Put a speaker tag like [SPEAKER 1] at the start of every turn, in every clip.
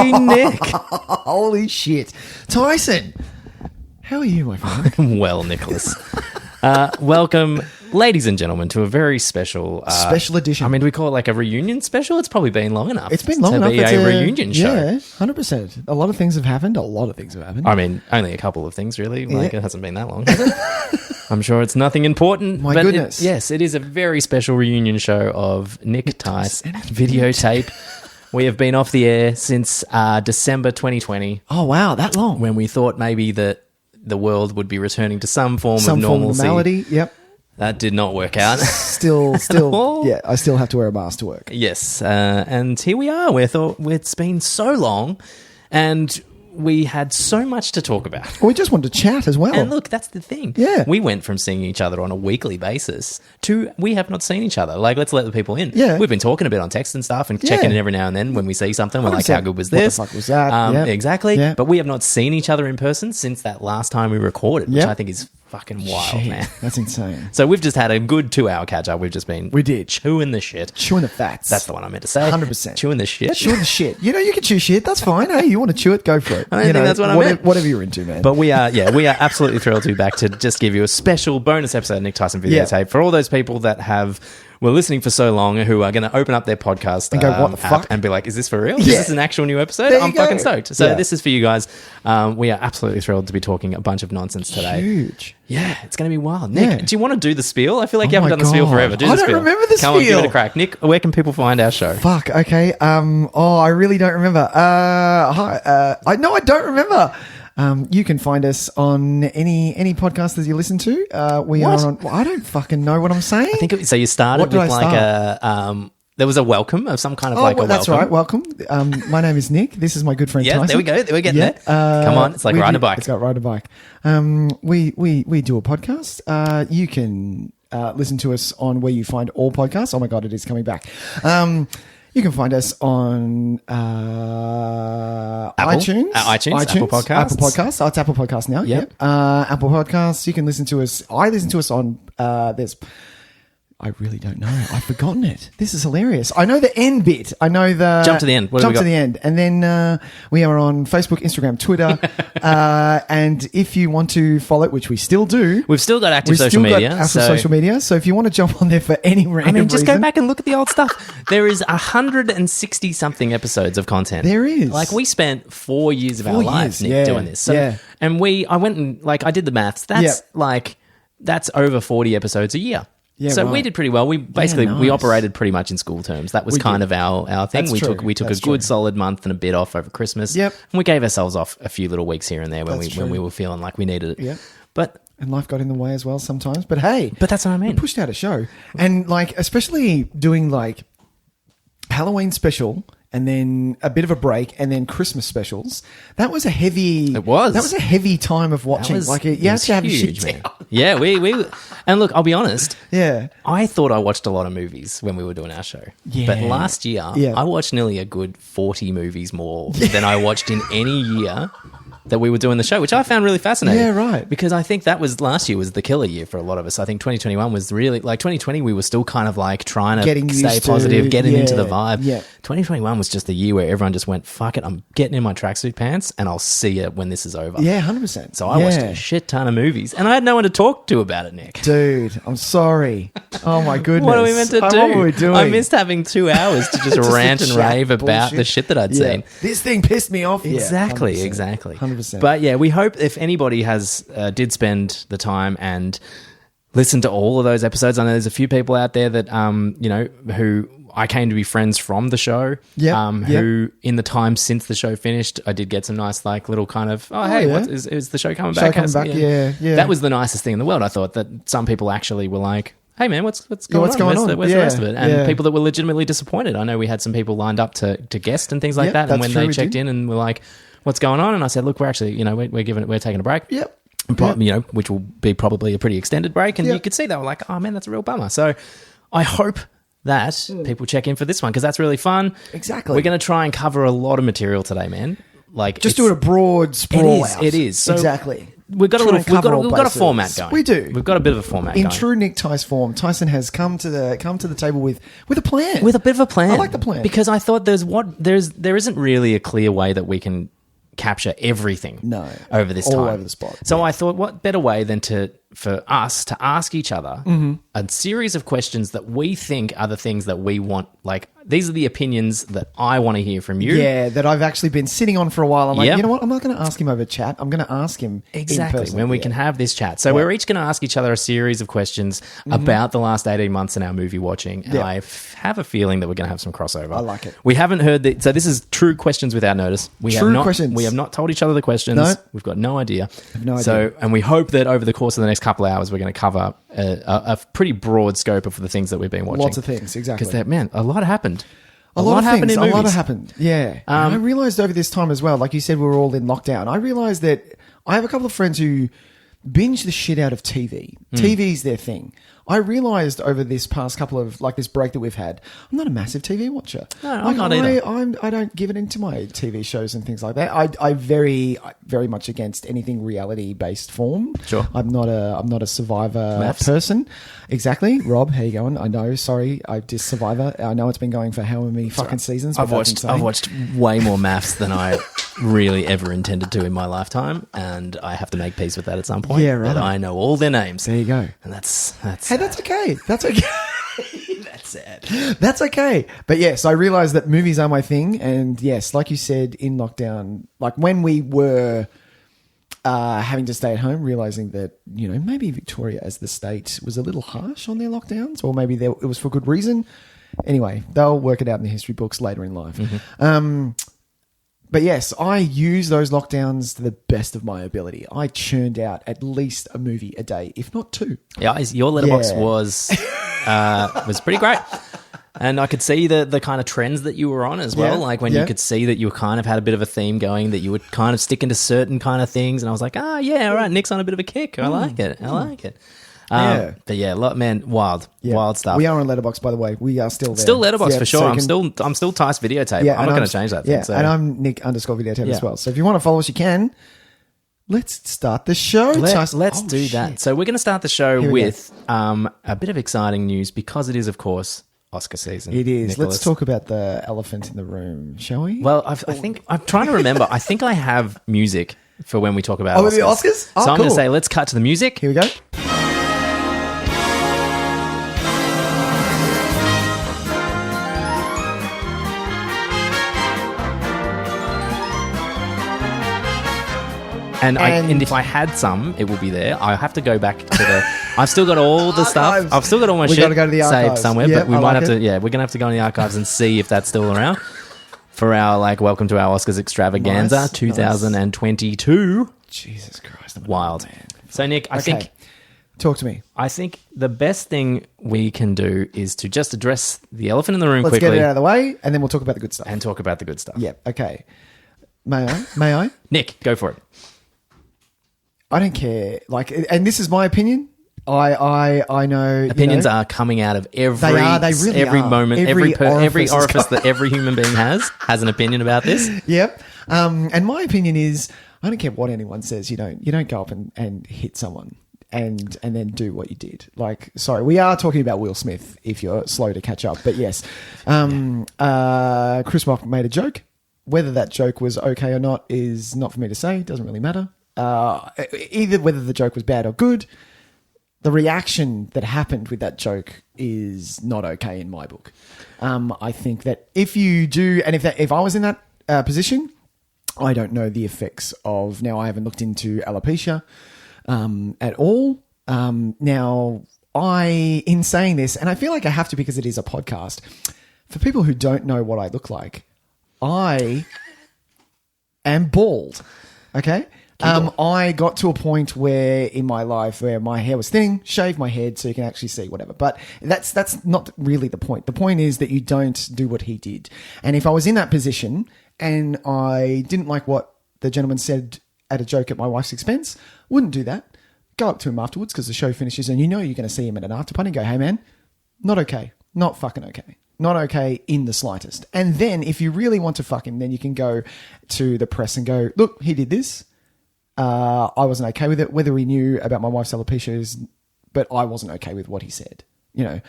[SPEAKER 1] Hey, Nick.
[SPEAKER 2] Holy shit. Tyson, how are you, my friend?
[SPEAKER 1] Well, Nicholas. Welcome, ladies and gentlemen, to a very special...
[SPEAKER 2] special edition.
[SPEAKER 1] I mean, do we call it like a reunion special? It's probably been long enough.
[SPEAKER 2] It's been long enough.
[SPEAKER 1] To be a reunion show.
[SPEAKER 2] Yeah, 100%. A lot of things have happened.
[SPEAKER 1] I mean, only a couple of things, really. Like, it hasn't been that long, has it? I'm sure it's nothing important.
[SPEAKER 2] My goodness.
[SPEAKER 1] Yes, it is a very special reunion show of Nic, Tys and Videotape. We have been off the air since December 2020.
[SPEAKER 2] Oh, wow, that long.
[SPEAKER 1] When we thought maybe that the world would be returning to some form of normalcy.
[SPEAKER 2] Some form of normality, yep.
[SPEAKER 1] That did not work out.
[SPEAKER 2] Still, yeah, I still have to wear a mask to work.
[SPEAKER 1] Yes, and here we are. We thought it's been so long, and we had so much to talk about.
[SPEAKER 2] We just wanted to chat as well.
[SPEAKER 1] And look, that's the thing.
[SPEAKER 2] Yeah.
[SPEAKER 1] We went from seeing each other on a weekly basis to we have not seen each other. Like, let's let the people in.
[SPEAKER 2] Yeah.
[SPEAKER 1] We've been talking a bit on text and stuff and checking in every now and then when we see something. We're like, how good was this?
[SPEAKER 2] What the fuck was that?
[SPEAKER 1] Exactly.
[SPEAKER 2] Yeah.
[SPEAKER 1] But we have not seen each other in person since that last time we recorded, which I think is fucking wild, man.
[SPEAKER 2] That's insane.
[SPEAKER 1] So we've just had a good 2-hour catch-up. We've just been...
[SPEAKER 2] We did.
[SPEAKER 1] Chewing the shit.
[SPEAKER 2] Chewing the fats.
[SPEAKER 1] That's the one I meant to say.
[SPEAKER 2] 100%.
[SPEAKER 1] Chewing the shit.
[SPEAKER 2] Chewing the shit. You know, you can chew shit. That's fine. Hey, you want to chew it, go for it.
[SPEAKER 1] I don't think that's what I meant.
[SPEAKER 2] Whatever you're into, man.
[SPEAKER 1] But we are absolutely thrilled to be back to just give you a special bonus episode of Nic, Tys and Videotape for all those people that were listening for so long who are going to open up their podcast
[SPEAKER 2] and go, what the fuck?
[SPEAKER 1] And be like, is this for real?
[SPEAKER 2] Yeah.
[SPEAKER 1] Is this an actual new episode? I'm fucking stoked. So this is for you guys. We are absolutely thrilled to be talking a bunch of nonsense today.
[SPEAKER 2] Huge.
[SPEAKER 1] Yeah, it's going to be wild. Nick, do you want to do the spiel? I feel like you haven't done the spiel forever. Do
[SPEAKER 2] I
[SPEAKER 1] the
[SPEAKER 2] don't
[SPEAKER 1] spiel.
[SPEAKER 2] remember the
[SPEAKER 1] Come on, give
[SPEAKER 2] spiel.
[SPEAKER 1] it a crack. Nick, where can people find our show?
[SPEAKER 2] Fuck, okay. I really don't remember. I don't remember. You can find us on any podcast that you listen to. We are on... I don't fucking know what I'm saying.
[SPEAKER 1] I think so. You started with like a... there was a welcome of some kind of like a welcome.
[SPEAKER 2] That's right. Welcome. My name is Nick. This is my good friend Tyson.
[SPEAKER 1] There we go. We're getting there. Come on. It's like riding a bike.
[SPEAKER 2] It's like riding a bike. We do a podcast. You can listen to us on where you find all podcasts. Oh my God, it is coming back. You can find us on iTunes,
[SPEAKER 1] Apple Podcasts.
[SPEAKER 2] Apple Podcasts. Oh, it's Apple Podcasts now.
[SPEAKER 1] Yep.
[SPEAKER 2] Apple Podcasts. You can listen to us. I listen to us on I really don't know. I've forgotten it. This is hilarious. I know the end bit. I know the...
[SPEAKER 1] Jump to the end.
[SPEAKER 2] Jump to the end. And then we are on Facebook, Instagram, Twitter. And if you want to follow it, which we still do...
[SPEAKER 1] We've still got active social media.
[SPEAKER 2] Social media. So if you want to jump on there for any random
[SPEAKER 1] just
[SPEAKER 2] reason,
[SPEAKER 1] go back and look at the old stuff. There is 160-something episodes of content.
[SPEAKER 2] There is.
[SPEAKER 1] Like, we spent 4 years of our lives, Nick, doing this. So, and I went and, like, I did the maths. That's over 40 episodes a year. Yeah, so we did pretty well. We basically we operated pretty much in school terms. That was kind of our thing.
[SPEAKER 2] That's
[SPEAKER 1] we took a good solid month and a bit off over Christmas.
[SPEAKER 2] Yep.
[SPEAKER 1] And we gave ourselves off a few little weeks here and there when we were feeling like we needed it.
[SPEAKER 2] Yeah.
[SPEAKER 1] And
[SPEAKER 2] life got in the way as well sometimes. But hey,
[SPEAKER 1] that's what I mean.
[SPEAKER 2] We pushed out a show. And like especially doing like Halloween special and then a bit of a break and then Christmas specials. That was a heavy...
[SPEAKER 1] It was.
[SPEAKER 2] That was a heavy time of watching. You have to have
[SPEAKER 1] huge,
[SPEAKER 2] shit
[SPEAKER 1] man. Yeah, we... And look, I'll be honest.
[SPEAKER 2] Yeah.
[SPEAKER 1] I thought I watched a lot of movies when we were doing our show.
[SPEAKER 2] Yeah.
[SPEAKER 1] But last year, I watched nearly a good 40 movies more than I watched in any year that we were doing the show, which I found really fascinating.
[SPEAKER 2] Yeah, right.
[SPEAKER 1] Because I think that was last year was the killer year for a lot of us. I think 2021 was really... Like, 2020, we were still kind of like trying to stay positive, getting into the vibe.
[SPEAKER 2] Yeah.
[SPEAKER 1] 2021 was just the year where everyone just went, fuck it, I'm getting in my tracksuit pants and I'll see it when this is over.
[SPEAKER 2] Yeah, 100%.
[SPEAKER 1] So I watched a shit ton of movies and I had no one to talk to about it, Nick.
[SPEAKER 2] Dude, I'm sorry. Oh my goodness.
[SPEAKER 1] What are we meant to do?
[SPEAKER 2] What were we doing?
[SPEAKER 1] I missed having 2 hours to just rant and rave about the shit that I'd seen.
[SPEAKER 2] This thing pissed me off.
[SPEAKER 1] Exactly,
[SPEAKER 2] 100%.
[SPEAKER 1] exactly.
[SPEAKER 2] 100%.
[SPEAKER 1] But yeah, we hope if anybody did spend the time and listen to all of those episodes. I know there's a few people out there that who I came to be friends from the show. Who in the time since the show finished, I did get some nice like little kind of is the show coming back?
[SPEAKER 2] Yeah.
[SPEAKER 1] That was the nicest thing in the world. I thought that some people actually were like, hey man, what's going on? Where's the rest of it? And people that were legitimately disappointed. I know we had some people lined up to guest and things like that. And when they checked in and were like, what's going on? And I said, look, we're actually, we're taking a break.
[SPEAKER 2] Yep.
[SPEAKER 1] Which will be probably a pretty extended break. And you could see they were like, oh man, that's a real bummer. So I hope that people check in for this one because that's really fun.
[SPEAKER 2] Exactly.
[SPEAKER 1] We're going to try and cover a lot of material today, man. Like
[SPEAKER 2] just do it a broad sprawl out.
[SPEAKER 1] It is. So
[SPEAKER 2] exactly.
[SPEAKER 1] we've got a format going.
[SPEAKER 2] We do.
[SPEAKER 1] We've got a bit of a format
[SPEAKER 2] in
[SPEAKER 1] going.
[SPEAKER 2] true Nic Tys form. Tyson has come to the table with a plan.
[SPEAKER 1] With a bit of a plan.
[SPEAKER 2] I like the plan
[SPEAKER 1] because I thought there isn't really a clear way that we can capture everything over this time.
[SPEAKER 2] All over the spot.
[SPEAKER 1] So I thought, what better way than for us to ask each other a series of questions that we think are the things that we want. Like, these are the opinions that I want to hear from you.
[SPEAKER 2] Yeah, that I've actually been sitting on for a while. I'm like, you know what? I'm not going to ask him over chat. I'm going to ask him in person.
[SPEAKER 1] When we can have this chat. So we're each going to ask each other a series of questions about the last 18 months in our movie watching. And I have a feeling that we're going to have some crossover. I
[SPEAKER 2] like it.
[SPEAKER 1] We haven't heard so this is true questions without notice. We have not told each other the questions.
[SPEAKER 2] No.
[SPEAKER 1] We've got no idea.
[SPEAKER 2] I have no idea.
[SPEAKER 1] So, and we hope that over the course of the next couple of hours, we're going to cover a pretty broad scope of the things that we've been watching.
[SPEAKER 2] Lots of things, exactly.
[SPEAKER 1] Because, a lot happened.
[SPEAKER 2] A lot happened in movies. A lot happened, yeah.
[SPEAKER 1] And
[SPEAKER 2] I realised over this time as well, like you said, we were all in lockdown. I realised that I have a couple of friends who binge the shit out of TV. TV's their thing. I realised over this past couple of, like this break that we've had, I'm not a massive TV watcher.
[SPEAKER 1] No, I'm not either.
[SPEAKER 2] I don't give it into my TV shows and things like that. I very much against anything reality based form.
[SPEAKER 1] Sure.
[SPEAKER 2] I'm not a Survivor person. Exactly. Rob, how you going? I know. Sorry, I dissed Survivor. I know it's been going for how many fucking seasons.
[SPEAKER 1] I've watched way more maths than I really ever intended to in my lifetime, and I have to make peace with that at some point.
[SPEAKER 2] Yeah, right.
[SPEAKER 1] But I know all their names.
[SPEAKER 2] There you go.
[SPEAKER 1] And that's
[SPEAKER 2] Hey, that's okay. That's okay.
[SPEAKER 1] that's sad.
[SPEAKER 2] That's okay. But yes, I realized that movies are my thing. And yes, like you said, in lockdown, like when we were having to stay at home, realizing that, maybe Victoria as the state was a little harsh on their lockdowns, or maybe it was for good reason. Anyway, they'll work it out in the history books later in life. But yes, I use those lockdowns to the best of my ability. I churned out at least a movie a day, if not two.
[SPEAKER 1] Yeah, your letterbox was pretty great. And I could see the kind of trends that you were on as well. Like when you could see that you kind of had a bit of a theme going, that you would kind of stick into certain kind of things. And I was like, all right, Nick's on a bit of a kick. I like it. But yeah, wild stuff.
[SPEAKER 2] We are on Letterboxd, by the way. We are still there.
[SPEAKER 1] Still Letterboxd for sure. So I'm still Tys Videotape.
[SPEAKER 2] Yeah,
[SPEAKER 1] I'm not going to change that.
[SPEAKER 2] Yeah, and I'm Nic_Videotape as well. So if you want to follow us, you can. Let's start the show.
[SPEAKER 1] Let's do that. So we're going to start the show with a bit of exciting news because it is, of course, Oscar season.
[SPEAKER 2] It is.
[SPEAKER 1] Nicholas.
[SPEAKER 2] Let's talk about the elephant in the room, shall we?
[SPEAKER 1] Well, I think I'm trying to remember. I think I have music for when we talk about Oscars.
[SPEAKER 2] The Oscars?
[SPEAKER 1] So I'm going to say, let's cut to the music.
[SPEAKER 2] Here we go.
[SPEAKER 1] And if I had some, it will be there. I have to go back to the. I've still got all the stuff. I've still got all my shit
[SPEAKER 2] go to the
[SPEAKER 1] saved somewhere.
[SPEAKER 2] Yeah,
[SPEAKER 1] but we might have to. Yeah, we're gonna have to go in the archives and see if that's still around for our welcome to our Oscars Extravaganza 2022.
[SPEAKER 2] Jesus Christ,
[SPEAKER 1] wild. So Nick, I think.
[SPEAKER 2] Talk to me.
[SPEAKER 1] I think the best thing we can do is to just address the elephant in the room quickly.
[SPEAKER 2] Let's get it out of the way, and then we'll talk about the good stuff.
[SPEAKER 1] Yeah.
[SPEAKER 2] Okay. May I?
[SPEAKER 1] Nick, go for it.
[SPEAKER 2] I don't care. And this is my opinion. I know
[SPEAKER 1] opinions are coming out of every moment, every orifice that every human being has an opinion about this.
[SPEAKER 2] Yep. And my opinion is, I don't care what anyone says. You don't go up and hit someone and then do what you did. Sorry, we are talking about Will Smith. If you're slow to catch up, but yes, Chris Rock made a joke. Whether that joke was okay or not is not for me to say. It doesn't really matter. Either whether the joke was bad or good, the reaction that happened with that joke is not okay in my book. I think that if you do, and if I was in that position, I don't know the effects of. Now I haven't looked into alopecia at all. Now in saying this, and I feel like I have to because it is a podcast. For people who don't know what I look like, I am bald. Okay. I got to a point where in my life where my hair was thinning, shaved my head so you can actually see whatever. But that's not really the point. The point is that you don't do what he did. And if I was in that position and I didn't like what the gentleman said at a joke at my wife's expense, wouldn't do that. Go up to him afterwards because the show finishes and you're going to see him at an after party and go, hey man, not okay. Not fucking okay. Not okay in the slightest. And then if you really want to fuck him, then you can go to the press and go, look, he did this. I wasn't okay with it. Whether he knew about my wife's alopecia but I wasn't okay with what he said. You know,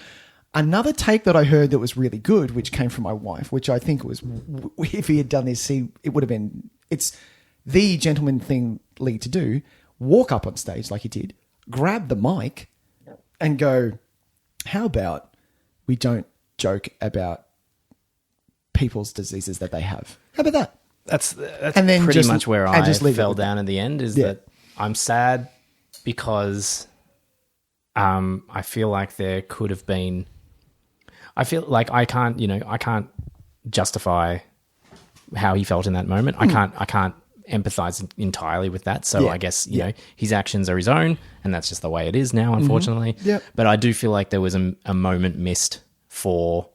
[SPEAKER 2] another take that I heard that was really good, which came from my wife, which I think was, if he had done this, it would have been, it's the gentleman thing Lee to do, walk up on stage like he did, grab the mic and go, how about we don't joke about people's diseases that they have? How about that?
[SPEAKER 1] That's and then pretty much where I fell down in the end is that I'm sad because I feel like there could have been, I feel like I can't justify how he felt in that moment. I can't empathize entirely with that. So I guess, you know, his actions are his own and that's just the way it is now, unfortunately. But I do feel like there was a moment missed for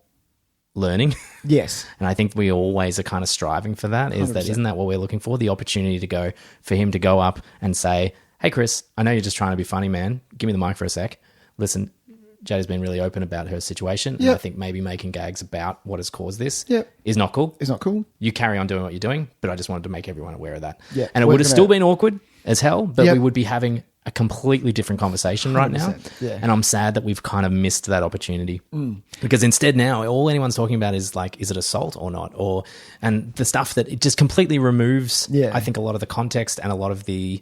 [SPEAKER 1] learning.
[SPEAKER 2] Yes.
[SPEAKER 1] And I think we always are kind of striving for that.
[SPEAKER 2] 100%.
[SPEAKER 1] Isn't that what we're looking for? The opportunity for him to go up and say, hey, Chris, I know you're just trying to be funny, man. Give me the mic for a sec. Listen, Jada's been really open about her situation. And I think maybe making gags about what has caused this is not cool.
[SPEAKER 2] It's not cool.
[SPEAKER 1] You carry on doing what you're doing, but I just wanted to make everyone aware of that.
[SPEAKER 2] Yeah.
[SPEAKER 1] And it would have still been awkward as hell, but we would be having a completely different conversation right now.
[SPEAKER 2] Yeah.
[SPEAKER 1] And I'm sad that we've kind of missed that opportunity because instead now all anyone's talking about is like, is it assault or not? And the stuff that it just completely removes, I think, a lot of the context and a lot of the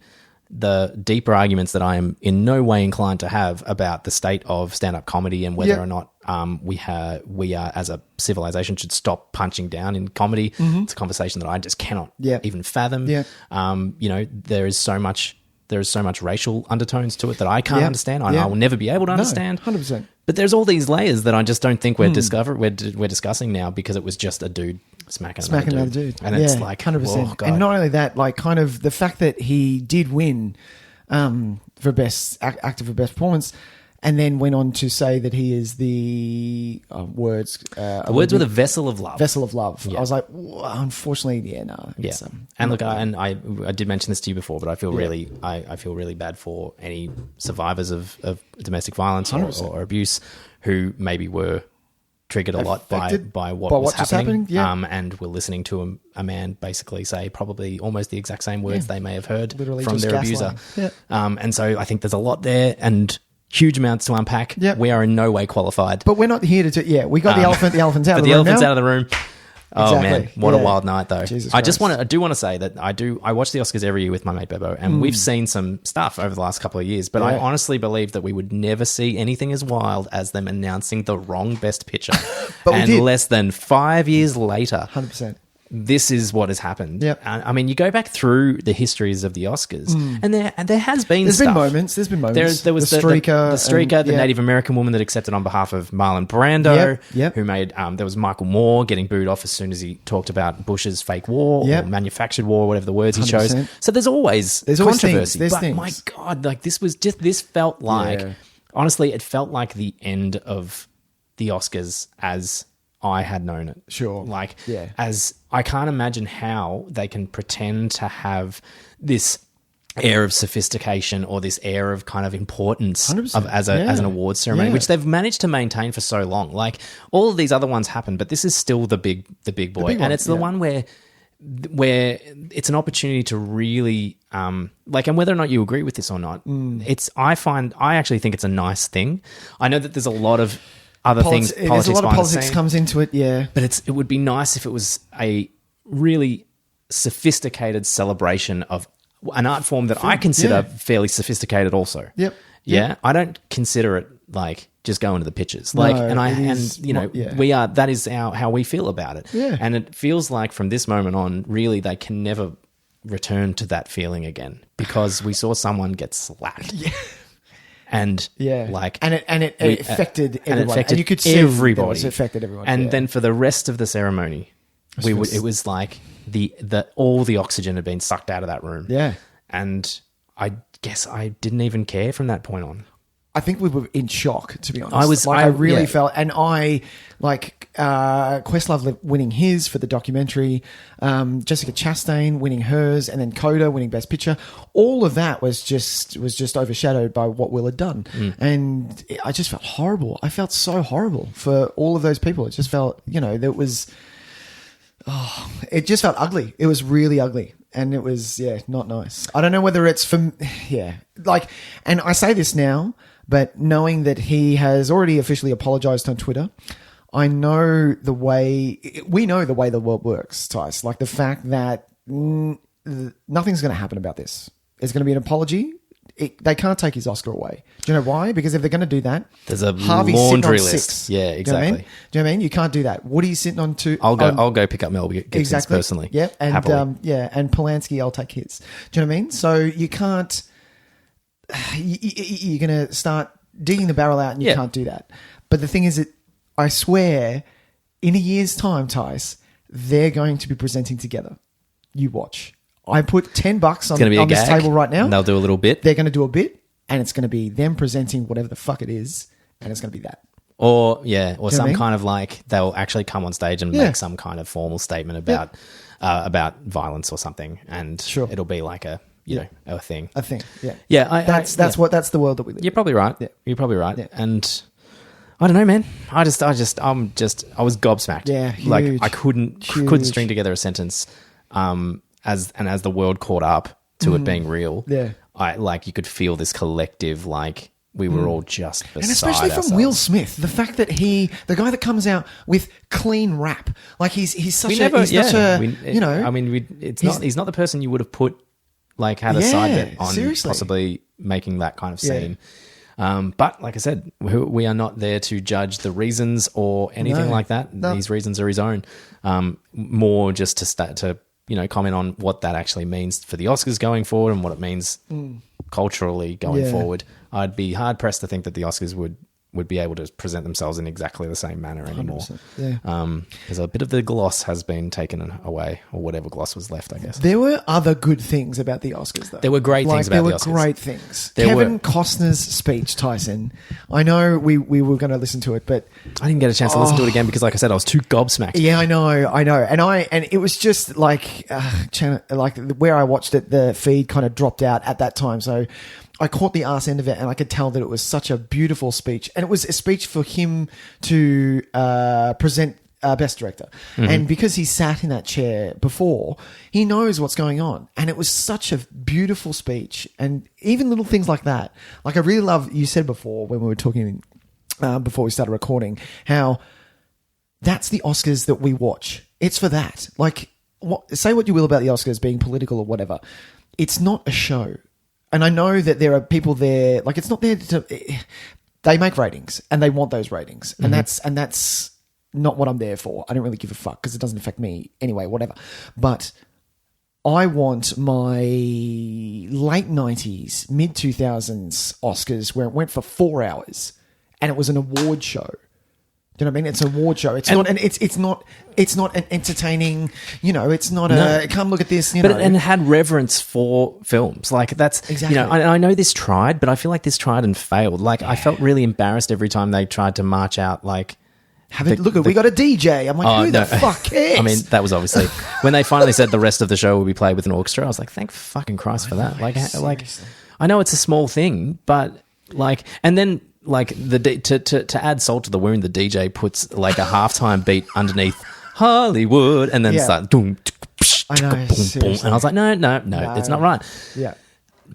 [SPEAKER 1] deeper arguments that I am in no way inclined to have about the state of stand-up comedy and whether or not we are as a civilization should stop punching down in comedy. It's a conversation that I just cannot even fathom. You know, there is so much racial undertones to it that I can't understand. I will never be able to understand.
[SPEAKER 2] 100%.
[SPEAKER 1] But there's all these layers that I just don't think we're discussing now because it was just a dude smacking another dude. And it's like
[SPEAKER 2] 100%. And not only that, like kind of the fact that he did win for best actor for best performance, and then went on to say that he is the words with a
[SPEAKER 1] vessel of love.
[SPEAKER 2] Vessel of love. I was like, unfortunately, no.
[SPEAKER 1] And look, I did mention this to you before, but I feel really bad for any survivors of domestic violence or abuse who maybe were triggered a lot by what was happening. And were listening to a man basically say probably almost the exact same words they may have heard literally from their abuser. And so I think there's a lot there and huge amounts to unpack. We are in no way qualified.
[SPEAKER 2] But we're not here to we got the elephant's out of the room.
[SPEAKER 1] The elephant's
[SPEAKER 2] now.
[SPEAKER 1] out of the room. Oh man, what a wild night though.
[SPEAKER 2] Jesus
[SPEAKER 1] I do want to say that I watch the Oscars every year with my mate Bebo, and we've seen some stuff over the last couple of years, but I honestly believe that we would never see anything as wild as them announcing the wrong best picture. And less than 5 years later,
[SPEAKER 2] 100%.
[SPEAKER 1] This is what has happened. I mean, you go back through the histories of the Oscars, and there has been
[SPEAKER 2] There's
[SPEAKER 1] stuff.
[SPEAKER 2] There's been moments.
[SPEAKER 1] There was the streaker, the Native American woman that accepted on behalf of Marlon Brando, who made. There was Michael Moore getting booed off as soon as he talked about Bush's fake war or manufactured war, whatever the words he 100%. Chose. So there's always controversy. But my God, like this felt like honestly, it felt like the end of the Oscars as I had known it.
[SPEAKER 2] Sure.
[SPEAKER 1] Like, as I can't imagine how they can pretend to have this air of sophistication or this air of kind of importance as an awards ceremony, which they've managed to maintain for so long. Like, all of these other ones happen, but this is still the big boy. And it's the one where it's an opportunity to really, and whether or not you agree with this or not, I actually think it's a nice thing. I know that there's a lot of other things.
[SPEAKER 2] There's a lot of politics comes into it, but
[SPEAKER 1] it would be nice if it was a really sophisticated celebration of an art form that I consider fairly sophisticated also. I don't consider it like just going to the pitches. Like, that is how we feel about it. And it feels like from this moment on, really, they can never return to that feeling again because we saw someone get slapped. And it
[SPEAKER 2] affected everyone. And you could see
[SPEAKER 1] everybody.
[SPEAKER 2] It affected everyone.
[SPEAKER 1] And then for the rest of the ceremony, it was like all the oxygen had been sucked out of that room. And I guess I didn't even care from that point on.
[SPEAKER 2] I think we were in shock, to be honest. I really felt, and Questlove winning his for the documentary, Jessica Chastain winning hers, and then Coda winning Best Picture. All of that was just overshadowed by what Will had done, and I just felt horrible. I felt so horrible for all of those people. It just felt, it just felt ugly. It was really ugly. And it was, not nice. I don't know whether it's from, and I say this now, but knowing that he has already officially apologized on Twitter, we know the way the world works, Tys. Like the fact that nothing's going to happen about this. There's going to be an apology. They can't take his Oscar away. Do you know why? Because if they're going to do that,
[SPEAKER 1] there's a
[SPEAKER 2] Harvey's
[SPEAKER 1] laundry
[SPEAKER 2] sitting on
[SPEAKER 1] list.
[SPEAKER 2] 6.
[SPEAKER 1] Yeah, exactly.
[SPEAKER 2] Do you know what I mean? You can't do that. Woody's sitting on 2.
[SPEAKER 1] I'll go pick up Mel Gibson's
[SPEAKER 2] exactly.
[SPEAKER 1] personally.
[SPEAKER 2] Yeah, and
[SPEAKER 1] happily.
[SPEAKER 2] and Polanski, I'll take his. Do you know what I mean? So you can't. You're going to start digging the barrel out, and you can't do that. But the thing is that I swear, in a year's time, Tys, they're going to be presenting together. You watch. I put $10 on this table right now.
[SPEAKER 1] And they'll do a little bit.
[SPEAKER 2] They're going to do a bit, and it's going to be them presenting whatever the fuck it is, and it's going to be that.
[SPEAKER 1] Or some kind of like they'll actually come on stage and make some kind of formal statement about violence or something, and it'll be like a a thing.
[SPEAKER 2] A thing. Yeah.
[SPEAKER 1] Yeah.
[SPEAKER 2] That's the world that we live.
[SPEAKER 1] You're probably right. Yeah. You're probably right. Yeah. And I don't know, man. I was gobsmacked.
[SPEAKER 2] Yeah. Huge,
[SPEAKER 1] like I couldn't string together a sentence. As the world caught up to it being real, you could feel this collective, like we were all just beside
[SPEAKER 2] and especially from
[SPEAKER 1] ourselves.
[SPEAKER 2] Will Smith, the fact that the guy that comes out with clean rap, like he's such he's not the person you would have put had a side bet on possibly making that kind of scene. But like I said, we are not there to judge the reasons or anything like that. No. These reasons are his own. More just to comment on what that actually means for the Oscars going forward and what it means culturally going forward. I'd be hard pressed to think that the Oscars would be able to present themselves in exactly the same manner anymore. Because a bit of the gloss has been taken away, or whatever gloss was left, I guess. There were other good things about the Oscars, though.
[SPEAKER 1] There were great things about the Oscars.
[SPEAKER 2] There were great things. Kevin Costner's speech, Tyson. I know we were going to listen to it, but
[SPEAKER 1] I didn't get a chance to listen to it again because, like I said, I was too gobsmacked.
[SPEAKER 2] Yeah, I know, and it was just like where I watched it, the feed kind of dropped out at that time, so I caught the arse end of it, and I could tell that it was such a beautiful speech, and it was a speech for him to present Best Director. Mm-hmm. And because he sat in that chair before, he knows what's going on, and it was such a beautiful speech, and even little things like that. Like I really love, you said before when we were talking before we started recording, how that's the Oscars that we watch. It's for that. Like, say what you will about the Oscars being political or whatever, it's not a show. And I know that there are people there, like it's not there they make ratings and they want those ratings. And that's not what I'm there for. I don't really give a fuck because it doesn't affect me anyway, whatever. But I want my late 90s, mid 2000s Oscars where it went for 4 hours and it was an award show. Do you know what I mean? It's an award show. It's not an entertaining, it's not come look at this,
[SPEAKER 1] and it had reverence for films. Like that's
[SPEAKER 2] exactly.
[SPEAKER 1] I know this tried, but I feel like this tried and failed. Like I felt really embarrassed every time they tried to march out like
[SPEAKER 2] we got a DJ. I'm like, who the fuck cares?
[SPEAKER 1] I mean, that was obviously when they finally said the rest of the show will be played with an orchestra. I was like, thank fucking Christ for that. Like I know it's a small thing, but and then to add salt to the wound, the DJ puts like a halftime beat underneath Hollywood, and then starts boom, boom, boom, and I was like, no, it's not right.
[SPEAKER 2] Yeah.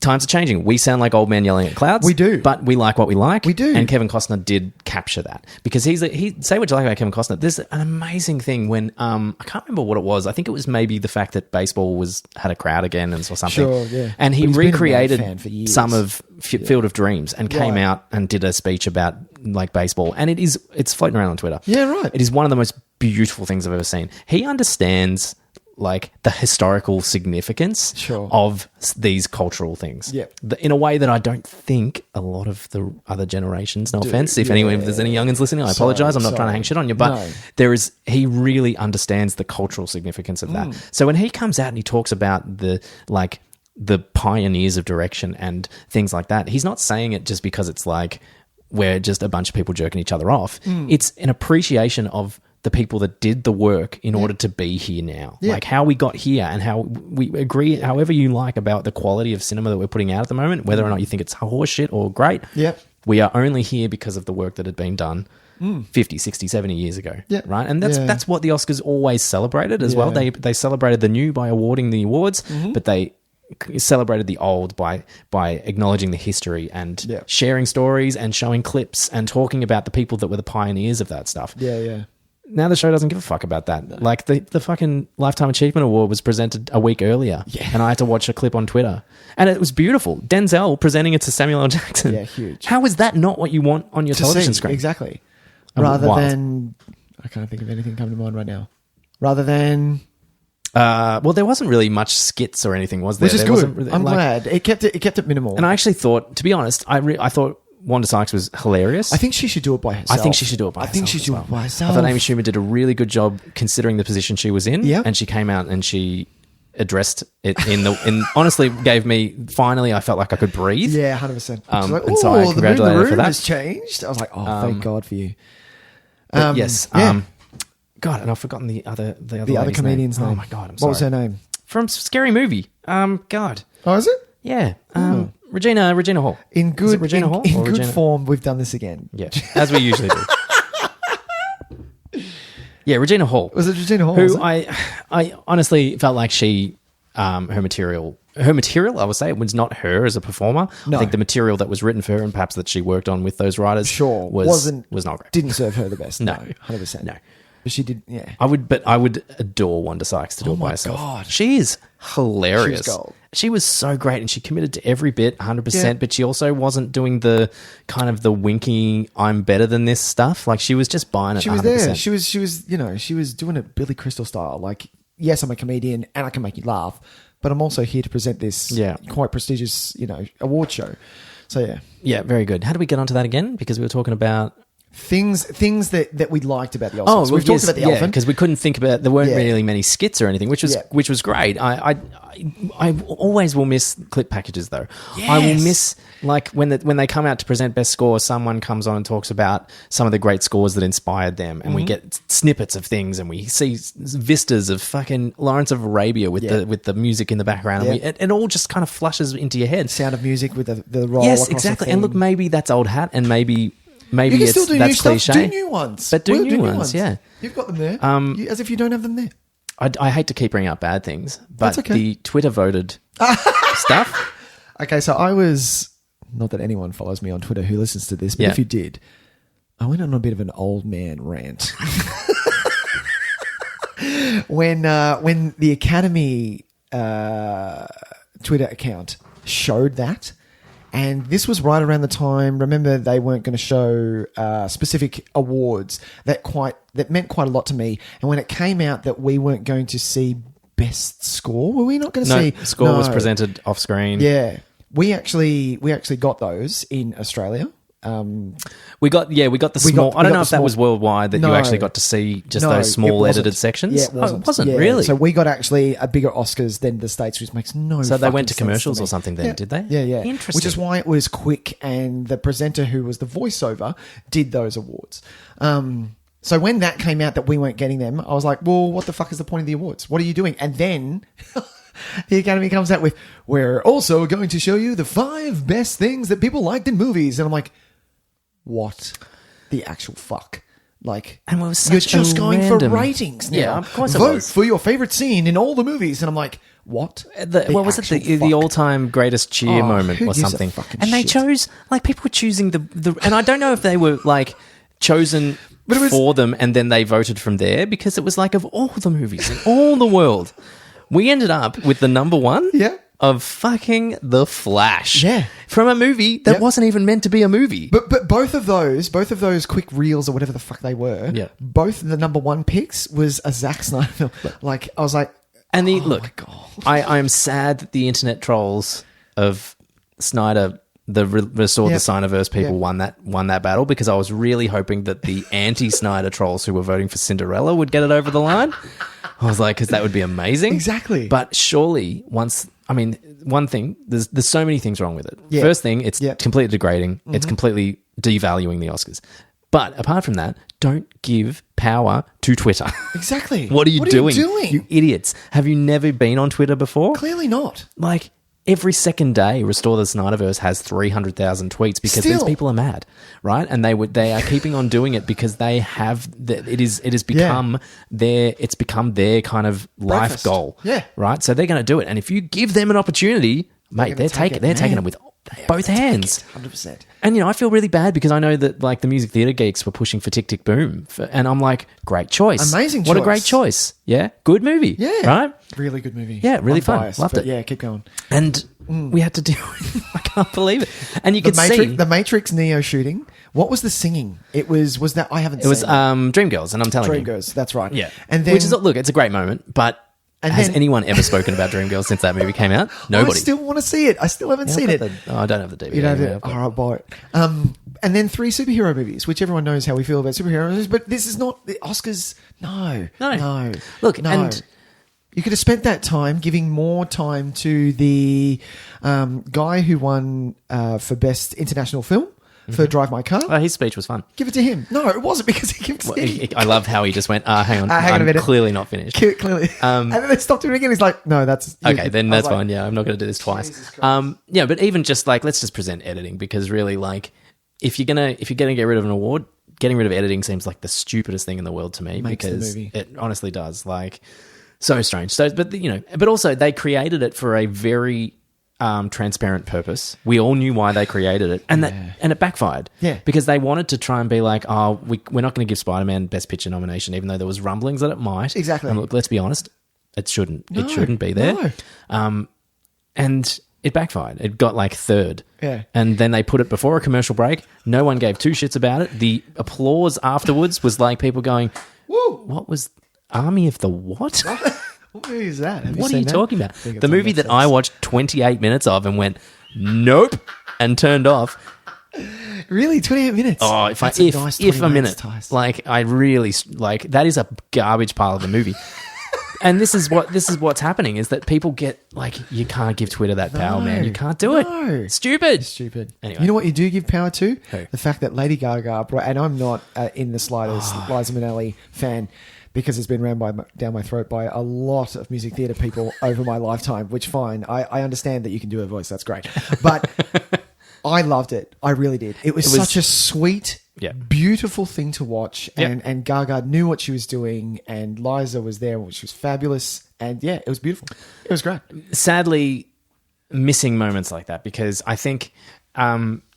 [SPEAKER 1] Times are changing. We sound like old men yelling at clouds.
[SPEAKER 2] We do.
[SPEAKER 1] But we like what we like.
[SPEAKER 2] We do.
[SPEAKER 1] And Kevin Costner did capture that. Because he say what you like about Kevin Costner. There's an amazing thing when, I can't remember what it was. I think it was maybe the fact that baseball had a crowd again or something.
[SPEAKER 2] Sure, yeah.
[SPEAKER 1] And he recreated some of Field of Dreams and came out and did a speech about like baseball. And it's floating around on Twitter.
[SPEAKER 2] Yeah, right.
[SPEAKER 1] It is one of the most beautiful things I've ever seen. He understands like the historical significance of these cultural things in a way that I don't think a lot of the other generations, no offense, if there's any youngins listening, I apologize. I'm not trying to hang shit on you, but he really understands the cultural significance of that. So when he comes out and he talks about the pioneers of direction and things like that, he's not saying it just because it's like we're just a bunch of people jerking each other off. It's an appreciation of the people that did the work in order to be here now. Like how we got here and how we agree, however you like, about the quality of cinema that we're putting out at the moment, whether or not you think it's horse shit or great.
[SPEAKER 2] Yep.
[SPEAKER 1] We are only here because of the work that had been done 50, 60, 70 years ago.
[SPEAKER 2] Yeah.
[SPEAKER 1] Right? And that's what the Oscars always celebrated as well. They celebrated the new by awarding the awards, but they celebrated the old by acknowledging the history and sharing stories and showing clips and talking about the people that were the pioneers of that stuff.
[SPEAKER 2] Yeah.
[SPEAKER 1] Now the show doesn't give a fuck about that. No. Like the fucking Lifetime Achievement Award was presented a week earlier, and I had to watch a clip on Twitter, and it was beautiful. Denzel presenting it to Samuel L. Jackson.
[SPEAKER 2] Yeah, huge.
[SPEAKER 1] How is that not what you want on your television screen?
[SPEAKER 2] Exactly. Rather than, I can't think of anything coming to mind right now. Rather than,
[SPEAKER 1] well, there wasn't really much skits or anything, was there?
[SPEAKER 2] Which is
[SPEAKER 1] there
[SPEAKER 2] good.
[SPEAKER 1] Really,
[SPEAKER 2] I'm glad it kept it minimal.
[SPEAKER 1] And I actually thought, to be honest, I thought Wanda Sykes was hilarious.
[SPEAKER 2] I think she should do it by herself.
[SPEAKER 1] I think she should do it by herself. I thought Amy Schumer did a really good job considering the position she was in.
[SPEAKER 2] Yeah.
[SPEAKER 1] And she came out and she addressed it honestly gave me, finally I felt like I could breathe.
[SPEAKER 2] Yeah, 100%.
[SPEAKER 1] And so I congratulated her for that.
[SPEAKER 2] Has changed. I was like, thank God for you.
[SPEAKER 1] Yes. God, and I've forgotten the other
[SPEAKER 2] comedian's name.
[SPEAKER 1] Oh my God, I'm sorry.
[SPEAKER 2] What was her name?
[SPEAKER 1] From Scary Movie. God.
[SPEAKER 2] Oh, is it?
[SPEAKER 1] Yeah. Regina Hall.
[SPEAKER 2] In good
[SPEAKER 1] Regina Hall
[SPEAKER 2] in good
[SPEAKER 1] Regina?
[SPEAKER 2] form, we've done this again.
[SPEAKER 1] Yeah, as we usually do. Yeah, Regina Hall.
[SPEAKER 2] Was it Regina Hall?
[SPEAKER 1] Who I honestly felt like she, her material, I would say, it was not her as a performer.
[SPEAKER 2] No.
[SPEAKER 1] I think the material that was written for her and perhaps that she worked on with those writers was not great.
[SPEAKER 2] Didn't serve her the best.
[SPEAKER 1] No.
[SPEAKER 2] 100%.
[SPEAKER 1] No.
[SPEAKER 2] But she did, yeah.
[SPEAKER 1] I would adore Wanda Sykes to do it by herself.
[SPEAKER 2] God.
[SPEAKER 1] She is hilarious.
[SPEAKER 2] She was gold.
[SPEAKER 1] She was so great and she committed to every bit 100%, but she also wasn't doing the kind of the winky, I'm better than this stuff. Like she was just buying it 100%.
[SPEAKER 2] She was there. She was doing it Billy Crystal style. Like, yes, I'm a comedian and I can make you laugh, but I'm also here to present this quite prestigious, award show. So, yeah.
[SPEAKER 1] Yeah, very good. How do we get onto that again? Because we were talking about
[SPEAKER 2] things that we liked about the Oscars. We've talked about the elephant
[SPEAKER 1] because we couldn't think about. There weren't really many skits or anything, which was great. I always will miss clip packages though. Yes. I will miss like when they come out to present best score. Someone comes on and talks about some of the great scores that inspired them, and we get snippets of things, and we see vistas of fucking Lawrence of Arabia with the music in the background, and it all just kind of flushes into your head.
[SPEAKER 2] Sound of music with the roll.
[SPEAKER 1] Yes,
[SPEAKER 2] across
[SPEAKER 1] exactly.
[SPEAKER 2] The
[SPEAKER 1] and look, maybe that's old hat, and maybe
[SPEAKER 2] you can still do
[SPEAKER 1] that's
[SPEAKER 2] new
[SPEAKER 1] cliche.
[SPEAKER 2] Stuff. Do new ones.
[SPEAKER 1] But do new ones, yeah.
[SPEAKER 2] You've got them there. As if you don't have them there.
[SPEAKER 1] I hate to keep bringing up bad things, but
[SPEAKER 2] That's okay.
[SPEAKER 1] the Twitter voted stuff.
[SPEAKER 2] Okay, so I was, not that anyone follows me on Twitter who listens to this, but if you did, I went on a bit of an old man rant. When the Academy Twitter account showed that, and this was right around the time, remember, they weren't going to show specific awards that meant quite a lot to me. And when it came out that we weren't going to see best score, were we not going to see?
[SPEAKER 1] Score was presented off screen.
[SPEAKER 2] Yeah. We actually got those in Australia.
[SPEAKER 1] We got the small. I don't know if that was worldwide that you actually got to see just those small edited sections.
[SPEAKER 2] Yeah, it wasn't.
[SPEAKER 1] It wasn't really.
[SPEAKER 2] So we got actually a bigger Oscars than the States, which makes no.
[SPEAKER 1] So they went to
[SPEAKER 2] sense
[SPEAKER 1] commercials
[SPEAKER 2] to me.
[SPEAKER 1] or something then, did they?
[SPEAKER 2] Yeah.
[SPEAKER 1] Interesting.
[SPEAKER 2] Which is why it was quick, and the presenter who was the voiceover did those awards. So when that came out that we weren't getting them, I was like, well, what the fuck is the point of the awards? What are you doing? And then the Academy comes out with, we're also going to show you the 5 best things that people liked in movies. And I'm like, what the actual fuck? Like,
[SPEAKER 1] and it was
[SPEAKER 2] you're just going for ratings now.
[SPEAKER 1] Yeah, of course it
[SPEAKER 2] Vote
[SPEAKER 1] was.
[SPEAKER 2] for your favorite scene in all the movies. And I'm like, what?
[SPEAKER 1] What was it? The all-time greatest cheer moment or something. And they chose, like, people were choosing the and I don't know if they were, like, chosen for them and then they voted from there, because it was like, of all the movies in all the world, we ended up with the number one of fucking The Flash.
[SPEAKER 2] Yeah.
[SPEAKER 1] From a movie that wasn't even meant to be a movie.
[SPEAKER 2] But both of those quick reels or whatever the fuck they were, both the number one picks was a Zack Snyder film. Like, I was like,
[SPEAKER 1] and
[SPEAKER 2] my God.
[SPEAKER 1] I am sad that the internet trolls of Snyder, the Restore the Snyderverse people won that battle, because I was really hoping that the anti-Snyder trolls who were voting for Cinderella would get it over the line. I was like, because that would be amazing.
[SPEAKER 2] Exactly.
[SPEAKER 1] But surely one thing, there's so many things wrong with it.
[SPEAKER 2] Yeah.
[SPEAKER 1] First thing, it's completely degrading. Mm-hmm. It's completely devaluing the Oscars. But apart from that, don't give power to Twitter.
[SPEAKER 2] Exactly.
[SPEAKER 1] What are you doing? You idiots. Have you never been on Twitter before?
[SPEAKER 2] Clearly not.
[SPEAKER 1] Like, every second day, Restore the Snyderverse has 300,000 tweets because these people are mad, right? And they are keeping on doing it because they have it has become their kind of life goal, right? So they're going to do it, and if you give them an opportunity, mate, they're taking it with both hands,
[SPEAKER 2] 100%.
[SPEAKER 1] And I feel really bad because I know that like the music theatre geeks were pushing for Tick Tick Boom, and I'm like, great choice,
[SPEAKER 2] amazing choice.
[SPEAKER 1] What a great choice, good movie, right?
[SPEAKER 2] Really good movie,
[SPEAKER 1] really fun, loved it.
[SPEAKER 2] Yeah, keep going.
[SPEAKER 1] And we had to do it. I can't believe it. And you could see
[SPEAKER 2] the Matrix Neo shooting. What was the singing? It was that I haven't.
[SPEAKER 1] It was Dreamgirls, and I'm telling you,
[SPEAKER 2] Dreamgirls. That's right.
[SPEAKER 1] Yeah,
[SPEAKER 2] and then,
[SPEAKER 1] which is look, it's a great moment, but. Has anyone ever spoken about Dreamgirls since that movie came out? Nobody.
[SPEAKER 2] I still want to see it. I still haven't seen it.
[SPEAKER 1] I don't have the DVD.
[SPEAKER 2] You don't have it? All right, buy it. And then 3 superhero movies, which everyone knows how we feel about superhero movies, but this is not the Oscars. No. Look, no. And you could have spent that time giving more time to the guy who won for Best International Film. For Drive My Car.
[SPEAKER 1] His speech was fun.
[SPEAKER 2] Give it to him. No, it wasn't because he kept saying...
[SPEAKER 1] I loved how he just went, hang on, I'm clearly not finished.
[SPEAKER 2] Clearly. And then they stopped him again. He's like, no, that's...
[SPEAKER 1] Okay, then that's fine. Yeah, I'm not going to do this twice. But even just like, let's just present editing because really like, if you're going to get rid of an award, getting rid of editing seems like the stupidest thing in the world to me because it honestly does. Like, so strange. So, but also they created it for a very... transparent purpose. We all knew why they created it, and it backfired.
[SPEAKER 2] Yeah,
[SPEAKER 1] because they wanted to try and be like, we're not going to give Spider-Man Best Picture nomination, even though there was rumblings that it might.
[SPEAKER 2] Exactly.
[SPEAKER 1] And look, let's be honest, it shouldn't. It shouldn't be there.
[SPEAKER 2] No.
[SPEAKER 1] And it backfired. It got like third.
[SPEAKER 2] Yeah.
[SPEAKER 1] And then they put it before a commercial break. No one gave two shits about it. The applause afterwards was like people going, "Whoa, what was Army of the what?"
[SPEAKER 2] What movie is that?
[SPEAKER 1] What are you talking about? The movie that I watched 28 minutes of and went, nope, and turned off.
[SPEAKER 2] Really? 28 minutes?
[SPEAKER 1] Oh, if a minute. Tys. Like, I really, like, that is a garbage pile of a movie. And this is what's happening is that people get, like, you can't give Twitter that power, man. You can't do it. Stupid. Anyway.
[SPEAKER 2] You know what you do give power to?
[SPEAKER 1] Who?
[SPEAKER 2] The fact that Lady Gaga, and I'm not in the slightest Liza Minnelli fan, because it's been rammed down my throat by a lot of music theatre people over my lifetime, which fine. I understand that you can do her voice. That's great. But I loved it. I really did. It was such a sweet, beautiful thing to watch. And Gaga knew what she was doing, and Liza was there, which was fabulous. And yeah, it was beautiful. It was great.
[SPEAKER 1] Sadly, missing moments like that because I think...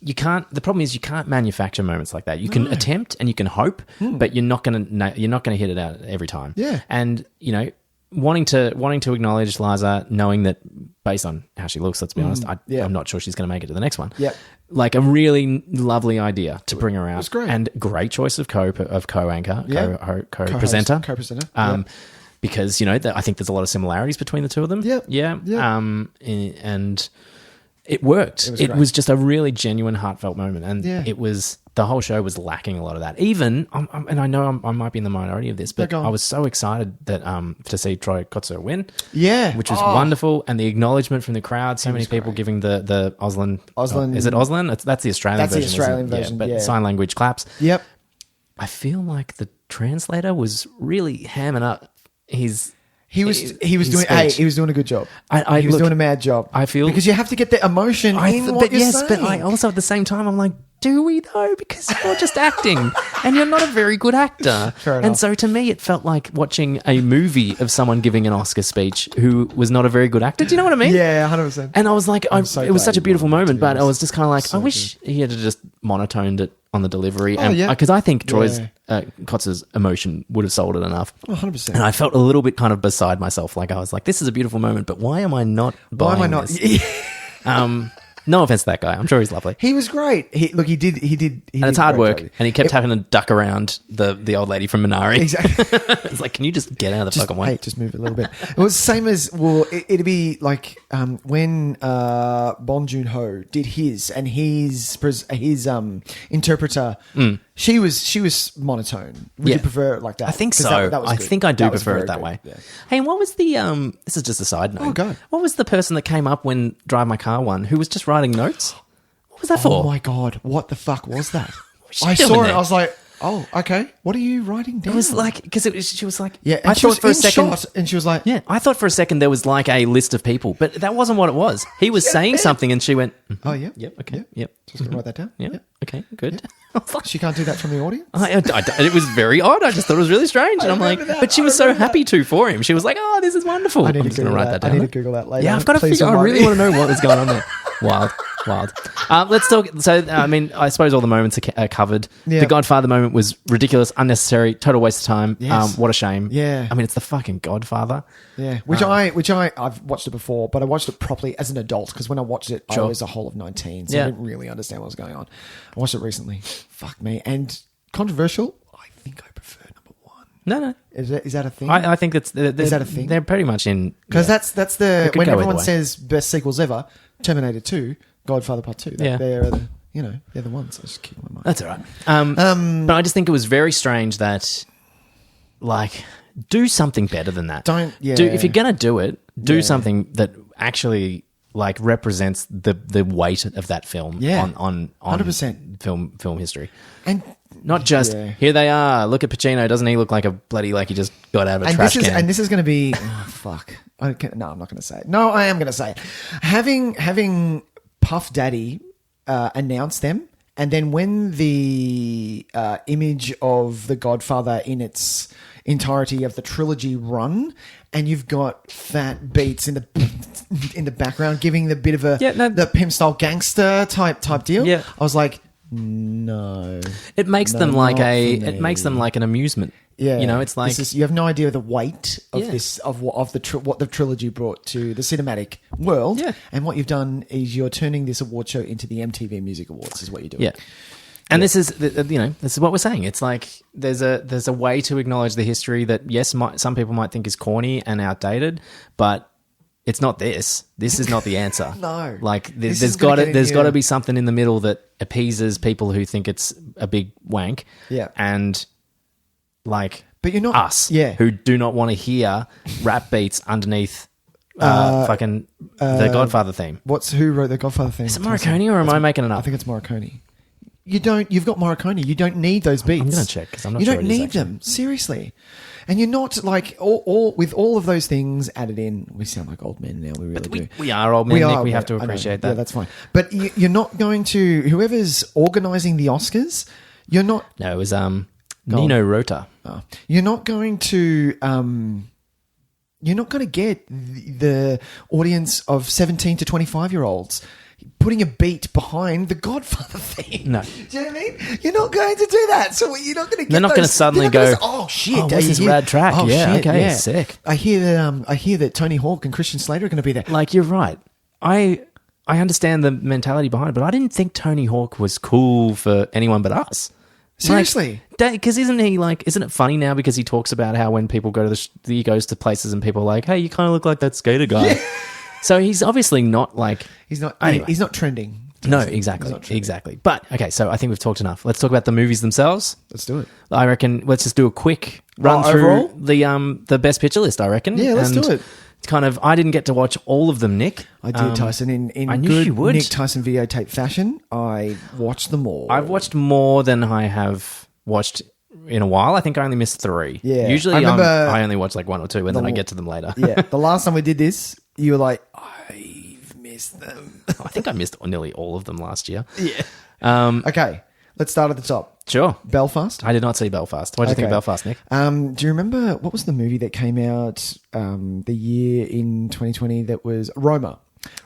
[SPEAKER 1] you can't. The problem is you can't manufacture moments like that. You can attempt and you can hope, but you're not going to hit it out every time.
[SPEAKER 2] Yeah.
[SPEAKER 1] And wanting to acknowledge Liza, knowing that based on how she looks, let's be honest, I'm not sure she's going to make it to the next one.
[SPEAKER 2] Yeah.
[SPEAKER 1] Like a really lovely idea to bring her out.
[SPEAKER 2] It was great.
[SPEAKER 1] And great choice of co-anchor, co-presenter.
[SPEAKER 2] Co-presenter.
[SPEAKER 1] Because I think there's a lot of similarities between the two of them.
[SPEAKER 2] Yeah.
[SPEAKER 1] And. It worked. It was just a really genuine, heartfelt moment, and the whole show was lacking a lot of that. Even, and I know I might be in the minority of this, but I was so excited that to see Troy Kotsur win, which was wonderful, and the acknowledgement from the crowd. So many people giving the Auslan. Is it Auslan? That's the Australian version.
[SPEAKER 2] That's the Australian version.
[SPEAKER 1] But sign language claps.
[SPEAKER 2] Yep.
[SPEAKER 1] I feel like the translator was really hamming up his.
[SPEAKER 2] He was doing a good job. He was doing a mad job.
[SPEAKER 1] I feel
[SPEAKER 2] because you have to get the emotion in what you're saying.
[SPEAKER 1] But I also at the same time I'm like, do we though? Because you're just acting, and you're not a very good actor.
[SPEAKER 2] Fair enough.
[SPEAKER 1] And so to me, it felt like watching a movie of someone giving an Oscar speech who was not a very good actor. Do you know what I mean?
[SPEAKER 2] Yeah, 100%.
[SPEAKER 1] And I was like, it was such a beautiful moment, but I was just kind of like, I wish he had just monotoned it on the delivery, because I think Troy's Kotze's emotion would have sold it enough.
[SPEAKER 2] 100%.
[SPEAKER 1] And I felt a little bit kind of beside myself. Like I was like, this is a beautiful moment, but why am I not buying this? No offense to that guy. I'm sure he's lovely.
[SPEAKER 2] He was great. He did.
[SPEAKER 1] And it's hard work. And he kept having to duck around the old lady from Minari.
[SPEAKER 2] Exactly.
[SPEAKER 1] It's like, can you just get out of the fucking way?
[SPEAKER 2] Hey, just move it a little bit. It was the same as, it'd be like when Bong Joon-ho did his, and his interpreter, she was monotone. Would you prefer it like that?
[SPEAKER 1] I think so.
[SPEAKER 2] That was
[SPEAKER 1] I
[SPEAKER 2] good.
[SPEAKER 1] think I do
[SPEAKER 2] that
[SPEAKER 1] prefer it that way.
[SPEAKER 2] Yeah.
[SPEAKER 1] Hey, and what was the this is just a side note.
[SPEAKER 2] Oh, go.
[SPEAKER 1] What was the person that came up when Drive My Car won, who was just writing notes? What was that for?
[SPEAKER 2] Oh my God, what the fuck was that?
[SPEAKER 1] What's she
[SPEAKER 2] I
[SPEAKER 1] doing
[SPEAKER 2] saw it,
[SPEAKER 1] there?
[SPEAKER 2] I was like, Oh, okay. What are you writing down?
[SPEAKER 1] It was like, because she was like,
[SPEAKER 2] Yeah, and
[SPEAKER 1] I
[SPEAKER 2] she was
[SPEAKER 1] thought for a
[SPEAKER 2] in
[SPEAKER 1] second,
[SPEAKER 2] shot, and she was like,
[SPEAKER 1] yeah, I thought for a second there was like a list of people, but that wasn't what it was. He was saying something, and she went,
[SPEAKER 2] oh yeah,
[SPEAKER 1] yep, okay,
[SPEAKER 2] yeah.
[SPEAKER 1] yep,
[SPEAKER 2] Just gonna write that down.
[SPEAKER 1] yep, okay, good.
[SPEAKER 2] She can't do that from the audience.
[SPEAKER 1] It was very odd. I just thought it was really strange, and I'm like,
[SPEAKER 2] remember that.
[SPEAKER 1] but she was so happy to for him. She was like, "Oh, this is wonderful."
[SPEAKER 2] I need
[SPEAKER 1] I'm
[SPEAKER 2] to
[SPEAKER 1] just going to
[SPEAKER 2] Google
[SPEAKER 1] write
[SPEAKER 2] that.
[SPEAKER 1] that
[SPEAKER 2] I
[SPEAKER 1] down.
[SPEAKER 2] need to Google that later.
[SPEAKER 1] Yeah, I've got to
[SPEAKER 2] Please
[SPEAKER 1] figure. I
[SPEAKER 2] remind
[SPEAKER 1] really
[SPEAKER 2] me.
[SPEAKER 1] want to know what was going on there. Wild. Let's talk. So, I mean, I suppose all the moments are covered.
[SPEAKER 2] Yeah.
[SPEAKER 1] The Godfather moment was ridiculous, unnecessary, total waste of time.
[SPEAKER 2] Yes.
[SPEAKER 1] What a shame.
[SPEAKER 2] Yeah.
[SPEAKER 1] I mean, it's the fucking Godfather.
[SPEAKER 2] Yeah, I've watched it before, but I watched it properly as an adult because when I watched it, I
[SPEAKER 1] Sure.
[SPEAKER 2] was a whole of 19, so
[SPEAKER 1] Yeah.
[SPEAKER 2] I didn't really understand what was going on. I watched it recently. Fuck me. And controversial, I think I prefer number one.
[SPEAKER 1] No.
[SPEAKER 2] Is that a thing?
[SPEAKER 1] I think that's
[SPEAKER 2] Is that a thing?
[SPEAKER 1] They're pretty much in
[SPEAKER 2] Because
[SPEAKER 1] yeah.
[SPEAKER 2] that's the
[SPEAKER 1] could
[SPEAKER 2] when
[SPEAKER 1] go either
[SPEAKER 2] everyone
[SPEAKER 1] way.
[SPEAKER 2] says best sequels ever, Terminator 2, Godfather Part 2.
[SPEAKER 1] Yeah.
[SPEAKER 2] They're the they're the ones. I just kick my mind.
[SPEAKER 1] That's all right. But I just think it was very strange that, like, do something better than that.
[SPEAKER 2] If
[SPEAKER 1] If you're gonna do it, do
[SPEAKER 2] Yeah.
[SPEAKER 1] something that actually like represents the weight of that film.
[SPEAKER 2] Yeah.
[SPEAKER 1] on
[SPEAKER 2] 100%.
[SPEAKER 1] film history.
[SPEAKER 2] And
[SPEAKER 1] Not just
[SPEAKER 2] Yeah.
[SPEAKER 1] here they are. Look at Pacino. Doesn't he look like a bloody like he just got out of a trash can?
[SPEAKER 2] this is going to be fuck. No, I'm not going to say it. No, I am going to say it. Having Puff Daddy announce them, and then when the image of the Godfather in its entirety of the trilogy run, and you've got fat beats in the background, giving the bit of the pimp style gangster type deal.
[SPEAKER 1] Yeah.
[SPEAKER 2] I was like, no.
[SPEAKER 1] It makes
[SPEAKER 2] No,
[SPEAKER 1] them like
[SPEAKER 2] not for
[SPEAKER 1] it
[SPEAKER 2] me.
[SPEAKER 1] makes them like an amusement.
[SPEAKER 2] Yeah,
[SPEAKER 1] you know, it's like
[SPEAKER 2] you have no idea of the weight of
[SPEAKER 1] Yeah.
[SPEAKER 2] this of what the trilogy brought to the cinematic world.
[SPEAKER 1] Yeah.
[SPEAKER 2] And what you've done is you're turning this award show into the MTV Music Awards. Is what you're doing.
[SPEAKER 1] yeah. And this is this is what we're saying. It's like there's a way to acknowledge the history that yes, some people might think is corny and outdated, but it's not this. This is not the answer.
[SPEAKER 2] No.
[SPEAKER 1] Like
[SPEAKER 2] This
[SPEAKER 1] there's
[SPEAKER 2] is gonna
[SPEAKER 1] got
[SPEAKER 2] get
[SPEAKER 1] there's
[SPEAKER 2] in
[SPEAKER 1] got to
[SPEAKER 2] here.
[SPEAKER 1] be something in the middle that appeases people who think it's a big wank.
[SPEAKER 2] Yeah.
[SPEAKER 1] And like
[SPEAKER 2] But you're not
[SPEAKER 1] us,
[SPEAKER 2] Yeah.
[SPEAKER 1] who do not want to hear rap beats underneath fucking the Godfather theme.
[SPEAKER 2] Who wrote the Godfather theme?
[SPEAKER 1] Is it Morricone or am I making it up?
[SPEAKER 2] I think it's Morricone. You've got Morricone. You don't need those beats.
[SPEAKER 1] I'm gonna check, 'cause I'm not
[SPEAKER 2] You
[SPEAKER 1] sure
[SPEAKER 2] don't
[SPEAKER 1] it is,
[SPEAKER 2] need
[SPEAKER 1] actually.
[SPEAKER 2] them. Seriously. And you're not like all with all of those things added in. We sound like old men now. We really do.
[SPEAKER 1] We are old men, Nick. We have to
[SPEAKER 2] I know.
[SPEAKER 1] appreciate that.
[SPEAKER 2] Yeah, that's fine. But you're not going to whoever's organising the Oscars. You're not.
[SPEAKER 1] No, it was Nino Rota.
[SPEAKER 2] You're not going to. You're not going to get the audience of 17 to 25-year-olds putting a beat behind the Godfather theme.
[SPEAKER 1] No.
[SPEAKER 2] Do you know what I mean? You're not going to do that. So you're not going to get
[SPEAKER 1] They're not going to suddenly go,
[SPEAKER 2] oh, shit.
[SPEAKER 1] oh, what's this rad track?
[SPEAKER 2] Oh,
[SPEAKER 1] Yeah,
[SPEAKER 2] shit,
[SPEAKER 1] okay,
[SPEAKER 2] yeah.
[SPEAKER 1] sick.
[SPEAKER 2] I hear that Tony Hawk and Christian Slater are going to be there.
[SPEAKER 1] Like, you're right. I understand the mentality behind it, but I didn't think Tony Hawk was cool for anyone but us.
[SPEAKER 2] Seriously.
[SPEAKER 1] Because isn't it funny now because he talks about how when people go to he goes to places and people are like, hey, you kind of look like that skater guy. Yeah. So he's obviously not like...
[SPEAKER 2] He's not trending.
[SPEAKER 1] No, exactly. But, okay, so I think we've talked enough. Let's talk about the movies themselves.
[SPEAKER 2] Let's do it.
[SPEAKER 1] I reckon let's just do a quick run through
[SPEAKER 2] overall?
[SPEAKER 1] the best picture list, I reckon.
[SPEAKER 2] Yeah, let's do it.
[SPEAKER 1] It's kind of, I didn't get to watch all of them, Nick.
[SPEAKER 2] I did, Tyson. In
[SPEAKER 1] I knew
[SPEAKER 2] good
[SPEAKER 1] you would.
[SPEAKER 2] Nic Tyson videotape fashion, I watched them all.
[SPEAKER 1] I've watched more than I have watched in a while. I think I only missed 3.
[SPEAKER 2] Yeah.
[SPEAKER 1] Usually
[SPEAKER 2] I remember-
[SPEAKER 1] I only watch like 1 or 2 and then I get to them later.
[SPEAKER 2] Yeah. The last time we did this, you were like, I've missed them.
[SPEAKER 1] I think I missed nearly all of them last year.
[SPEAKER 2] Yeah. Okay. Let's start at the top.
[SPEAKER 1] Sure.
[SPEAKER 2] Belfast.
[SPEAKER 1] I did not see Belfast. What did you think of Belfast, Nick?
[SPEAKER 2] Do you remember what was the movie that came out the year in 2020 that was Roma?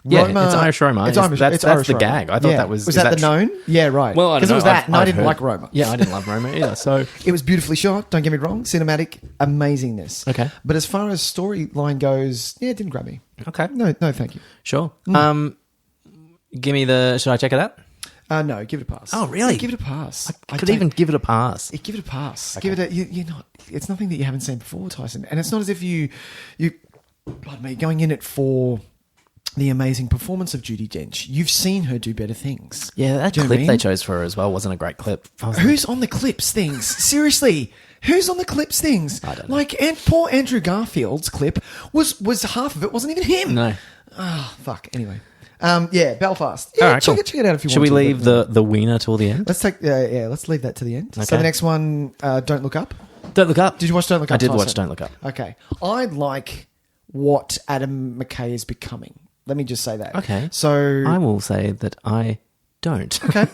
[SPEAKER 1] Yeah, it's Irish Roma.
[SPEAKER 2] It's Irish.
[SPEAKER 1] That's
[SPEAKER 2] Irish
[SPEAKER 1] the
[SPEAKER 2] Roma.
[SPEAKER 1] gag. I thought
[SPEAKER 2] Yeah.
[SPEAKER 1] that was...
[SPEAKER 2] Was
[SPEAKER 1] is
[SPEAKER 2] that the
[SPEAKER 1] tr-
[SPEAKER 2] known? Yeah, right.
[SPEAKER 1] Well, I don't know.
[SPEAKER 2] Because it was that, and I
[SPEAKER 1] I've
[SPEAKER 2] didn't
[SPEAKER 1] heard.
[SPEAKER 2] like Roma.
[SPEAKER 1] Yeah, I didn't love Roma either. So
[SPEAKER 2] It was beautifully shot, don't get me wrong. Cinematic, amazingness.
[SPEAKER 1] Okay.
[SPEAKER 2] But as far as storyline goes, yeah, it didn't grab me.
[SPEAKER 1] okay,
[SPEAKER 2] No, thank you.
[SPEAKER 1] sure. Give me the... Should I check it out?
[SPEAKER 2] No, give it a pass.
[SPEAKER 1] Oh, really?
[SPEAKER 2] Yeah, give it a pass.
[SPEAKER 1] I could even give it a pass.
[SPEAKER 2] Give it a pass. Give it a. You're not. It's nothing that you haven't seen before, Tyson. And it's not as if you. Pardon me. Going in it for the amazing performance of Judi Dench. You've seen her do better things.
[SPEAKER 1] Yeah, that
[SPEAKER 2] Do you know
[SPEAKER 1] clip
[SPEAKER 2] what I
[SPEAKER 1] they
[SPEAKER 2] mean?
[SPEAKER 1] chose for her as well wasn't a great clip.
[SPEAKER 2] Who's on the clips things? Seriously. Who's on the clips things?
[SPEAKER 1] I don't know.
[SPEAKER 2] Like, and poor Andrew Garfield's clip was half of it wasn't even him.
[SPEAKER 1] No.
[SPEAKER 2] Oh, fuck. Anyway. Yeah, Belfast. Yeah,
[SPEAKER 1] All right,
[SPEAKER 2] check
[SPEAKER 1] cool.
[SPEAKER 2] it out if you
[SPEAKER 1] Should
[SPEAKER 2] want
[SPEAKER 1] we
[SPEAKER 2] to.
[SPEAKER 1] leave the wiener till the end?
[SPEAKER 2] Let's take. Let's leave that to the end. So
[SPEAKER 1] Okay.
[SPEAKER 2] the next one, Don't Look Up.
[SPEAKER 1] Don't Look Up.
[SPEAKER 2] Did you watch Don't Look Up?
[SPEAKER 1] I did
[SPEAKER 2] Tyson?
[SPEAKER 1] watch Don't Look Up.
[SPEAKER 2] Okay, I like what Adam McKay is becoming. Let me just say that.
[SPEAKER 1] Okay.
[SPEAKER 2] So
[SPEAKER 1] I will say that I don't.
[SPEAKER 2] okay,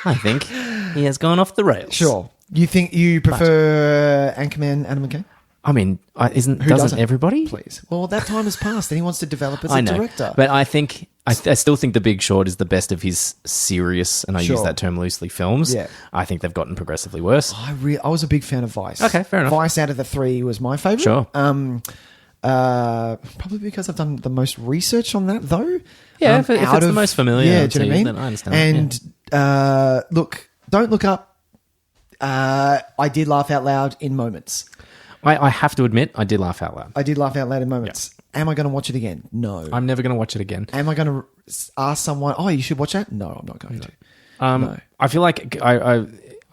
[SPEAKER 1] I think he has gone off the rails.
[SPEAKER 2] sure. You think you prefer Anchorman Adam McKay?
[SPEAKER 1] I mean, doesn't
[SPEAKER 2] doesn't?
[SPEAKER 1] everybody?
[SPEAKER 2] Please. Well, that time has passed, and he wants to develop as
[SPEAKER 1] I
[SPEAKER 2] a
[SPEAKER 1] know,
[SPEAKER 2] director.
[SPEAKER 1] but I think I still think The Big Short is the best of his serious, and I
[SPEAKER 2] Sure.
[SPEAKER 1] use that term loosely, films.
[SPEAKER 2] Yeah.
[SPEAKER 1] I think they've gotten progressively worse.
[SPEAKER 2] I was a big fan of Vice.
[SPEAKER 1] Okay, fair enough.
[SPEAKER 2] Vice out of the three was my favorite.
[SPEAKER 1] Sure.
[SPEAKER 2] Probably because I've done the most research on that, though.
[SPEAKER 1] Yeah, if it's the most familiar
[SPEAKER 2] yeah,
[SPEAKER 1] to
[SPEAKER 2] do you know what I
[SPEAKER 1] you,
[SPEAKER 2] mean?
[SPEAKER 1] then I understand.
[SPEAKER 2] And look, Don't Look Up. I did laugh out loud in moments.
[SPEAKER 1] I have to admit, I did laugh out loud.
[SPEAKER 2] I did laugh out loud in moments. Am I going to watch it again? No.
[SPEAKER 1] I'm never going to watch it again.
[SPEAKER 2] Am I going to ask someone, oh, you should watch that? No, I'm not going to. No.
[SPEAKER 1] I feel like I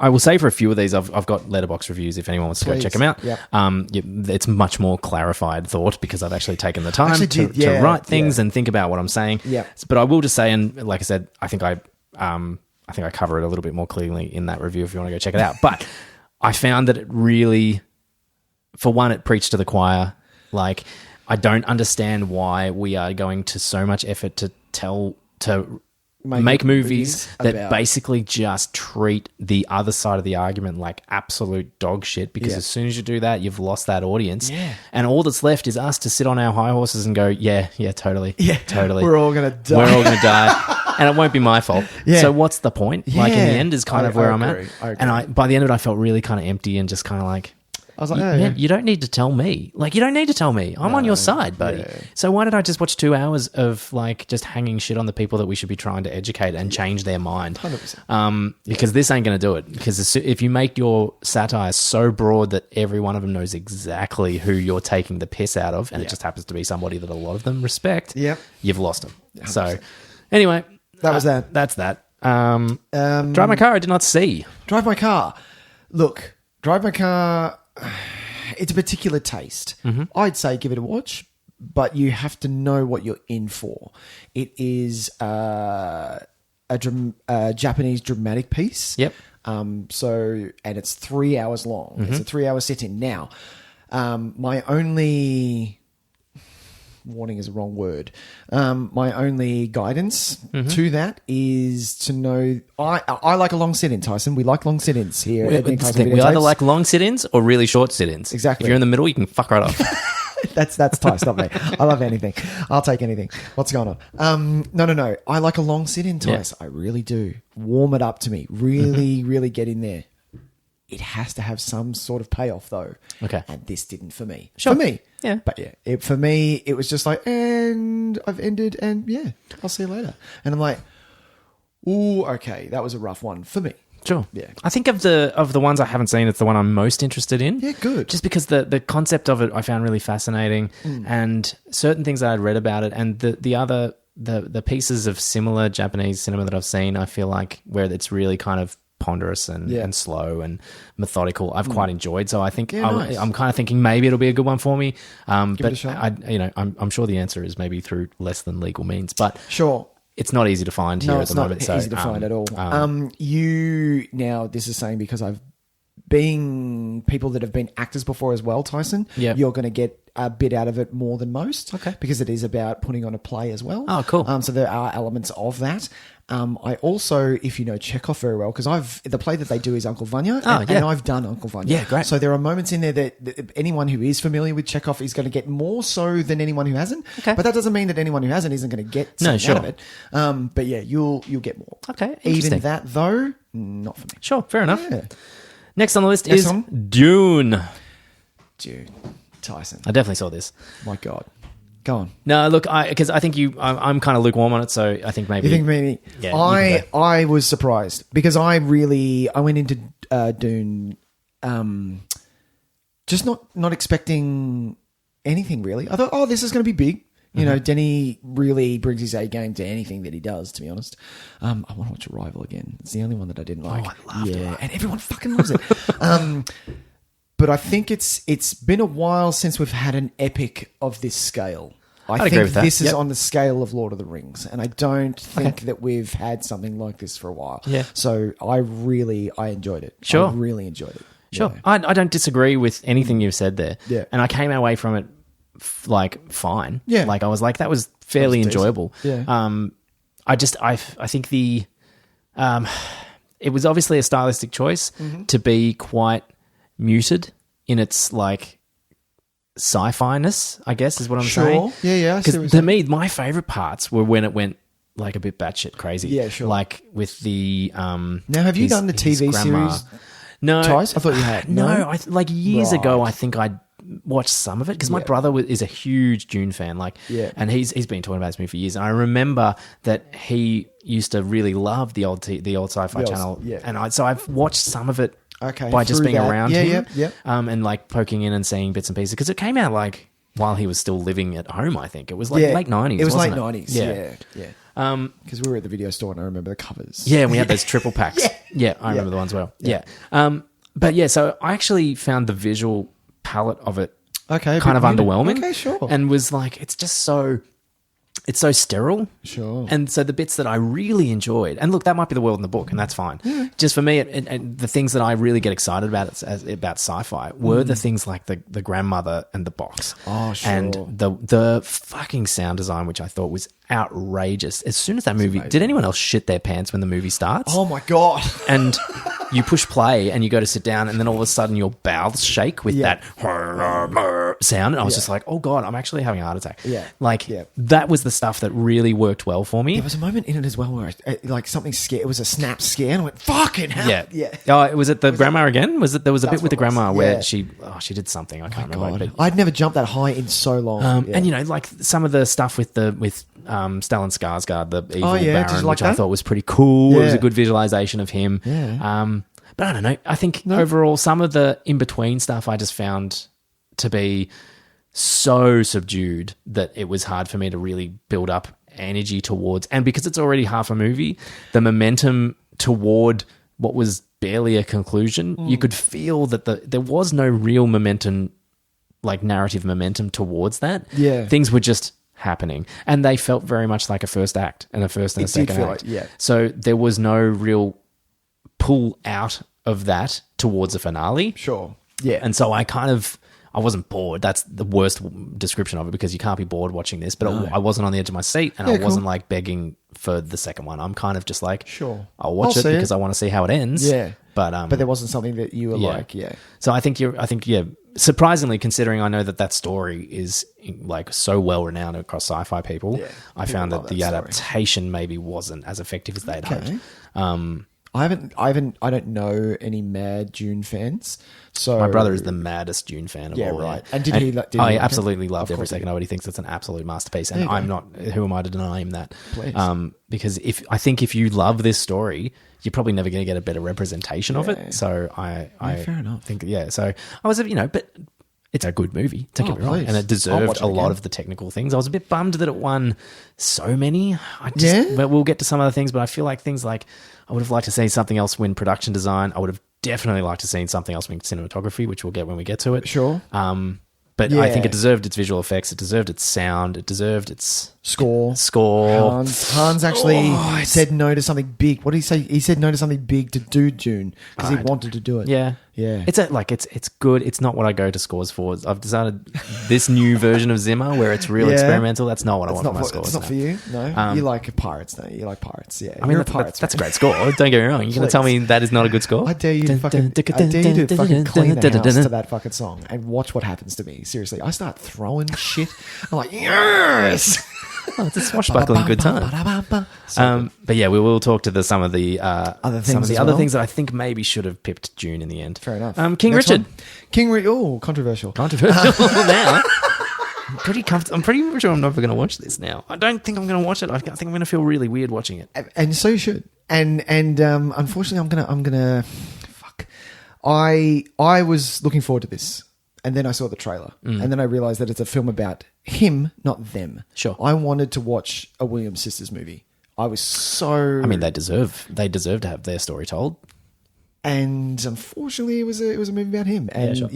[SPEAKER 1] will say for a few of these, I've got letterbox reviews if anyone wants to go
[SPEAKER 2] Please.
[SPEAKER 1] check them out.
[SPEAKER 2] Yep.
[SPEAKER 1] It's much more clarified thought because I've actually taken the time
[SPEAKER 2] Actually
[SPEAKER 1] to write things and think about what I'm saying.
[SPEAKER 2] Yep.
[SPEAKER 1] But I will just say, and like I said, I think I cover it a little bit more clearly in that review if you want to go check it out. But I found that it really, for one, it preached to the choir. Like, I don't understand why we are going to so much effort to make movies that basically just treat the other side of the argument like absolute dog shit, because as soon as you do that, you've lost that audience.
[SPEAKER 2] Yeah.
[SPEAKER 1] And all that's left is us to sit on our high horses and go, yeah, totally. Yeah, totally.
[SPEAKER 2] We're all going to die.
[SPEAKER 1] We're all going to die. And it won't be my fault.
[SPEAKER 2] Yeah.
[SPEAKER 1] So what's the point? Like, in the end is kind of where I'm
[SPEAKER 2] agree.
[SPEAKER 1] at. And by the end of it, I felt really kind of empty and just kind of like,
[SPEAKER 2] I was like,
[SPEAKER 1] you don't need to tell me. Like, you don't need to tell me. I'm on your side, buddy. Yeah. So why did I just watch 2 hours of like just hanging shit on the people that we should be trying to educate and change their mind?
[SPEAKER 2] 100%.
[SPEAKER 1] Because this ain't going to do it. Because if you make your satire so broad that every one of them knows exactly who you're taking the piss out of, and it just happens to be somebody that a lot of them respect, you've lost them. 100%. So anyway,
[SPEAKER 2] that was that.
[SPEAKER 1] That's that. Drive My Car, I did not see.
[SPEAKER 2] Drive My Car. Look, Drive My Car, it's a particular taste.
[SPEAKER 1] Mm-hmm.
[SPEAKER 2] I'd say give it a watch, but you have to know what you're in for. It is a Japanese dramatic piece.
[SPEAKER 1] Yep.
[SPEAKER 2] And it's 3 hours long.
[SPEAKER 1] Mm-hmm.
[SPEAKER 2] It's a 3 hour sit-in. Now, my only... warning is the wrong word. My only guidance to that is to know... I like a long sit-in, Tyson. We like long sit-ins here. at Nic and Tys and
[SPEAKER 1] We either
[SPEAKER 2] Videotapes.
[SPEAKER 1] like long sit-ins or really short sit-ins.
[SPEAKER 2] Exactly.
[SPEAKER 1] If you're in the middle, you can fuck right off.
[SPEAKER 2] That's Tys, not me. I love anything. I'll take anything. What's going on? No. I like a long sit-in, Tys. I really do. Warm it up to me. Really, really get in there. It has to have some sort of payoff, though.
[SPEAKER 1] Okay.
[SPEAKER 2] And this didn't for me.
[SPEAKER 1] Sure.
[SPEAKER 2] For me.
[SPEAKER 1] Yeah.
[SPEAKER 2] But yeah, for me, it was just like, and I've ended, and yeah, I'll see you later. And I'm like, ooh, okay, that was a rough one for me.
[SPEAKER 1] Sure.
[SPEAKER 2] Yeah.
[SPEAKER 1] I think of the ones I haven't seen, it's the one I'm most interested in.
[SPEAKER 2] Yeah, good.
[SPEAKER 1] Just because the concept of it I found really fascinating, and certain things that I'd read about it, and the other the pieces of similar Japanese cinema that I've seen, I feel like where it's really kind of ponderous and slow and methodical, I've quite enjoyed. So I think
[SPEAKER 2] nice.
[SPEAKER 1] I'm kind of thinking maybe it'll be a good one for me.
[SPEAKER 2] Give it a shot.
[SPEAKER 1] I'm sure the answer is maybe through less than legal means, but
[SPEAKER 2] Sure.
[SPEAKER 1] It's not easy to find here at the moment.
[SPEAKER 2] It's not easy to find at all. This is saying because I've been people that have been actors before as well, Tyson.
[SPEAKER 1] Yeah.
[SPEAKER 2] You're going to get a bit out of it more than most.
[SPEAKER 1] Okay.
[SPEAKER 2] Because it is about putting on a play as well.
[SPEAKER 1] Oh, cool.
[SPEAKER 2] So there are elements of that. I also, if you know Chekhov very well, because the play that they do is Uncle Vanya, and I've done Uncle Vanya.
[SPEAKER 1] Yeah, great.
[SPEAKER 2] So there are moments in there that anyone who is familiar with Chekhov is going to get more so than anyone who hasn't.
[SPEAKER 1] Okay.
[SPEAKER 2] But that doesn't mean that anyone who hasn't isn't going to get something out of it. But yeah, you'll get more.
[SPEAKER 1] Okay, interesting.
[SPEAKER 2] Even that though, not for me.
[SPEAKER 1] Sure, fair enough.
[SPEAKER 2] Yeah.
[SPEAKER 1] Next on the list
[SPEAKER 2] Next
[SPEAKER 1] is
[SPEAKER 2] one?
[SPEAKER 1] Dune.
[SPEAKER 2] Dune. Tyson.
[SPEAKER 1] I definitely saw this.
[SPEAKER 2] My God. Go on.
[SPEAKER 1] No, look, because I think I'm kind of lukewarm on it, so I think maybe...
[SPEAKER 2] You think maybe...
[SPEAKER 1] Yeah,
[SPEAKER 2] I was surprised because I went into Dune just not expecting anything really. I thought, this is going to be big. You know, Denny really brings his A game to anything that he does, to be honest. I want to watch Arrival again. It's the only one that I didn't like.
[SPEAKER 1] I loved it.
[SPEAKER 2] And everyone fucking loves it. But I think it's been a while since we've had an epic of this scale. I
[SPEAKER 1] agree
[SPEAKER 2] think
[SPEAKER 1] with that.
[SPEAKER 2] this is
[SPEAKER 1] Yep.
[SPEAKER 2] on the scale of Lord of the Rings, and I don't think that we've had something like this for a while.
[SPEAKER 1] Yeah.
[SPEAKER 2] So I enjoyed it.
[SPEAKER 1] Sure.
[SPEAKER 2] I really enjoyed it.
[SPEAKER 1] Sure.
[SPEAKER 2] Yeah.
[SPEAKER 1] I don't disagree with anything you've said there.
[SPEAKER 2] Yeah.
[SPEAKER 1] And I came away from it fine.
[SPEAKER 2] Yeah.
[SPEAKER 1] Like I was like, that was fairly
[SPEAKER 2] decent.
[SPEAKER 1] enjoyable.
[SPEAKER 2] Yeah.
[SPEAKER 1] I think it was obviously a stylistic choice to be quite muted in its like sci-fi-ness, I guess is what I'm saying.
[SPEAKER 2] Yeah, I see what you're
[SPEAKER 1] Because to
[SPEAKER 2] saying.
[SPEAKER 1] me, my favorite parts were when it went like a bit batshit crazy.
[SPEAKER 2] Yeah, sure.
[SPEAKER 1] Like with the
[SPEAKER 2] Now, have you done the TV series?
[SPEAKER 1] No,
[SPEAKER 2] Tys? I thought you had.
[SPEAKER 1] No, like years
[SPEAKER 2] Right.
[SPEAKER 1] ago, I think I watched some of it because my brother is a huge Dune fan. Like, and he's been talking about this movie for years. And I remember that he used to really love the old Sci-Fi channel.
[SPEAKER 2] Yeah.
[SPEAKER 1] And so I've watched some of it.
[SPEAKER 2] Okay,
[SPEAKER 1] By just
[SPEAKER 2] through
[SPEAKER 1] being
[SPEAKER 2] that.
[SPEAKER 1] around
[SPEAKER 2] Yeah,
[SPEAKER 1] him,
[SPEAKER 2] yeah.
[SPEAKER 1] and like poking in and seeing bits and pieces because it came out like while he was still living at home. I think it was like late 90s.
[SPEAKER 2] It was late
[SPEAKER 1] wasn't
[SPEAKER 2] 90s. Yeah. Because we were at the video store and I remember the covers.
[SPEAKER 1] Yeah, and we had those triple packs. Yeah, I remember the ones well. Yeah. But yeah, so I actually found the visual palette of it
[SPEAKER 2] Okay,
[SPEAKER 1] kind of
[SPEAKER 2] muted.
[SPEAKER 1] underwhelming.
[SPEAKER 2] Okay, sure.
[SPEAKER 1] And was like, it's so sterile.
[SPEAKER 2] Sure.
[SPEAKER 1] And so the bits that I really enjoyed, and look, that might be the world in the book, and that's fine. Just for me, and the things that I really get excited about about sci-fi were the things like the grandmother and the box.
[SPEAKER 2] Oh, sure.
[SPEAKER 1] And the fucking sound design, which I thought was outrageous. As soon as that movie, did anyone else shit their pants when the movie starts?
[SPEAKER 2] Oh my God.
[SPEAKER 1] And you push play and you go to sit down and then all of a sudden your bowels shake with that sound. And I was just like, oh God, I'm actually having a heart attack.
[SPEAKER 2] Yeah.
[SPEAKER 1] That was the stuff that really worked well for me.
[SPEAKER 2] There was a moment in it as well where like something scared. It was a snap scare, and I went, "Fucking hell!"
[SPEAKER 1] Yeah. Oh, was it the grandma again? There was a bit with the
[SPEAKER 2] what it was.
[SPEAKER 1] grandma where
[SPEAKER 2] Yeah.
[SPEAKER 1] she did something. I can't remember.
[SPEAKER 2] God. I'd never jumped that high in so long.
[SPEAKER 1] And you know, like some of the stuff with Stellan Skarsgård, the evil
[SPEAKER 2] Did you
[SPEAKER 1] Baron,
[SPEAKER 2] like
[SPEAKER 1] which I
[SPEAKER 2] that?
[SPEAKER 1] thought was pretty cool. It was
[SPEAKER 2] Yeah.
[SPEAKER 1] a good visualization of him.
[SPEAKER 2] Yeah.
[SPEAKER 1] But I don't know. I think overall, some of the in between stuff I just found to be so subdued that it was hard for me to really build up energy towards. And because it's already half a movie, the momentum toward what was barely a conclusion, you could feel that there was no real momentum, like narrative momentum towards that.
[SPEAKER 2] Yeah.
[SPEAKER 1] Things were just happening, and they felt very much like a first act and a first and a
[SPEAKER 2] It did
[SPEAKER 1] second
[SPEAKER 2] feel
[SPEAKER 1] act.
[SPEAKER 2] like- yeah.
[SPEAKER 1] So there was no real pull out of that towards a finale.
[SPEAKER 2] Sure. Yeah.
[SPEAKER 1] And so I wasn't bored. That's the worst description of it because you can't be bored watching this. But I wasn't on the edge of my seat, and I wasn't like begging for the second one. I'm kind of just like,
[SPEAKER 2] Sure.
[SPEAKER 1] I'll watch
[SPEAKER 2] I'll
[SPEAKER 1] it
[SPEAKER 2] see
[SPEAKER 1] because
[SPEAKER 2] it.
[SPEAKER 1] I want to see how it ends.
[SPEAKER 2] Yeah.
[SPEAKER 1] But
[SPEAKER 2] there wasn't something that you were like,
[SPEAKER 1] So I think surprisingly, considering I know that story is like so well renowned across sci-fi people, I
[SPEAKER 2] people
[SPEAKER 1] found
[SPEAKER 2] love
[SPEAKER 1] that the
[SPEAKER 2] that story.
[SPEAKER 1] adaptation maybe wasn't as effective as they'd hoped.
[SPEAKER 2] I don't know any mad Dune fans. So
[SPEAKER 1] My brother is the maddest Dune fan of all.
[SPEAKER 2] right. And did he like it?
[SPEAKER 1] absolutely loved
[SPEAKER 2] Of
[SPEAKER 1] every
[SPEAKER 2] course he
[SPEAKER 1] second of it. He thinks it's an absolute masterpiece,
[SPEAKER 2] There
[SPEAKER 1] and
[SPEAKER 2] you
[SPEAKER 1] I'm
[SPEAKER 2] go.
[SPEAKER 1] not. Who am I to deny him that?
[SPEAKER 2] Please.
[SPEAKER 1] Because if you love this story, you're probably never going to get a better representation of
[SPEAKER 2] Yeah.
[SPEAKER 1] it. So I
[SPEAKER 2] fair enough.
[SPEAKER 1] think So I was, but it's a good movie. Don't get me wrong,
[SPEAKER 2] please.
[SPEAKER 1] and it
[SPEAKER 2] I'll
[SPEAKER 1] deserved
[SPEAKER 2] watch it
[SPEAKER 1] a lot
[SPEAKER 2] again.
[SPEAKER 1] of the technical things. I was a bit bummed that it won so many.
[SPEAKER 2] Yeah?
[SPEAKER 1] But we'll get to some other things. But I feel like things like I would have liked to see something else win production design. I would have definitely liked to see something else win cinematography, which we'll get when we get to it.
[SPEAKER 2] Sure.
[SPEAKER 1] But I think
[SPEAKER 2] Yeah.
[SPEAKER 1] it deserved its visual effects. It deserved its sound. It deserved its
[SPEAKER 2] Score.
[SPEAKER 1] score.
[SPEAKER 2] Hans actually said no to something big. What did he say? He said no to something big to do Dune because he wanted to do it.
[SPEAKER 1] Yeah.
[SPEAKER 2] Yeah.
[SPEAKER 1] It's good. It's not what I go to scores for. I've decided this new version of Zimmer where it's real
[SPEAKER 2] Yeah.
[SPEAKER 1] experimental. That's not what I want for my scores.
[SPEAKER 2] It's not
[SPEAKER 1] now.
[SPEAKER 2] for you. No, you like pirates. No, you like pirates. Yeah,
[SPEAKER 1] I mean,
[SPEAKER 2] you're a
[SPEAKER 1] that's,
[SPEAKER 2] pirates.
[SPEAKER 1] that's a great score. Don't get me wrong. You're going to tell me that is not a good score?
[SPEAKER 2] I dare you to fucking clean the house to that fucking song and watch what happens to me. Seriously, I start throwing shit. I'm like, yes.
[SPEAKER 1] Oh, it's a swashbuckling good time. But yeah, we will talk to some of the other things that I think maybe should have pipped Dune in the end.
[SPEAKER 2] Fair enough.
[SPEAKER 1] King
[SPEAKER 2] Next
[SPEAKER 1] Richard.
[SPEAKER 2] one. Oh, controversial.
[SPEAKER 1] Controversial now. I'm pretty sure I'm never going to watch this now. I don't think I'm going to watch it. I think I'm going to feel really weird watching it.
[SPEAKER 2] And so you should. And unfortunately, I'm gonna. Fuck. I was looking forward to this, and then I saw the trailer, and then I realized that it's a film about him, not them.
[SPEAKER 1] Sure.
[SPEAKER 2] I wanted to watch a Williams sisters movie. I was so.
[SPEAKER 1] I mean, they deserve to have their story told.
[SPEAKER 2] And unfortunately, it was a movie about him. And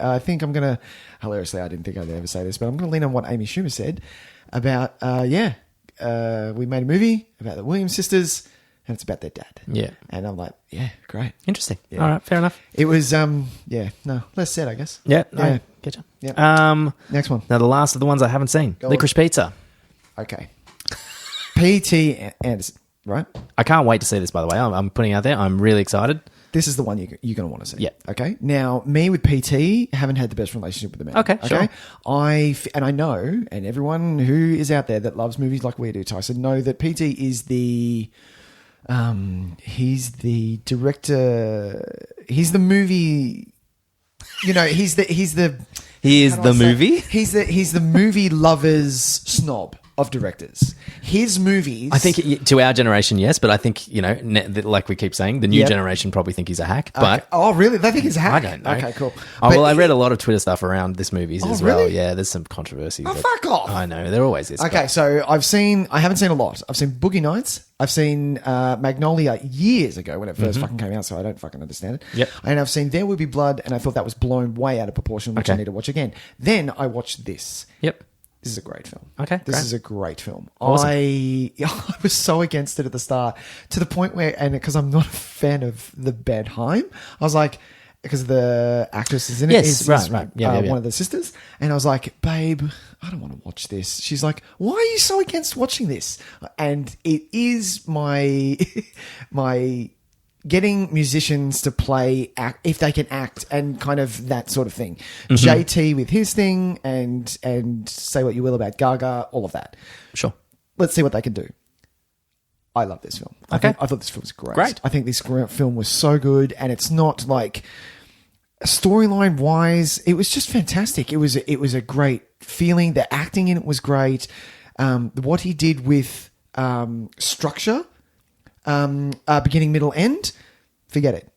[SPEAKER 2] I think I'm gonna hilariously, I didn't think I'd ever say this, but I'm gonna lean on what Amy Schumer said about we made a movie about the Williams sisters, and it's about their dad.
[SPEAKER 1] Yeah,
[SPEAKER 2] and I'm like, yeah, great,
[SPEAKER 1] interesting.
[SPEAKER 2] Yeah.
[SPEAKER 1] All right, fair enough.
[SPEAKER 2] It was less said, I guess.
[SPEAKER 1] Yeah, no, getcha.
[SPEAKER 2] Yeah. Next one.
[SPEAKER 1] Now the last of the ones I haven't seen, Licorice Pizza.
[SPEAKER 2] Okay. P.T. Anderson, right?
[SPEAKER 1] I can't wait to see this. By the way, I'm putting it out there. I'm really excited.
[SPEAKER 2] This is the one you're going to want to see.
[SPEAKER 1] Yeah.
[SPEAKER 2] Okay. Now, me with PT haven't had the best relationship with the man.
[SPEAKER 1] Okay. Sure.
[SPEAKER 2] I know, and everyone who is out there that loves movies like we do, Tyson, know that PT is the, he's the director. He's the movie. You know, He is the movie. He's the movie lovers snob of directors. His movies,
[SPEAKER 1] I think to our generation, yes, but I think, like we keep saying, the new generation probably think he's a hack. But
[SPEAKER 2] oh, really? They think he's a hack?
[SPEAKER 1] I don't know.
[SPEAKER 2] Okay, cool.
[SPEAKER 1] I read a lot of Twitter stuff around this movies as well.
[SPEAKER 2] Really?
[SPEAKER 1] Yeah, there's some controversy.
[SPEAKER 2] Fuck off.
[SPEAKER 1] I know, there always is.
[SPEAKER 2] Okay, so I haven't seen a lot. I've seen Boogie Nights. I've seen Magnolia years ago when it first fucking came out, so I don't fucking understand it.
[SPEAKER 1] Yep.
[SPEAKER 2] And I've seen There Will Be Blood, and I thought that was blown way out of proportion, which I need to watch again. Then I watched this.
[SPEAKER 1] Yep.
[SPEAKER 2] This is a great film.
[SPEAKER 1] Okay,
[SPEAKER 2] This is a great film.
[SPEAKER 1] Awesome.
[SPEAKER 2] I was so against it at the start, to the point where, and because I'm not a fan of the band Haim, I was like, because the actress is in it.
[SPEAKER 1] Yes, right. Yeah.
[SPEAKER 2] One of the sisters. And I was like, babe, I don't want to watch this. She's like, why are you so against watching this? And it is my getting musicians to play if they can act and kind of that sort of thing. JT with his thing and say what you will about Gaga, all of that.
[SPEAKER 1] Sure.
[SPEAKER 2] Let's see what they can do. I love this film. I thought this film was great. I think this film was so good, and it's not like storyline wise, it was just fantastic. It was a great feeling. The acting in it was great. What he did with structure, beginning, middle, end, forget it.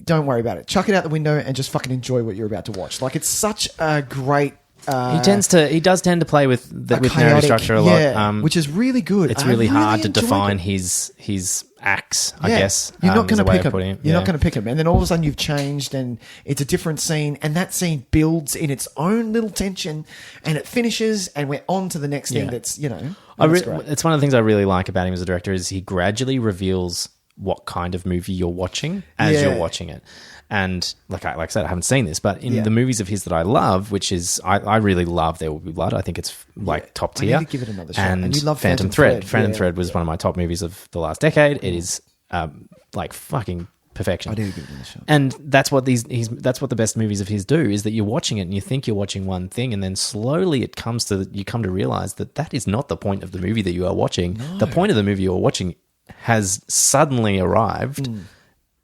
[SPEAKER 2] Don't worry about it. Chuck it out the window and just fucking enjoy what you're about to watch. Like, it's such a great.
[SPEAKER 1] He does tend to play with narrative structure a lot,
[SPEAKER 2] which is really good.
[SPEAKER 1] It's really hard to define his acts, I guess.
[SPEAKER 2] You're not going to pick him. You're not
[SPEAKER 1] Yeah.
[SPEAKER 2] going to pick him, and then all of a sudden you've changed, and it's a different scene, and that scene builds in its own little tension, and it finishes, and we're on to the next thing. That's great.
[SPEAKER 1] It's one of the things I really like about him as a director is he gradually reveals what kind of movie you're watching as you're watching it. And like I said, I haven't seen this, but in the movies of his that I love, which is I really love There Will Be Blood. I think it's top tier.
[SPEAKER 2] I need to give it another shot.
[SPEAKER 1] And
[SPEAKER 2] you love
[SPEAKER 1] Phantom Thread. Phantom Thread was one of my top movies of the last decade. It is fucking perfection.
[SPEAKER 2] I do give it another shot.
[SPEAKER 1] And that's what that's what the best movies of his do, is that you're watching it and you think you're watching one thing, and then slowly you come to realize that is not the point of the movie that you are watching. No. The point of the movie you're watching has suddenly arrived.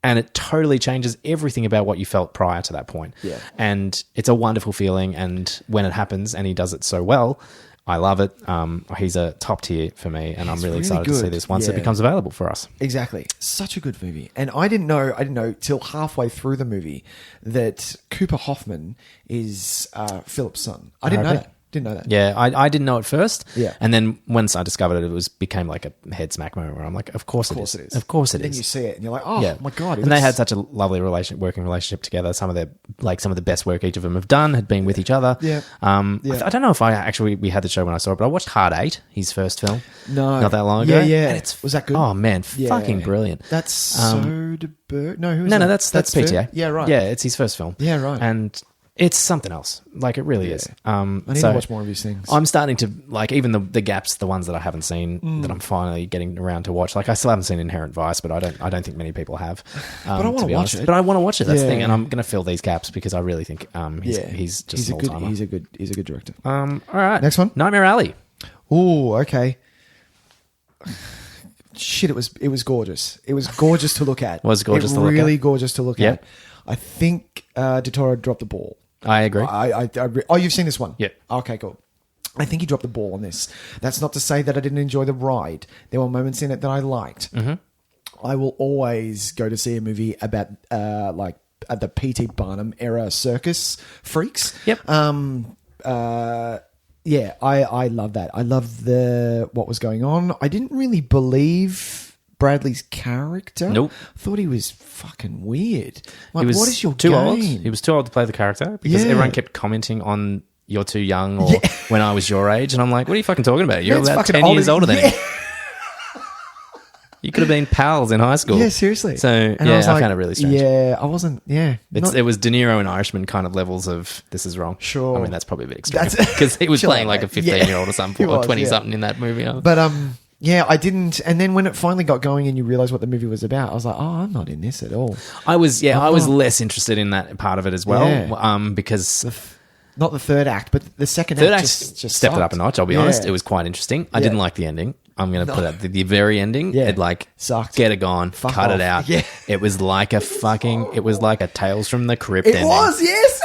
[SPEAKER 1] And it totally changes everything about what you felt prior to that point.
[SPEAKER 2] Yeah.
[SPEAKER 1] And it's a wonderful feeling. And when it happens, and he does it so well, I love it. He's a top tier for me, and I'm really excited to see this once it becomes available for us.
[SPEAKER 2] Exactly. Such a good movie. And I didn't know till halfway through the movie that Cooper Hoffman is Philip's son. I didn't know that. Didn't know that.
[SPEAKER 1] Yeah, I didn't know at first.
[SPEAKER 2] Yeah.
[SPEAKER 1] And then once I discovered it, became like a head smack moment where I'm like, of course it is. Of course it is.
[SPEAKER 2] Then you see it and you're like, oh my God.
[SPEAKER 1] And they had such a lovely working relationship together. Some of the best work each of them have done had been with each other.
[SPEAKER 2] Yeah.
[SPEAKER 1] I don't know if we had the show when I saw it, but I watched Hard 8, his first film.
[SPEAKER 2] No.
[SPEAKER 1] Not that long ago.
[SPEAKER 2] Yeah.
[SPEAKER 1] And
[SPEAKER 2] was that good?
[SPEAKER 1] Oh man, fucking brilliant.
[SPEAKER 2] That's Soderbergh. No, who's
[SPEAKER 1] that? No,
[SPEAKER 2] that's
[SPEAKER 1] PTA.
[SPEAKER 2] Yeah, right.
[SPEAKER 1] Yeah, it's his first film.
[SPEAKER 2] Yeah, right.
[SPEAKER 1] And it's something else. Like, it really is.
[SPEAKER 2] I need to watch more of these things.
[SPEAKER 1] I'm starting to, like, even the gaps, the ones that I haven't seen, that I'm finally getting around to watch. Like, I still haven't seen Inherent Vice, but I don't think many people have.
[SPEAKER 2] But I want to watch it.
[SPEAKER 1] But I want to watch it. That's the thing. And I'm going to fill these gaps because I really think he's just
[SPEAKER 2] he's a good director.
[SPEAKER 1] All right.
[SPEAKER 2] Next one.
[SPEAKER 1] Nightmare Alley.
[SPEAKER 2] Oh, okay. Shit, it was gorgeous. It was gorgeous to look at. Really gorgeous to look at. I think Del dropped the ball.
[SPEAKER 1] I agree.
[SPEAKER 2] You've seen this one?
[SPEAKER 1] Yeah.
[SPEAKER 2] Okay, cool. I think he dropped the ball on this. That's not to say that I didn't enjoy the ride. There were moments in it that I liked. Mm-hmm. I will always go to see a movie about the P.T. Barnum era circus freaks.
[SPEAKER 1] Yep.
[SPEAKER 2] Yeah, I love that. I love what was going on. I didn't really believe Bradley's character.
[SPEAKER 1] Nope.
[SPEAKER 2] Thought he was fucking weird. Like,
[SPEAKER 1] He was
[SPEAKER 2] what is your
[SPEAKER 1] too
[SPEAKER 2] game?
[SPEAKER 1] old. He was too old to play the character because
[SPEAKER 2] Yeah.
[SPEAKER 1] everyone kept commenting on you're too young or when I was your age. And I'm like, what are you fucking talking about? You're
[SPEAKER 2] That's
[SPEAKER 1] about
[SPEAKER 2] fucking
[SPEAKER 1] 10 years older than
[SPEAKER 2] yeah.
[SPEAKER 1] him. You could have been pals in high school.
[SPEAKER 2] Yeah, seriously.
[SPEAKER 1] So,
[SPEAKER 2] And
[SPEAKER 1] yeah,
[SPEAKER 2] was
[SPEAKER 1] I
[SPEAKER 2] like,
[SPEAKER 1] found it really strange.
[SPEAKER 2] Yeah, I wasn't, yeah.
[SPEAKER 1] It was De Niro and Irishman kind of levels of this is wrong.
[SPEAKER 2] Sure.
[SPEAKER 1] I mean, that's probably a bit extreme
[SPEAKER 2] That's-
[SPEAKER 1] because he was
[SPEAKER 2] Chill
[SPEAKER 1] playing
[SPEAKER 2] out,
[SPEAKER 1] like a
[SPEAKER 2] mate.
[SPEAKER 1] 15-year-old or something
[SPEAKER 2] He
[SPEAKER 1] or
[SPEAKER 2] was,
[SPEAKER 1] 20-something in that movie.
[SPEAKER 2] But, yeah, I didn't. And then when it finally got going and you realize what the movie was about, I was like, oh, I'm not in this at all.
[SPEAKER 1] I was less interested in that part of it as well because
[SPEAKER 2] Not the third act, but the second
[SPEAKER 1] third
[SPEAKER 2] act
[SPEAKER 1] act
[SPEAKER 2] just
[SPEAKER 1] stepped it up a notch, I'll be honest. It was quite interesting. I
[SPEAKER 2] Yeah.
[SPEAKER 1] didn't like the ending. I'm going to put it the very ending.
[SPEAKER 2] Yeah.
[SPEAKER 1] It like
[SPEAKER 2] Sucked.
[SPEAKER 1] get it gone,
[SPEAKER 2] Fuck
[SPEAKER 1] cut
[SPEAKER 2] off.
[SPEAKER 1] it out.
[SPEAKER 2] Yeah.
[SPEAKER 1] It was like a Tales from the Crypt
[SPEAKER 2] It
[SPEAKER 1] ending.
[SPEAKER 2] was, yes.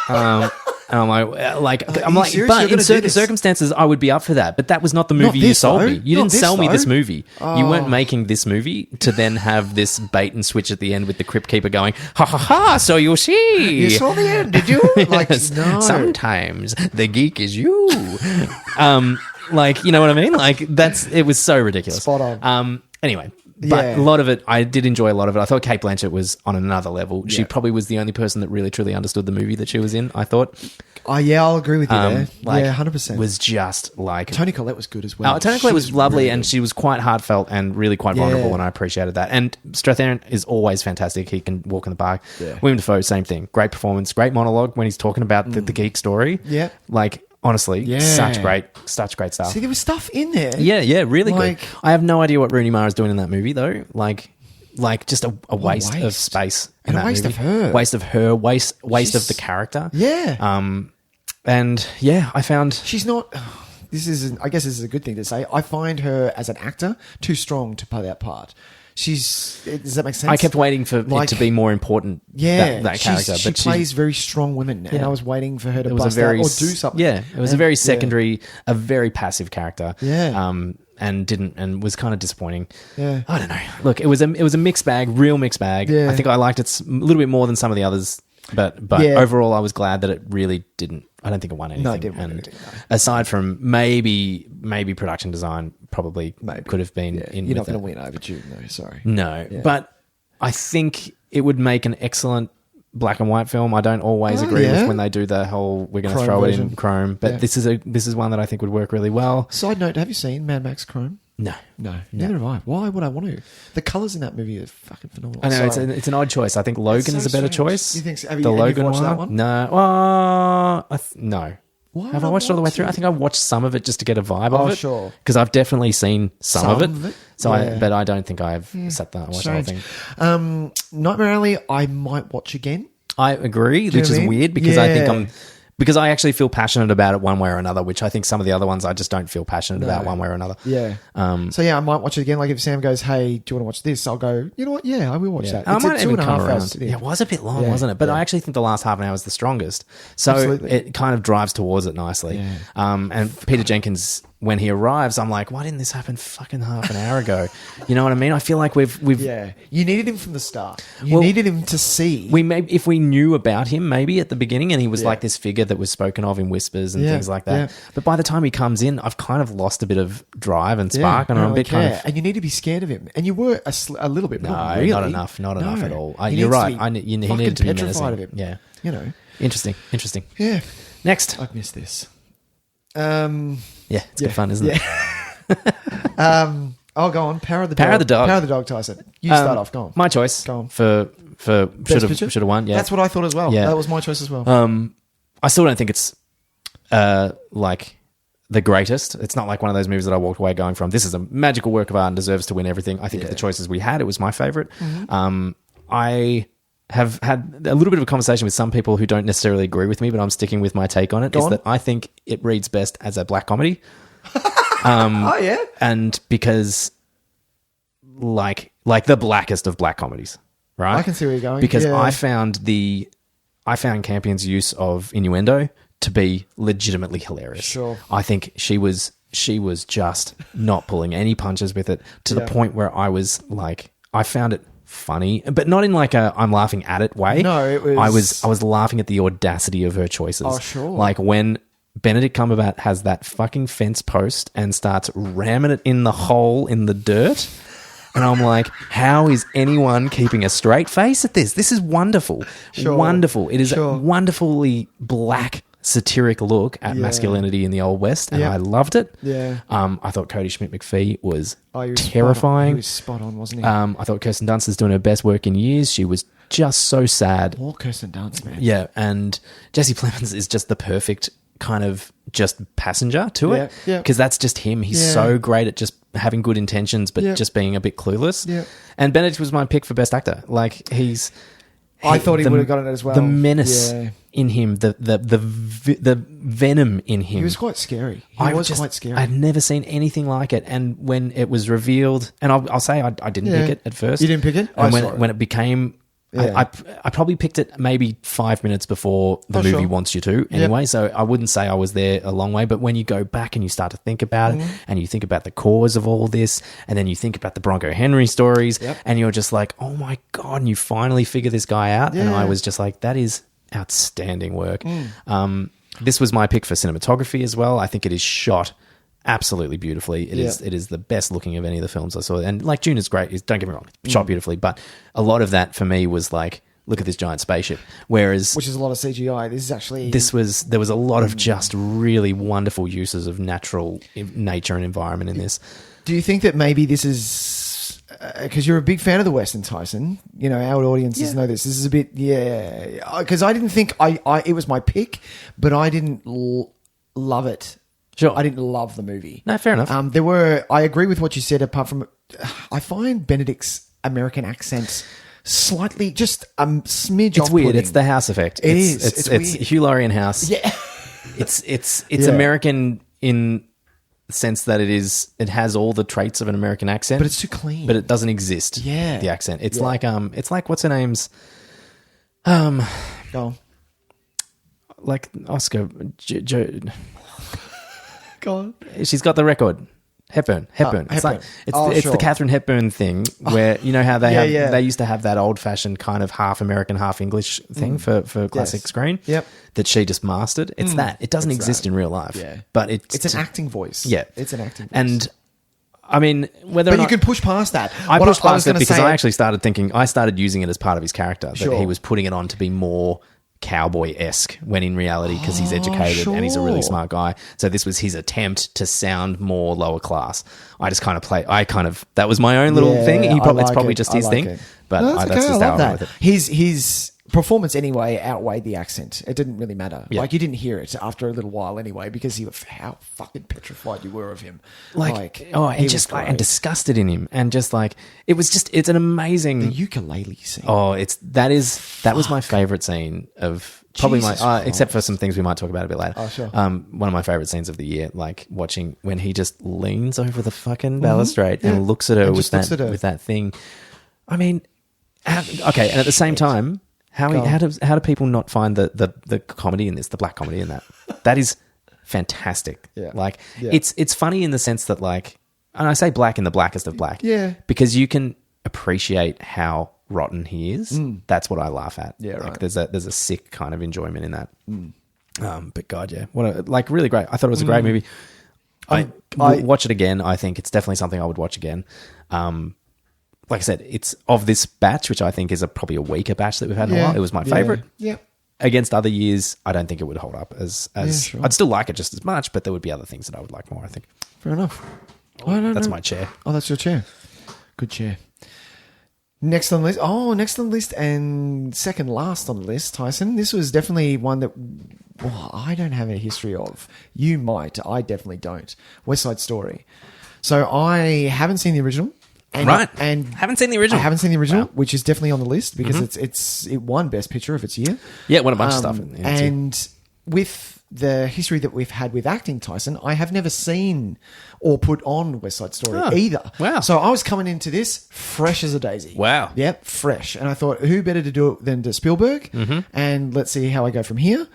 [SPEAKER 1] And I'm like,
[SPEAKER 2] serious? You're
[SPEAKER 1] but in
[SPEAKER 2] gonna do
[SPEAKER 1] certain
[SPEAKER 2] this?
[SPEAKER 1] circumstances, I would be up for that. But that was not the movie you
[SPEAKER 2] this,
[SPEAKER 1] sold
[SPEAKER 2] though.
[SPEAKER 1] me. You
[SPEAKER 2] Not
[SPEAKER 1] didn't
[SPEAKER 2] this,
[SPEAKER 1] sell me
[SPEAKER 2] though.
[SPEAKER 1] this movie. You weren't making this movie to then have this bait and switch at the end with the Crypt Keeper going, ha ha ha, so you'll see.
[SPEAKER 2] You saw the end, did you? Like,
[SPEAKER 1] Yes.
[SPEAKER 2] no.
[SPEAKER 1] Sometimes the geek is you. Like, you know what I mean? Like, it was so ridiculous.
[SPEAKER 2] Spot on.
[SPEAKER 1] Anyway, but
[SPEAKER 2] Yeah.
[SPEAKER 1] a lot of it, I did enjoy a lot of it. I thought Cate Blanchett was on another level. She probably was the only person that really, truly understood the movie that she was in, I thought.
[SPEAKER 2] Oh, yeah, I'll agree with you there.
[SPEAKER 1] Like,
[SPEAKER 2] Yeah, 100%.
[SPEAKER 1] Was just like...
[SPEAKER 2] Toni Collette was good as well.
[SPEAKER 1] Toni Collette was lovely and she was quite heartfelt and really quite vulnerable
[SPEAKER 2] Yeah.
[SPEAKER 1] and I appreciated that. And Strathairn is always fantastic. He can walk in the park.
[SPEAKER 2] Yeah.
[SPEAKER 1] William Dafoe, same thing. Great performance, great monologue when he's talking about the geek story.
[SPEAKER 2] Yeah.
[SPEAKER 1] Like, honestly,
[SPEAKER 2] Yeah.
[SPEAKER 1] such great stuff.
[SPEAKER 2] See, there was stuff in there.
[SPEAKER 1] Yeah, really
[SPEAKER 2] Like-
[SPEAKER 1] good. I have no idea what Rooney Mara is doing in that movie though. Like just a waste of
[SPEAKER 2] waste.
[SPEAKER 1] space.
[SPEAKER 2] And
[SPEAKER 1] in
[SPEAKER 2] a
[SPEAKER 1] that
[SPEAKER 2] waste
[SPEAKER 1] movie.
[SPEAKER 2] of her.
[SPEAKER 1] Waste of her. Waste of
[SPEAKER 2] She's-
[SPEAKER 1] the character.
[SPEAKER 2] Yeah.
[SPEAKER 1] And yeah, I found...
[SPEAKER 2] She's not. I guess this is a good thing to say. I find her as an actor too strong to play that part. Does that make sense?
[SPEAKER 1] I kept waiting for it to be more important.
[SPEAKER 2] Yeah,
[SPEAKER 1] that character.
[SPEAKER 2] She
[SPEAKER 1] but
[SPEAKER 2] plays very strong women, and
[SPEAKER 1] Yeah.
[SPEAKER 2] I was waiting for her to
[SPEAKER 1] it was a
[SPEAKER 2] bust
[SPEAKER 1] very
[SPEAKER 2] out or do something.
[SPEAKER 1] Yeah, it was a very secondary, a very passive character.
[SPEAKER 2] Yeah.
[SPEAKER 1] And was kind of disappointing.
[SPEAKER 2] Yeah.
[SPEAKER 1] I don't know. Look, it was a mixed bag, real mixed bag.
[SPEAKER 2] Yeah.
[SPEAKER 1] I think I liked it a little bit more than some of the others, but
[SPEAKER 2] Yeah.
[SPEAKER 1] overall, I was glad that it really didn't. I don't think it won anything.
[SPEAKER 2] No, it didn't win
[SPEAKER 1] And
[SPEAKER 2] anything, no.
[SPEAKER 1] aside from maybe production design, probably
[SPEAKER 2] Maybe.
[SPEAKER 1] could have been
[SPEAKER 2] Yeah,
[SPEAKER 1] in.
[SPEAKER 2] you're not
[SPEAKER 1] with
[SPEAKER 2] going to
[SPEAKER 1] it.
[SPEAKER 2] win over Dune, though. Sorry.
[SPEAKER 1] No,
[SPEAKER 2] Yeah.
[SPEAKER 1] but I think it would make an excellent black and white film. I don't always agree
[SPEAKER 2] yeah.
[SPEAKER 1] with when they do the whole we're going to
[SPEAKER 2] Chrome
[SPEAKER 1] throw it
[SPEAKER 2] version.
[SPEAKER 1] in chrome, but
[SPEAKER 2] Yeah.
[SPEAKER 1] this is one that I think would work really well.
[SPEAKER 2] Side note: have you seen Mad Max Chrome?
[SPEAKER 1] No,
[SPEAKER 2] No, neither have I. Why would I want to? The colours in that movie are fucking phenomenal.
[SPEAKER 1] I know
[SPEAKER 2] Sorry.
[SPEAKER 1] it's an odd choice. I think Logan
[SPEAKER 2] so
[SPEAKER 1] is a better
[SPEAKER 2] strange.
[SPEAKER 1] choice.
[SPEAKER 2] You think so? Have
[SPEAKER 1] the
[SPEAKER 2] you
[SPEAKER 1] Logan
[SPEAKER 2] watched that one?
[SPEAKER 1] No, no.
[SPEAKER 2] Why
[SPEAKER 1] Have
[SPEAKER 2] would
[SPEAKER 1] I watched it all the way
[SPEAKER 2] want
[SPEAKER 1] through?
[SPEAKER 2] to?
[SPEAKER 1] I think I watched some of it just to get a vibe
[SPEAKER 2] Oh,
[SPEAKER 1] of it.
[SPEAKER 2] sure.
[SPEAKER 1] Because I've definitely seen some of it. So
[SPEAKER 2] Yeah.
[SPEAKER 1] but I don't think I've sat down and watched the whole
[SPEAKER 2] Strange.
[SPEAKER 1] thing.
[SPEAKER 2] Nightmare Alley, I might watch again.
[SPEAKER 1] I agree,
[SPEAKER 2] you
[SPEAKER 1] which
[SPEAKER 2] know what
[SPEAKER 1] is
[SPEAKER 2] I mean?
[SPEAKER 1] weird because I think
[SPEAKER 2] Yeah.
[SPEAKER 1] because I actually feel passionate about it one way or another, which I think some of the other ones I just don't feel passionate about one way or another.
[SPEAKER 2] Yeah. So yeah, I might watch it again. Like if Sam goes, "Hey, do you want to watch this?" I'll go. You know what? Yeah, I will watch that.
[SPEAKER 1] I
[SPEAKER 2] It's
[SPEAKER 1] might
[SPEAKER 2] a
[SPEAKER 1] even
[SPEAKER 2] 2.5
[SPEAKER 1] come
[SPEAKER 2] hour
[SPEAKER 1] around.
[SPEAKER 2] sitting.
[SPEAKER 1] Yeah, it was a bit long,
[SPEAKER 2] Yeah,
[SPEAKER 1] wasn't it? But
[SPEAKER 2] yeah.
[SPEAKER 1] I actually think the last half an hour is the strongest. So
[SPEAKER 2] Absolutely.
[SPEAKER 1] it kind of drives towards it nicely.
[SPEAKER 2] Yeah.
[SPEAKER 1] And Peter Jenkins, when he arrives, I'm like, why didn't this happen fucking half an hour ago? You know what I mean? I feel like we've
[SPEAKER 2] Yeah, you needed him from the start. You
[SPEAKER 1] Well,
[SPEAKER 2] needed him to see.
[SPEAKER 1] if we knew about him maybe at the beginning and he was
[SPEAKER 2] Yeah.
[SPEAKER 1] like this figure that was spoken of in whispers and
[SPEAKER 2] Yeah,
[SPEAKER 1] things like that.
[SPEAKER 2] yeah.
[SPEAKER 1] But by the time he comes in, I've kind of lost a bit of drive and spark and
[SPEAKER 2] I
[SPEAKER 1] I'm a
[SPEAKER 2] don't
[SPEAKER 1] bit
[SPEAKER 2] care.
[SPEAKER 1] kind of...
[SPEAKER 2] And you need to be scared of him. And you were a little bit, but
[SPEAKER 1] No,
[SPEAKER 2] not really.
[SPEAKER 1] not enough at all.
[SPEAKER 2] He
[SPEAKER 1] You're
[SPEAKER 2] needs to
[SPEAKER 1] right.
[SPEAKER 2] be
[SPEAKER 1] He
[SPEAKER 2] fucking
[SPEAKER 1] needed to be
[SPEAKER 2] petrified
[SPEAKER 1] menacing.
[SPEAKER 2] of him.
[SPEAKER 1] Yeah.
[SPEAKER 2] You know.
[SPEAKER 1] Interesting.
[SPEAKER 2] Yeah.
[SPEAKER 1] Next.
[SPEAKER 2] I've missed this.
[SPEAKER 1] Yeah, it's good fun, isn't it?
[SPEAKER 2] Oh, go on. Power of the Dog.
[SPEAKER 1] Power of the Dog.
[SPEAKER 2] Power of the Dog, Tyson. You start off. Go on.
[SPEAKER 1] My choice
[SPEAKER 2] Go on.
[SPEAKER 1] for
[SPEAKER 2] Best picture?
[SPEAKER 1] should have won. Yeah,
[SPEAKER 2] That's what I thought as well.
[SPEAKER 1] Yeah.
[SPEAKER 2] That was my choice as well.
[SPEAKER 1] I still don't think it's like the greatest. It's not like one of those movies that I walked away going from, this is a magical work of art and deserves to win everything. I think of the choices we had, it was my favorite. I have had a little bit of a conversation with some people who don't necessarily agree with me, but I'm sticking with my take on it.
[SPEAKER 2] Go on.
[SPEAKER 1] That I think it reads best as a black comedy.
[SPEAKER 2] Oh, yeah?
[SPEAKER 1] And because like the blackest of black comedies, right?
[SPEAKER 2] I can see where you're going.
[SPEAKER 1] Because
[SPEAKER 2] Yeah.
[SPEAKER 1] I found Campion's use of innuendo to be legitimately hilarious.
[SPEAKER 2] Sure.
[SPEAKER 1] I think she was just not pulling any punches with it to the
[SPEAKER 2] Yeah.
[SPEAKER 1] point where I was like, I found it funny, but not in like a I'm laughing at it way.
[SPEAKER 2] No, it was-
[SPEAKER 1] I was laughing at the audacity of her choices.
[SPEAKER 2] Oh, sure.
[SPEAKER 1] Like when Benedict Cumberbatch has that fucking fence post and starts ramming it in the hole in the dirt. And I'm like, how is anyone keeping a straight face at this? This is wonderful.
[SPEAKER 2] Sure.
[SPEAKER 1] Wonderful. It is
[SPEAKER 2] Sure.
[SPEAKER 1] a wonderfully black, satiric look at masculinity in the Old West, and I loved it.
[SPEAKER 2] Yeah.
[SPEAKER 1] I thought Cody Schmidt-McPhee was
[SPEAKER 2] He was
[SPEAKER 1] terrifying.
[SPEAKER 2] He was spot on, wasn't he?
[SPEAKER 1] I thought Kirsten Dunst is doing her best work in years. She was just so sad.
[SPEAKER 2] More Kirsten Dunst, man.
[SPEAKER 1] Yeah, and Jesse Plemons is just the perfect kind of just passenger to it.
[SPEAKER 2] Yeah.
[SPEAKER 1] Because that's just him. He's so great at just having good intentions, but just being a bit clueless.
[SPEAKER 2] Yeah.
[SPEAKER 1] And Benedict was my pick for best actor. Like,
[SPEAKER 2] I thought he would have gotten it as well.
[SPEAKER 1] The menace in him, the venom in him.
[SPEAKER 2] He was quite scary. He was quite scary.
[SPEAKER 1] I'd never seen anything like it. And when it was revealed, and I'll say I didn't pick it at first.
[SPEAKER 2] You didn't pick it?
[SPEAKER 1] And when it became... I probably picked it maybe 5 minutes before the movie wants you to anyway, so I wouldn't say I was there a long way, but when you go back and you start to think about it and you think about the cause of all this and then you think about the Bronco Henry stories and you're just like, oh my God, and you finally figure this guy out, and I was just like, that is outstanding work. This was my pick for cinematography as well. I think it is shot absolutely beautifully. It is the best looking of any of the films I saw. And like Dune is great. Don't get me wrong, shot beautifully. But a lot of that for me was like, look at this giant spaceship. Whereas,
[SPEAKER 2] which is a lot of CGI. This is actually
[SPEAKER 1] there was a lot of just really wonderful uses of natural nature and environment in this.
[SPEAKER 2] Do you think that maybe this is because you're a big fan of the Western, Tyson? You know, our audiences know this. This is a bit because I didn't think it was my pick, but I didn't love it.
[SPEAKER 1] Sure.
[SPEAKER 2] I didn't love the movie.
[SPEAKER 1] No, fair enough.
[SPEAKER 2] I agree with what you said, apart from, I find Benedict's American accent slightly, just a smidge
[SPEAKER 1] It's weird. It's the house effect. It's Hugh Laurie and House.
[SPEAKER 2] Yeah.
[SPEAKER 1] It's American in the sense that it has all the traits of an American accent.
[SPEAKER 2] But it's too clean.
[SPEAKER 1] But it doesn't exist.
[SPEAKER 2] Yeah.
[SPEAKER 1] The accent. It's like what's her name's?
[SPEAKER 2] Go on.
[SPEAKER 1] Like Oscar.
[SPEAKER 2] Go on.
[SPEAKER 1] She's got the record. Hepburn. It's like it's the Catherine Hepburn thing where you know how they used to have that old fashioned kind of half American, half English thing for classic screen.
[SPEAKER 2] Yep.
[SPEAKER 1] That she just mastered. It's that. It doesn't exist in real life.
[SPEAKER 2] Yeah.
[SPEAKER 1] But
[SPEAKER 2] it's an acting voice.
[SPEAKER 1] Yeah.
[SPEAKER 2] It's an acting voice.
[SPEAKER 1] And I mean, whether
[SPEAKER 2] but
[SPEAKER 1] or
[SPEAKER 2] you
[SPEAKER 1] not,
[SPEAKER 2] can push past that.
[SPEAKER 1] I pushed past it because I actually started thinking I started using it as part of his character that he was putting it on to be more cowboy-esque when in reality because he's educated and he's a really smart guy, so this was his attempt to sound more lower class. I just kind of that was my own little thing. It's probably just his thing, but that's just how I went with it.
[SPEAKER 2] His performance anyway outweighed the accent. It didn't really matter. Like you didn't hear it after a little while anyway because how fucking petrified you were of him.
[SPEAKER 1] And disgusted in him, and just like it's an amazing
[SPEAKER 2] the ukulele scene.
[SPEAKER 1] That was my favorite scene of probably except for some things we might talk about a bit later.
[SPEAKER 2] Oh, sure.
[SPEAKER 1] One of my favorite scenes of the year, like watching when he just leans over the fucking balustrade and looks at her with that thing. I mean, okay, and at the same time. How do people not find the comedy in this, the black comedy in that? That is fantastic.
[SPEAKER 2] Yeah.
[SPEAKER 1] It's funny in the sense that and I say black in the blackest of black.
[SPEAKER 2] Yeah.
[SPEAKER 1] Because you can appreciate how rotten he is. That's what I laugh at.
[SPEAKER 2] Yeah, right.
[SPEAKER 1] There's a sick kind of enjoyment in that. But God, yeah, really great. I thought it was a great movie. I watch it again. I think it's definitely something I would watch again. Like I said, it's of this batch, which I think is probably a weaker batch that we've had in a while. It was my favorite.
[SPEAKER 2] Yeah.
[SPEAKER 1] Against other years, I don't think it would hold up as
[SPEAKER 2] sure.
[SPEAKER 1] I'd still like it just as much, but there would be other things that I would like more, I think.
[SPEAKER 2] Fair enough.
[SPEAKER 1] That's my chair.
[SPEAKER 2] Oh, that's your chair. Good chair. Next on the list. Oh, next on the list and second last on the list, Tyson. This was definitely one that I don't have a history of. You might. I definitely don't. West Side Story. So I haven't seen the original. And
[SPEAKER 1] haven't seen the original.
[SPEAKER 2] I haven't seen the original, which is definitely on the list because it won Best Picture of its year.
[SPEAKER 1] Yeah, won a bunch of stuff.
[SPEAKER 2] And with the history that we've had with acting, Tyson, I have never seen or put on West Side Story either.
[SPEAKER 1] Wow.
[SPEAKER 2] So I was coming into this fresh as a daisy.
[SPEAKER 1] Wow.
[SPEAKER 2] Yep, fresh. And I thought, who better to do it than to Spielberg? And let's see how I go from here.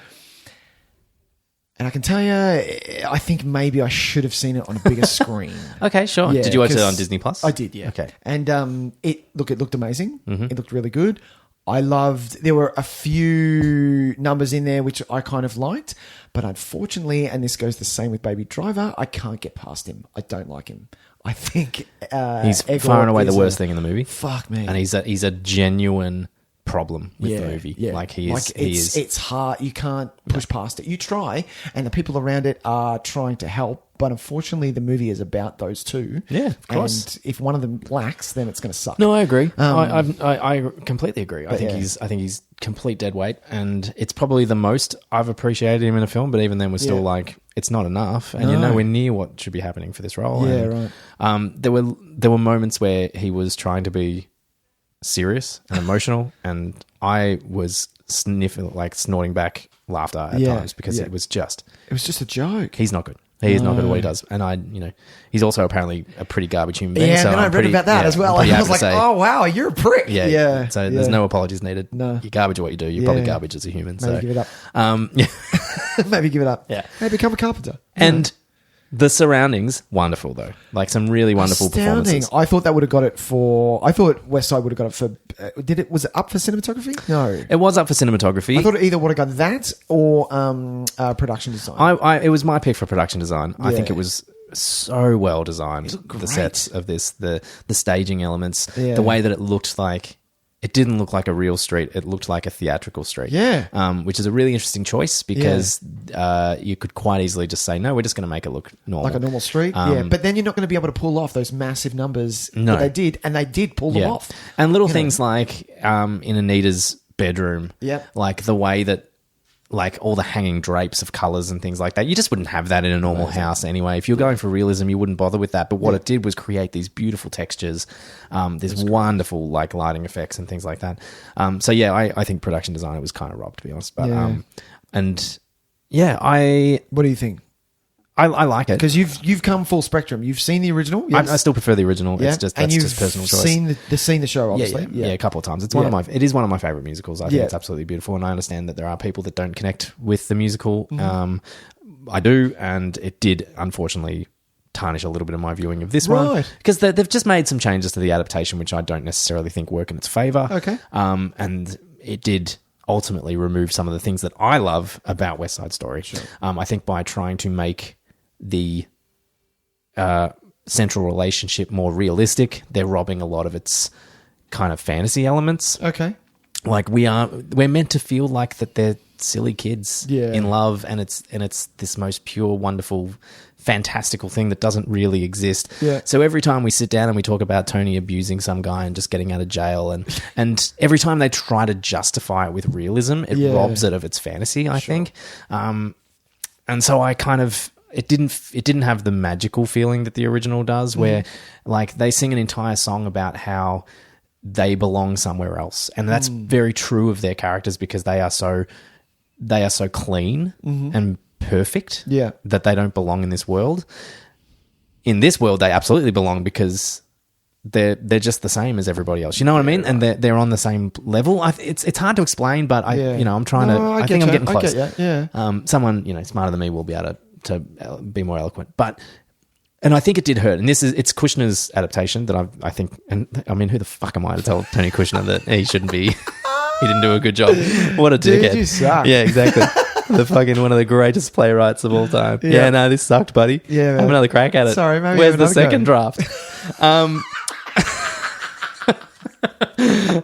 [SPEAKER 2] And I can tell you, I think maybe I should have seen it on a bigger screen.
[SPEAKER 1] Okay, sure.
[SPEAKER 2] Yeah,
[SPEAKER 1] did you watch it on Disney Plus?
[SPEAKER 2] I did, yeah.
[SPEAKER 1] Okay.
[SPEAKER 2] And it looked amazing. It looked really good. I loved, there were a few numbers in there which I kind of liked, but unfortunately, and this goes the same with Baby Driver, I can't get past him. I don't like him. I think
[SPEAKER 1] he's far and away the worst thing in the movie.
[SPEAKER 2] Fuck me.
[SPEAKER 1] And he's a genuine problem with the movie.
[SPEAKER 2] Yeah.
[SPEAKER 1] Like he is.
[SPEAKER 2] It's hard. You can't push past it. You try, and the people around it are trying to help. But unfortunately, the movie is about those two.
[SPEAKER 1] Yeah, of course.
[SPEAKER 2] And if one of them lacks, then it's going to suck.
[SPEAKER 1] No, I agree. I completely agree. I think
[SPEAKER 2] yeah.
[SPEAKER 1] he's complete dead weight, and it's probably the most I've appreciated him in a film. But even then, we're still like, it's not enough, and you're nowhere near what should be happening for this role.
[SPEAKER 2] Yeah,
[SPEAKER 1] and,
[SPEAKER 2] right.
[SPEAKER 1] There were moments where he was trying to be serious and emotional, and I was snorting back laughter at times because it was just
[SPEAKER 2] a joke.
[SPEAKER 1] He's not good. He is not good at what he does, and he's also apparently a pretty garbage human being.
[SPEAKER 2] Yeah,
[SPEAKER 1] so
[SPEAKER 2] and I read about that as well. And I was like, oh wow, you're a prick.
[SPEAKER 1] Yeah. So there's no apologies needed.
[SPEAKER 2] No,
[SPEAKER 1] you're garbage at what you do. You're probably garbage as a human.
[SPEAKER 2] Maybe give it up. Maybe give it up.
[SPEAKER 1] Yeah.
[SPEAKER 2] Maybe become a carpenter.
[SPEAKER 1] And the surroundings, wonderful though. Like some really wonderful performances.
[SPEAKER 2] I thought that would have got it for. I thought West Side would have got it for. Was it up for cinematography? No,
[SPEAKER 1] it was up for cinematography.
[SPEAKER 2] I thought it either would have got that or production design.
[SPEAKER 1] It was my pick for production design. I think it was so well designed. The sets of this, the staging elements, the way that it looked like. It didn't look like a real street. It looked like a theatrical street.
[SPEAKER 2] Yeah.
[SPEAKER 1] Which is a really interesting choice because you could quite easily just say, no, we're just going to make it look normal.
[SPEAKER 2] Like a normal street. But then you're not going to be able to pull off those massive numbers that they did. And they did pull them off.
[SPEAKER 1] And little things like in Anita's bedroom.
[SPEAKER 2] Yep.
[SPEAKER 1] Like the way that like all the hanging drapes of colours and things like that. You just wouldn't have that in a normal house anyway. If you're going for realism, you wouldn't bother with that. But what it did was create these beautiful textures, these wonderful like lighting effects and things like that. I think production design was kind of robbed, to be honest. But
[SPEAKER 2] what do you think?
[SPEAKER 1] I like it
[SPEAKER 2] because you've come full spectrum. You've seen the original.
[SPEAKER 1] Yes. I still prefer the original. Yeah. That's just personal choice.
[SPEAKER 2] Seen the show, obviously.
[SPEAKER 1] Yeah, a couple of times. It's it is one of my favorite musicals. I think it's absolutely beautiful, and I understand that there are people that don't connect with the musical. Mm-hmm. I do, and it did unfortunately tarnish a little bit of my viewing of this one because they've just made some changes to the adaptation, which I don't necessarily think work in its favor.
[SPEAKER 2] Okay,
[SPEAKER 1] and it did ultimately remove some of the things that I love about West Side Story.
[SPEAKER 2] Sure.
[SPEAKER 1] I think by trying to make the central relationship more realistic, they're robbing a lot of its kind of fantasy elements.
[SPEAKER 2] Okay.
[SPEAKER 1] Like we're meant to feel like that they're silly kids in love, and it's this most pure, wonderful, fantastical thing that doesn't really exist.
[SPEAKER 2] Yeah.
[SPEAKER 1] So every time we sit down and we talk about Tony abusing some guy and just getting out of jail, and every time they try to justify it with realism, it robs it of its fantasy, I think. And so I kind of it didn't have the magical feeling that the original does, where like they sing an entire song about how they belong somewhere else, and that's very true of their characters because they are so clean and perfect that they don't belong in this world. In this world, they absolutely belong because they're just the same as everybody else. You know what I mean? And they're on the same level. It's hard to explain, but I'm trying to. I think I'm getting close. Someone smarter than me will be able to be more eloquent, and I think it did hurt. And it's Kushner's adaptation that I think. And I mean, who the fuck am I to tell Tony Kushner that he shouldn't be? He didn't do a good job. What a dickhead!
[SPEAKER 2] Dude, you suck.
[SPEAKER 1] Yeah, exactly. The fucking one of the greatest playwrights of all time. Yeah, no, this sucked, buddy.
[SPEAKER 2] Yeah, man.
[SPEAKER 1] Have another crack at it.
[SPEAKER 2] Sorry, maybe
[SPEAKER 1] where's the second draft?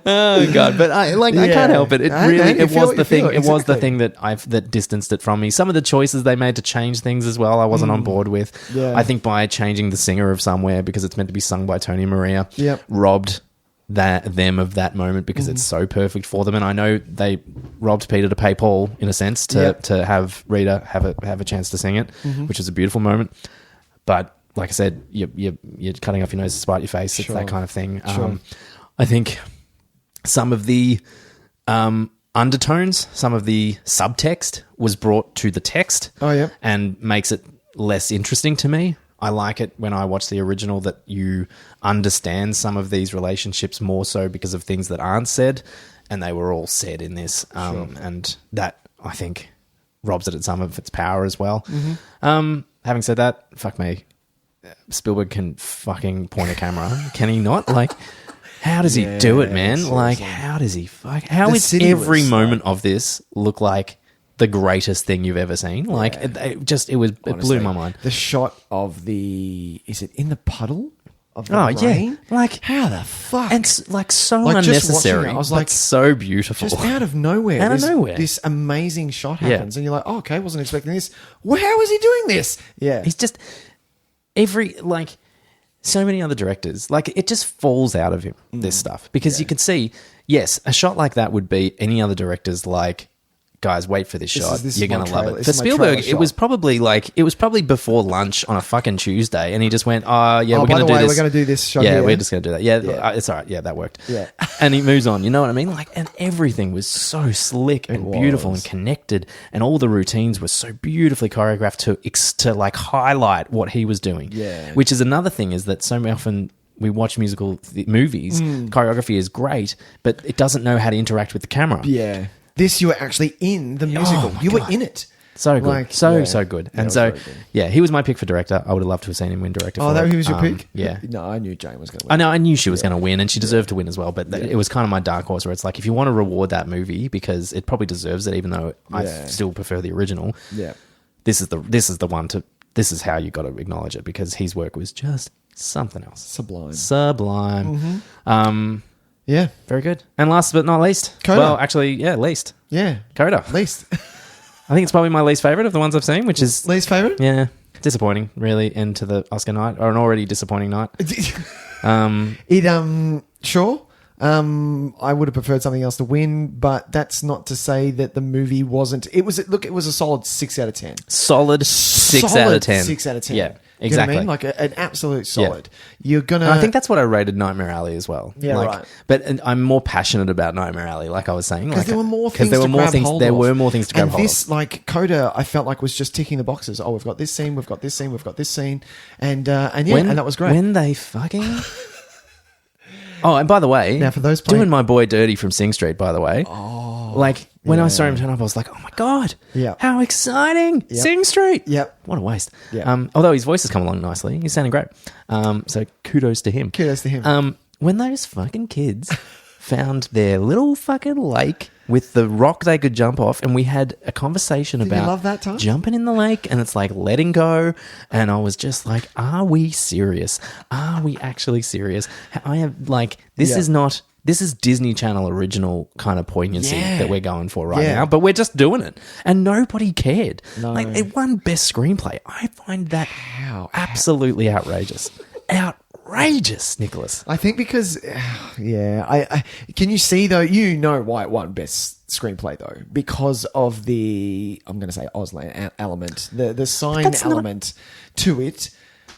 [SPEAKER 1] Oh god, but I can't help it. It was the thing that distanced it from me. Some of the choices they made to change things as well, I wasn't on board with.
[SPEAKER 2] Yeah.
[SPEAKER 1] I think by changing the singer of Somewhere because it's meant to be sung by Tony Maria, robbed them of that moment because it's so perfect for them. And I know they robbed Peter to pay Paul in a sense to have Rita have a chance to sing it, which is a beautiful moment. But like I said, you're cutting off your nose to spite your face. It's that kind of thing. I think some of the undertones, some of the subtext was brought to the text and makes it less interesting to me. I like it when I watch the original that you understand some of these relationships more so because of things that aren't said, and they were all said in this. And that, I think, robs it at some of its power as well. Having said that, fuck me. Spielberg can fucking point a camera. Can he not? Like... How does he do it, man? Seriously. Like, how does he how is every moment of this look like the greatest thing you've ever seen. Like it blew my mind.
[SPEAKER 2] The shot of is it in the puddle? Of the
[SPEAKER 1] rain?
[SPEAKER 2] Yeah. Like, how the fuck?
[SPEAKER 1] And like so unnecessary.
[SPEAKER 2] I was like,
[SPEAKER 1] so beautiful.
[SPEAKER 2] Just out of nowhere. This amazing shot happens. And you're like, oh, okay, wasn't expecting this. Well, how is he doing this? Yeah.
[SPEAKER 1] He's just so many other directors, like it just falls out of him, this stuff. Because you can see, yes, a shot like that would be any other director's like, guys, wait for this shot. You're going to love it. For Spielberg, it was probably before lunch on a fucking Tuesday, and he just went, we're going to do this.
[SPEAKER 2] We're going to do this shot.
[SPEAKER 1] Yeah, we're just going to do that. Yeah, it's all right. Yeah, that worked.
[SPEAKER 2] Yeah.
[SPEAKER 1] And he moves on. You know what I mean? Like, and everything was so slick and beautiful and connected, and all the routines were so beautifully choreographed to like highlight what he was doing.
[SPEAKER 2] Yeah.
[SPEAKER 1] Which is another thing, is that so often we watch musical movies, choreography is great, but it doesn't know how to interact with the camera.
[SPEAKER 2] Yeah. This, you were actually in the musical. You were in it.
[SPEAKER 1] So good. So good. And so, he was my pick for director. I would have loved to have seen him win director.
[SPEAKER 2] Oh, he was your pick?
[SPEAKER 1] Yeah.
[SPEAKER 2] No, I knew Jane was going to win.
[SPEAKER 1] I knew she was going to win, and she deserved to win as well. But it was kind of my dark horse, where it's like, if you want to reward that movie, because it probably deserves it, even though I still prefer the original.
[SPEAKER 2] Yeah.
[SPEAKER 1] This is the one to. This is how you got to acknowledge it, because his work was just something else.
[SPEAKER 2] Sublime.
[SPEAKER 1] Mm-hmm.
[SPEAKER 2] Yeah.
[SPEAKER 1] Very good. And last but not least.
[SPEAKER 2] Coda.
[SPEAKER 1] Well, actually, least.
[SPEAKER 2] Yeah.
[SPEAKER 1] Coda.
[SPEAKER 2] Least.
[SPEAKER 1] I think it's probably my least favourite of the ones I've seen, which is...
[SPEAKER 2] Least favourite?
[SPEAKER 1] Yeah. Disappointing, really, into the Oscar night, or an already disappointing night.
[SPEAKER 2] Sure. I would have preferred something else to win, but that's not to say that the movie wasn't... It was a solid 6 out of 10.
[SPEAKER 1] Solid 6 out of 10.
[SPEAKER 2] 6 out of 10.
[SPEAKER 1] Yeah.
[SPEAKER 2] You
[SPEAKER 1] Exactly.
[SPEAKER 2] know what I mean? Like an absolute solid. Yeah. You're gonna.
[SPEAKER 1] And I think that's what I rated Nightmare Alley as well.
[SPEAKER 2] Yeah, right.
[SPEAKER 1] But I'm more passionate about Nightmare Alley, like I was saying,
[SPEAKER 2] because there were more things. There were more things
[SPEAKER 1] to grab hold of.
[SPEAKER 2] And this, like Coda, I felt like was just ticking the boxes. Oh, we've got this scene, we've got this scene, we've got this scene, and that was great.
[SPEAKER 1] When they fucking. Oh, and by the way,
[SPEAKER 2] now for those
[SPEAKER 1] doing my boy dirty from Sing Street, by the way.
[SPEAKER 2] Oh,
[SPEAKER 1] like when I saw him turn up, I was like, oh my god, how exciting!
[SPEAKER 2] Yep.
[SPEAKER 1] Sing Street,
[SPEAKER 2] what
[SPEAKER 1] a waste.
[SPEAKER 2] Yep.
[SPEAKER 1] Although his voice has come along nicely, he's sounding great. So kudos to him. When those fucking kids found their little fucking lake with the rock they could jump off, and we had a conversation about
[SPEAKER 2] you love that time?
[SPEAKER 1] Jumping in the lake, and it's like letting go, and I was just like, are we serious? Are we actually serious? I have like, this is Disney Channel original kind of poignancy that we're going for right now, but we're just doing it, and nobody cared.
[SPEAKER 2] No.
[SPEAKER 1] Like, it won best screenplay. I find that absolutely outrageous. Outrageous, Nicholas.
[SPEAKER 2] I think because, I can you see though? You know why it won best screenplay though, because of the I'm going to say Auslan element, the sign element to it.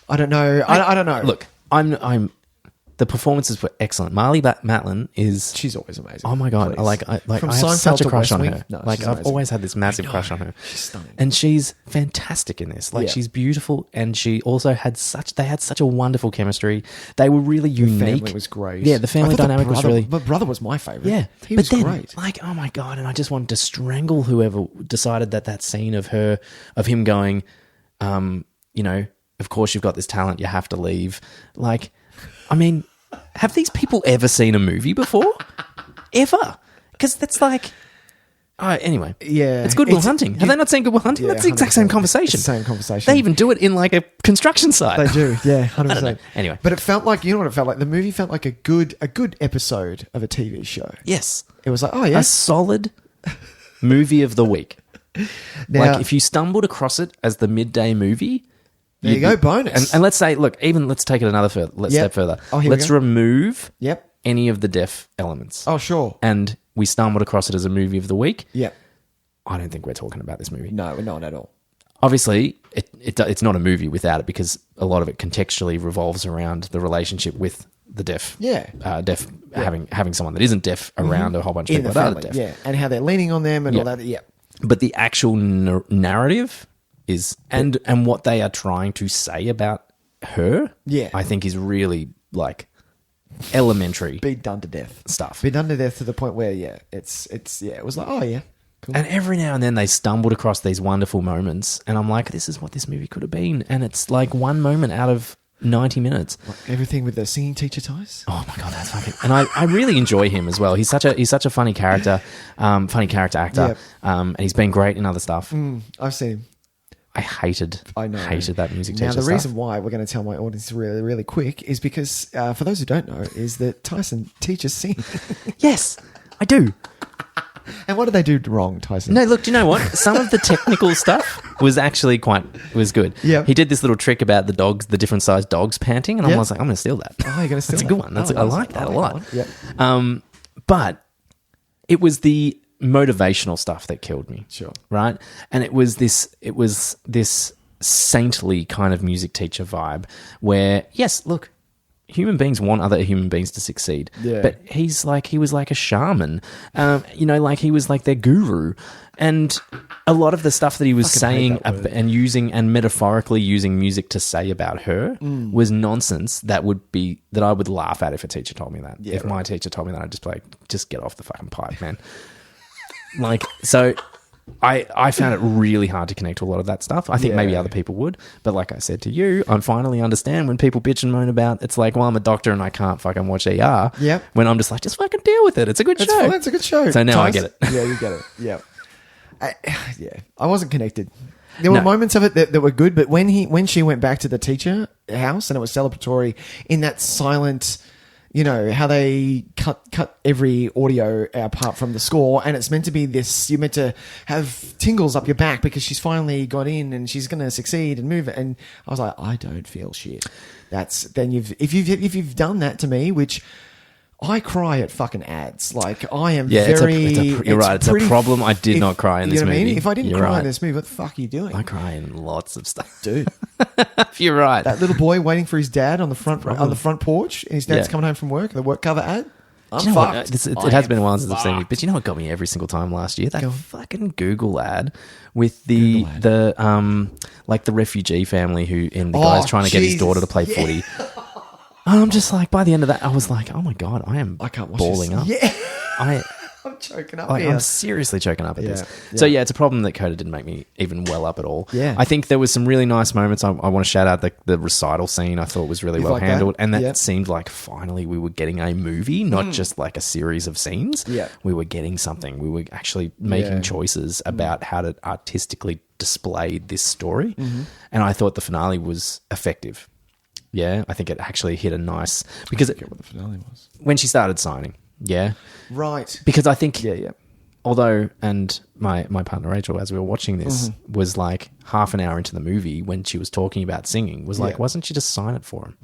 [SPEAKER 2] I don't know. I don't know.
[SPEAKER 1] Look, I'm. The performances were excellent. Marlee Matlin
[SPEAKER 2] she's always amazing.
[SPEAKER 1] Oh my god! I have such a crush on her. I've always had this massive crush on her.
[SPEAKER 2] She's stunning,
[SPEAKER 1] and she's fantastic in this. Like she's beautiful, and she also had such a wonderful chemistry. They were really unique. The
[SPEAKER 2] family was great.
[SPEAKER 1] Yeah, the family dynamic was really.
[SPEAKER 2] My brother was my favorite.
[SPEAKER 1] Yeah,
[SPEAKER 2] he was great.
[SPEAKER 1] Like, oh my god! And I just wanted to strangle whoever decided that scene of him going, of course you've got this talent, you have to leave. Like, I mean. Have these people ever seen a movie before? Ever? Because that's like... anyway.
[SPEAKER 2] Yeah.
[SPEAKER 1] It's Good Will Hunting. Have they not seen Good Will Hunting? That's the exact same conversation.
[SPEAKER 2] It's the same conversation.
[SPEAKER 1] They even do it in like a construction site.
[SPEAKER 2] They do, yeah, 100%.
[SPEAKER 1] I don't know. Anyway.
[SPEAKER 2] But it felt like, you know what it felt like? The movie felt like a good episode of a TV show.
[SPEAKER 1] Yes.
[SPEAKER 2] It was like, a
[SPEAKER 1] solid movie of the week.
[SPEAKER 2] Now,
[SPEAKER 1] like, if you stumbled across it as the midday movie...
[SPEAKER 2] There you go, bonus.
[SPEAKER 1] And let's say, look, let's take it another step further. Let's remove any of the deaf elements.
[SPEAKER 2] Oh, sure.
[SPEAKER 1] And we stumbled across it as a movie of the week.
[SPEAKER 2] Yep.
[SPEAKER 1] I don't think we're talking about this movie.
[SPEAKER 2] No, we're not at all.
[SPEAKER 1] Obviously, it's not a movie without it, because a lot of it contextually revolves around the relationship with the deaf.
[SPEAKER 2] Yeah.
[SPEAKER 1] Having someone that isn't deaf around a whole bunch of people that are deaf.
[SPEAKER 2] Yeah, and how they're leaning on them and all that. Yeah.
[SPEAKER 1] But the actual narrative... and what they are trying to say about her, I think is really like elementary.
[SPEAKER 2] Be done to death
[SPEAKER 1] stuff.
[SPEAKER 2] Be done to death to the point where it was like, oh yeah, cool.
[SPEAKER 1] And every now and then they stumbled across these wonderful moments, and I'm like, this is what this movie could have been, and it's like one moment out of 90 minutes.
[SPEAKER 2] Everything with the singing teacher Tys.
[SPEAKER 1] Oh my God, that's fucking... And I really enjoy him as well. He's such a funny character, actor. And he's been great in other stuff.
[SPEAKER 2] I've seen him.
[SPEAKER 1] I hated that music teacher
[SPEAKER 2] Now, the
[SPEAKER 1] stuff.
[SPEAKER 2] reason why we're going to tell my audience really, really quick is because, for those who don't know, is that Tyson teaches singing.
[SPEAKER 1] Yes, I do.
[SPEAKER 2] And what did they do wrong, Tyson?
[SPEAKER 1] No, look, do you know what? Some of the technical stuff was actually was good.
[SPEAKER 2] Yeah.
[SPEAKER 1] He did this little trick about the dogs, the different sized dogs panting, and I was like, I'm going to steal that.
[SPEAKER 2] Oh, you're going to steal
[SPEAKER 1] That's a good one. I like that a lot.
[SPEAKER 2] Yeah.
[SPEAKER 1] But it was the motivational stuff that killed me.
[SPEAKER 2] Sure.
[SPEAKER 1] Right? And it was this saintly kind of music teacher vibe where, yes, look, human beings want other human beings to succeed.
[SPEAKER 2] Yeah.
[SPEAKER 1] But he was like a shaman. Like he was like their guru. And a lot of the stuff that he was saying and using and metaphorically using music to say about her was nonsense that I would laugh at if a teacher told me that.
[SPEAKER 2] Yeah,
[SPEAKER 1] if my teacher told me that, I'd just be like, just get off the fucking pipe, man. Like, so I found it really hard to connect to a lot of that stuff. I think maybe other people would, but like I said to you, I finally understand when people bitch and moan about, it's like, well, I'm a doctor and I can't fucking watch ER.
[SPEAKER 2] Yep.
[SPEAKER 1] When I'm just like, just fucking deal with it. It's a good show.
[SPEAKER 2] Fine, it's a good show.
[SPEAKER 1] So now I get it.
[SPEAKER 2] Yeah, you get it. Yeah. I wasn't connected. There were moments of it that were good, but when she went back to the teacher house and it was celebratory in that silent... You know, how they cut every audio apart from the score, and it's meant to be this, you're meant to have tingles up your back because she's finally got in and she's going to succeed and move it. And I was like, I don't feel shit. If you've done that to me, which I cry at fucking ads. Like, I am very...
[SPEAKER 1] You're right. It's a problem. I did not cry in this movie.
[SPEAKER 2] You know what I mean? If I didn't cry in this movie, what the fuck are you doing?
[SPEAKER 1] I cry in lots of stuff.
[SPEAKER 2] Dude.
[SPEAKER 1] You're right.
[SPEAKER 2] That little boy waiting for his dad on the front porch, and his dad's coming home from work, the work cover ad. I'm fucked.
[SPEAKER 1] It has been a while since I've seen it, but you know what got me every single time last year? That fucking Google ad with the refugee family the guy's trying to get his daughter to play footy. And I'm just like, by the end of that, I was like, oh my God, I can't watch balling up.
[SPEAKER 2] Yeah.
[SPEAKER 1] I'm
[SPEAKER 2] choking up.
[SPEAKER 1] I'm seriously choking up at this. Yeah. So it's a problem that Coda didn't make me even well up at all.
[SPEAKER 2] Yeah.
[SPEAKER 1] I think there was some really nice moments. I want to shout out the recital scene. I thought was really well handled. And that seemed like finally we were getting a movie, not just like a series of scenes.
[SPEAKER 2] Yeah.
[SPEAKER 1] We were getting something. We were actually making choices about how to artistically display this story. Mm-hmm. And I thought the finale was effective. Yeah, I think it actually hit a nice... Because I forget what the finale was. When she started signing, yeah.
[SPEAKER 2] Right.
[SPEAKER 1] Because I think... Yeah. Although, and my partner Rachel, as we were watching this, was like half an hour into the movie when she was talking about singing, was like, why doesn't she just sign it for him?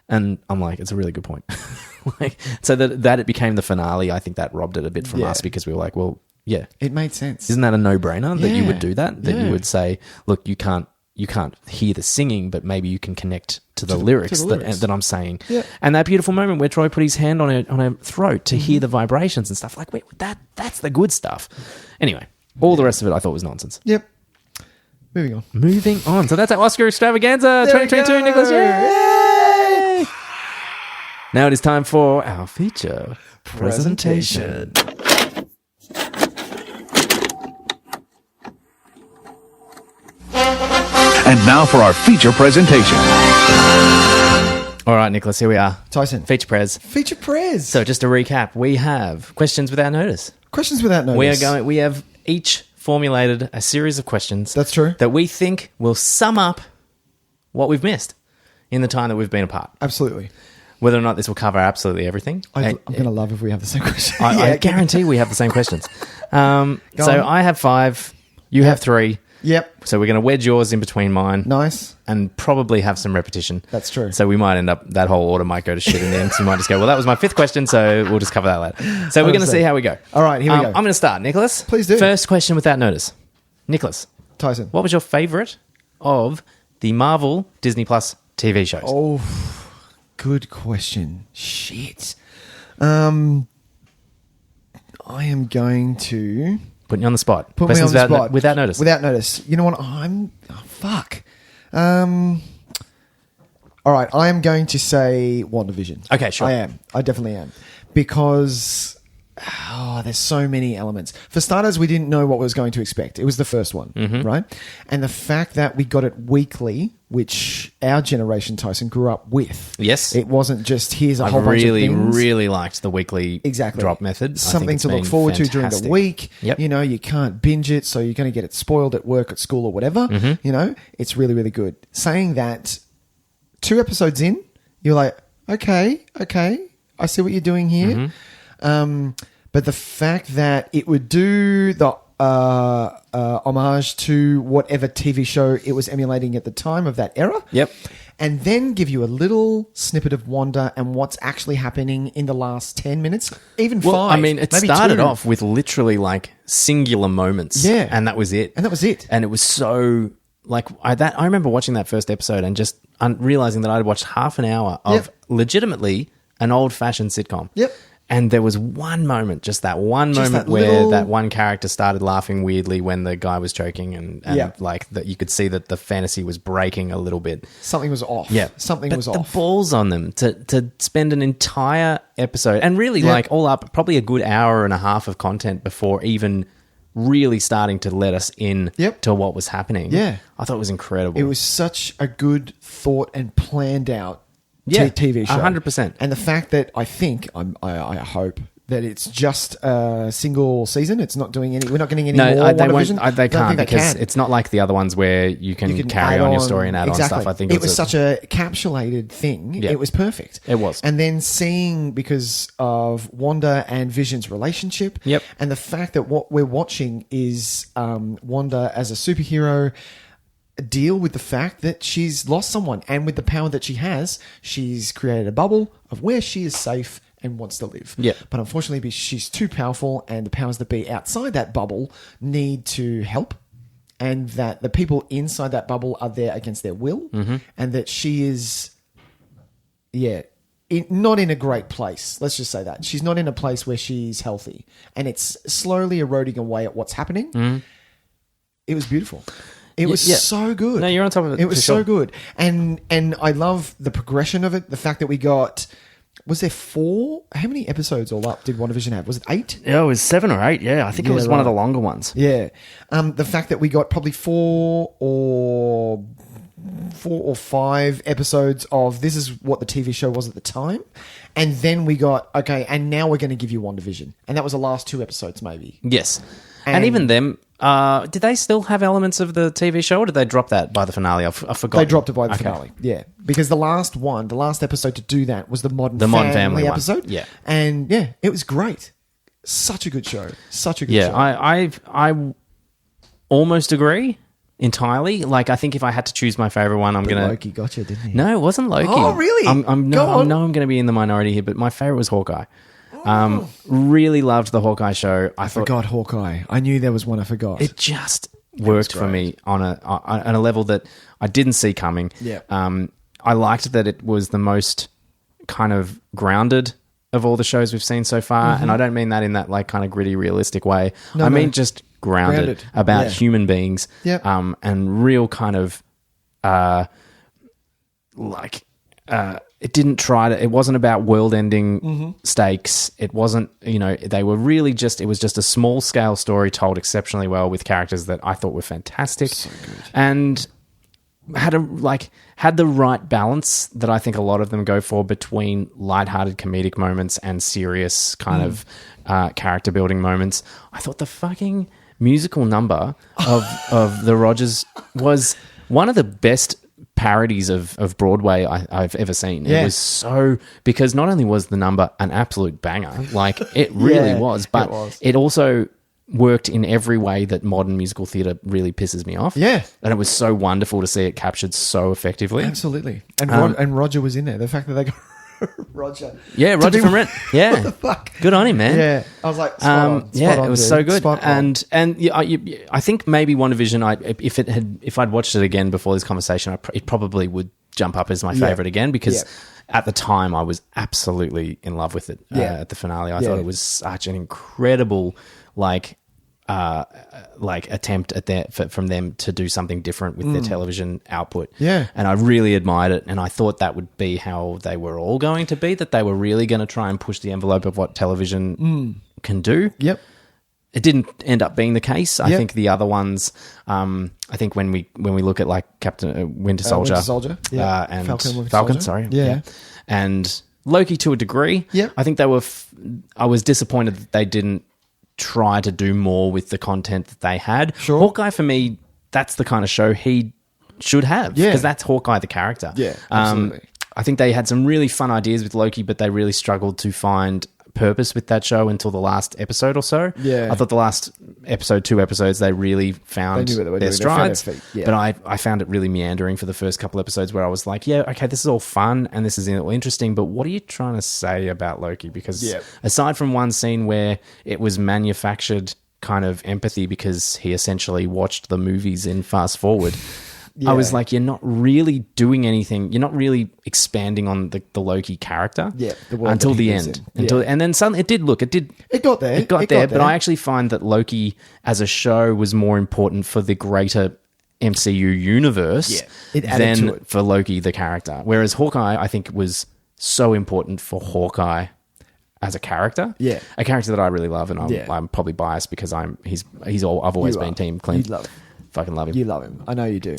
[SPEAKER 1] And I'm like, it's a really good point. So that it became the finale, I think that robbed it a bit from us because we were like, well, yeah.
[SPEAKER 2] It made sense.
[SPEAKER 1] Isn't that a no-brainer that you would do that? That you would say, look, you can't hear the singing, but maybe you can connect to the lyrics that I'm saying. Yeah. And that beautiful moment where Troy put his hand on her throat to hear the vibrations and stuff. Like, wait, that's the good stuff. Anyway, all the rest of it I thought was nonsense.
[SPEAKER 2] Yep. Moving on.
[SPEAKER 1] So that's our OSCAR Extravaganza 2022, Nicholas. Yay! Now it is time for our feature presentation.
[SPEAKER 3] And now for our feature presentation.
[SPEAKER 1] All right, Nicholas, here we are.
[SPEAKER 2] Tyson.
[SPEAKER 1] Feature prez. So just to recap, we have questions without notice. We have each formulated a series of questions.
[SPEAKER 2] That's true.
[SPEAKER 1] That we think will sum up what we've missed in the time that we've been apart.
[SPEAKER 2] Absolutely.
[SPEAKER 1] Whether or not this will cover absolutely everything.
[SPEAKER 2] I'm going to love if we have the same question.
[SPEAKER 1] I guarantee we have the same questions. I have 5. You have 3.
[SPEAKER 2] Yep.
[SPEAKER 1] So we're going to wedge yours in between mine.
[SPEAKER 2] Nice.
[SPEAKER 1] And probably have some repetition.
[SPEAKER 2] That's true.
[SPEAKER 1] So we might end up, that whole order might go to shit in the end. So you might just go, well, that was my 5th question, so we'll just cover that later. So we're going to see how we go.
[SPEAKER 2] All right, here we go.
[SPEAKER 1] I'm going to start. Nicholas?
[SPEAKER 2] Please do.
[SPEAKER 1] First question without notice. Nicholas.
[SPEAKER 2] Tyson.
[SPEAKER 1] What was your favourite of the Marvel Disney Plus TV shows?
[SPEAKER 2] Oh, good question. Shit. I am going to...
[SPEAKER 1] Putting you on the spot.
[SPEAKER 2] Put me on the spot.
[SPEAKER 1] Without notice.
[SPEAKER 2] Without notice. You know what? Fuck. All right. I am going to say WandaVision.
[SPEAKER 1] Okay, sure.
[SPEAKER 2] I am. I definitely am. Because there's so many elements. For starters, we didn't know what we was going to expect. It was the first one, right? And the fact that we got it weekly which our generation, Tyson, grew up with.
[SPEAKER 1] Yes.
[SPEAKER 2] It wasn't just here's a whole bunch of things.
[SPEAKER 1] Really liked the weekly drop method.
[SPEAKER 2] Something to look forward to during the week.
[SPEAKER 1] Yep.
[SPEAKER 2] You know, you can't binge it, so you're going to get it spoiled at work, at school, or whatever.
[SPEAKER 1] Mm-hmm.
[SPEAKER 2] You know, it's really, really good. Saying that, 2 episodes in, you're like, okay, I see what you're doing here.
[SPEAKER 1] Mm-hmm.
[SPEAKER 2] But the fact that it would do the homage to whatever TV show it was emulating at the time of that era.
[SPEAKER 1] Yep.
[SPEAKER 2] And then give you a little snippet of Wanda and what's actually happening in the last 10 minutes, even 5.
[SPEAKER 1] I mean, it
[SPEAKER 2] maybe
[SPEAKER 1] started
[SPEAKER 2] 2.
[SPEAKER 1] off with literally like singular moments.
[SPEAKER 2] Yeah.
[SPEAKER 1] And that was it.
[SPEAKER 2] And that was it.
[SPEAKER 1] And it was so like I remember watching that first episode and just realizing that I'd watched half an hour of legitimately an old-fashioned sitcom.
[SPEAKER 2] Yep.
[SPEAKER 1] And there was one moment, just that one moment where that one character started laughing weirdly when the guy was choking and like that you could see that the fantasy was breaking a little bit.
[SPEAKER 2] Something was off.
[SPEAKER 1] Yeah.
[SPEAKER 2] Something was off.
[SPEAKER 1] The balls on them to spend an entire episode and really like all up probably a good hour and a half of content before even really starting to let us in to what was happening.
[SPEAKER 2] Yeah.
[SPEAKER 1] I thought it was incredible.
[SPEAKER 2] It was such a good thought and planned out TV show.
[SPEAKER 1] 100%.
[SPEAKER 2] And the fact that I hope that it's just a single season. It's not doing any. We're not getting any more.
[SPEAKER 1] No, they
[SPEAKER 2] WandaVision.
[SPEAKER 1] won't. They can't because it's not like the other ones where you can carry on your story and add on stuff. I think
[SPEAKER 2] it was such a capsulated thing.
[SPEAKER 1] Yeah.
[SPEAKER 2] It was perfect.
[SPEAKER 1] It was.
[SPEAKER 2] And then seeing because of Wanda and Vision's relationship.
[SPEAKER 1] Yep.
[SPEAKER 2] And the fact that what we're watching is Wanda as a superhero deal with the fact that she's lost someone, and with the power that she has, she's created a bubble of where she is safe and wants to live.
[SPEAKER 1] Yeah.
[SPEAKER 2] But unfortunately, she's too powerful, and the powers that be outside that bubble need to help, and that the people inside that bubble are there against their will, and that she is, not in a great place. Let's just say that. She's not in a place where she's healthy, and it's slowly eroding away at what's happening. It was beautiful. It was so good.
[SPEAKER 1] No, you're on top of it.
[SPEAKER 2] It was so good. And I love the progression of it. The fact that we got... Was there 4? How many episodes all up did WandaVision have? Was it 8?
[SPEAKER 1] Yeah, it was 7 or 8. Yeah, I think it was one of the longer ones.
[SPEAKER 2] Yeah. The fact that we got probably 4 or 5 episodes of this is what the TV show was at the time. And then we got, okay, and now we're going to give you WandaVision. And that was the last 2 episodes maybe.
[SPEAKER 1] Yes. And even them... did they still have elements of the TV show, or did they drop that by the finale? I forgot.
[SPEAKER 2] They dropped it by the finale. Yeah, because the last episode to do that was the Modern Family episode.
[SPEAKER 1] Yeah,
[SPEAKER 2] and it was great. Such a good show. Such a good show.
[SPEAKER 1] Yeah, I almost agree entirely. Like, I think if I had to choose my favorite one,
[SPEAKER 2] Loki got you, didn't he?
[SPEAKER 1] No, it wasn't Loki.
[SPEAKER 2] Oh, really?
[SPEAKER 1] I know I'm going to be in the minority here, but my favorite was Hawkeye. Really loved the Hawkeye show. I
[SPEAKER 2] forgot Hawkeye. I knew there was one I forgot.
[SPEAKER 1] It just worked for me on a level that I didn't see coming.
[SPEAKER 2] Yeah.
[SPEAKER 1] I liked that it was the most kind of grounded of all the shows we've seen so far, and I don't mean that in that like kind of gritty, realistic way. I mean just grounded about human beings.
[SPEAKER 2] Yep.
[SPEAKER 1] And real kind of it didn't try to... It wasn't about world-ending stakes. It wasn't... they were really just... It was just a small-scale story told exceptionally well with characters that I thought were fantastic. So good. And had the right balance that I think a lot of them go for between lighthearted comedic moments and serious kind of character-building moments. I thought the fucking musical number of the Rogers was one of the best parodies of Broadway I've ever seen. It was so... Because not only was the number an absolute banger, like it really was, but it also worked in every way that modern musical theatre really pisses me off.
[SPEAKER 2] Yeah.
[SPEAKER 1] And it was so wonderful to see it captured so effectively.
[SPEAKER 2] Absolutely. And Roger was in there. The fact that they got Roger.
[SPEAKER 1] Yeah, Roger from Rent. Yeah.
[SPEAKER 2] What the fuck?
[SPEAKER 1] Good on him, man.
[SPEAKER 2] Yeah. I was like, spot on,
[SPEAKER 1] it was
[SPEAKER 2] dude.
[SPEAKER 1] so good.
[SPEAKER 2] Spot on.
[SPEAKER 1] And I think maybe WandaVision, if I'd watched it again before this conversation, it probably would jump up as my favourite again, because at the time I was absolutely in love with it at the finale. I thought it was such an incredible attempt at that from them to do something different with their television output.
[SPEAKER 2] Yeah.
[SPEAKER 1] And I really admired it, and I thought that would be how they were all going to be, that they were really going to try and push the envelope of what television can do.
[SPEAKER 2] Yep.
[SPEAKER 1] it didn't end up being the case. I think the other ones, I think when we look at like Captain Winter Soldier, and Falcon, sorry, and Loki to a degree, I think they were. I was disappointed that they didn't try to do more with the content that they had.
[SPEAKER 2] Sure.
[SPEAKER 1] Hawkeye for me, that's the kind of show he should have because that's Hawkeye the character.
[SPEAKER 2] Yeah, absolutely.
[SPEAKER 1] I think they had some really fun ideas with Loki, but they really struggled to find purpose with that show until the last episode or so.
[SPEAKER 2] Yeah.
[SPEAKER 1] I thought the last episode, 2 episodes, they really found their strides. But I found it really meandering for the first couple episodes where I was like, yeah, okay, this is all fun and this is interesting, but what are you trying to say about Loki? Because aside from one scene where it was manufactured kind of empathy because he essentially watched the movies in fast forward, I was like, you're not really doing anything. You're not really expanding on the Loki character until the end. And then suddenly it got there. But I actually find that Loki as a show was more important for the greater MCU universe than for Loki the character. Whereas Hawkeye, I think, was so important for Hawkeye as a character. Yeah. A character that I really love, and I'm probably biased because I've always been Team Clint.
[SPEAKER 2] You love him.
[SPEAKER 1] Fucking love him.
[SPEAKER 2] You love him. I know you do.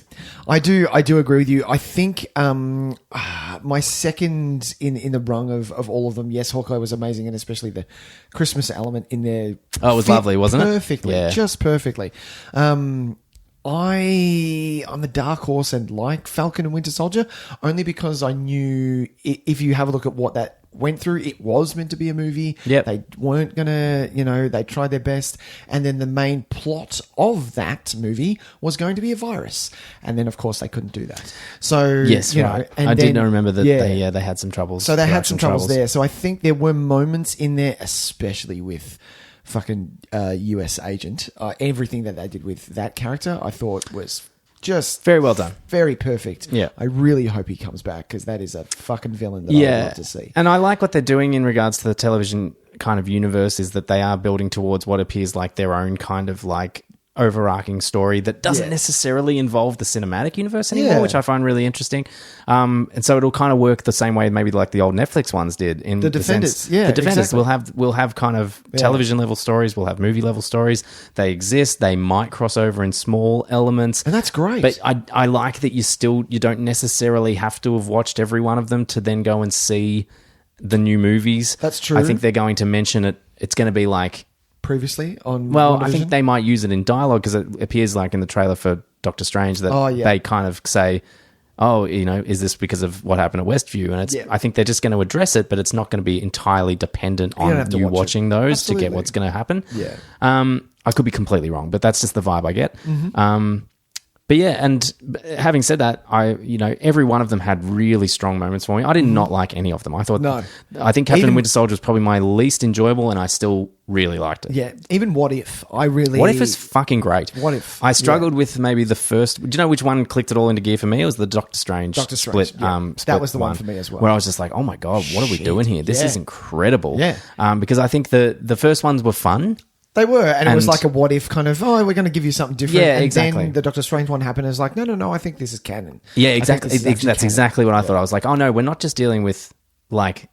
[SPEAKER 2] I do agree with you. I think my second in the rung of all of them, yes, Hawkeye was amazing, and especially the Christmas element in there.
[SPEAKER 1] Oh, it was lovely, wasn't it?
[SPEAKER 2] Perfectly. Just perfectly. I'm the dark horse and like Falcon and Winter Soldier only because I knew if you have a look at what that went through, it was meant to be a movie.
[SPEAKER 1] Yep.
[SPEAKER 2] They weren't gonna, they tried their best, and then the main plot of that movie was going to be a virus, and then of course they couldn't do that. So
[SPEAKER 1] yes, right. And I did remember that they had some troubles.
[SPEAKER 2] So they had some troubles there. So I think there were moments in there, especially with fucking US agent. Everything that they did with that character, I thought was just
[SPEAKER 1] very well done,
[SPEAKER 2] very perfect.
[SPEAKER 1] Yeah,
[SPEAKER 2] I really hope he comes back because that is a fucking villain that I would love to see.
[SPEAKER 1] And I like what they're doing in regards to the television kind of universe is that they are building towards what appears like their own kind of like overarching story that doesn't necessarily involve the cinematic universe anymore, which I find really interesting. And so it'll kind of work the same way maybe like the old Netflix ones did. In
[SPEAKER 2] the Defenders,
[SPEAKER 1] sense, the Defenders will have kind of television level stories, we'll have movie level stories. They exist. They might cross over in small elements,
[SPEAKER 2] and that's great.
[SPEAKER 1] But I like that you don't necessarily have to have watched every one of them to then go and see the new movies.
[SPEAKER 2] That's true.
[SPEAKER 1] I think they're going to mention it. It's going to be like
[SPEAKER 2] previously on
[SPEAKER 1] I think they might use it in dialogue because it appears like in the trailer for Doctor Strange that they kind of say, is this because of what happened at Westview? And I think they're just going to address it, but it's not going to be entirely dependent on you watching those to get what's going to happen.
[SPEAKER 2] Yeah.
[SPEAKER 1] I could be completely wrong, but that's just the vibe I get. But yeah, and having said that, every one of them had really strong moments for me. I did not like any of them. I think Captain Winter Soldier was probably my least enjoyable, and I still really liked it.
[SPEAKER 2] Yeah, even What If, What
[SPEAKER 1] If is fucking great.
[SPEAKER 2] What If?
[SPEAKER 1] I struggled with maybe the first. Do you know which one clicked it all into gear for me? It was the Doctor Strange split.
[SPEAKER 2] Split that was the one for me as well.
[SPEAKER 1] Where I was just like, oh my God, what are we doing here? This is incredible.
[SPEAKER 2] Yeah.
[SPEAKER 1] Because I think the first ones were fun.
[SPEAKER 2] They were, and it was like a what if kind of, we're going to give you something different.
[SPEAKER 1] Yeah,
[SPEAKER 2] and
[SPEAKER 1] exactly.
[SPEAKER 2] then the Doctor Strange one happened, and it's like, no, I think this is canon.
[SPEAKER 1] Yeah, exactly. That's exactly what I thought. I was like, oh no, we're not just dealing with like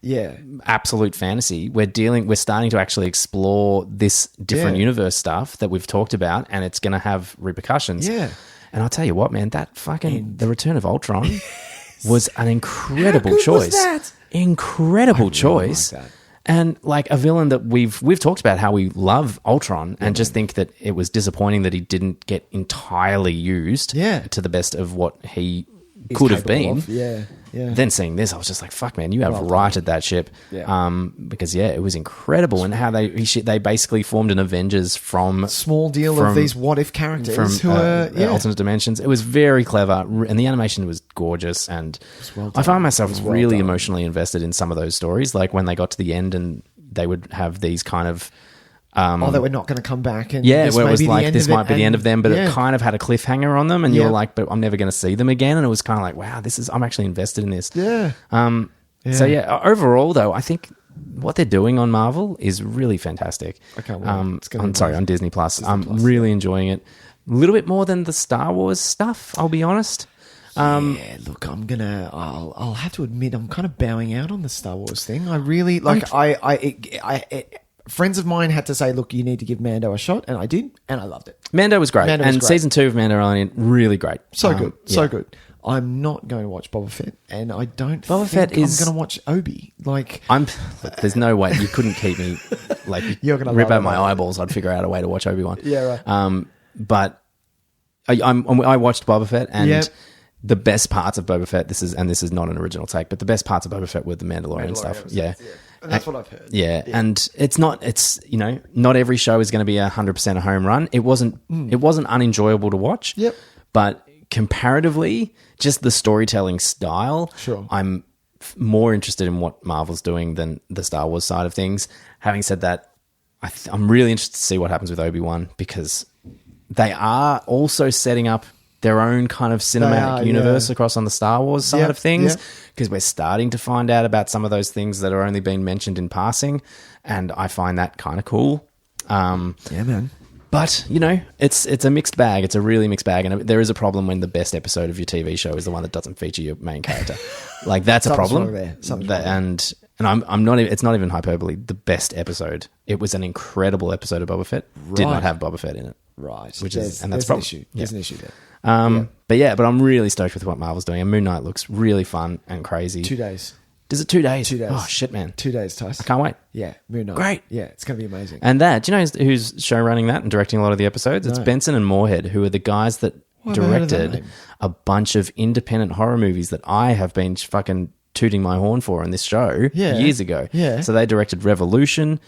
[SPEAKER 1] absolute fantasy. We're starting to actually explore this different universe stuff that we've talked about, and it's going to have repercussions.
[SPEAKER 2] Yeah.
[SPEAKER 1] And I'll tell you what, man, that fucking The Return of Ultron was an incredible choice.
[SPEAKER 2] Was that?
[SPEAKER 1] Incredible choice. Like that. And like a villain that we've talked about how we love Ultron and just think that it was disappointing that he didn't get entirely used to the best of what he could have been.
[SPEAKER 2] Yeah.
[SPEAKER 1] Then seeing this, I was just like, fuck, man, you have righted that ship.
[SPEAKER 2] Yeah.
[SPEAKER 1] Because it was incredible. And how they basically formed an Avengers from
[SPEAKER 2] small deal of these what if characters who are
[SPEAKER 1] alternate dimensions. It was very clever, and the animation was gorgeous. And I found myself really emotionally invested in some of those stories, like when they got to the end and they would have these kind of
[SPEAKER 2] that we're not going to come back. And
[SPEAKER 1] where it was like, this might be the end of them, but it kind of had a cliffhanger on them, and you were like, but I'm never going to see them again. And it was kind of like, wow, I'm actually invested in this.
[SPEAKER 2] Yeah.
[SPEAKER 1] So overall though, I think what they're doing on Marvel is really fantastic.
[SPEAKER 2] I can't wait.
[SPEAKER 1] On Disney Plus. I'm really enjoying it. A little bit more than the Star Wars stuff, I'll be honest.
[SPEAKER 2] Look, I'll have to admit, I'm kind of bowing out on the Star Wars thing. I really like, friends of mine had to say, look, you need to give Mando a shot, and I did, and I loved it.
[SPEAKER 1] Mando was great. Season 2 of Mandalorian, really great.
[SPEAKER 2] So good. So good. I'm not going to watch Boba Fett, and I don't
[SPEAKER 1] Boba
[SPEAKER 2] think
[SPEAKER 1] Fett is...
[SPEAKER 2] I'm going to watch Obi. Like,
[SPEAKER 1] there's no way. You couldn't keep me, like,
[SPEAKER 2] You're gonna
[SPEAKER 1] rip
[SPEAKER 2] love
[SPEAKER 1] out my
[SPEAKER 2] it.
[SPEAKER 1] eyeballs. I'd figure out a way to watch Obi-Wan.
[SPEAKER 2] Yeah, right.
[SPEAKER 1] But I watched Boba Fett, and
[SPEAKER 2] Yep.
[SPEAKER 1] the best parts of Boba Fett, this is not an original take, but the best parts of Boba Fett were the Mandalorian stuff.
[SPEAKER 2] episodes,
[SPEAKER 1] Yeah.
[SPEAKER 2] And that's what I've heard.
[SPEAKER 1] Yeah. And not every show is going to be 100% a home run. It wasn't unenjoyable to watch.
[SPEAKER 2] Yep.
[SPEAKER 1] But comparatively, just the storytelling style,
[SPEAKER 2] Sure.
[SPEAKER 1] I'm more interested in what Marvel's doing than the Star Wars side of things. Having said that, I'm really interested to see what happens with Obi-Wan, because they are also setting up their own kind of cinematic universe across on the Star Wars side of things, because we're starting to find out about some of those things that are only being mentioned in passing, and I find that kind of cool.
[SPEAKER 2] Yeah, man.
[SPEAKER 1] But, it's a mixed bag. It's a really mixed bag, and there is a problem when the best episode of your TV show is the one that doesn't feature your main character. Like, that's a problem.
[SPEAKER 2] Wrong there. Something's wrong there.
[SPEAKER 1] And I'm not even, it's not even hyperbole. The best episode. It was an incredible episode of Boba Fett. Did not have Boba Fett in it.
[SPEAKER 2] Right.
[SPEAKER 1] That's
[SPEAKER 2] an
[SPEAKER 1] problem.
[SPEAKER 2] issue.
[SPEAKER 1] Yeah.
[SPEAKER 2] There's an issue there.
[SPEAKER 1] But I'm really stoked with what Marvel's doing. And Moon Knight looks really fun and crazy.
[SPEAKER 2] 2 days.
[SPEAKER 1] Is it 2 days?
[SPEAKER 2] 2 days.
[SPEAKER 1] Oh, shit, man.
[SPEAKER 2] 2 days, Tys.
[SPEAKER 1] I can't wait.
[SPEAKER 2] Yeah, Moon Knight.
[SPEAKER 1] Great.
[SPEAKER 2] Yeah, it's going to be amazing.
[SPEAKER 1] And that, do you know who's show running that and directing a lot of the episodes? It's Benson and Moorhead, who are the guys that
[SPEAKER 2] Why have I heard of that
[SPEAKER 1] directed
[SPEAKER 2] name?
[SPEAKER 1] a bunch of independent horror movies that I have been fucking tooting my horn for in this show years ago.
[SPEAKER 2] Yeah.
[SPEAKER 1] So they directed Resolution,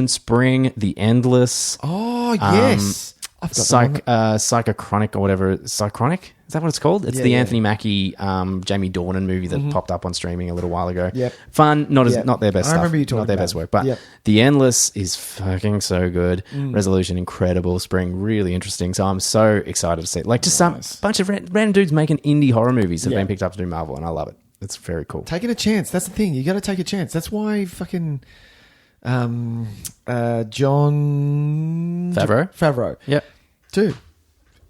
[SPEAKER 1] Spring, The Endless.
[SPEAKER 2] Oh, yes. I've got that one.
[SPEAKER 1] Psychochronic or whatever. Psychronic? Is that what it's called? It's the Anthony Mackie, Jamie Dornan movie that popped up on streaming a little while ago.
[SPEAKER 2] Yep.
[SPEAKER 1] Fun, not their best
[SPEAKER 2] I
[SPEAKER 1] stuff.
[SPEAKER 2] remember you talking
[SPEAKER 1] Not their
[SPEAKER 2] about
[SPEAKER 1] best
[SPEAKER 2] it.
[SPEAKER 1] work. But
[SPEAKER 2] Yep.
[SPEAKER 1] The Endless is fucking so good. Resolution, incredible. Spring, really interesting. So I'm so excited to see it. Like, just some bunch of random dudes making indie horror movies have been picked up to do Marvel, and I love it. It's very cool.
[SPEAKER 2] Taking a chance. That's the thing. You got to take a chance. That's why fucking John Favreau.
[SPEAKER 1] Yep.
[SPEAKER 2] Dude,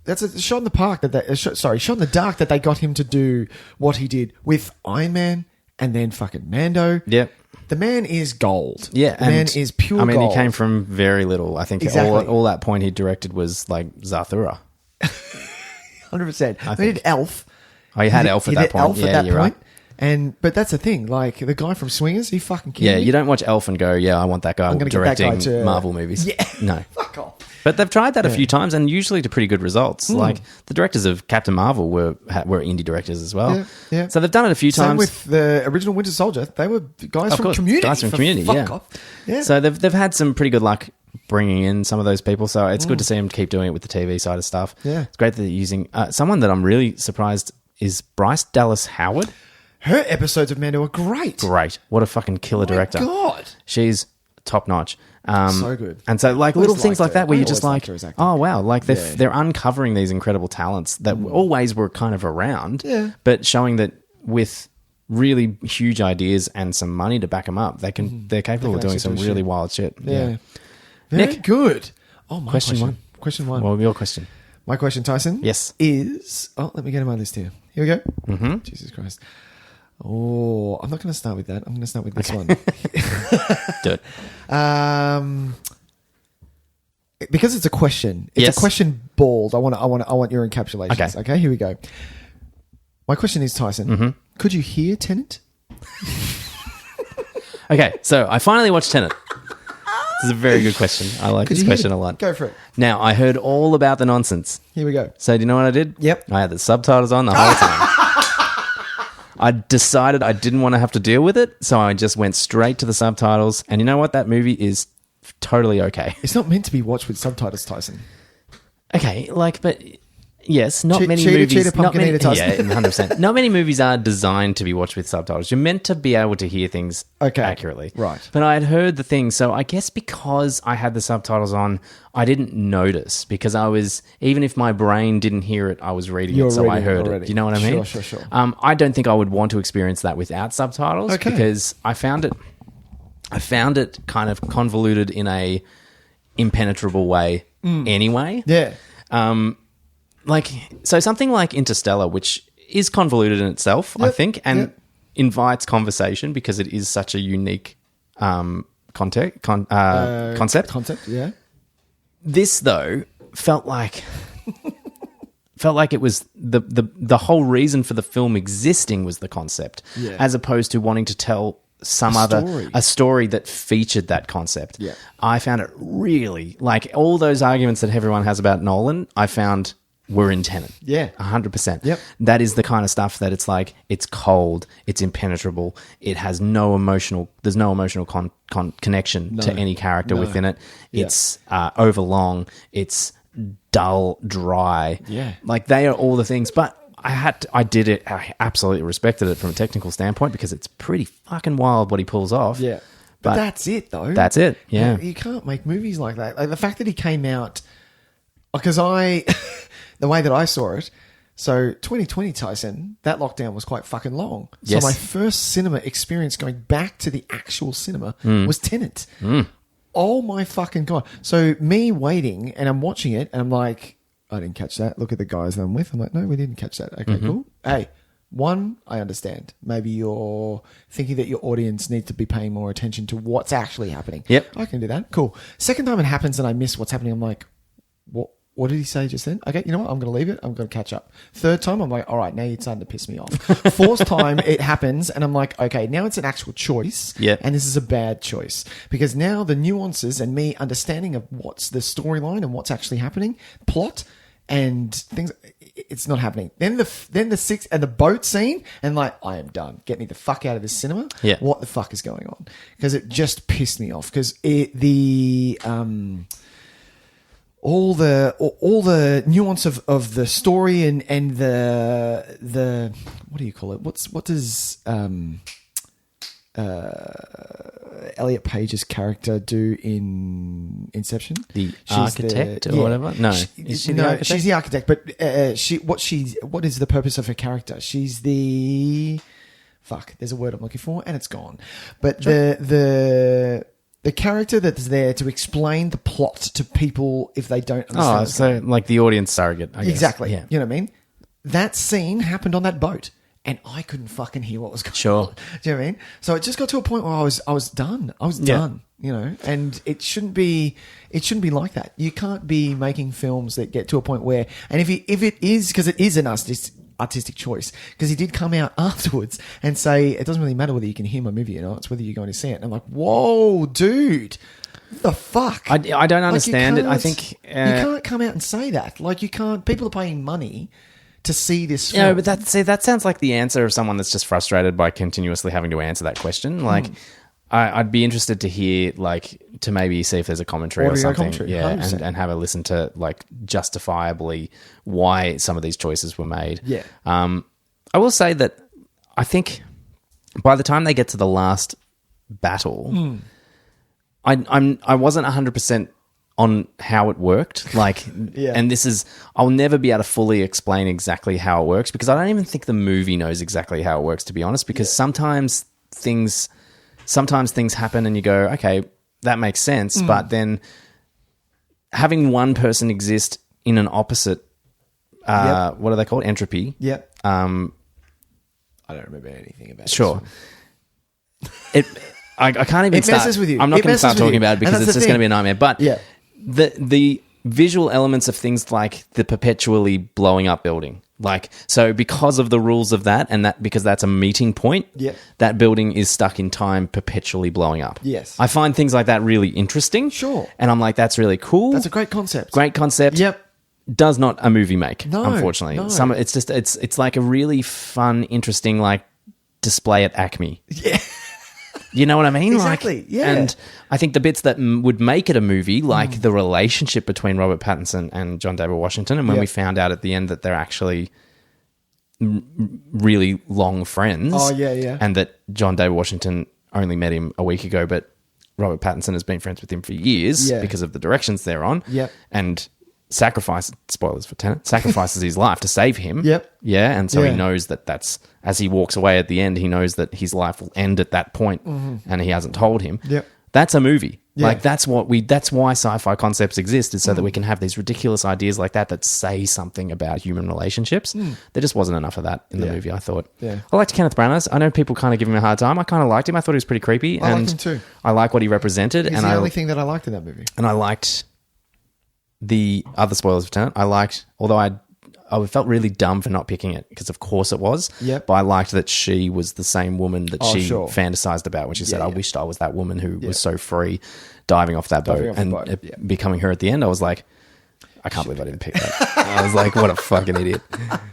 [SPEAKER 2] that's a shot in the park shot in the dark that they got him to do what he did with Iron Man and then fucking Mando.
[SPEAKER 1] Yep.
[SPEAKER 2] The man is gold.
[SPEAKER 1] Yeah,
[SPEAKER 2] the man is pure gold.
[SPEAKER 1] I mean, he came from very little. I think
[SPEAKER 2] Exactly.
[SPEAKER 1] all that point he directed was like Zathura.
[SPEAKER 2] 100%. I mean, he did Elf.
[SPEAKER 1] Oh, he had Elf at that point.
[SPEAKER 2] Elf at that point. But that's the thing. Like, the guy from Swingers, he fucking killed me.
[SPEAKER 1] You don't watch Elf and go, I want that guy
[SPEAKER 2] I'm gonna get that
[SPEAKER 1] directing
[SPEAKER 2] guy to-
[SPEAKER 1] Marvel movies.
[SPEAKER 2] Yeah.
[SPEAKER 1] No.
[SPEAKER 2] Fuck off.
[SPEAKER 1] But they've tried that a few times, and usually to pretty good results. Like, the directors of Captain Marvel were indie directors as well.
[SPEAKER 2] Yeah, yeah.
[SPEAKER 1] So they've done it a few
[SPEAKER 2] Same
[SPEAKER 1] times.
[SPEAKER 2] with the original Winter Soldier. They were guys
[SPEAKER 1] Of
[SPEAKER 2] from
[SPEAKER 1] course,
[SPEAKER 2] Community.
[SPEAKER 1] guys from
[SPEAKER 2] for
[SPEAKER 1] Community,
[SPEAKER 2] fuck
[SPEAKER 1] yeah.
[SPEAKER 2] off. Yeah.
[SPEAKER 1] So they've had some pretty good luck bringing in some of those people. So it's good to see them keep doing it with the TV side of stuff.
[SPEAKER 2] Yeah.
[SPEAKER 1] It's great that they're using someone that I'm really surprised is Bryce Dallas Howard.
[SPEAKER 2] Her episodes of Mando are great.
[SPEAKER 1] Great. What a fucking killer director.
[SPEAKER 2] God.
[SPEAKER 1] She's top notch.
[SPEAKER 2] So good.
[SPEAKER 1] And so, like,
[SPEAKER 2] Always
[SPEAKER 1] little things
[SPEAKER 2] liked
[SPEAKER 1] like
[SPEAKER 2] her.
[SPEAKER 1] that where
[SPEAKER 2] I
[SPEAKER 1] you're just
[SPEAKER 2] always
[SPEAKER 1] like,
[SPEAKER 2] liked her as acting.
[SPEAKER 1] oh, wow. Like, they're uncovering these incredible talents that always were kind of around,
[SPEAKER 2] Yeah.
[SPEAKER 1] but showing that with really huge ideas and some money to back them up, they're capable of doing
[SPEAKER 2] actually
[SPEAKER 1] some
[SPEAKER 2] do
[SPEAKER 1] really
[SPEAKER 2] shit.
[SPEAKER 1] wild shit.
[SPEAKER 2] Yeah. Very
[SPEAKER 1] Nick.
[SPEAKER 2] good. Oh, my
[SPEAKER 1] Question
[SPEAKER 2] question.
[SPEAKER 1] one.
[SPEAKER 2] Question one.
[SPEAKER 1] Well, your question.
[SPEAKER 2] My question, Tyson.
[SPEAKER 1] Yes.
[SPEAKER 2] Is let me get in my list here. Here we go. Mm-hmm. Jesus Christ. Oh, I'm not going to start with that. I'm going to start with this one.
[SPEAKER 1] Do it.
[SPEAKER 2] Because it's a question. It's
[SPEAKER 1] Yes.
[SPEAKER 2] a question bald. I want your encapsulations. Okay, here we go. My question is, Tyson, could you hear Tenet?
[SPEAKER 1] Okay, so I finally watched Tenet. This is a very good question. I like
[SPEAKER 2] Could
[SPEAKER 1] this
[SPEAKER 2] you hear
[SPEAKER 1] question
[SPEAKER 2] it?
[SPEAKER 1] a lot.
[SPEAKER 2] Go for it.
[SPEAKER 1] Now, I heard all about the nonsense.
[SPEAKER 2] Here we go.
[SPEAKER 1] So do you know what I did?
[SPEAKER 2] Yep.
[SPEAKER 1] I had the subtitles on the whole time. I decided I didn't want to have to deal with it, so I just went straight to the subtitles. And you know what? That movie is totally okay.
[SPEAKER 2] It's not meant to be watched with subtitles, Tyson.
[SPEAKER 1] Okay, but yes, not many
[SPEAKER 2] cheetah,
[SPEAKER 1] movies.
[SPEAKER 2] cheetah, pumpkin
[SPEAKER 1] not many,
[SPEAKER 2] eater, Tyson.
[SPEAKER 1] yeah, 100%. Not many movies are designed to be watched with subtitles. You're meant to be able to hear things accurately,
[SPEAKER 2] right.
[SPEAKER 1] But I had heard the thing, so I guess because I had the subtitles on, I didn't notice because I was, even if my brain didn't hear it, I was reading it, so I heard it. Do you know what I mean?
[SPEAKER 2] Sure.
[SPEAKER 1] I don't think I would want to experience that without subtitles because I found it kind of convoluted in a impenetrable way anyway.
[SPEAKER 2] Yeah.
[SPEAKER 1] So something like Interstellar, which is convoluted in itself, I think, and invites conversation because it is such a unique concept.
[SPEAKER 2] Concept, yeah.
[SPEAKER 1] This though felt like it was the whole reason for the film existing was the concept, as opposed to wanting to tell a story that featured that concept.
[SPEAKER 2] Yeah.
[SPEAKER 1] I found it really, like, all those arguments that everyone has about Nolan, I found were in Tenet.
[SPEAKER 2] Yeah.
[SPEAKER 1] 100%.
[SPEAKER 2] Yep.
[SPEAKER 1] That is the kind of stuff that it's like, it's cold, it's impenetrable, it has there's no emotional connection to any character within it. It's overlong, it's dull, dry.
[SPEAKER 2] Yeah.
[SPEAKER 1] Like, they are all the things, but I absolutely respected it from a technical standpoint because it's pretty fucking wild what he pulls off.
[SPEAKER 2] Yeah. But that's it, though.
[SPEAKER 1] That's it, yeah.
[SPEAKER 2] You can't make movies like that. Like, the fact that he came out... Because the way that I saw it, so 2020, Tyson, that lockdown was quite fucking long.
[SPEAKER 1] Yes.
[SPEAKER 2] So my first cinema experience going back to the actual cinema was Tenet. Oh my fucking God. So me waiting and I'm watching it and I'm like... I didn't catch that. Look at the guys that I'm with. I'm like, no, we didn't catch that. Okay, cool. Hey, one, I understand. Maybe you're thinking that your audience needs to be paying more attention to what's actually happening.
[SPEAKER 1] Yep.
[SPEAKER 2] I can do that. Cool. Second time it happens and I miss what's happening, I'm like, what did he say just then? Okay, you know what? I'm going to leave it. I'm going to catch up. Third time, I'm like, all right, now you're starting to piss me off. Fourth time, it happens, and I'm like, okay, now it's an actual choice, and this is a bad choice. Because now the nuances and me understanding of what's the storyline and what's actually happening, plot, and things, it's not happening. Then the sixth, and the boat scene, and like, I am done. Get me the fuck out of this cinema.
[SPEAKER 1] Yeah.
[SPEAKER 2] What the fuck is going on? Because it just pissed me off. Because all the nuance of the story and the what do you call it? What does Elliot Page's character do in Inception?
[SPEAKER 1] The architect or whatever? No, is she the architect?
[SPEAKER 2] She's the architect. But what is the purpose of her character? She's the there's a word I'm looking for, and it's gone. But the character that's there to explain the plot to people if they don't understand.
[SPEAKER 1] Oh, so like the audience surrogate, I guess.
[SPEAKER 2] Exactly.
[SPEAKER 1] Yeah.
[SPEAKER 2] You know what I mean? That scene happened on that boat, and I couldn't fucking hear what was going on. Do you know what I mean? So it just got to a point where I was done. I was done. You know, and it shouldn't be like that. You can't be making films that get to a point where, and if it is, because it is an artistic choice, because he did come out afterwards and say it doesn't really matter whether you can hear my movie or not, it's whether you're going to see it. And I'm like, whoa, dude, what the fuck?
[SPEAKER 1] I don't understand it. I think
[SPEAKER 2] you can't come out and say that. Like, you can't. People are paying money to see this film.
[SPEAKER 1] Yeah, but that sounds like the answer of someone that's just frustrated by continuously having to answer that question. Like, I'd be interested to hear, like, to maybe see if there's a commentary or something. Yeah, and have a listen to, like, justifiably why some of these choices were made.
[SPEAKER 2] Yeah.
[SPEAKER 1] I will say that I think by the time they get to the last battle, I wasn't 100% on how it worked. Like, and this is, I'll never be able to fully explain exactly how it works, because I don't even think the movie knows exactly how it works, to be honest, because sometimes things happen and you go, okay, that makes sense. But then having one person exist in an opposite, what are they called? Entropy.
[SPEAKER 2] Yep. I don't remember anything about it.
[SPEAKER 1] Sure. I can't even start.
[SPEAKER 2] It messes with you.
[SPEAKER 1] I'm not going to start talking about it because it's just going to be a nightmare. But the visual elements of things like the perpetually blowing up building. Like, so because of the rules of that, and that because that's a meeting point, that building is stuck in time, perpetually blowing up.
[SPEAKER 2] Yes.
[SPEAKER 1] I find things like that really interesting.
[SPEAKER 2] Sure.
[SPEAKER 1] And I'm like, that's really cool.
[SPEAKER 2] That's a great concept.
[SPEAKER 1] Great concept.
[SPEAKER 2] Yep.
[SPEAKER 1] Does not a movie make,
[SPEAKER 2] no,
[SPEAKER 1] unfortunately.
[SPEAKER 2] No.
[SPEAKER 1] It's just it's like a really fun, interesting, like, display at Acme.
[SPEAKER 2] Yeah.
[SPEAKER 1] You know what I mean?
[SPEAKER 2] Exactly,
[SPEAKER 1] like,
[SPEAKER 2] yeah.
[SPEAKER 1] And I think the bits that would make it a movie, like the relationship between Robert Pattinson and John David Washington, and when we found out at the end that they're actually really long friends.
[SPEAKER 2] Oh, yeah.
[SPEAKER 1] And that John David Washington only met him a week ago, but Robert Pattinson has been friends with him for years because of the directions they're on.
[SPEAKER 2] Yep.
[SPEAKER 1] And spoilers for Tenet, sacrifices his life to save him.
[SPEAKER 2] Yep.
[SPEAKER 1] Yeah, and so he knows that that's, as he walks away at the end, he knows that his life will end at that point, and he hasn't told him.
[SPEAKER 2] Yep.
[SPEAKER 1] That's a movie.
[SPEAKER 2] Yeah.
[SPEAKER 1] Like that's why sci-fi concepts exist, is so that we can have these ridiculous ideas like that say something about human relationships. There just wasn't enough of that in the movie, I thought.
[SPEAKER 2] Yeah.
[SPEAKER 1] I liked Kenneth Branagh. I know people kind of give him a hard time. I kind of liked him. I thought he was pretty creepy.
[SPEAKER 2] I
[SPEAKER 1] and
[SPEAKER 2] liked him too.
[SPEAKER 1] I like what he represented.
[SPEAKER 2] He's the only thing that I liked in that movie.
[SPEAKER 1] And I liked the other spoilers for Tenet. Although I felt really dumb for not picking it, because of course it was.
[SPEAKER 2] Yep.
[SPEAKER 1] But I liked that she was the same woman that she
[SPEAKER 2] sure.
[SPEAKER 1] fantasized about when she said,
[SPEAKER 2] Yeah,
[SPEAKER 1] I
[SPEAKER 2] yeah.
[SPEAKER 1] wished I was that woman who was so free diving off that boat
[SPEAKER 2] off the
[SPEAKER 1] and
[SPEAKER 2] boat, yeah.
[SPEAKER 1] becoming her at the end. I was like, I can't believe I didn't pick that. I was like, what a fucking idiot.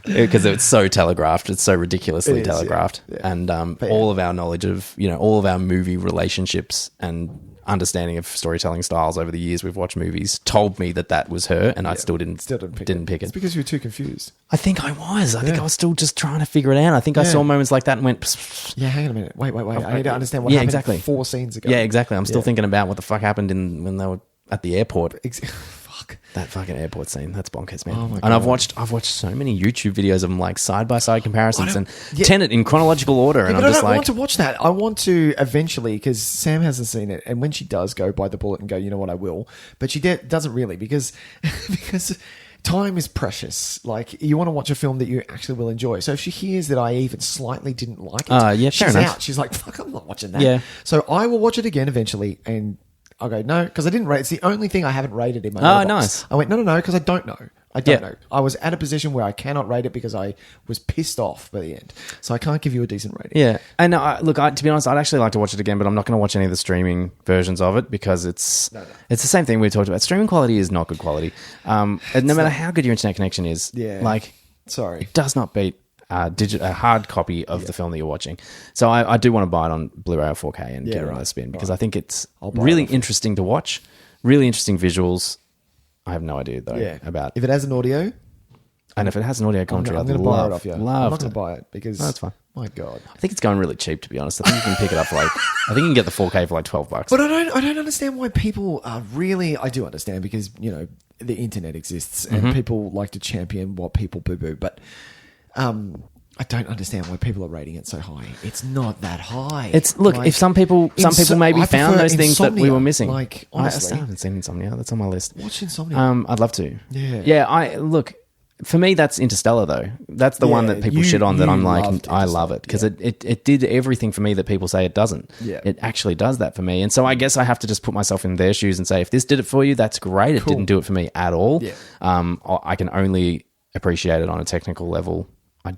[SPEAKER 1] Because it's so telegraphed. It's so ridiculously
[SPEAKER 2] It is,
[SPEAKER 1] telegraphed.
[SPEAKER 2] yeah. Yeah.
[SPEAKER 1] And all of our knowledge of, all of our movie relationships and understanding of storytelling styles over the years we've watched movies told me that was her, and I still didn't pick it.
[SPEAKER 2] It's because you were too confused.
[SPEAKER 1] I think I was. I think I was still just trying to figure it out. I think I saw moments like that and went, pfft.
[SPEAKER 2] Yeah, hang on a minute. Wait. I need to understand what happened 4 scenes ago.
[SPEAKER 1] Yeah, exactly. I'm still thinking about what the fuck happened when they were at the airport.
[SPEAKER 2] Fuck.
[SPEAKER 1] That fucking airport scene. That's bonkers, man.
[SPEAKER 2] Oh my
[SPEAKER 1] and
[SPEAKER 2] God.
[SPEAKER 1] I've watched so many YouTube videos of them, like side-by-side comparisons and Tenet in chronological order. And
[SPEAKER 2] but
[SPEAKER 1] I'm
[SPEAKER 2] I
[SPEAKER 1] just
[SPEAKER 2] don't
[SPEAKER 1] like,
[SPEAKER 2] want to watch that. I want to eventually, because Sam hasn't seen it, and when she does go by the bullet and go, you know what, I will. But she doesn't really, because time is precious. Like, you want to watch a film that you actually will enjoy. So if she hears that I even slightly didn't like it,
[SPEAKER 1] yeah, fair
[SPEAKER 2] she's
[SPEAKER 1] enough.
[SPEAKER 2] out. She's like, fuck, I'm not watching that.
[SPEAKER 1] Yeah.
[SPEAKER 2] So I will watch it again eventually, and I'll go, no, because I didn't rate. It's the only thing I haven't rated in my letterbox.
[SPEAKER 1] Nice.
[SPEAKER 2] I went, no, because I don't know. I don't know. I was at a position where I cannot rate it because I was pissed off by the end. So I can't give you a decent rating.
[SPEAKER 1] yeah. And to be honest, I'd actually like to watch it again, but I'm not going to watch any of the streaming versions of it, because it's the same thing we talked about. Streaming quality is not good quality. And no matter how good your internet connection is,
[SPEAKER 2] Sorry,
[SPEAKER 1] it does not beat a hard copy of the film that you're watching. So I do want to buy it on Blu-ray or 4K and get it on a spin, because I think it's really interesting to watch, really interesting visuals. I have no idea though about
[SPEAKER 2] if it has an audio,
[SPEAKER 1] and if it has an audio commentary,
[SPEAKER 2] I'm going to buy it off you. I'm not
[SPEAKER 1] Love
[SPEAKER 2] going to buy it because
[SPEAKER 1] that's fine.
[SPEAKER 2] My God,
[SPEAKER 1] I think it's going really cheap, to be honest. I think you can pick it up for I think you can get the 4K for like $12.
[SPEAKER 2] But I don't understand why people are really. I do understand, because the internet exists and people like to champion what people boo-boo, but I don't understand why people are rating it so high. It's not that high.
[SPEAKER 1] If some people maybe found those things that we were missing.
[SPEAKER 2] Like,
[SPEAKER 1] I
[SPEAKER 2] honestly,
[SPEAKER 1] still haven't seen Insomnia. That's on my list.
[SPEAKER 2] Watch Insomnia.
[SPEAKER 1] I'd love to.
[SPEAKER 2] Yeah.
[SPEAKER 1] For me, that's Interstellar though. That's the one that people shit on. That I'm like, I love it, because it did everything for me that people say it doesn't.
[SPEAKER 2] Yeah.
[SPEAKER 1] It actually does that for me, and so I guess I have to just put myself in their shoes and say, if this did it for you, that's great. It didn't do it for me at all.
[SPEAKER 2] Yeah.
[SPEAKER 1] I can only appreciate it on a technical level. I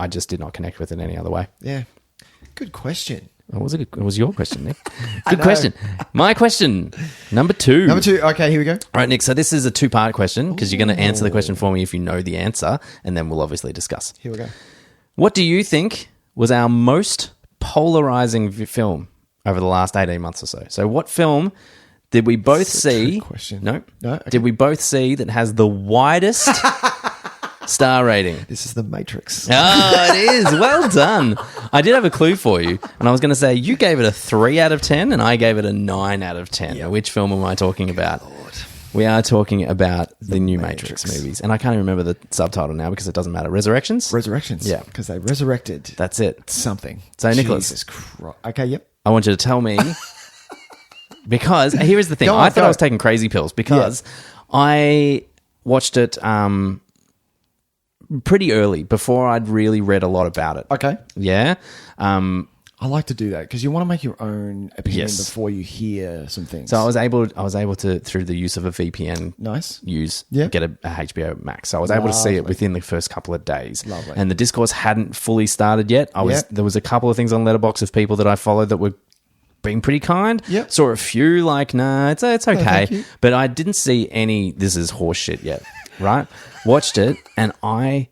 [SPEAKER 1] just did not connect with it any other way.
[SPEAKER 2] Yeah. Good question.
[SPEAKER 1] It was your question, Nick. Good question. My question, number 2.
[SPEAKER 2] Okay, here we go.
[SPEAKER 1] All right, Nick. So this is a 2-part question, because you're going to answer the question for me if you know the answer, and then we'll obviously discuss.
[SPEAKER 2] Here we go.
[SPEAKER 1] What do you think was our most polarizing film over the last 18 months or so? So what film did we both see?
[SPEAKER 2] Question.
[SPEAKER 1] No.
[SPEAKER 2] Okay.
[SPEAKER 1] Did we both see that has the widest star rating?
[SPEAKER 2] This is The Matrix.
[SPEAKER 1] Oh, it is. Well done. I did have a clue for you, and I was going to say you gave it a 3 out of 10 and I gave it a 9 out of 10. Yep. Which film am I talking about? Lord. We are talking about the new Matrix movies, and I can't even remember the subtitle now because it doesn't matter. Resurrections?
[SPEAKER 2] Yeah. Because they resurrected.
[SPEAKER 1] That's it.
[SPEAKER 2] Something.
[SPEAKER 1] So, Nicholas.
[SPEAKER 2] Jesus Christ. Okay, yep.
[SPEAKER 1] I want you to tell me, because here is the thing. I thought I was taking crazy pills because I watched it pretty early, before I'd really read a lot about it.
[SPEAKER 2] Okay.
[SPEAKER 1] Yeah.
[SPEAKER 2] I like to do that because you want to make your own opinion before you hear some things.
[SPEAKER 1] So I was able to, through the use of a VPN, get a HBO Max. So I was able to see it within the first couple of days.
[SPEAKER 2] Lovely.
[SPEAKER 1] And the discourse hadn't fully started yet. There was a couple of things on Letterboxd of people that I followed that were being pretty kind.
[SPEAKER 2] Yep.
[SPEAKER 1] Saw a few like, nah, it's okay.
[SPEAKER 2] thank you.
[SPEAKER 1] But I didn't see any, this is horse shit yet, right? Watched it and I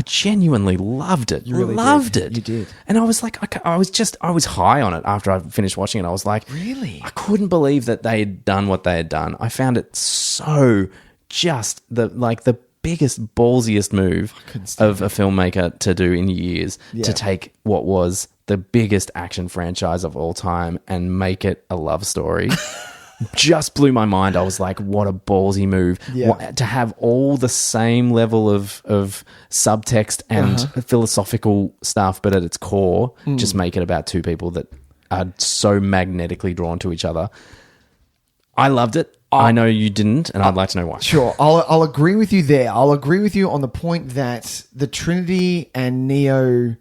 [SPEAKER 1] genuinely loved it.
[SPEAKER 2] You really
[SPEAKER 1] loved
[SPEAKER 2] did.
[SPEAKER 1] it.
[SPEAKER 2] You did.
[SPEAKER 1] And I was like, I was high on it after I finished watching it. I was like,
[SPEAKER 2] really?
[SPEAKER 1] I couldn't believe that they had done what they had done. I found it so just the biggest, ballsiest move of a filmmaker to do in years, to take what was the biggest action franchise of all time and make it a love story. Just blew my mind. I was like, what a ballsy move. To have all the same level of subtext and philosophical stuff, but at its core, just make it about two people that are so magnetically drawn to each other. I loved it. I know you didn't, and I'd like to know why.
[SPEAKER 2] Sure, I'll agree with you there. I'll agree with you on the point that the Trinity and Neo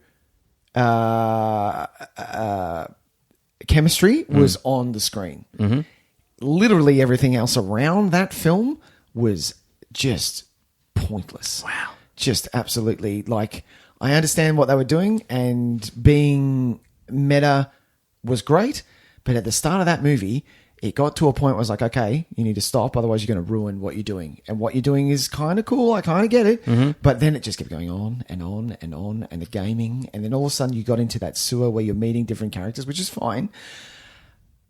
[SPEAKER 2] chemistry was on the screen. Mm-hmm. Literally everything else around that film was just pointless.
[SPEAKER 1] Wow.
[SPEAKER 2] Just absolutely, like, I understand what they were doing, and being meta was great, but at the start of that movie, it got to a point where I was like, okay, you need to stop, otherwise you're going to ruin what you're doing. And what you're doing is kind of cool, I kind of get it, but then it just kept going on and on and on, and the gaming, and then all of a sudden you got into that sewer where you're meeting different characters, which is fine.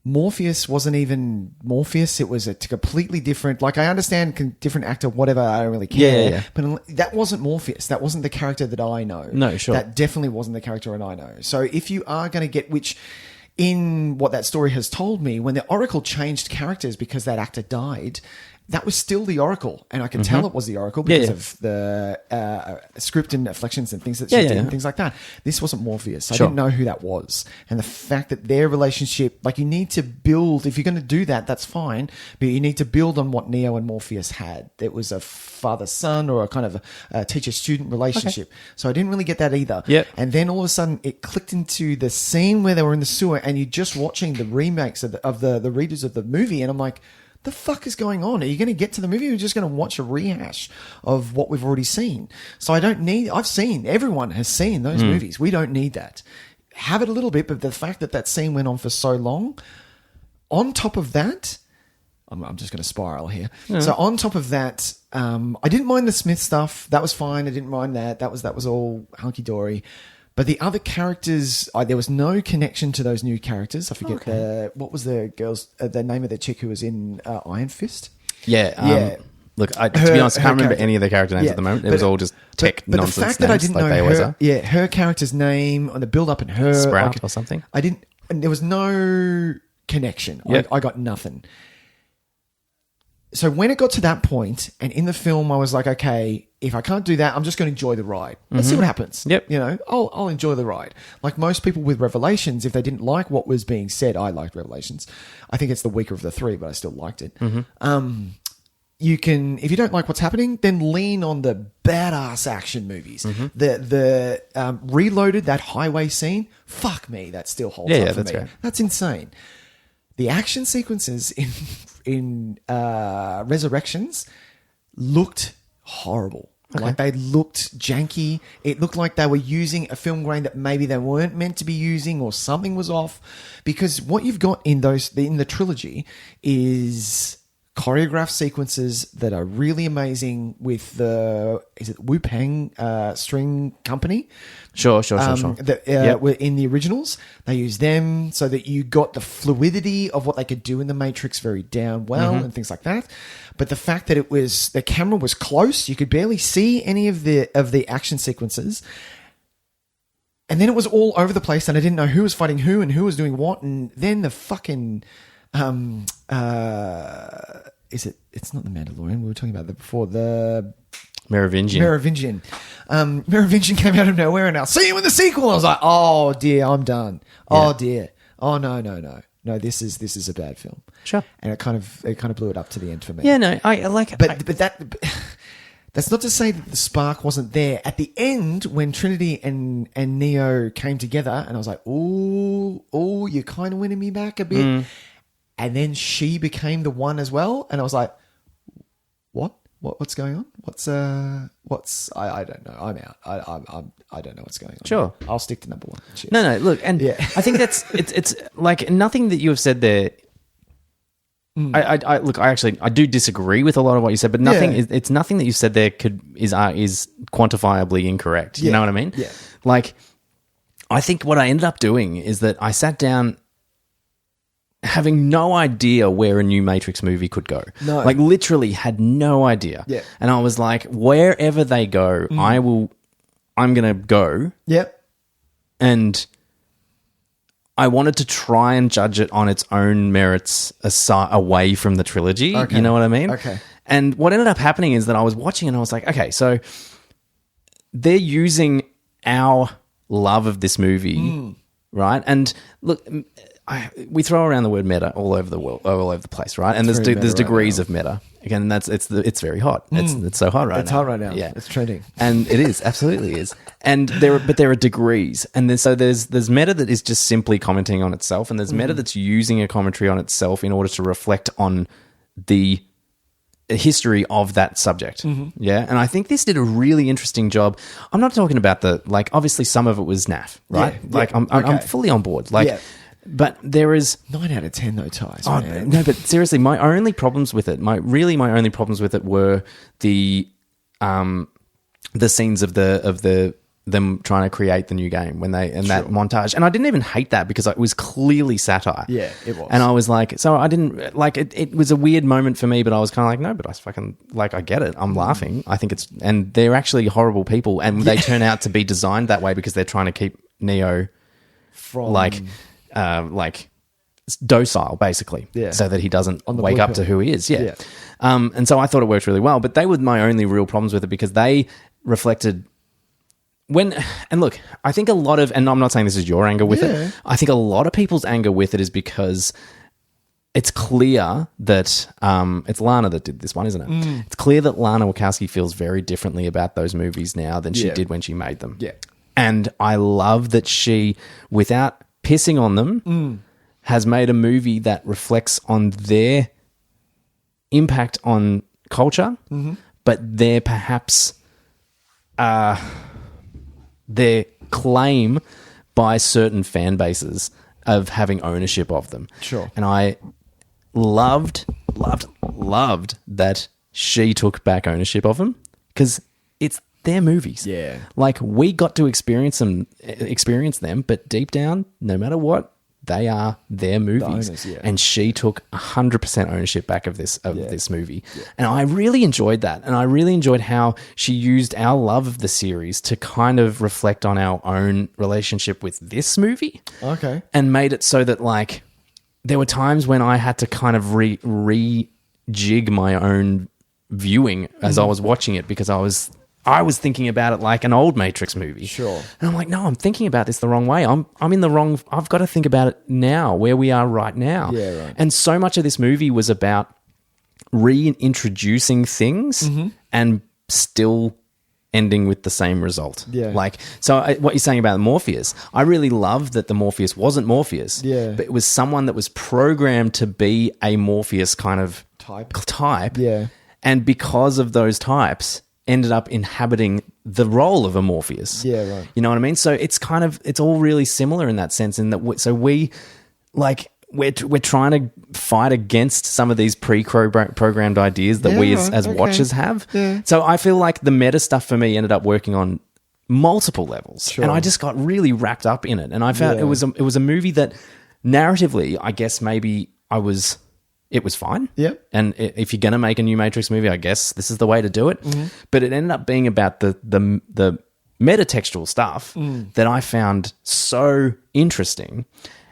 [SPEAKER 2] Morpheus wasn't even Morpheus. It was a completely different, like, I understand different actor, whatever, I don't really care.
[SPEAKER 1] Yeah.
[SPEAKER 2] But that wasn't Morpheus. That wasn't the character that I know.
[SPEAKER 1] No, sure.
[SPEAKER 2] That definitely wasn't the character that I know. So if you are going to get, which in what that story has told me, when the Oracle changed characters because that actor died, that was still the Oracle, and I could tell it was the Oracle because of the script and inflections and things that she did and things like that. This wasn't Morpheus. I didn't know who that was. And the fact that their relationship, like, you need to build, if you're going to do that, that's fine, but you need to build on what Neo and Morpheus had. It was a father-son or a kind of a teacher-student relationship. Okay. So I didn't really get that either.
[SPEAKER 1] Yep.
[SPEAKER 2] And then all of a sudden it clicked into the scene where they were in the sewer, and you're just watching the remakes of the readers of the movie, and I'm like, the fuck is going on? Are you going to get to the movie, or are you just going to watch a rehash of what we've already seen? So everyone has seen those movies. We don't need that. Have it a little bit, but the fact that scene went on for so long, on top of that, I'm just going to spiral here. Yeah. So on top of that, I didn't mind the Smith stuff. That was fine. I didn't mind that. That was all hunky-dory. But the other characters, there was no connection to those new characters. I forget what was the girl's the name of the chick who was in Iron Fist.
[SPEAKER 1] Yeah. Look, to be honest, I can't remember any of the character names at the moment. It was all just tech nonsense
[SPEAKER 2] the fact
[SPEAKER 1] names,
[SPEAKER 2] that I didn't
[SPEAKER 1] like
[SPEAKER 2] know
[SPEAKER 1] they always are.
[SPEAKER 2] her character's name and the build-up in her
[SPEAKER 1] Sprout or something.
[SPEAKER 2] And there was no connection.
[SPEAKER 1] Yep.
[SPEAKER 2] I got nothing. So when it got to that point, and in the film, I was like, okay, if I can't do that, I'm just going to enjoy the ride. Let's see what happens.
[SPEAKER 1] Yep.
[SPEAKER 2] You know, I'll enjoy the ride. Like most people with Revelations, if they didn't like what was being said, I liked Revelations. I think it's the weaker of the three, but I still liked it. You can, if you don't like what's happening, then lean on the badass action movies. The Reloaded, that highway scene, fuck me, that still holds up for me.
[SPEAKER 1] Great.
[SPEAKER 2] That's insane. The action sequences in Resurrections looked horrible. Okay. Like, they looked janky. It looked like they were using a film grain that maybe they weren't meant to be using, or something was off. Because what you've got in the trilogy is choreographed sequences that are really amazing with is it Wu Pang string company?
[SPEAKER 1] Sure.
[SPEAKER 2] In the originals, they use them so that you got the fluidity of what they could do in the Matrix very down well and things like that. But the fact that the camera was close, you could barely see any of the action sequences. And then it was all over the place, and I didn't know who was fighting who and who was doing what. And then the fucking it's not the Mandalorian, we were talking about that before, the Merovingian. Merovingian came out of nowhere, and I'll see you in the sequel. I was like, oh dear, I'm done. Oh dear. Oh no, this is a bad film.
[SPEAKER 1] Sure.
[SPEAKER 2] And it kind of blew it up to the end for me.
[SPEAKER 1] Yeah, no, I like it.
[SPEAKER 2] But that's not to say that the spark wasn't there at the end when Trinity and Neo came together, and I was like, oh, you're kind of winning me back a bit. And then she became the one as well, and I was like, what's going on? I don't know. I'm out. I don't know what's going on.
[SPEAKER 1] Sure.
[SPEAKER 2] I'll stick to number one. Cheers.
[SPEAKER 1] No, look, and I think it's like nothing that you have said there. I do disagree with a lot of what you said, but nothing. It's nothing that you said there is quantifiably incorrect. You know what I mean?
[SPEAKER 2] Yeah.
[SPEAKER 1] Like, I think what I ended up doing is that I sat down, having no idea where a new Matrix movie could go.
[SPEAKER 2] No.
[SPEAKER 1] Like, literally had no idea.
[SPEAKER 2] Yeah.
[SPEAKER 1] And I was like, wherever they go, I'm going to go.
[SPEAKER 2] Yep.
[SPEAKER 1] And I wanted to try and judge it on its own merits away from the trilogy. Okay. You know what I mean?
[SPEAKER 2] Okay.
[SPEAKER 1] And what ended up happening is that I was watching and I was like, okay, so they're using our love of this movie, right? And look, we throw around the word meta all over the world, all over the place, right? And there's degrees of meta. Again, and it's very hot. It's so hot right now.
[SPEAKER 2] It's hot right now.
[SPEAKER 1] Yeah,
[SPEAKER 2] it's trending.
[SPEAKER 1] And it is, absolutely is. And there are degrees. And there's meta that is just simply commenting on itself, and there's meta that's using a commentary on itself in order to reflect on the history of that subject. Yeah. And I think this did a really interesting job. I'm not talking about obviously some of it was naff, right? I'm fully on board. But there is
[SPEAKER 2] 9 out of 10 though, Tys.
[SPEAKER 1] Oh, no, but seriously, my only problems with it were the scenes of them trying to create the new game that montage, and I didn't even hate that because it was clearly satire.
[SPEAKER 2] Yeah, it was.
[SPEAKER 1] And I was like, so I didn't like it. It was a weird moment for me, but I was kind of like, no, but I fucking I get it. I'm laughing. I think and they're actually horrible people, and they turn out to be designed that way because they're trying to keep Neo from docile, basically, so that he doesn't wake up to who he is. Yeah. And so I thought it worked really well, but they were my only real problems with it because they reflected look, I think a lot of, and I'm not saying this is your anger with it, I think a lot of people's anger with it is because it's clear that it's Lana that did this one, isn't it? It's clear that Lana Wachowski feels very differently about those movies now than she did when she made them.
[SPEAKER 2] Yeah.
[SPEAKER 1] And I love that she, without pissing on them, has made a movie that reflects on their impact on culture, but their perhaps their claim by certain fan bases of having ownership of them.
[SPEAKER 2] Sure.
[SPEAKER 1] And I loved that she took back ownership of them because it's their movies.
[SPEAKER 2] Yeah.
[SPEAKER 1] We got to experience them, but deep down, no matter what, they are their movies.
[SPEAKER 2] The owners,
[SPEAKER 1] and she took 100% ownership back of this movie. Yeah. And I really enjoyed that. And I really enjoyed how she used our love of the series to kind of reflect on our own relationship with this movie.
[SPEAKER 2] Okay.
[SPEAKER 1] And made it so that there were times when I had to kind of rejig my own viewing as I was watching it because I was thinking about it like an old Matrix movie.
[SPEAKER 2] Sure.
[SPEAKER 1] And I'm like, no, I'm thinking about this the wrong way. I'm in the wrong... I've got to think about it now, where we are right now.
[SPEAKER 2] Yeah, right.
[SPEAKER 1] And so much of this movie was about reintroducing things and still ending with the same result.
[SPEAKER 2] Yeah.
[SPEAKER 1] What you're saying about Morpheus, I really love that the Morpheus wasn't Morpheus.
[SPEAKER 2] Yeah.
[SPEAKER 1] But it was someone that was programmed to be a Morpheus kind of type.
[SPEAKER 2] Yeah.
[SPEAKER 1] And because of those types... ended up inhabiting the role of a Morpheus.
[SPEAKER 2] Yeah, right.
[SPEAKER 1] You know what I mean? So it's it's all really similar in that sense. In that, we're trying to fight against some of these pre-programmed ideas that we as watchers have.
[SPEAKER 2] Yeah.
[SPEAKER 1] So I feel like the meta stuff for me ended up working on multiple levels,
[SPEAKER 2] Sure.
[SPEAKER 1] and I just got really wrapped up in it. And I found it was a movie that narratively, I guess maybe it was fine.
[SPEAKER 2] Yep.
[SPEAKER 1] And if you're going to make a new Matrix movie, I guess this is the way to do it. But it ended up being about the metatextual stuff that I found so interesting.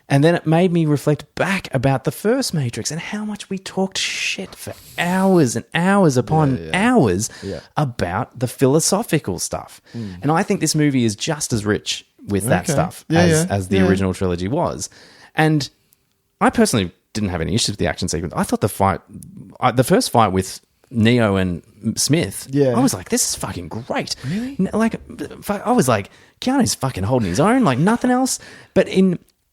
[SPEAKER 1] And then it made me reflect back about the first Matrix and how much we talked shit for hours and hours upon hours about the philosophical stuff. And I think this movie is just as rich with that stuff as the original trilogy was. And I personally didn't have any issues with the action sequence. I thought the first fight with Neo and Smith, I was like, this is fucking great.
[SPEAKER 2] Really?
[SPEAKER 1] I was like, Keanu's fucking holding his own, like nothing else. But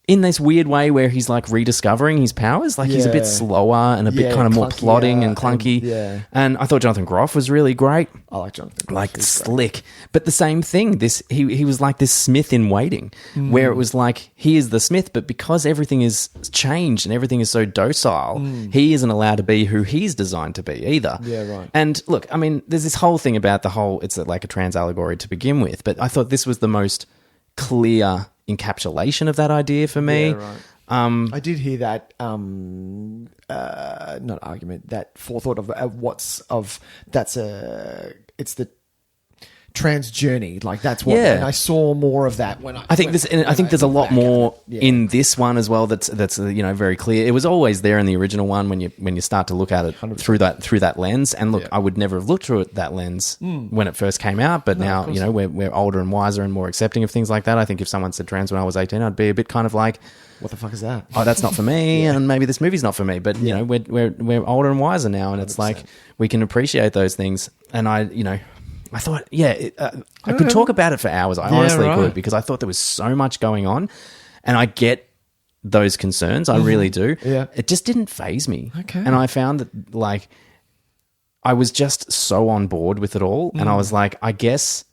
[SPEAKER 1] in this weird way where he's rediscovering his powers, he's a bit slower and a bit kind of more plodding and clunky. And I thought Jonathan Groff was really great.
[SPEAKER 2] I like Jonathan Groff.
[SPEAKER 1] Slick. Great. But the same thing, he was like this Smith in waiting, where it was like he is the Smith, but because everything is changed and everything is so docile, he isn't allowed to be who he's designed to be either.
[SPEAKER 2] Yeah, right.
[SPEAKER 1] And look, I mean, there's this whole thing about it's like a trans allegory to begin with, but I thought this was the most clear encapsulation of that idea for me.
[SPEAKER 2] Yeah, right. I did hear that not argument, that forethought of it's the trans journey. Like that's what.
[SPEAKER 1] Yeah.
[SPEAKER 2] And I saw more of that when I.
[SPEAKER 1] I think there's a lot more in this one as well. That's very clear. It was always there in the original one when you start to look at it 100%. through that lens. And look, I would never have looked through that lens when it first came out. But now we're older and wiser and more accepting of things like that. I think if someone said trans when I was 18, I'd be a bit kind of like,
[SPEAKER 2] what the fuck is that?
[SPEAKER 1] Oh, that's not for me, and maybe this movie's not for me. But we're older and wiser now, and 100%. It's like we can appreciate those things. And I thought, I could talk about it for hours. I honestly could, because I thought there was so much going on, and I get those concerns. I really do.
[SPEAKER 2] Yeah.
[SPEAKER 1] It just didn't faze me.
[SPEAKER 2] Okay.
[SPEAKER 1] And I found that like I was just so on board with it all, and I was like, I guess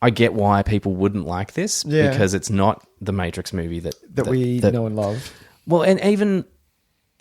[SPEAKER 1] I get why people wouldn't like this because it's not the Matrix movie that
[SPEAKER 2] we know and love.
[SPEAKER 1] Well, and even.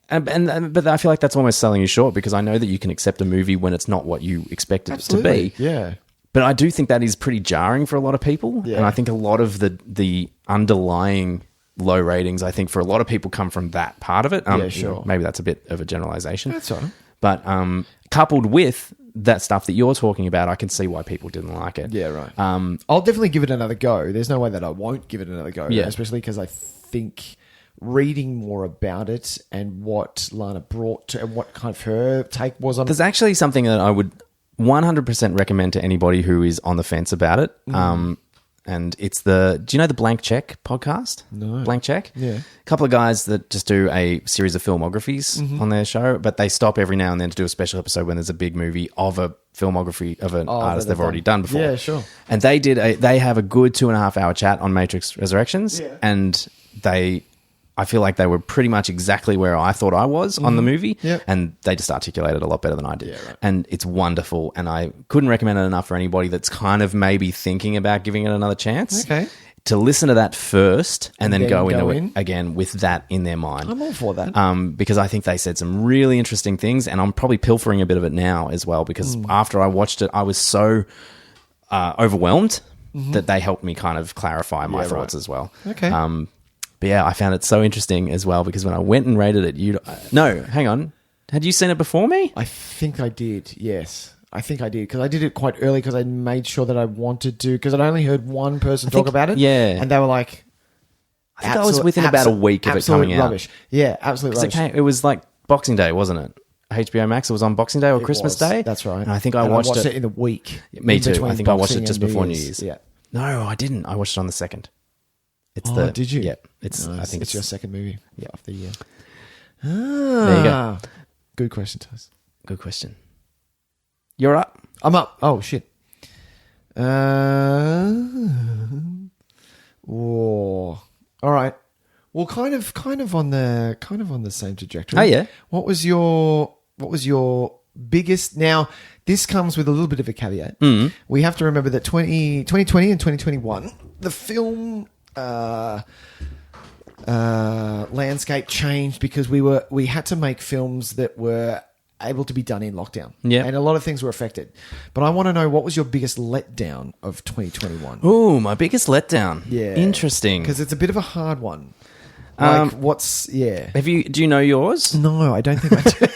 [SPEAKER 1] But I feel like that's almost selling you short, because I know that you can accept a movie when it's not what you expect it to be.
[SPEAKER 2] Yeah.
[SPEAKER 1] But I do think that is pretty jarring for a lot of people. Yeah. And I think a lot of the underlying low ratings, I think for a lot of people, come from that part of it.
[SPEAKER 2] Sure.
[SPEAKER 1] Maybe that's a bit of a generalization.
[SPEAKER 2] That's all right.
[SPEAKER 1] But coupled with that stuff that you're talking about, I can see why people didn't like it.
[SPEAKER 2] Yeah, right. I'll definitely give it another go. There's no way that I won't give it another go. Yeah. Especially because I think reading more about it and what Lana brought to, and what kind of her take was on it.
[SPEAKER 1] There's actually something that I would 100% recommend to anybody who is on the fence about it. And it's do you know the Blank Check podcast? No. Blank Check?
[SPEAKER 2] Yeah.
[SPEAKER 1] A couple of guys that just do a series of filmographies on their show, but they stop every now and then to do a special episode when there's a big movie of a filmography of an artist they've already done before.
[SPEAKER 2] Yeah, sure.
[SPEAKER 1] And they have a good 2.5 hour chat on Matrix Resurrections, and I feel like they were pretty much exactly where I thought I was on the movie, and they just articulated a lot better than I did.
[SPEAKER 2] Yeah, right.
[SPEAKER 1] And it's wonderful, and I couldn't recommend it enough for anybody that's kind of maybe thinking about giving it another chance.
[SPEAKER 2] Okay.
[SPEAKER 1] To listen to that first and then go into it again with that in their mind.
[SPEAKER 2] I'm all for that.
[SPEAKER 1] Because I think they said some really interesting things, and I'm probably pilfering a bit of it now as well, because after I watched it, I was so overwhelmed that they helped me kind of clarify my thoughts as well.
[SPEAKER 2] Okay.
[SPEAKER 1] But yeah, I found it so interesting as well, because when I went and rated it, no, hang on. Had you seen it before me?
[SPEAKER 2] I think I did, yes. I think I did, because I did it quite early, because I made sure that I wanted to, because I'd only heard one person talk about it.
[SPEAKER 1] Yeah.
[SPEAKER 2] And they were like...
[SPEAKER 1] I think I was within about a week of it coming out.
[SPEAKER 2] Rubbish. Yeah, absolute rubbish.
[SPEAKER 1] It was like Boxing Day, wasn't it? HBO Max, it was on Boxing Day or Christmas Day.
[SPEAKER 2] That's right.
[SPEAKER 1] And I think I watched
[SPEAKER 2] it in the week.
[SPEAKER 1] Me too. I think I watched it just before New Year's.
[SPEAKER 2] Yeah.
[SPEAKER 1] No, I didn't. I watched it on the 2nd.
[SPEAKER 2] Did you?
[SPEAKER 1] Yeah. Nice.
[SPEAKER 2] I think it's your second movie of the year.
[SPEAKER 1] There you go.
[SPEAKER 2] Good question, Tys.
[SPEAKER 1] Good question. You're up.
[SPEAKER 2] I'm up. Oh shit. All right. Well, kind of on the same trajectory.
[SPEAKER 1] Oh yeah.
[SPEAKER 2] What was your biggest? Now, this comes with a little bit of a caveat. We have to remember that 2020 and 2021, the film landscape changed, because we had to make films that were able to be done in lockdown.
[SPEAKER 1] Yeah.
[SPEAKER 2] And a lot of things were affected. But I want to know, what was your biggest letdown of 2021?
[SPEAKER 1] Ooh, my biggest letdown.
[SPEAKER 2] Yeah.
[SPEAKER 1] Interesting.
[SPEAKER 2] Because it's a bit of a hard one. Like,
[SPEAKER 1] do you know yours?
[SPEAKER 2] No, I don't think I do.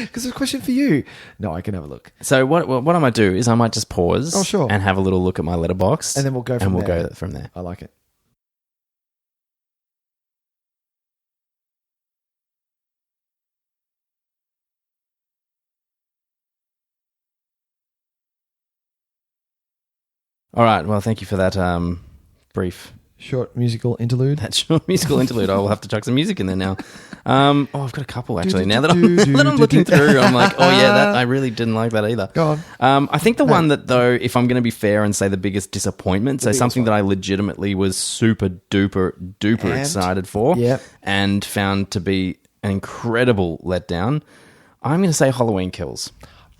[SPEAKER 2] Because it's a question for you. No, I can have a look.
[SPEAKER 1] So what I might do is I might just pause.
[SPEAKER 2] Oh, sure.
[SPEAKER 1] And have a little look at my letterbox.
[SPEAKER 2] And then we'll go from there.
[SPEAKER 1] And we'll go from there.
[SPEAKER 2] I like it.
[SPEAKER 1] All right. Well, thank you for that brief.
[SPEAKER 2] Short musical interlude.
[SPEAKER 1] That short musical interlude. I will have to chuck some music in there now. I've got a couple actually. Now that I'm looking through, I'm like, oh yeah, I really didn't like that either.
[SPEAKER 2] Go on.
[SPEAKER 1] I think the one that, though, if I'm going to be fair and say the biggest disappointment, so something that I legitimately was super duper excited for, and found to be an incredible letdown, I'm going to say Halloween Kills.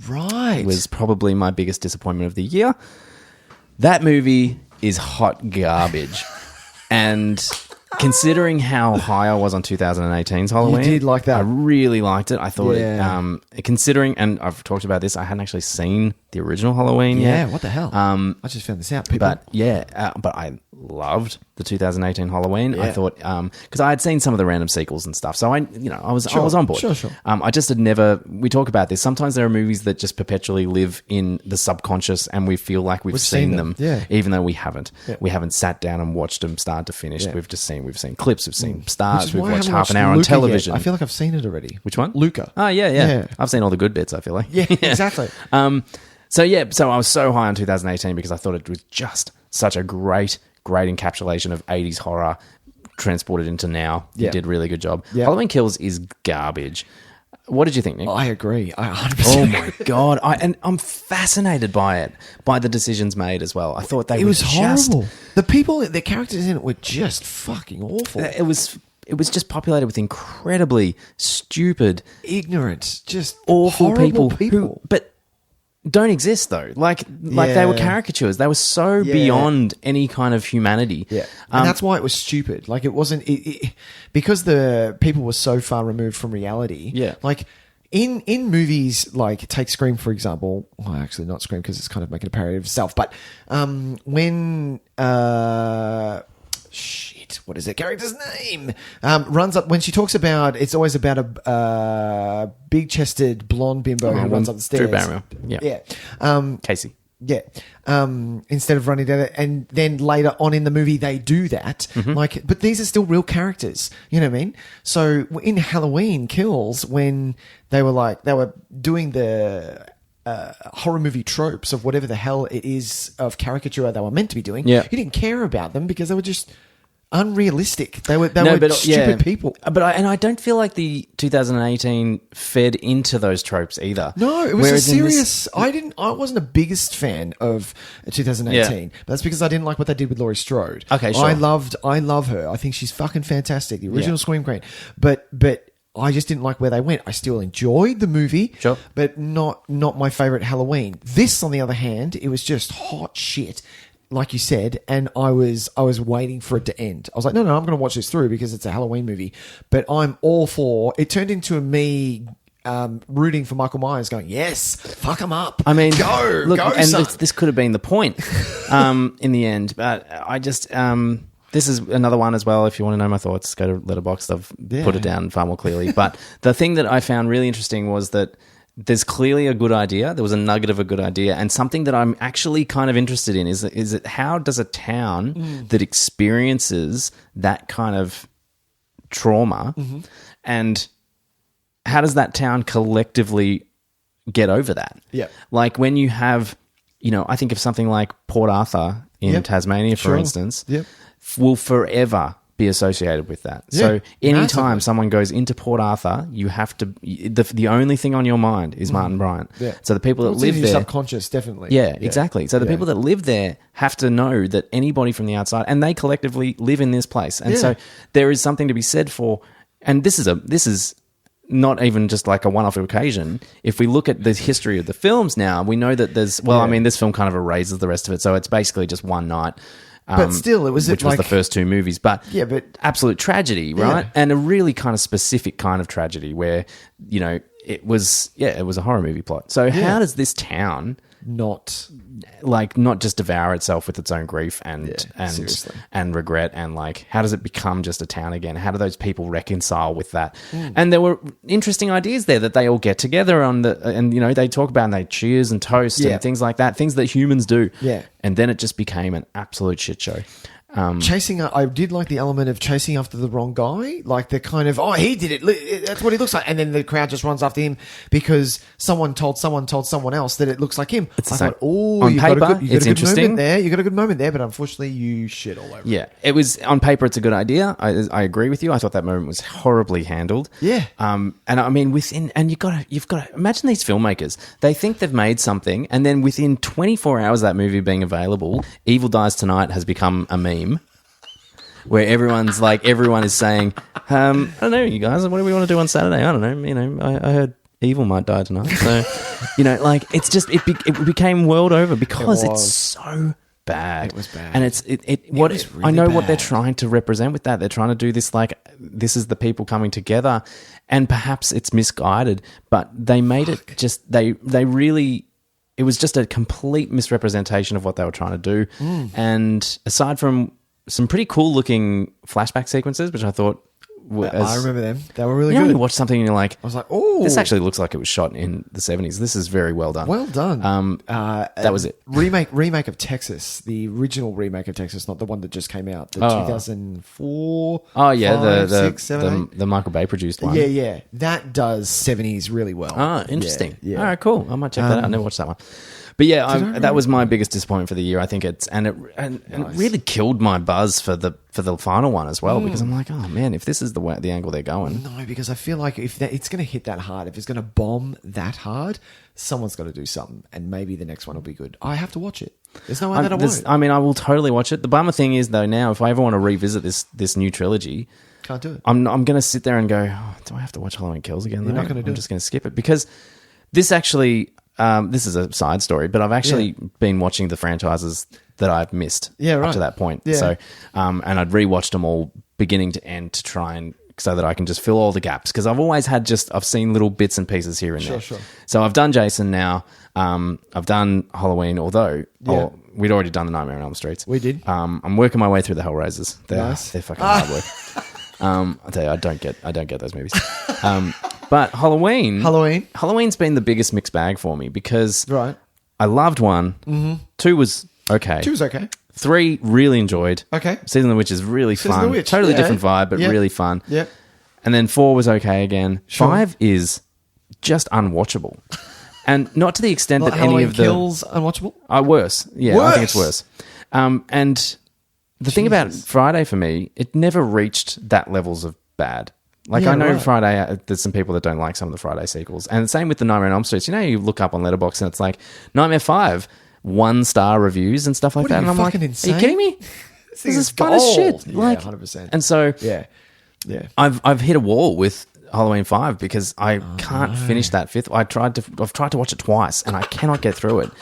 [SPEAKER 2] Right.
[SPEAKER 1] It was probably my biggest disappointment of the year. That movie is hot garbage. And considering how high I was on 2018's Halloween,
[SPEAKER 2] you did like that.
[SPEAKER 1] I really liked it. I thought, considering, and I've talked about this, I hadn't actually seen the original Halloween yet.
[SPEAKER 2] Yeah, what the hell? I just found this out, people.
[SPEAKER 1] But but I loved the 2018 Halloween. I thought because I had seen some of the random sequels and stuff, so I was on board.
[SPEAKER 2] Sure.
[SPEAKER 1] I just had never. We talk about this. Sometimes there are movies that just perpetually live in the subconscious, and we feel like we've seen them, even though we haven't. Yeah. We haven't sat down and watched them start to finish. Yeah. We've seen clips, we've seen stars, we've watched half an hour on television.
[SPEAKER 2] I feel like I've seen it already.
[SPEAKER 1] Which one?
[SPEAKER 2] Luca.
[SPEAKER 1] Oh yeah. I've seen all the good bits. I feel like
[SPEAKER 2] exactly.
[SPEAKER 1] So I was so high on 2018 because I thought it was just such a great encapsulation of 80s horror transported into now. You did a really good job. Yep. Halloween Kills is garbage. What did you think, Nick?
[SPEAKER 2] I agree. I 100%
[SPEAKER 1] Oh my God. I'm fascinated by it, by the decisions made as well. I thought it was
[SPEAKER 2] horrible. The characters in it were just fucking awful.
[SPEAKER 1] It was just populated with incredibly stupid,
[SPEAKER 2] ignorant, just
[SPEAKER 1] awful people who don't exist though. Like they were caricatures. They were so beyond any kind of humanity.
[SPEAKER 2] Yeah, and that's why it was stupid. Like it wasn't because the people were so far removed from reality.
[SPEAKER 1] Yeah,
[SPEAKER 2] like in movies like take Scream for example. Well, actually not Scream because it's kind of making a parody of itself. But when what is their character's name? Runs up when she talks about. It's always about a big-chested blonde bimbo who runs up the stairs.
[SPEAKER 1] Drew Barrymore. Yeah. Casey.
[SPEAKER 2] Yeah. Instead of running down it, and then later on in the movie they do that. Mm-hmm. But these are still real characters. You know what I mean? So in Halloween Kills, when they were doing the horror movie tropes of whatever the hell it is of caricature they were meant to be doing.
[SPEAKER 1] Yeah.
[SPEAKER 2] You didn't care about them because they were just unrealistic. They were stupid people.
[SPEAKER 1] But I don't feel like the 2018 fed into those tropes either.
[SPEAKER 2] No, it was a serious. I wasn't a biggest fan of 2018. But that's because I didn't like what they did with Laurie Strode.
[SPEAKER 1] Okay, sure.
[SPEAKER 2] I love her. I think she's fucking fantastic. The original Scream Queen. But I just didn't like where they went. I still enjoyed the movie,
[SPEAKER 1] sure,
[SPEAKER 2] but not my favorite Halloween. This, on the other hand, it was just hot shit. Like you said, and I was waiting for it to end. I was like, no, I'm going to watch this through because it's a Halloween movie. But I'm all for it. Turned into me rooting for Michael Myers, going, yes, fuck him up.
[SPEAKER 1] I mean,
[SPEAKER 2] go,
[SPEAKER 1] and
[SPEAKER 2] son.
[SPEAKER 1] This could have been the point in the end. But I just this is another one as well. If you want to know my thoughts, go to Letterboxd. I've put it down far more clearly. But the thing that I found really interesting was that there's clearly a good idea. There was a nugget of a good idea. And something that I'm actually kind of interested in is that how does a town that experiences that kind of trauma and how does that town collectively get over that?
[SPEAKER 2] Yeah.
[SPEAKER 1] Like when you have, I think of something like Port Arthur in Tasmania, for instance, will forever be associated with that.
[SPEAKER 2] Yeah,
[SPEAKER 1] so anytime someone goes into Port Arthur, you have to the only thing on your mind is Martin Bryant.
[SPEAKER 2] Yeah.
[SPEAKER 1] So the people that live there,
[SPEAKER 2] subconscious, definitely.
[SPEAKER 1] Yeah, exactly. So the people that live there have to know that anybody from the outside, and they collectively live in this place. And so there is something to be said for, and this is not even just like a one-off occasion. If we look at the history of the films now, we know that there's, I mean, this film kind of erases the rest of it. So it's basically just one night.
[SPEAKER 2] But still, was
[SPEAKER 1] the first two movies. But
[SPEAKER 2] but
[SPEAKER 1] absolute tragedy, right?
[SPEAKER 2] Yeah.
[SPEAKER 1] And a really kind of specific kind of tragedy where it was a horror movie plot. So how does this town not just devour itself with its own grief and regret, and how does it become just a town again? How do those people reconcile with that? And there were interesting ideas there that they all get together and they talk about and they cheers and toast and things like that, things that humans do.
[SPEAKER 2] Yeah.
[SPEAKER 1] And then it just became an absolute shit show.
[SPEAKER 2] I did like the element of chasing after the wrong guy. Like the kind of, he did it. That's what he looks like. And then the crowd just runs after him because someone told someone else that it looks like him.
[SPEAKER 1] It's
[SPEAKER 2] thought,
[SPEAKER 1] on paper, it's interesting.
[SPEAKER 2] You got a good moment there, but unfortunately you shit all over it.
[SPEAKER 1] Yeah, it was on paper. It's a good idea. I agree with you. I thought that moment was horribly handled.
[SPEAKER 2] Yeah.
[SPEAKER 1] And I mean, you've got to imagine these filmmakers. They think they've made something, and then within 24 hours of that movie being available, Evil Dies Tonight has become a meme. Where everyone is saying, I don't know, you guys, what do we want to do on Saturday? I don't know, I heard Evil might die tonight. So, it's just, it became world over because it's so bad.
[SPEAKER 2] It was bad.
[SPEAKER 1] And really I know
[SPEAKER 2] bad.
[SPEAKER 1] what they're trying to represent with that. They're trying to do this this is the people coming together, and perhaps it's misguided, but they made it just, they really it was just a complete misrepresentation of what they were trying to do. And aside from some pretty cool looking flashback sequences, which I thought
[SPEAKER 2] I remember them. They were really
[SPEAKER 1] you know,
[SPEAKER 2] good.
[SPEAKER 1] when you watch something and you're like,
[SPEAKER 2] I was like, oh,
[SPEAKER 1] this actually looks like it was shot in the 70s. This is very well done.
[SPEAKER 2] well done.
[SPEAKER 1] That was it.
[SPEAKER 2] Remake of Texas, the original remake of Texas, not the one that just came out, the 2004.
[SPEAKER 1] Oh yeah,
[SPEAKER 2] 5, 6, 7, 8.
[SPEAKER 1] the Michael Bay produced one.
[SPEAKER 2] Yeah, that does 70s really well.
[SPEAKER 1] Ah, interesting.
[SPEAKER 2] Yeah.
[SPEAKER 1] All right, cool. I might check that out. I never watched that one. But yeah, that was my biggest disappointment for the year. I think it really killed my buzz for the final one as well, because I'm like, oh man, if this is the angle they're going.
[SPEAKER 2] No, because I feel like if it's going to hit that hard, if it's going to bomb that hard, someone's got to do something, and maybe the next one will be good. I have to watch it. There's no way that I won't.
[SPEAKER 1] I mean, I will totally watch it. The bummer thing is though, now if I ever want to revisit this new trilogy,
[SPEAKER 2] can't do it.
[SPEAKER 1] I'm going to sit there and go, oh, do I have to watch Halloween Kills again?
[SPEAKER 2] You're not going to do it.
[SPEAKER 1] I'm just going to skip it because this actually. This is a side story, but I've actually been watching the franchises that I've missed up to that point.
[SPEAKER 2] Yeah.
[SPEAKER 1] So, and I'd rewatched them all beginning to end to try and so that I can just fill all the gaps, because I've always had I've seen little bits and pieces here and there.
[SPEAKER 2] Sure.
[SPEAKER 1] So I've done Jason now. I've done Halloween, although we'd already done the Nightmare on Elm Streets.
[SPEAKER 2] We did.
[SPEAKER 1] I'm working my way through the Hellraisers. They're fucking hard work. I tell you, I don't get those movies. But Halloween's been the biggest mixed bag for me because I loved 1. Mm-hmm. 2 was okay.
[SPEAKER 2] 2 was okay.
[SPEAKER 1] 3 really enjoyed.
[SPEAKER 2] Okay.
[SPEAKER 1] Season of the Witch is really
[SPEAKER 2] Season of
[SPEAKER 1] fun.
[SPEAKER 2] the Witch.
[SPEAKER 1] Totally different vibe, but really fun.
[SPEAKER 2] Yeah.
[SPEAKER 1] And then 4 was okay again.
[SPEAKER 2] Sure.
[SPEAKER 1] 5 is just unwatchable. And not to the extent that
[SPEAKER 2] Halloween
[SPEAKER 1] any of the
[SPEAKER 2] Kills unwatchable.
[SPEAKER 1] Worse. Yeah,
[SPEAKER 2] worse?
[SPEAKER 1] I think it's worse. And the thing about Friday for me, it never reached that levels of bad. Like, I know Friday, there's some people that don't like some of the Friday sequels. And the same with the Nightmare on Elm Street. You know, you look up on Letterboxd and it's like, Nightmare 5, 1-star reviews and stuff like that. And I'm like,
[SPEAKER 2] insane?
[SPEAKER 1] are you kidding me? This is fun as shit. Like,
[SPEAKER 2] 100%.
[SPEAKER 1] And so
[SPEAKER 2] yeah.
[SPEAKER 1] I've hit a wall with Halloween 5 because I can't finish that 5th. I've tried to watch it twice and I cannot get through it.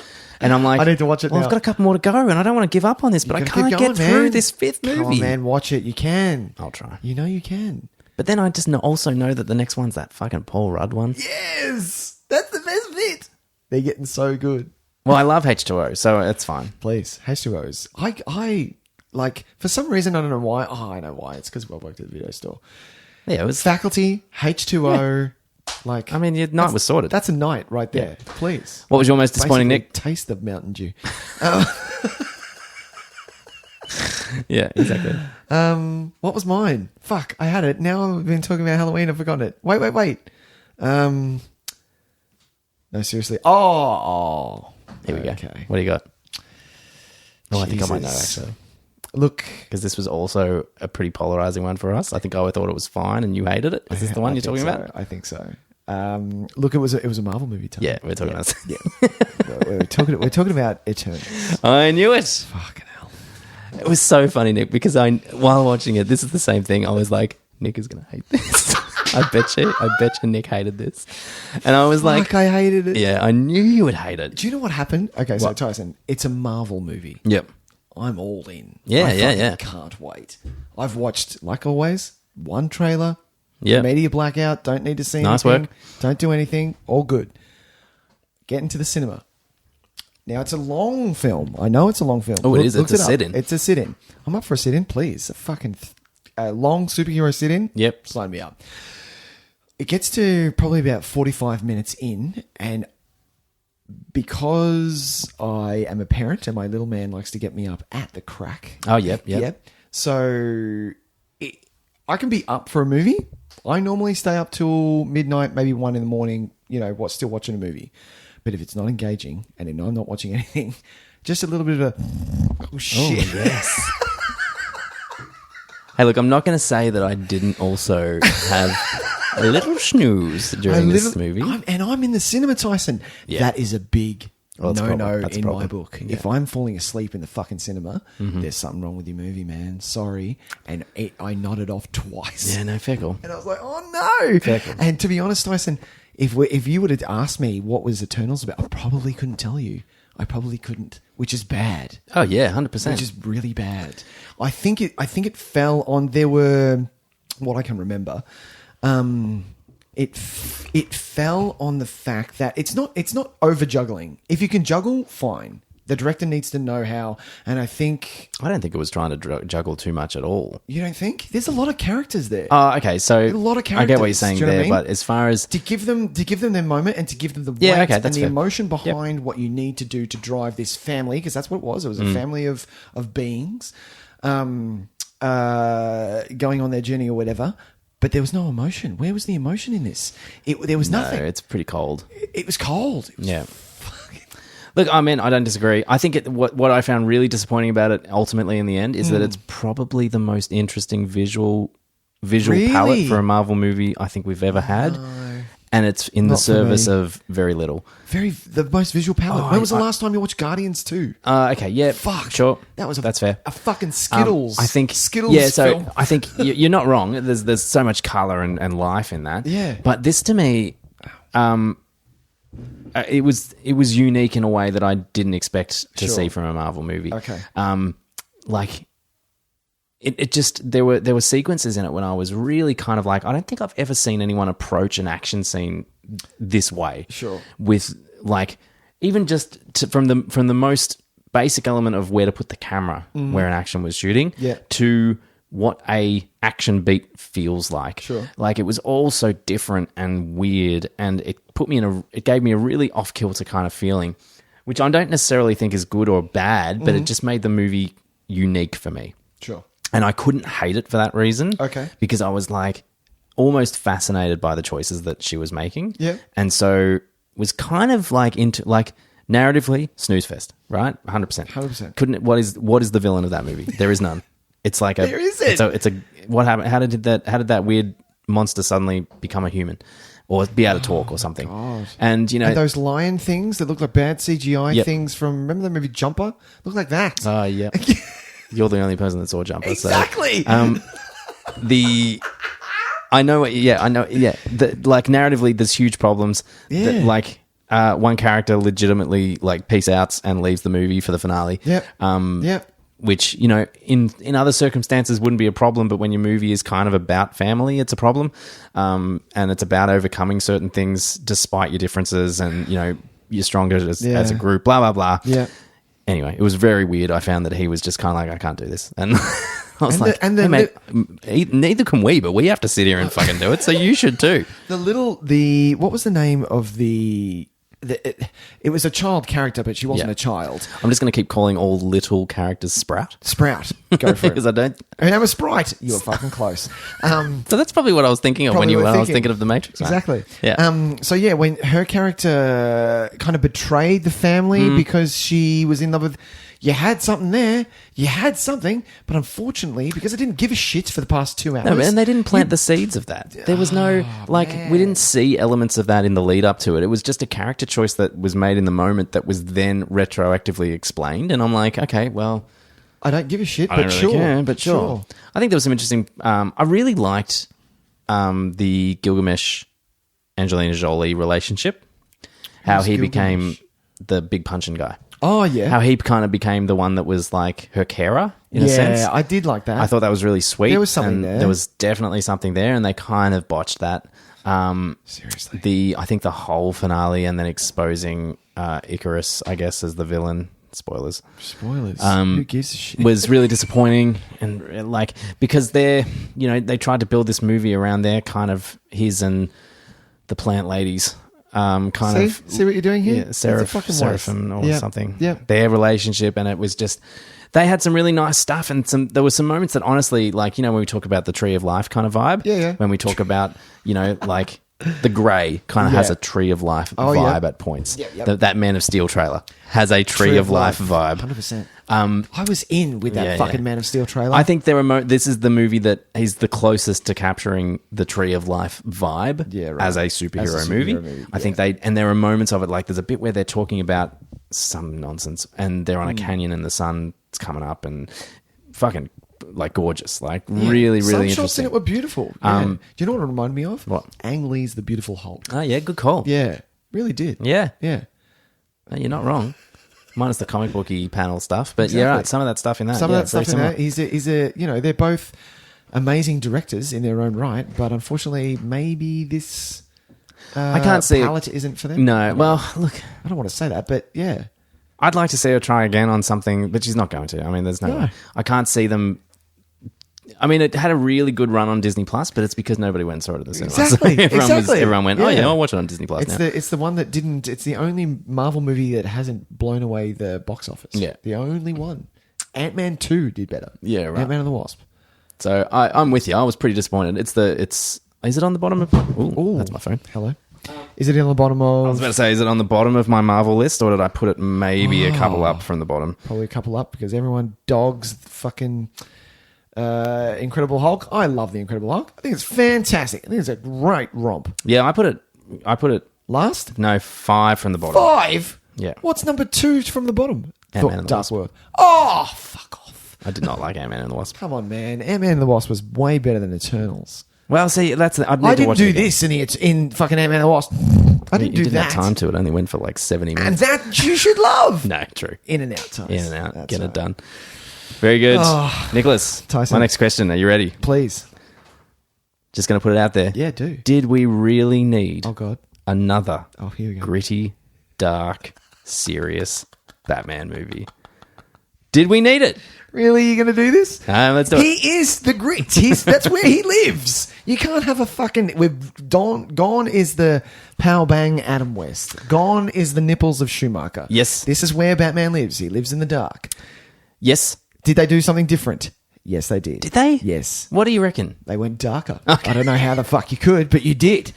[SPEAKER 1] And I'm like,
[SPEAKER 2] I need to watch it now.
[SPEAKER 1] I've got a couple more to go and I don't want to give up on this, but I can't get through this 5th movie.
[SPEAKER 2] Come on, man, watch it. You can.
[SPEAKER 1] I'll try.
[SPEAKER 2] You know you can.
[SPEAKER 1] But then I just also know that the next one's that fucking Paul Rudd one.
[SPEAKER 2] Yes! That's the best bit. They're getting so good.
[SPEAKER 1] Well, I love H2O, so it's fine.
[SPEAKER 2] Please, H2Os. I like, for some reason, I don't know why. Oh, I know why. It's because I worked at the video store.
[SPEAKER 1] Yeah, it was...
[SPEAKER 2] Faculty, H2O... Like,
[SPEAKER 1] I mean, your night was sorted.
[SPEAKER 2] That's a night right there. Yeah. Please.
[SPEAKER 1] What was your most disappointing, Nick?
[SPEAKER 2] Taste the Mountain Dew.
[SPEAKER 1] Yeah, exactly.
[SPEAKER 2] What was mine? Fuck, I had it. Now I've been talking about Halloween. I've forgotten it. Wait. No, seriously. Oh.
[SPEAKER 1] Here we go. Okay. What do you got? Oh, I think I might know, actually.
[SPEAKER 2] Look.
[SPEAKER 1] Because this was also a pretty polarizing one for us. I think I thought it was fine and you hated it. Is this the one you're talking about?
[SPEAKER 2] I think so. Look, it was a Marvel movie. Time.
[SPEAKER 1] Yeah, we're talking about
[SPEAKER 2] yeah. we're talking about Eternals.
[SPEAKER 1] I knew it.
[SPEAKER 2] Fucking hell.
[SPEAKER 1] It was so funny, Nick, because while watching it, this is the same thing. I was like, Nick is going to hate this. I bet you Nick hated this. And I was like,
[SPEAKER 2] I hated it.
[SPEAKER 1] Yeah, I knew you would hate it.
[SPEAKER 2] Do you know what happened? Okay, so Tyson, it's a Marvel movie.
[SPEAKER 1] Yep.
[SPEAKER 2] I'm all in.
[SPEAKER 1] Yeah.
[SPEAKER 2] Can't wait. I've watched, like always, one trailer.
[SPEAKER 1] Yeah.
[SPEAKER 2] Media blackout. Don't need to see anything.
[SPEAKER 1] Nice work.
[SPEAKER 2] Don't do anything. All good. Get into the cinema. Now, it's a long film. I know it's a long film.
[SPEAKER 1] Oh, it is. It's a sit-in.
[SPEAKER 2] It's a sit-in. I'm up for a sit-in, please. A fucking long superhero sit-in.
[SPEAKER 1] Yep.
[SPEAKER 2] Sign me up. It gets to probably about 45 minutes in, and because I am a parent and my little man likes to get me up at the crack.
[SPEAKER 1] Oh, yep.
[SPEAKER 2] So I can be up for a movie. I normally stay up till midnight, maybe 1 a.m, still watching a movie. But if it's not engaging and I'm not watching anything, just a little bit of a, oh shit.
[SPEAKER 1] Oh, yes. Hey, look, I'm not going to say that I didn't also have a little snooze during this movie.
[SPEAKER 2] I'm in the cinema, Tyson. Yeah. That is a big no-no in my book.
[SPEAKER 1] Yeah.
[SPEAKER 2] If I'm falling asleep in the fucking cinema, there's something wrong with your movie, man. Sorry. And I nodded off twice.
[SPEAKER 1] Yeah, no, fair call.
[SPEAKER 2] And I was like, oh no.
[SPEAKER 1] Fair call.
[SPEAKER 2] And to be honest, Tyson, if you would have asked me what was Eternals about, I probably couldn't tell you. I probably couldn't, which is bad.
[SPEAKER 1] Oh yeah, 100%.
[SPEAKER 2] Which is really bad. I think it fell on. There were what I can remember. it fell on the fact that it's not over juggling. If you can juggle, fine. The director needs to know how, and I
[SPEAKER 1] don't think it was trying to juggle too much at all.
[SPEAKER 2] You don't think? There's a lot of characters there.
[SPEAKER 1] Oh, okay. So
[SPEAKER 2] a lot of characters.
[SPEAKER 1] I get what you're saying there, I mean? But as far as
[SPEAKER 2] to give them their moment and to give them the weight and the fair. Emotion behind what you need to do to drive this family, because that's what it was. It was a family of beings going on their journey or whatever. But there was no emotion. Where was the emotion in this? There was nothing.
[SPEAKER 1] No, it's pretty cold.
[SPEAKER 2] It was cold. It was
[SPEAKER 1] Look, I mean, I don't disagree. I think what I found really disappointing about it ultimately in the end is that it's probably the most interesting visual palette for a Marvel movie I think we've ever had. And it's in the service of very little.
[SPEAKER 2] The most visual palette. When was the last time you watched Guardians 2?
[SPEAKER 1] Okay, yeah.
[SPEAKER 2] Fuck.
[SPEAKER 1] Sure.
[SPEAKER 2] That's
[SPEAKER 1] fair.
[SPEAKER 2] A fucking Skittles.
[SPEAKER 1] I think
[SPEAKER 2] Skittles film.
[SPEAKER 1] I think you're not wrong. There's so much colour and life in that.
[SPEAKER 2] Yeah.
[SPEAKER 1] But this to me... it was unique in a way that I didn't expect to see from a Marvel movie.
[SPEAKER 2] Okay.
[SPEAKER 1] Like it just there were sequences in it when I was really kind of like, I don't think I've ever seen anyone approach an action scene this way.
[SPEAKER 2] Sure.
[SPEAKER 1] With like even just from the most basic element of where to put the camera where an action was shooting to what a action beat feels like.
[SPEAKER 2] Sure.
[SPEAKER 1] Like it was all so different and weird, and it gave me a really off-kilter kind of feeling, which I don't necessarily think is good or bad, but it just made the movie unique for me.
[SPEAKER 2] Sure.
[SPEAKER 1] And I couldn't hate it for that reason.
[SPEAKER 2] Okay.
[SPEAKER 1] Because I was like almost fascinated by the choices that she was making.
[SPEAKER 2] Yeah.
[SPEAKER 1] And so was kind of like into like narratively snooze fest, right? 100%.
[SPEAKER 2] 100%.
[SPEAKER 1] What is the villain of that movie? There is none. It's like
[SPEAKER 2] there isn't.
[SPEAKER 1] It's a what happened? How did that weird monster suddenly become a human, or be able to talk or something?
[SPEAKER 2] God.
[SPEAKER 1] And
[SPEAKER 2] and those lion things that look like bad CGI things from remember the movie Jumper? Look like that.
[SPEAKER 1] Oh yeah. You're the only person that saw Jumper.
[SPEAKER 2] Exactly.
[SPEAKER 1] So, I know. Yeah. Like narratively, there's huge problems.
[SPEAKER 2] Yeah.
[SPEAKER 1] That, like one character legitimately like peace outs and leaves the movie for the finale.
[SPEAKER 2] Yep.
[SPEAKER 1] Yep. Which, in other circumstances wouldn't be a problem, but when your movie is kind of about family, it's a problem. And it's about overcoming certain things despite your differences and, you're stronger as a group, blah, blah, blah.
[SPEAKER 2] Yeah.
[SPEAKER 1] Anyway, it was very weird. I found that he was just kind of like, I can't do this. And I was hey, mate, neither can we, but we have to sit here and fucking do it, so you should too.
[SPEAKER 2] What was the name of it was a child character, but she wasn't a child.
[SPEAKER 1] I'm just going to keep calling all little characters Sprout.
[SPEAKER 2] Go for it.
[SPEAKER 1] Because I don't...
[SPEAKER 2] Her name was Sprite. You were fucking close.
[SPEAKER 1] So that's probably what I was thinking of when I was thinking of The Matrix.
[SPEAKER 2] Exactly.
[SPEAKER 1] Yeah.
[SPEAKER 2] So yeah, when her character kind of betrayed the family because she was in love with... You had something there. You had something. But unfortunately, because I didn't give a shit for the past 2 hours...
[SPEAKER 1] No, and they didn't plant the seeds of that. There was no... we didn't see elements of that in the lead up to it. It was just a character choice that was made in the moment that was then retroactively explained. And I'm like, okay, well...
[SPEAKER 2] I don't give a shit,
[SPEAKER 1] but sure. I think there was some interesting... I really liked the Gilgamesh-Angelina Jolie relationship. How he became the big punching guy.
[SPEAKER 2] Oh, yeah.
[SPEAKER 1] How he kind of became the one that was like her carer, in a sense.
[SPEAKER 2] Yeah, I did like that.
[SPEAKER 1] I thought that was really sweet.
[SPEAKER 2] There was something there.
[SPEAKER 1] There was definitely something there, and they kind of botched that.
[SPEAKER 2] Seriously.
[SPEAKER 1] I think the whole finale and then exposing Icarus, I guess, as the villain. Spoilers.
[SPEAKER 2] Who gives a shit?
[SPEAKER 1] Was really disappointing, and because they tried to build this movie around their kind of his and the plant ladies.
[SPEAKER 2] See what you're doing here?
[SPEAKER 1] Yeah, Seraphim or something.
[SPEAKER 2] Yeah.
[SPEAKER 1] Their relationship, and it was just... They had some really nice stuff, and there were some moments that honestly, when we talk about the Tree of Life kind of vibe, when we talk about, the Grey kind of has a Tree of Life vibe at points. That Man of Steel trailer has a Tree of Life vibe.
[SPEAKER 2] 100%. I was in with that fucking Man of Steel trailer.
[SPEAKER 1] I think this is the movie that is the closest to capturing the Tree of Life vibe as a superhero movie. I think there are moments of it, like there's a bit where they're talking about some nonsense and they're on a canyon and the sun's coming up and fucking gorgeous, really, really
[SPEAKER 2] some
[SPEAKER 1] interesting.
[SPEAKER 2] shots in it were beautiful. Do you know what it reminded me of?
[SPEAKER 1] What?
[SPEAKER 2] Ang Lee's The Beautiful Hulk.
[SPEAKER 1] Oh yeah, good call.
[SPEAKER 2] Yeah, really did.
[SPEAKER 1] Yeah.
[SPEAKER 2] No,
[SPEAKER 1] you're not wrong. Minus the comic booky panel stuff, but you're right. Some of that stuff in that.
[SPEAKER 2] Some of that stuff in that. He's a they're both amazing directors in their own right, but unfortunately, maybe this
[SPEAKER 1] I can't see
[SPEAKER 2] palette isn't for them.
[SPEAKER 1] No, well, look,
[SPEAKER 2] I don't want to say that, but yeah.
[SPEAKER 1] I'd like to see her try again on something, but she's not going to. I mean, there's no way. I can't see them. I mean, it had a really good run on Disney Plus, but it's because nobody went and saw it at the cinema.
[SPEAKER 2] Exactly.
[SPEAKER 1] So everyone went, oh yeah, I'll watch it on Disney Plus now.
[SPEAKER 2] It's the one that didn't. It's the only Marvel movie that hasn't blown away the box office.
[SPEAKER 1] Yeah,
[SPEAKER 2] the only one. Ant-Man 2 did better.
[SPEAKER 1] Yeah, right.
[SPEAKER 2] Ant-Man and the Wasp.
[SPEAKER 1] So I'm with you. I was pretty disappointed. Is it on the bottom of? Ooh, that's my phone.
[SPEAKER 2] Hello. Is it on the bottom of?
[SPEAKER 1] I was about to say, is it on the bottom of my Marvel list, or did I put it maybe a couple up from the bottom?
[SPEAKER 2] Probably a couple up because everyone dogs fucking Incredible Hulk. I love the Incredible Hulk. I think it's fantastic. I think it's a great romp.
[SPEAKER 1] Yeah, I put it
[SPEAKER 2] last.
[SPEAKER 1] No, 5 from the bottom.
[SPEAKER 2] 5.
[SPEAKER 1] Yeah.
[SPEAKER 2] What's number 2 from the bottom?
[SPEAKER 1] Ant-Man and the
[SPEAKER 2] Dark
[SPEAKER 1] Wasp.
[SPEAKER 2] World. Oh, fuck off.
[SPEAKER 1] I did not like Ant-Man and the Wasp.
[SPEAKER 2] Come on, man. Ant-Man and the Wasp was way better than Eternals.
[SPEAKER 1] Well, see, I
[SPEAKER 2] didn't do this in fucking Ant-Man and the Wasp. I didn't do that.
[SPEAKER 1] You didn't have time to. It only went for like 70 minutes.
[SPEAKER 2] And that you should love.
[SPEAKER 1] No, true.
[SPEAKER 2] In and out, Tys.
[SPEAKER 1] In and out.
[SPEAKER 2] That's
[SPEAKER 1] Get
[SPEAKER 2] right.
[SPEAKER 1] it done. Very good. Nicholas,
[SPEAKER 2] Tyson.
[SPEAKER 1] my next question. Are you ready?
[SPEAKER 2] Please.
[SPEAKER 1] Just going to put it out there.
[SPEAKER 2] Yeah, do.
[SPEAKER 1] Did we really need another
[SPEAKER 2] here we go.
[SPEAKER 1] gritty, dark, serious Batman movie? Did we need it?
[SPEAKER 2] Really, you going to do this?
[SPEAKER 1] Let's do it.
[SPEAKER 2] He is the grit. That's where he lives. You can't have a fucking... Gone is the power bang Adam West. Gone is the nipples of Schumacher.
[SPEAKER 1] Yes.
[SPEAKER 2] This is where Batman lives. He lives in the dark.
[SPEAKER 1] Yes.
[SPEAKER 2] Did they do something different? Yes, they did.
[SPEAKER 1] Did they?
[SPEAKER 2] Yes.
[SPEAKER 1] What do you reckon?
[SPEAKER 2] They went darker.
[SPEAKER 1] Okay.
[SPEAKER 2] I don't know how the fuck you could, but you did.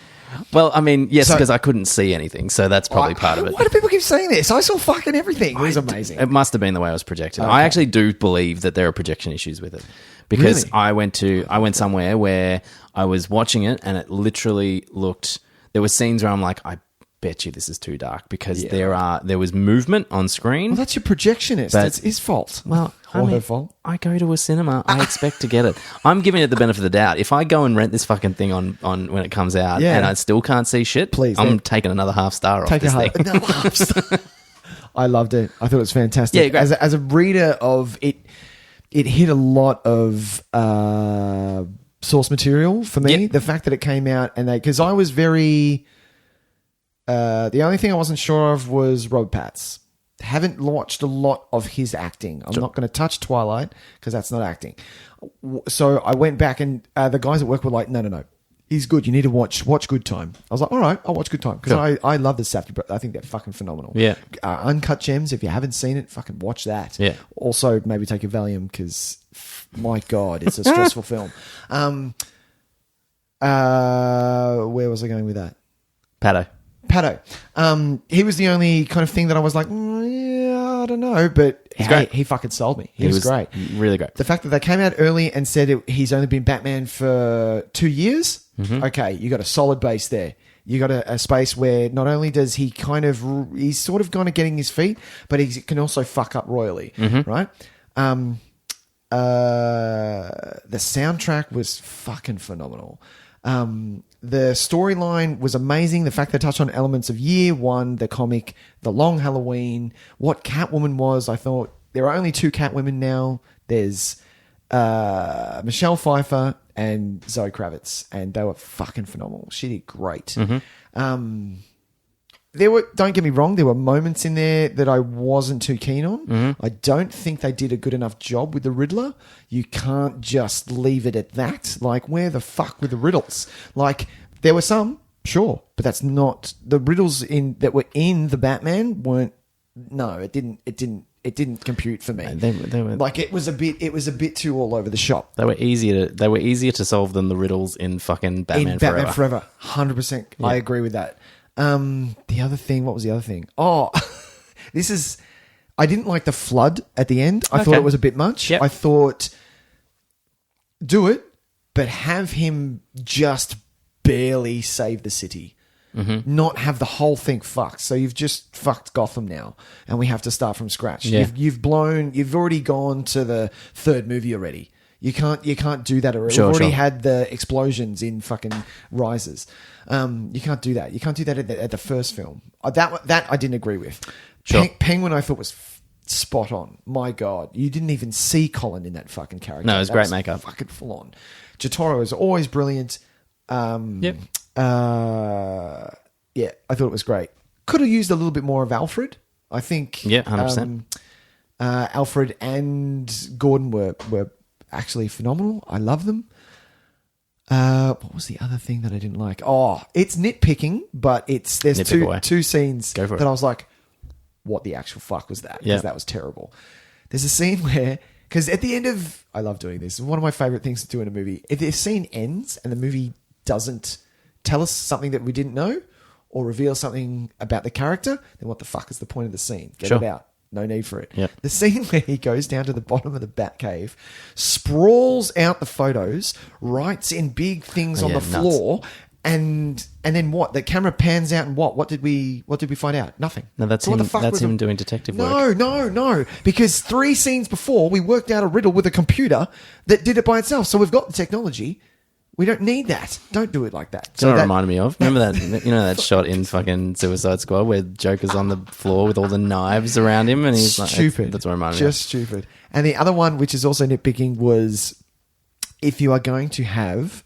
[SPEAKER 1] Well, I mean, yes, because I couldn't see anything, so that's probably part of it.
[SPEAKER 2] Why do people keep saying this? I saw fucking everything. It was amazing.
[SPEAKER 1] It must have been the way I was projected.
[SPEAKER 2] Okay.
[SPEAKER 1] I actually do believe that there are projection issues with it because
[SPEAKER 2] Really?
[SPEAKER 1] I went somewhere where I was watching it and it literally looked. There were scenes where I'm like, I bet you this is too dark because there was movement on screen.
[SPEAKER 2] Well, that's your projectionist.
[SPEAKER 1] But-
[SPEAKER 2] It's his fault.
[SPEAKER 1] Well,
[SPEAKER 2] or her fault.
[SPEAKER 1] I go to a cinema. I expect to get it. I'm giving it the benefit of the doubt. If I go and rent this fucking thing on when it comes out and I still can't see shit,
[SPEAKER 2] Please,
[SPEAKER 1] I'm
[SPEAKER 2] then.
[SPEAKER 1] taking another half star off
[SPEAKER 2] Take
[SPEAKER 1] this
[SPEAKER 2] a
[SPEAKER 1] thing.
[SPEAKER 2] another half star. I loved it. I thought it was fantastic.
[SPEAKER 1] Yeah, great.
[SPEAKER 2] As a reader of it, it hit a lot of source material for me.
[SPEAKER 1] Yep.
[SPEAKER 2] The fact that it came out and because I was very. The only thing I wasn't sure of was Rob Patz. Haven't watched a lot of his acting. I'm not going to touch Twilight because that's not acting. So I went back and the guys at work were like, no. He's good. You need to watch Good Time. I was like, all right, I'll watch Good Time because I love the Safdie, but I think they're fucking phenomenal.
[SPEAKER 1] Yeah.
[SPEAKER 2] Uncut Gems. If you haven't seen it, fucking watch that.
[SPEAKER 1] Yeah.
[SPEAKER 2] Also, maybe take a Valium because, my God, it's a stressful film. Where was I going with that?
[SPEAKER 1] Pato.
[SPEAKER 2] He was the only kind of thing that I was like, yeah, I don't know, but
[SPEAKER 1] He's great.
[SPEAKER 2] He fucking sold me. He was great.
[SPEAKER 1] Really great.
[SPEAKER 2] The fact that they came out early and said he's only been Batman for 2 years.
[SPEAKER 1] Mm-hmm.
[SPEAKER 2] Okay, you got a solid base there. You got a space where not only does he he's sort of kind of getting his feet, but he can also fuck up royally,
[SPEAKER 1] Mm-hmm.
[SPEAKER 2] right? The soundtrack was fucking phenomenal. The storyline was amazing. The fact they touched on elements of Year One, the comic, the Long Halloween, what Catwoman was. I thought there are only 2 Catwomen now. There's Michelle Pfeiffer and Zoe Kravitz, and they were fucking phenomenal. She did great. Don't get me wrong, there were moments in there that I wasn't too keen on. I don't think they did a good enough job with the Riddler. You can't just leave it at that. Like, where the fuck were the riddles? Like, there were some, sure, but that's not the riddles that were in the Batman weren't. No, it didn't compute for me.
[SPEAKER 1] They were
[SPEAKER 2] like it was a bit too all over the shop.
[SPEAKER 1] They were easier to solve than the riddles in fucking Batman Forever.
[SPEAKER 2] Batman Forever, 100%. I agree with that. The other thing, what was the other thing? Oh, I didn't like the flood at the end. I thought it was a bit much.
[SPEAKER 1] Yep.
[SPEAKER 2] I thought, do it, but have him just barely save the city. Mm-hmm. Not have the whole thing fucked. So you've just fucked Gotham now, and we have to start from scratch.
[SPEAKER 1] Yeah.
[SPEAKER 2] You've already gone to the 3rd movie already. You can't do that already.
[SPEAKER 1] Sure,
[SPEAKER 2] We've already
[SPEAKER 1] sure.
[SPEAKER 2] had the explosions in fucking Rises. You can't do that. You can't do that at the first film. That I didn't agree with.
[SPEAKER 1] Sure.
[SPEAKER 2] Penguin I thought was spot on. My God, you didn't even see Colin in that fucking character.
[SPEAKER 1] No, it was
[SPEAKER 2] That
[SPEAKER 1] great makeup.
[SPEAKER 2] Fucking full on. Jotaro is always brilliant.
[SPEAKER 1] Yep.
[SPEAKER 2] Yeah, I thought it was great. Could have used a little bit more of Alfred. I think.
[SPEAKER 1] Yeah, 100%.
[SPEAKER 2] Alfred and Gordon were actually phenomenal. I love them. What was the other thing that I didn't like? Oh, it's nitpicking, but there's two scenes that I was like, what the actual fuck was that? Because that was terrible. There's a scene where, because at the end of, I love doing this, one of my favorite things to do in a movie, if the scene ends and the movie doesn't tell us something that we didn't know or reveal something about the character, then what the fuck is the point of the scene? Get it out. No need for it.
[SPEAKER 1] Yep.
[SPEAKER 2] The scene where he goes down to the bottom of the Batcave, sprawls out the photos, writes in big things on the floor, and then what? The camera pans out, and what did we find out? Nothing.
[SPEAKER 1] No, that's him. That's him doing detective work.
[SPEAKER 2] No. Because 3 scenes before, we worked out a riddle with a computer that did it by itself. So we've got the technology. We don't need that. Don't do it like that.
[SPEAKER 1] Do you know what it reminded me of? Remember that? You know that shot in fucking Suicide Squad where Joker's on the floor with all the knives around him, and he's
[SPEAKER 2] stupid.
[SPEAKER 1] Like, that's what it reminded me of.
[SPEAKER 2] Just stupid. And the other one, which is also nitpicking, was if you are going to have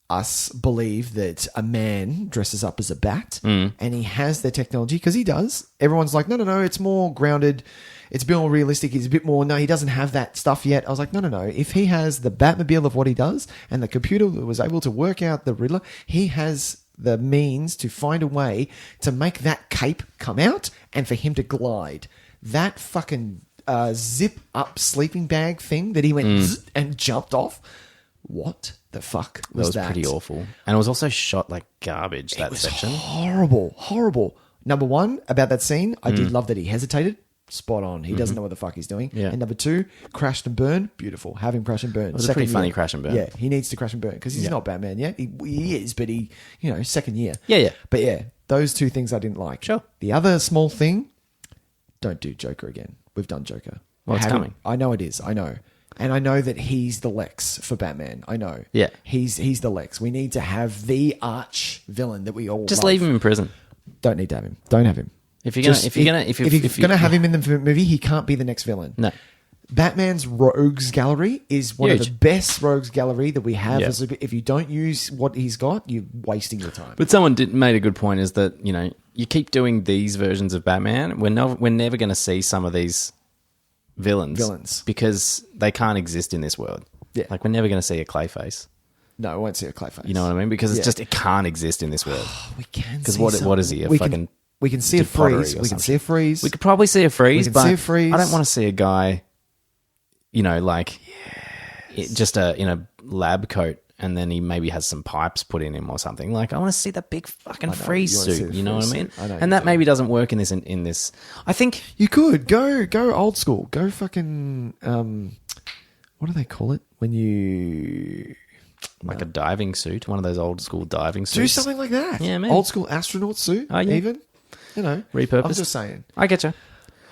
[SPEAKER 2] us believe that a man dresses up as a bat and he has the technology, because he does. Everyone's like, no, it's more grounded. It's a bit more realistic. He's a bit more... No, he doesn't have that stuff yet. I was like, no. If he has the Batmobile of what he does and the computer that was able to work out the Riddler, he has the means to find a way to make that cape come out and for him to glide. That fucking zip-up sleeping bag thing that he went and jumped off. What the fuck was that?
[SPEAKER 1] That was pretty awful. And it was also shot like garbage, that section.
[SPEAKER 2] Horrible. Number one, about that scene, I did love that he hesitated. Spot on. He doesn't know what the fuck he's doing.
[SPEAKER 1] Yeah.
[SPEAKER 2] And number 2, crashed and burn. Beautiful. Have him crash and burn.
[SPEAKER 1] It was a pretty funny crash and burn.
[SPEAKER 2] Yeah, he needs to crash and burn because he's not Batman yet. He is, but he, second year.
[SPEAKER 1] Yeah.
[SPEAKER 2] But yeah, those 2 things I didn't like.
[SPEAKER 1] Sure.
[SPEAKER 2] The other small thing, don't do Joker again. We've done Joker.
[SPEAKER 1] Well, it's coming.
[SPEAKER 2] I know it is. I know. And I know that he's the Lex for Batman. I know.
[SPEAKER 1] Yeah.
[SPEAKER 2] He's the Lex. We need to have the arch villain that we all
[SPEAKER 1] Just
[SPEAKER 2] love.
[SPEAKER 1] leave him in prison.
[SPEAKER 2] Don't need to have him. Don't have him.
[SPEAKER 1] If you're gonna
[SPEAKER 2] have him in the movie, he can't be the next villain.
[SPEAKER 1] No.
[SPEAKER 2] Batman's rogues gallery is one of the best rogues gallery that we have.
[SPEAKER 1] Yeah.
[SPEAKER 2] If you don't use what he's got, you're wasting your time.
[SPEAKER 1] But someone made a good point, is that, you keep doing these versions of Batman, we're never going to see some of these villains because they can't exist in this world.
[SPEAKER 2] Yeah.
[SPEAKER 1] Like, we're never going to see a Clayface.
[SPEAKER 2] No, I won't see a Clayface.
[SPEAKER 1] You know what I mean? Because it can't exist in this world.
[SPEAKER 2] We can.
[SPEAKER 1] Because what is he?
[SPEAKER 2] We can see a freeze. We can see a freeze.
[SPEAKER 1] We could probably see a freeze, but
[SPEAKER 2] see a freeze.
[SPEAKER 1] I don't want to see a guy, just in a lab coat, and then he maybe has some pipes put in him or something. Like, I want to see the big fucking freeze suit. You know what I mean? And that maybe doesn't work in this. In this, I think
[SPEAKER 2] you could go old school. Go fucking what do they call it when you
[SPEAKER 1] like a diving suit? One of those old school diving suits.
[SPEAKER 2] Do something like that.
[SPEAKER 1] Yeah, man.
[SPEAKER 2] Old school astronaut suit.
[SPEAKER 1] Oh, yeah.
[SPEAKER 2] Even.
[SPEAKER 1] Repurposed.
[SPEAKER 2] I'm just saying.
[SPEAKER 1] I get you.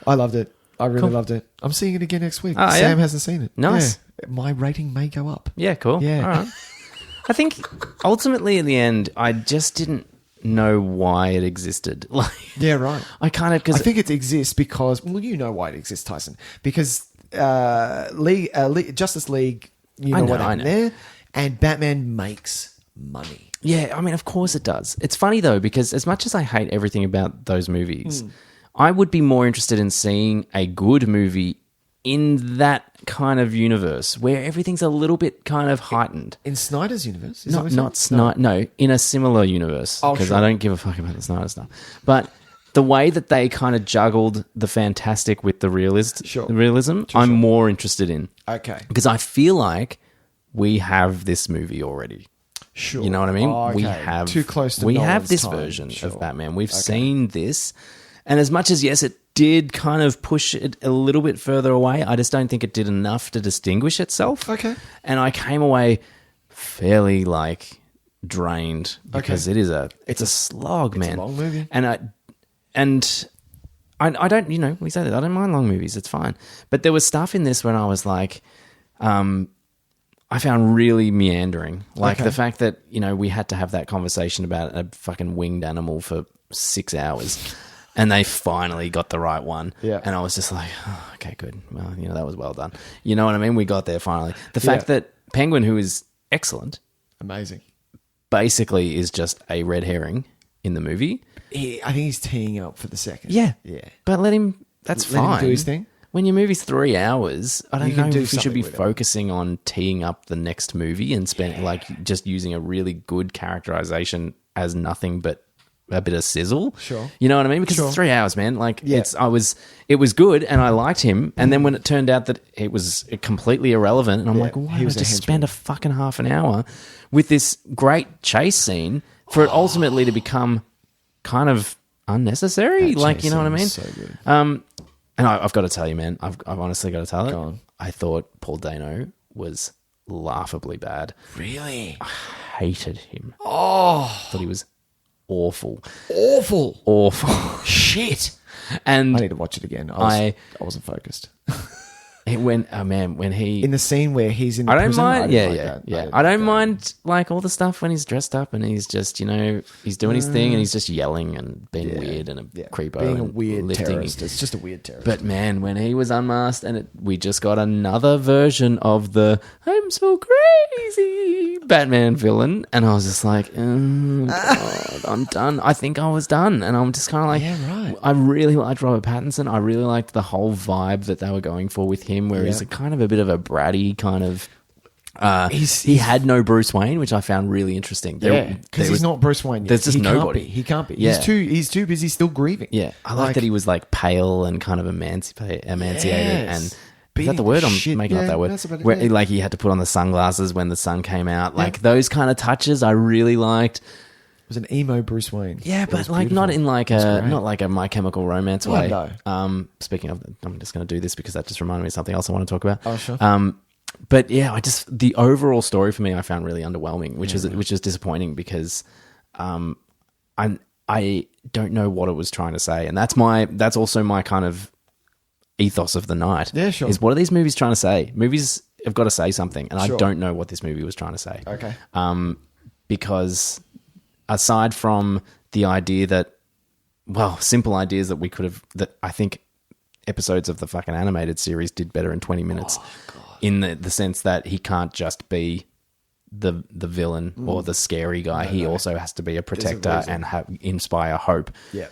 [SPEAKER 2] I loved it. I really loved it. I'm seeing it again next week.
[SPEAKER 1] Oh,
[SPEAKER 2] Sam hasn't seen it.
[SPEAKER 1] Nice.
[SPEAKER 2] Yeah. My rating may go up.
[SPEAKER 1] Yeah, cool.
[SPEAKER 2] Yeah.
[SPEAKER 1] All right. I think ultimately in the end, I just didn't know why it existed.
[SPEAKER 2] Yeah, right.
[SPEAKER 1] I
[SPEAKER 2] think it exists because, you know why it exists, Tyson. Because Justice League, what happened there, and Batman makes money.
[SPEAKER 1] Yeah, I mean, of course it does. It's funny, though, because as much as I hate everything about those movies, I would be more interested in seeing a good movie in that kind of universe where everything's a little bit kind of heightened.
[SPEAKER 2] In Snyder's universe?
[SPEAKER 1] No, in a similar universe. Because I don't give a fuck about the Snyder stuff. But the way that they kind of juggled the fantastic with the realism, I'm more interested in.
[SPEAKER 2] Okay.
[SPEAKER 1] Because I feel like we have this movie already.
[SPEAKER 2] Sure.
[SPEAKER 1] You know what I mean?
[SPEAKER 2] Oh, okay.
[SPEAKER 1] We have
[SPEAKER 2] too close to
[SPEAKER 1] we
[SPEAKER 2] Nolan's
[SPEAKER 1] have this
[SPEAKER 2] time.
[SPEAKER 1] version
[SPEAKER 2] Sure.
[SPEAKER 1] of Batman. We've seen this, and as much as yes, it did kind of push it a little bit further away, I just don't think it did enough to distinguish itself.
[SPEAKER 2] Okay.
[SPEAKER 1] And I came away fairly drained because it's a slog, man.
[SPEAKER 2] It's a long movie.
[SPEAKER 1] And I don't, we say that I don't mind long movies. It's fine. But there was stuff in this when I was like, I found really meandering. The fact that, we had to have that conversation about a fucking winged animal for 6 hours and they finally got the right one.
[SPEAKER 2] Yeah.
[SPEAKER 1] And I was just like, oh, okay, good. Well, that was well done. You know what I mean? We got there finally. The fact that Penguin, who is excellent,
[SPEAKER 2] amazing,
[SPEAKER 1] basically is just a red herring in the movie.
[SPEAKER 2] I think he's teeing up for the second.
[SPEAKER 1] Yeah.
[SPEAKER 2] Yeah.
[SPEAKER 1] But let him... That's
[SPEAKER 2] Let him
[SPEAKER 1] fine.
[SPEAKER 2] do his thing.
[SPEAKER 1] When your movie's 3 hours, I don't
[SPEAKER 2] You can
[SPEAKER 1] know
[SPEAKER 2] do
[SPEAKER 1] if you should be
[SPEAKER 2] something with it.
[SPEAKER 1] focusing on teeing up the next movie and just using a really good characterization as nothing but a bit of sizzle.
[SPEAKER 2] Sure.
[SPEAKER 1] You know what I mean? Because it's 3 hours, man. Like it was good and I liked him. And then when it turned out that it was completely irrelevant, and I'm like, why did I just spend a fucking half an hour with this great chase scene for it ultimately to become kind of unnecessary? Like, you know what I mean?
[SPEAKER 2] So good.
[SPEAKER 1] And I've got to tell you, man, I've honestly got to tell
[SPEAKER 2] Go
[SPEAKER 1] it.
[SPEAKER 2] on.
[SPEAKER 1] I thought Paul Dano was laughably bad.
[SPEAKER 2] Really?
[SPEAKER 1] I hated him.
[SPEAKER 2] Oh.
[SPEAKER 1] Thought he was awful.
[SPEAKER 2] Awful. Shit.
[SPEAKER 1] And
[SPEAKER 2] I need to watch it again. I wasn't focused.
[SPEAKER 1] when he
[SPEAKER 2] In the scene where he's in the
[SPEAKER 1] I don't
[SPEAKER 2] prison,
[SPEAKER 1] mind.
[SPEAKER 2] I didn't like that.
[SPEAKER 1] I don't mind like all the stuff when he's dressed up and he's just, he's doing his thing and he's just yelling and being weird and a creepo,
[SPEAKER 2] being a
[SPEAKER 1] and
[SPEAKER 2] weird
[SPEAKER 1] lifting.
[SPEAKER 2] terrorist. It's just a weird terrorist.
[SPEAKER 1] But man, when he was unmasked and we just got another version of the "I'm so crazy" Batman villain, and I was just like, oh God, I'm done. I think I was done, and I'm just kind of like,
[SPEAKER 2] yeah, right.
[SPEAKER 1] I really liked Robert Pattinson. I really liked the whole vibe that they were going for with him, where he's a kind of a bit of a bratty kind of. He had no Bruce Wayne, which I found really interesting.
[SPEAKER 2] Because he's not Bruce Wayne yet.
[SPEAKER 1] There's just nobody.
[SPEAKER 2] He can't be.
[SPEAKER 1] Yeah.
[SPEAKER 2] He's too busy still grieving.
[SPEAKER 1] Yeah, I like that he was like pale and kind of emancipated, and is that the word? I'm making up that word.
[SPEAKER 2] That's about it,
[SPEAKER 1] Where
[SPEAKER 2] yeah.
[SPEAKER 1] like he had to put on the sunglasses when the sun came out. Like those kind of touches, I really liked.
[SPEAKER 2] It was an emo Bruce Wayne.
[SPEAKER 1] Yeah,
[SPEAKER 2] It
[SPEAKER 1] but
[SPEAKER 2] was
[SPEAKER 1] like
[SPEAKER 2] beautiful.
[SPEAKER 1] not in like
[SPEAKER 2] It was
[SPEAKER 1] a
[SPEAKER 2] great.
[SPEAKER 1] not like a My Chemical Romance way.
[SPEAKER 2] no.
[SPEAKER 1] Speaking of, I'm just going to do this because that just reminded me of something else I want to talk about.
[SPEAKER 2] Oh, sure.
[SPEAKER 1] But yeah, the overall story for me I found really underwhelming, which is disappointing because I don't know what it was trying to say, and that's also my kind of ethos of the night.
[SPEAKER 2] Yeah, sure.
[SPEAKER 1] Is what are these movies trying to say? Movies have got to say something, and
[SPEAKER 2] Sure.
[SPEAKER 1] I don't know what this movie was trying to say.
[SPEAKER 2] Okay.
[SPEAKER 1] Because aside from the idea that, well, simple ideas that we could have, that I think episodes of the fucking animated series did better in 20 minutes. In the sense that he can't just be the villain or the scary guy. He also has to be a protector and inspire hope.
[SPEAKER 2] Yeah.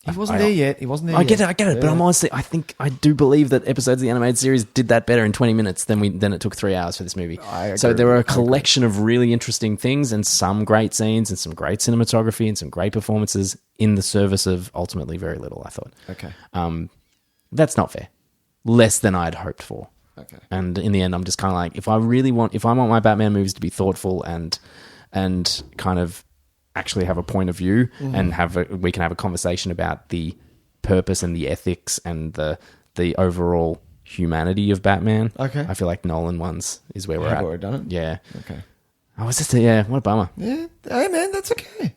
[SPEAKER 2] He wasn't there yet.
[SPEAKER 1] I get it. But I'm honestly, I do believe that episodes of the animated series did that better in 20 minutes than it took 3 hours for this movie. So there were a collection of really interesting things and some great scenes and some great cinematography and some great performances in the service of ultimately very little, I thought.
[SPEAKER 2] Okay.
[SPEAKER 1] That's not fair. Less than I'd hoped for.
[SPEAKER 2] Okay.
[SPEAKER 1] And in the end, I'm just kind of like, if I want my Batman movies to be thoughtful and kind of actually have a point of view and we can have a conversation about the purpose and the ethics and the overall humanity of Batman.
[SPEAKER 2] Okay.
[SPEAKER 1] I feel like Nolan ones is where we're at.
[SPEAKER 2] Have already done it?
[SPEAKER 1] Yeah.
[SPEAKER 2] Okay.
[SPEAKER 1] I was just, what a bummer.
[SPEAKER 2] Yeah. Hey, man, that's okay.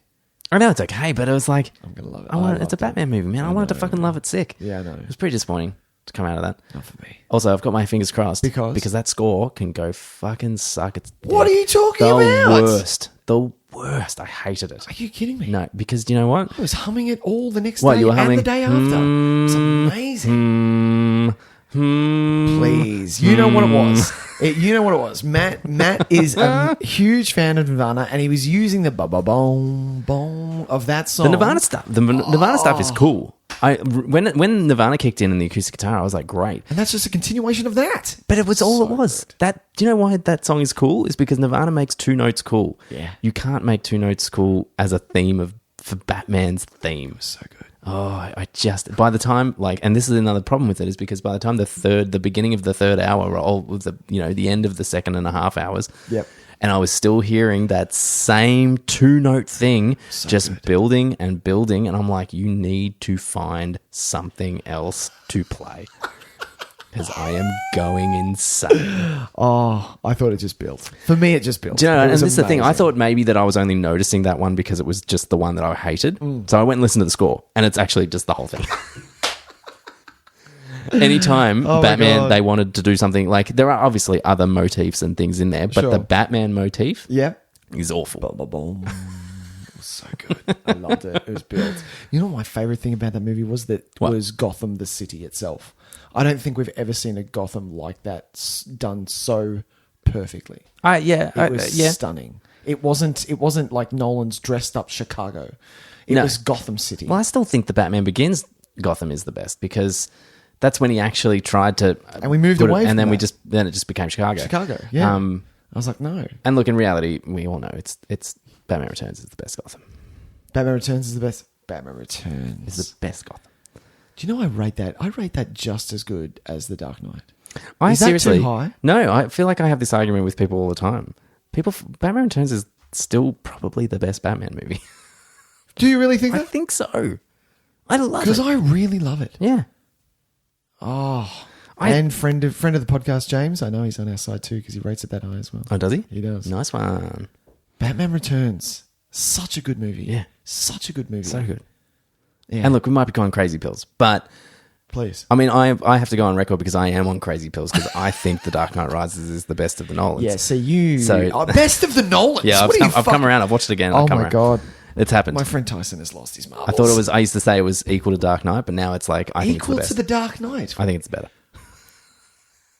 [SPEAKER 1] I know it's okay, but it was like,
[SPEAKER 2] I'm going to love it.
[SPEAKER 1] it's a Batman movie, man. I wanted to fucking love it sick.
[SPEAKER 2] Yeah, I know.
[SPEAKER 1] It was pretty disappointing to come out of that.
[SPEAKER 2] Not for me.
[SPEAKER 1] Also, I've got my fingers crossed
[SPEAKER 2] Because
[SPEAKER 1] that score can go fucking suck. It's
[SPEAKER 2] What are you talking
[SPEAKER 1] the
[SPEAKER 2] about?
[SPEAKER 1] The worst. I hated it.
[SPEAKER 2] Are you kidding me?
[SPEAKER 1] No, because do you know what?
[SPEAKER 2] I was humming it all the next
[SPEAKER 1] What,
[SPEAKER 2] day
[SPEAKER 1] you were
[SPEAKER 2] and
[SPEAKER 1] humming?
[SPEAKER 2] the day after. It's amazing. Please. You know what it was. You know what it was. Matt is a huge fan of Nirvana, and he was using the ba-ba-boom, boom of that song.
[SPEAKER 1] The Nirvana stuff. The Nirvana stuff is cool. When Nirvana kicked in the acoustic guitar, I was like, great.
[SPEAKER 2] And that's just a continuation of that.
[SPEAKER 1] But it was all it was. Do you know why that song is cool? Is because Nirvana makes two notes cool.
[SPEAKER 2] Yeah.
[SPEAKER 1] You can't make two notes cool as a theme for Batman's theme.
[SPEAKER 2] So good.
[SPEAKER 1] Oh, I just, by the time, and this is another problem with it, is because by the time the beginning of the third hour, or the end of the second and a half hours,
[SPEAKER 2] Yep.
[SPEAKER 1] and I was still hearing that same two-note thing, building and building, and I'm like, you need to find something else to play. Because I am going insane.
[SPEAKER 2] Oh, I thought it just built. For me, it just built.
[SPEAKER 1] Do you know,
[SPEAKER 2] It
[SPEAKER 1] and
[SPEAKER 2] was
[SPEAKER 1] this is the thing. I
[SPEAKER 2] amazing.
[SPEAKER 1] thought maybe that I was only noticing that one because it was just the one that I hated. So I went and listened to the score, and it's actually just the whole thing. Anytime
[SPEAKER 2] my
[SPEAKER 1] Batman,
[SPEAKER 2] God.
[SPEAKER 1] they wanted to do something, there are obviously other motifs and things in there, but
[SPEAKER 2] Sure.
[SPEAKER 1] the Batman motif
[SPEAKER 2] Yeah.
[SPEAKER 1] is awful.
[SPEAKER 2] Boom. It was so good. I loved it. It was built. You know what my favorite thing about that movie was? Was Gotham, the city itself. I don't think we've ever seen a Gotham like that done so perfectly. It was stunning. It wasn't like Nolan's dressed up Chicago. It was Gotham City.
[SPEAKER 1] Well, I still think the Batman Begins Gotham is the best because that's when he actually tried to,
[SPEAKER 2] and we moved away,
[SPEAKER 1] and
[SPEAKER 2] from
[SPEAKER 1] then
[SPEAKER 2] that.
[SPEAKER 1] then it just became Chicago.
[SPEAKER 2] Yeah. I was like, no.
[SPEAKER 1] And look, in reality, we all know it's Batman Returns is the best Gotham.
[SPEAKER 2] Batman Returns is the best. Batman Returns
[SPEAKER 1] is the best Gotham.
[SPEAKER 2] Do you know I rate that just as good as The Dark Knight?
[SPEAKER 1] Is
[SPEAKER 2] that too high?
[SPEAKER 1] No, I feel like I have this argument with people all the time. Batman Returns is still probably the best Batman movie.
[SPEAKER 2] Do you really think that?
[SPEAKER 1] I think so. I love it.
[SPEAKER 2] Because I really love it.
[SPEAKER 1] Yeah.
[SPEAKER 2] Oh. And friend of the podcast, James. I know he's on our side too because he rates it that high as well.
[SPEAKER 1] Oh, does he?
[SPEAKER 2] He does.
[SPEAKER 1] Nice one.
[SPEAKER 2] Batman Returns. Such a good movie.
[SPEAKER 1] Yeah.
[SPEAKER 2] Such a good movie.
[SPEAKER 1] So good.
[SPEAKER 2] Yeah.
[SPEAKER 1] And look, we might be going crazy pills, but...
[SPEAKER 2] Please.
[SPEAKER 1] I mean, I have to go on record because I am on crazy pills because I think The Dark Knight Rises is the best of the Nolans.
[SPEAKER 2] Yeah, best of the Nolans.
[SPEAKER 1] Yeah, I've come around. I've watched it again.
[SPEAKER 2] Oh my God.
[SPEAKER 1] It's happened.
[SPEAKER 2] My friend Tyson has lost his marbles.
[SPEAKER 1] I thought I used to say it was equal to Dark Knight, but now it's like, I think it's the best.
[SPEAKER 2] Equal to The Dark Knight.
[SPEAKER 1] I think it's better.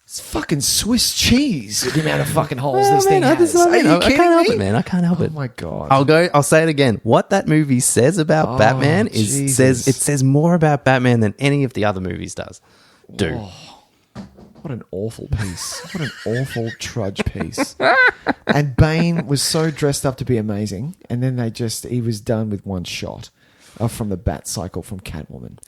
[SPEAKER 2] It's fucking Swiss cheese, the amount of fucking holes this thing has.
[SPEAKER 1] I can't help
[SPEAKER 2] me?
[SPEAKER 1] it, man. I can't help it.
[SPEAKER 2] Oh my God.
[SPEAKER 1] I'll say it again. What that movie says about Batman says more about Batman than any of the other movies do.
[SPEAKER 2] What an awful piece. What an awful trudge piece. And Bane was so dressed up to be amazing, and then he was done with one shot from the Bat Cycle from Catwoman,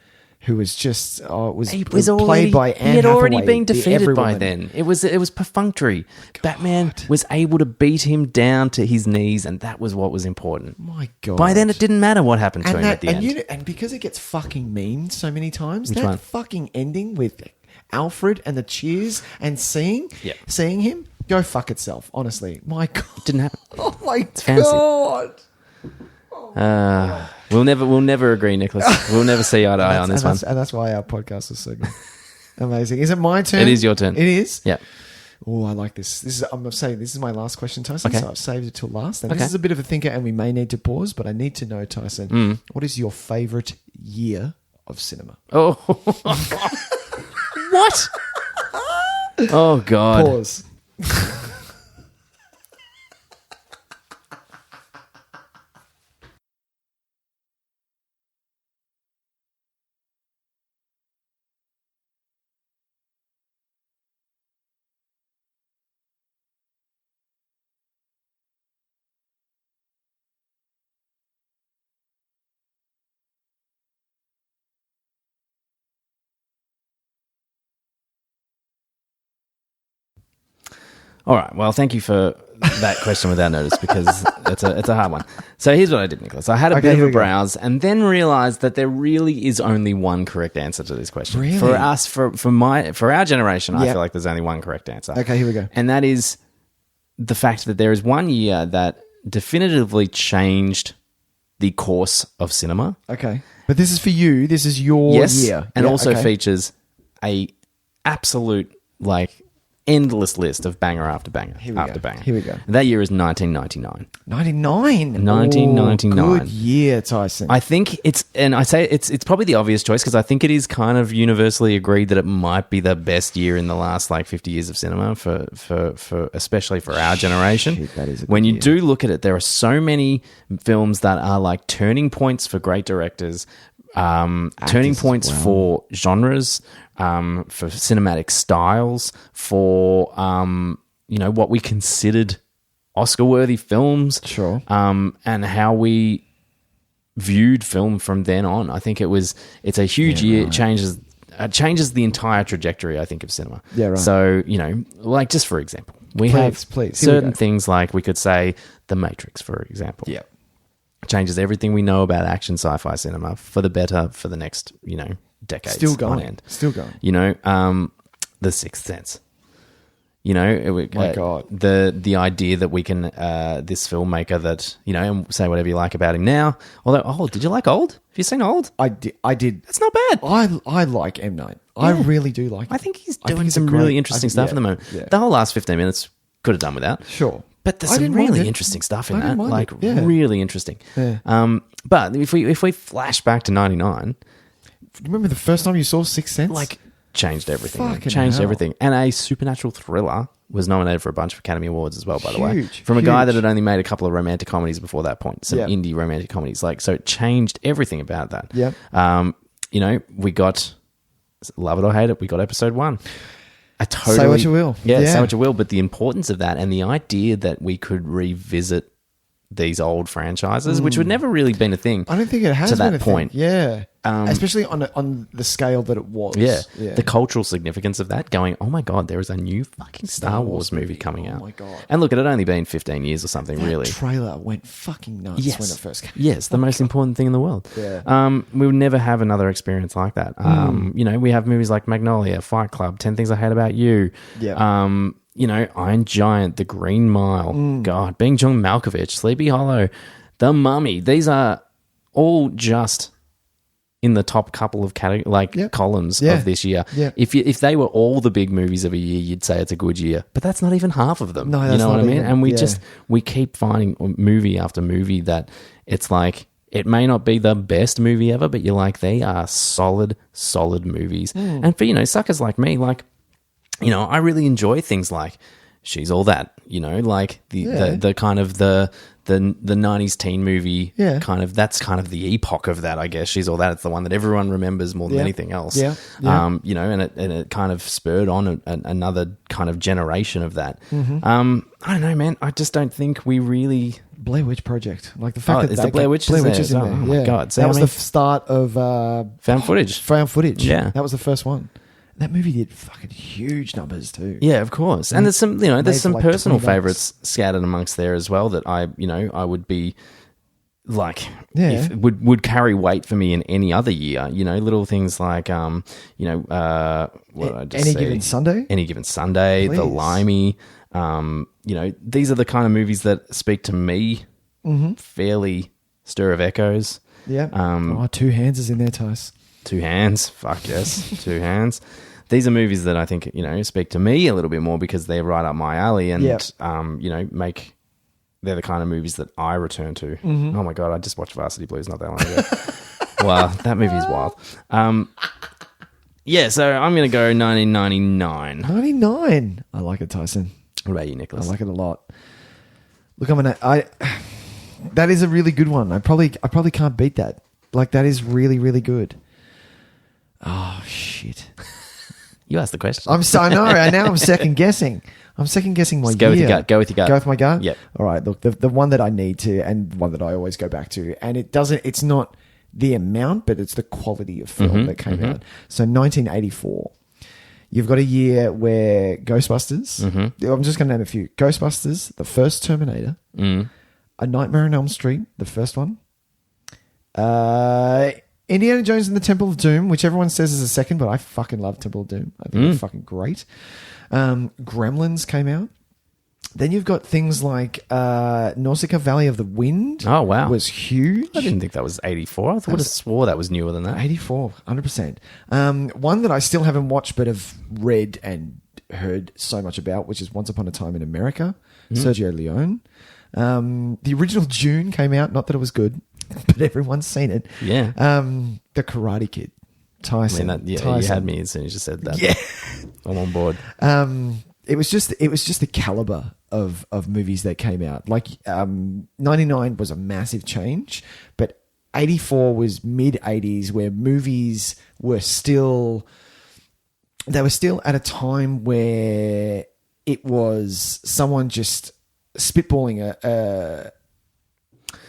[SPEAKER 2] who was just played by Anne
[SPEAKER 1] He had already
[SPEAKER 2] Hathaway,
[SPEAKER 1] been defeated by
[SPEAKER 2] woman.
[SPEAKER 1] then. It was perfunctory. Batman was able to beat him down to his knees, and that was what was important.
[SPEAKER 2] My God.
[SPEAKER 1] By then, it didn't matter what happened to him at the end.
[SPEAKER 2] And because it gets fucking memed so many times,
[SPEAKER 1] Which
[SPEAKER 2] that
[SPEAKER 1] one?
[SPEAKER 2] fucking ending with Alfred and the cheers and seeing him, go fuck itself, honestly. My God.
[SPEAKER 1] It didn't happen.
[SPEAKER 2] Oh my
[SPEAKER 1] fancy.
[SPEAKER 2] God.
[SPEAKER 1] We'll never agree, Nicholas. We'll never see eye to eye on this one.
[SPEAKER 2] And that's why our podcast is so good. Amazing. Is it my turn?
[SPEAKER 1] It is your turn.
[SPEAKER 2] It is?
[SPEAKER 1] Yeah.
[SPEAKER 2] Oh, I like this. I'm saying this is my last question, Tyson,
[SPEAKER 1] Okay.
[SPEAKER 2] so I've saved it till last. And this is a bit of a thinker, and we may need to pause, but I need to know, Tyson, what is your favourite year of cinema?
[SPEAKER 1] Oh. What? Oh, God.
[SPEAKER 2] Pause.
[SPEAKER 1] All right. Well, thank you for that question without notice because it's a hard one. So here's what I did, Nicholas. I had a bit of a browse and then realized that there really is only one correct answer to this question.
[SPEAKER 2] Really?
[SPEAKER 1] For us, for our generation, I feel like there's only one correct answer.
[SPEAKER 2] Okay, here we go.
[SPEAKER 1] And that is the fact that there is one year that definitively changed the course of cinema.
[SPEAKER 2] Okay. But this is for you. This is your year.
[SPEAKER 1] And also features a absolute, endless list of banger after banger after banger.
[SPEAKER 2] Here we go.
[SPEAKER 1] And that year is 1999.
[SPEAKER 2] 1999. Good year, Tyson.
[SPEAKER 1] I think it's probably the obvious choice because I think it is kind of universally agreed that it might be the best year in the last 50 years of cinema for especially for our generation.
[SPEAKER 2] Shit, that is a
[SPEAKER 1] when
[SPEAKER 2] good
[SPEAKER 1] you
[SPEAKER 2] year.
[SPEAKER 1] do look at it, there are so many films that are turning points for great directors, turning points for genres, for cinematic styles, for what we considered Oscar-worthy films,
[SPEAKER 2] Sure.
[SPEAKER 1] and how we viewed film from then on. I think it's a huge year. Right. It changes the entire trajectory, I think, of cinema.
[SPEAKER 2] Yeah, right.
[SPEAKER 1] So just for example, we have certain things like we could say The Matrix, for example.
[SPEAKER 2] Yeah.
[SPEAKER 1] Changes everything we know about action sci-fi cinema for the better for the next, decades.
[SPEAKER 2] Still going.
[SPEAKER 1] On end.
[SPEAKER 2] Still going.
[SPEAKER 1] The Sixth Sense.
[SPEAKER 2] My God.
[SPEAKER 1] The idea that we can this filmmaker that and say whatever you like about him now. Although, did you like Old? Have you seen Old?
[SPEAKER 2] I did.
[SPEAKER 1] That's not bad.
[SPEAKER 2] I like M. Night. I really do like him.
[SPEAKER 1] I think he's doing some really interesting stuff at the moment.
[SPEAKER 2] Yeah.
[SPEAKER 1] The whole last 15 minutes could have done without.
[SPEAKER 2] Sure.
[SPEAKER 1] But there's some really interesting stuff in that. Really interesting.
[SPEAKER 2] Yeah.
[SPEAKER 1] But if we flash back to 99,
[SPEAKER 2] Remember the first time you saw Sixth Sense?
[SPEAKER 1] changed everything.
[SPEAKER 2] Fucking
[SPEAKER 1] Changed
[SPEAKER 2] hell.
[SPEAKER 1] everything. And a supernatural thriller was nominated for a bunch of Academy Awards as well, by the way.
[SPEAKER 2] Huge,
[SPEAKER 1] From a guy that
[SPEAKER 2] huge.
[SPEAKER 1] had only made a couple of romantic comedies before that point. Some
[SPEAKER 2] Yeah.
[SPEAKER 1] indie romantic comedies. Like, so it changed everything about that.
[SPEAKER 2] Yep.
[SPEAKER 1] You know, we got, love it or hate it, we got episode 1. I totally,
[SPEAKER 2] Say what you will.
[SPEAKER 1] Yeah,
[SPEAKER 2] Yeah.
[SPEAKER 1] say what you will. But the importance of that and the idea that we could revisit these old franchises, which would never really been a thing.
[SPEAKER 2] I don't think it has
[SPEAKER 1] to
[SPEAKER 2] been
[SPEAKER 1] that
[SPEAKER 2] a
[SPEAKER 1] point.
[SPEAKER 2] thing. Yeah. Especially on the scale that it was.
[SPEAKER 1] Yeah. The cultural significance of that, going, oh my God, there is a new fucking Star Wars movie coming out.
[SPEAKER 2] Oh my God.
[SPEAKER 1] And look, it had only been 15 years or something,
[SPEAKER 2] That
[SPEAKER 1] really.
[SPEAKER 2] trailer went fucking nuts when it first came.
[SPEAKER 1] Yes, the most important thing in the world.
[SPEAKER 2] Yeah.
[SPEAKER 1] We would never have another experience like that. You know, we have movies like Magnolia, Fight Club, 10 Things I Hate About You.
[SPEAKER 2] Yeah.
[SPEAKER 1] You know, Iron Giant, The Green Mile, God, Being John Malkovich, Sleepy Hollow, The Mummy. These are all just in the top couple of columns of this year.
[SPEAKER 2] Yeah.
[SPEAKER 1] If they were all the big movies of a year, you'd say it's a good year. But that's not even half of them.
[SPEAKER 2] No,
[SPEAKER 1] you
[SPEAKER 2] that's
[SPEAKER 1] know
[SPEAKER 2] not
[SPEAKER 1] what I mean?
[SPEAKER 2] even-
[SPEAKER 1] And
[SPEAKER 2] yeah.
[SPEAKER 1] we keep finding movie after movie that it's like, it may not be the best movie ever, but you're like, they are solid movies. And for, you know, suckers like me, like, you know, I really enjoy things like She's All That, you know, like the kind of the 90s teen movie kind of, that's kind of the epoch of that, I guess. She's All That. It's the one that everyone remembers more than anything else.
[SPEAKER 2] Yeah.
[SPEAKER 1] You know, and it kind of spurred on another kind of generation of that. I don't know, man. I just don't think we really...
[SPEAKER 2] Blair Witch Project. Like the fact that
[SPEAKER 1] is the Blair Witch in
[SPEAKER 2] is
[SPEAKER 1] there?
[SPEAKER 2] in
[SPEAKER 1] Oh
[SPEAKER 2] there.
[SPEAKER 1] my God. So
[SPEAKER 2] that was
[SPEAKER 1] I mean-
[SPEAKER 2] the start of
[SPEAKER 1] Found footage.
[SPEAKER 2] Found footage.
[SPEAKER 1] Yeah.
[SPEAKER 2] That was the first one. That movie did fucking huge numbers too.
[SPEAKER 1] Yeah, of course. And there's some, you know, there's
[SPEAKER 2] Made
[SPEAKER 1] some
[SPEAKER 2] for like
[SPEAKER 1] personal
[SPEAKER 2] $20.
[SPEAKER 1] favorites scattered amongst there as well that I would be like,
[SPEAKER 2] Yeah.
[SPEAKER 1] would carry weight for me in any other year. You know, little things like, what did I just
[SPEAKER 2] Any
[SPEAKER 1] say?
[SPEAKER 2] Given Sunday?
[SPEAKER 1] Any Given Sunday, The
[SPEAKER 2] Please.
[SPEAKER 1] Limey. You know, these are the kind of movies that speak to me fairly. Stir of Echoes.
[SPEAKER 2] Yeah. Two Hands is in there, Tys.
[SPEAKER 1] Two Hands. Fuck yes. Two Hands. These are movies that I think, you know, speak to me a little bit more because they're right up my alley and, you know, they're the kind of movies that I return to. Oh my God, I just watched Varsity Blues not that long ago. Wow, that movie is wild. Yeah, so I'm going to go 1999.
[SPEAKER 2] 99. I like it, Tyson.
[SPEAKER 1] What about you, Nicholas?
[SPEAKER 2] I like it a lot. Look, that is a really good one. I probably can't beat that. Like, that is really, really good. Oh, shit.
[SPEAKER 1] You asked the question.
[SPEAKER 2] I know. Now I'm second guessing. I'm second guessing my
[SPEAKER 1] Just go with
[SPEAKER 2] year.
[SPEAKER 1] your gut. Go with your gut.
[SPEAKER 2] Go with my gut?
[SPEAKER 1] Yep.
[SPEAKER 2] All right. Look, the one that I need to and one that I always go back to, and it's not the amount, but it's the quality of film that came out. So 1984. You've got a year where Ghostbusters, I'm just going to name a few. Ghostbusters, the first Terminator, A Nightmare on Elm Street, the first one, Indiana Jones and the Temple of Doom, which everyone says is a second, but I fucking love Temple of Doom. I think it's fucking great. Gremlins came out. Then you've got things like Nausicaa Valley of the Wind.
[SPEAKER 1] Oh, wow.
[SPEAKER 2] Was huge.
[SPEAKER 1] I didn't think that was 84. I would have swore that was newer than that.
[SPEAKER 2] 84, 100%. One that I still haven't watched but have read and heard so much about, which is Once Upon a Time in America, Sergio Leone. The original Dune came out, not that it was good, but everyone's seen it.
[SPEAKER 1] Yeah.
[SPEAKER 2] The Karate Kid. Tyson.
[SPEAKER 1] I mean, you
[SPEAKER 2] Tyson.
[SPEAKER 1] had me as soon as you said that.
[SPEAKER 2] Yeah.
[SPEAKER 1] I'm on board.
[SPEAKER 2] It was just the caliber of movies that came out. Like 99 was a massive change, but 84 was mid 80s where movies were still at a time where it was someone just spitballing a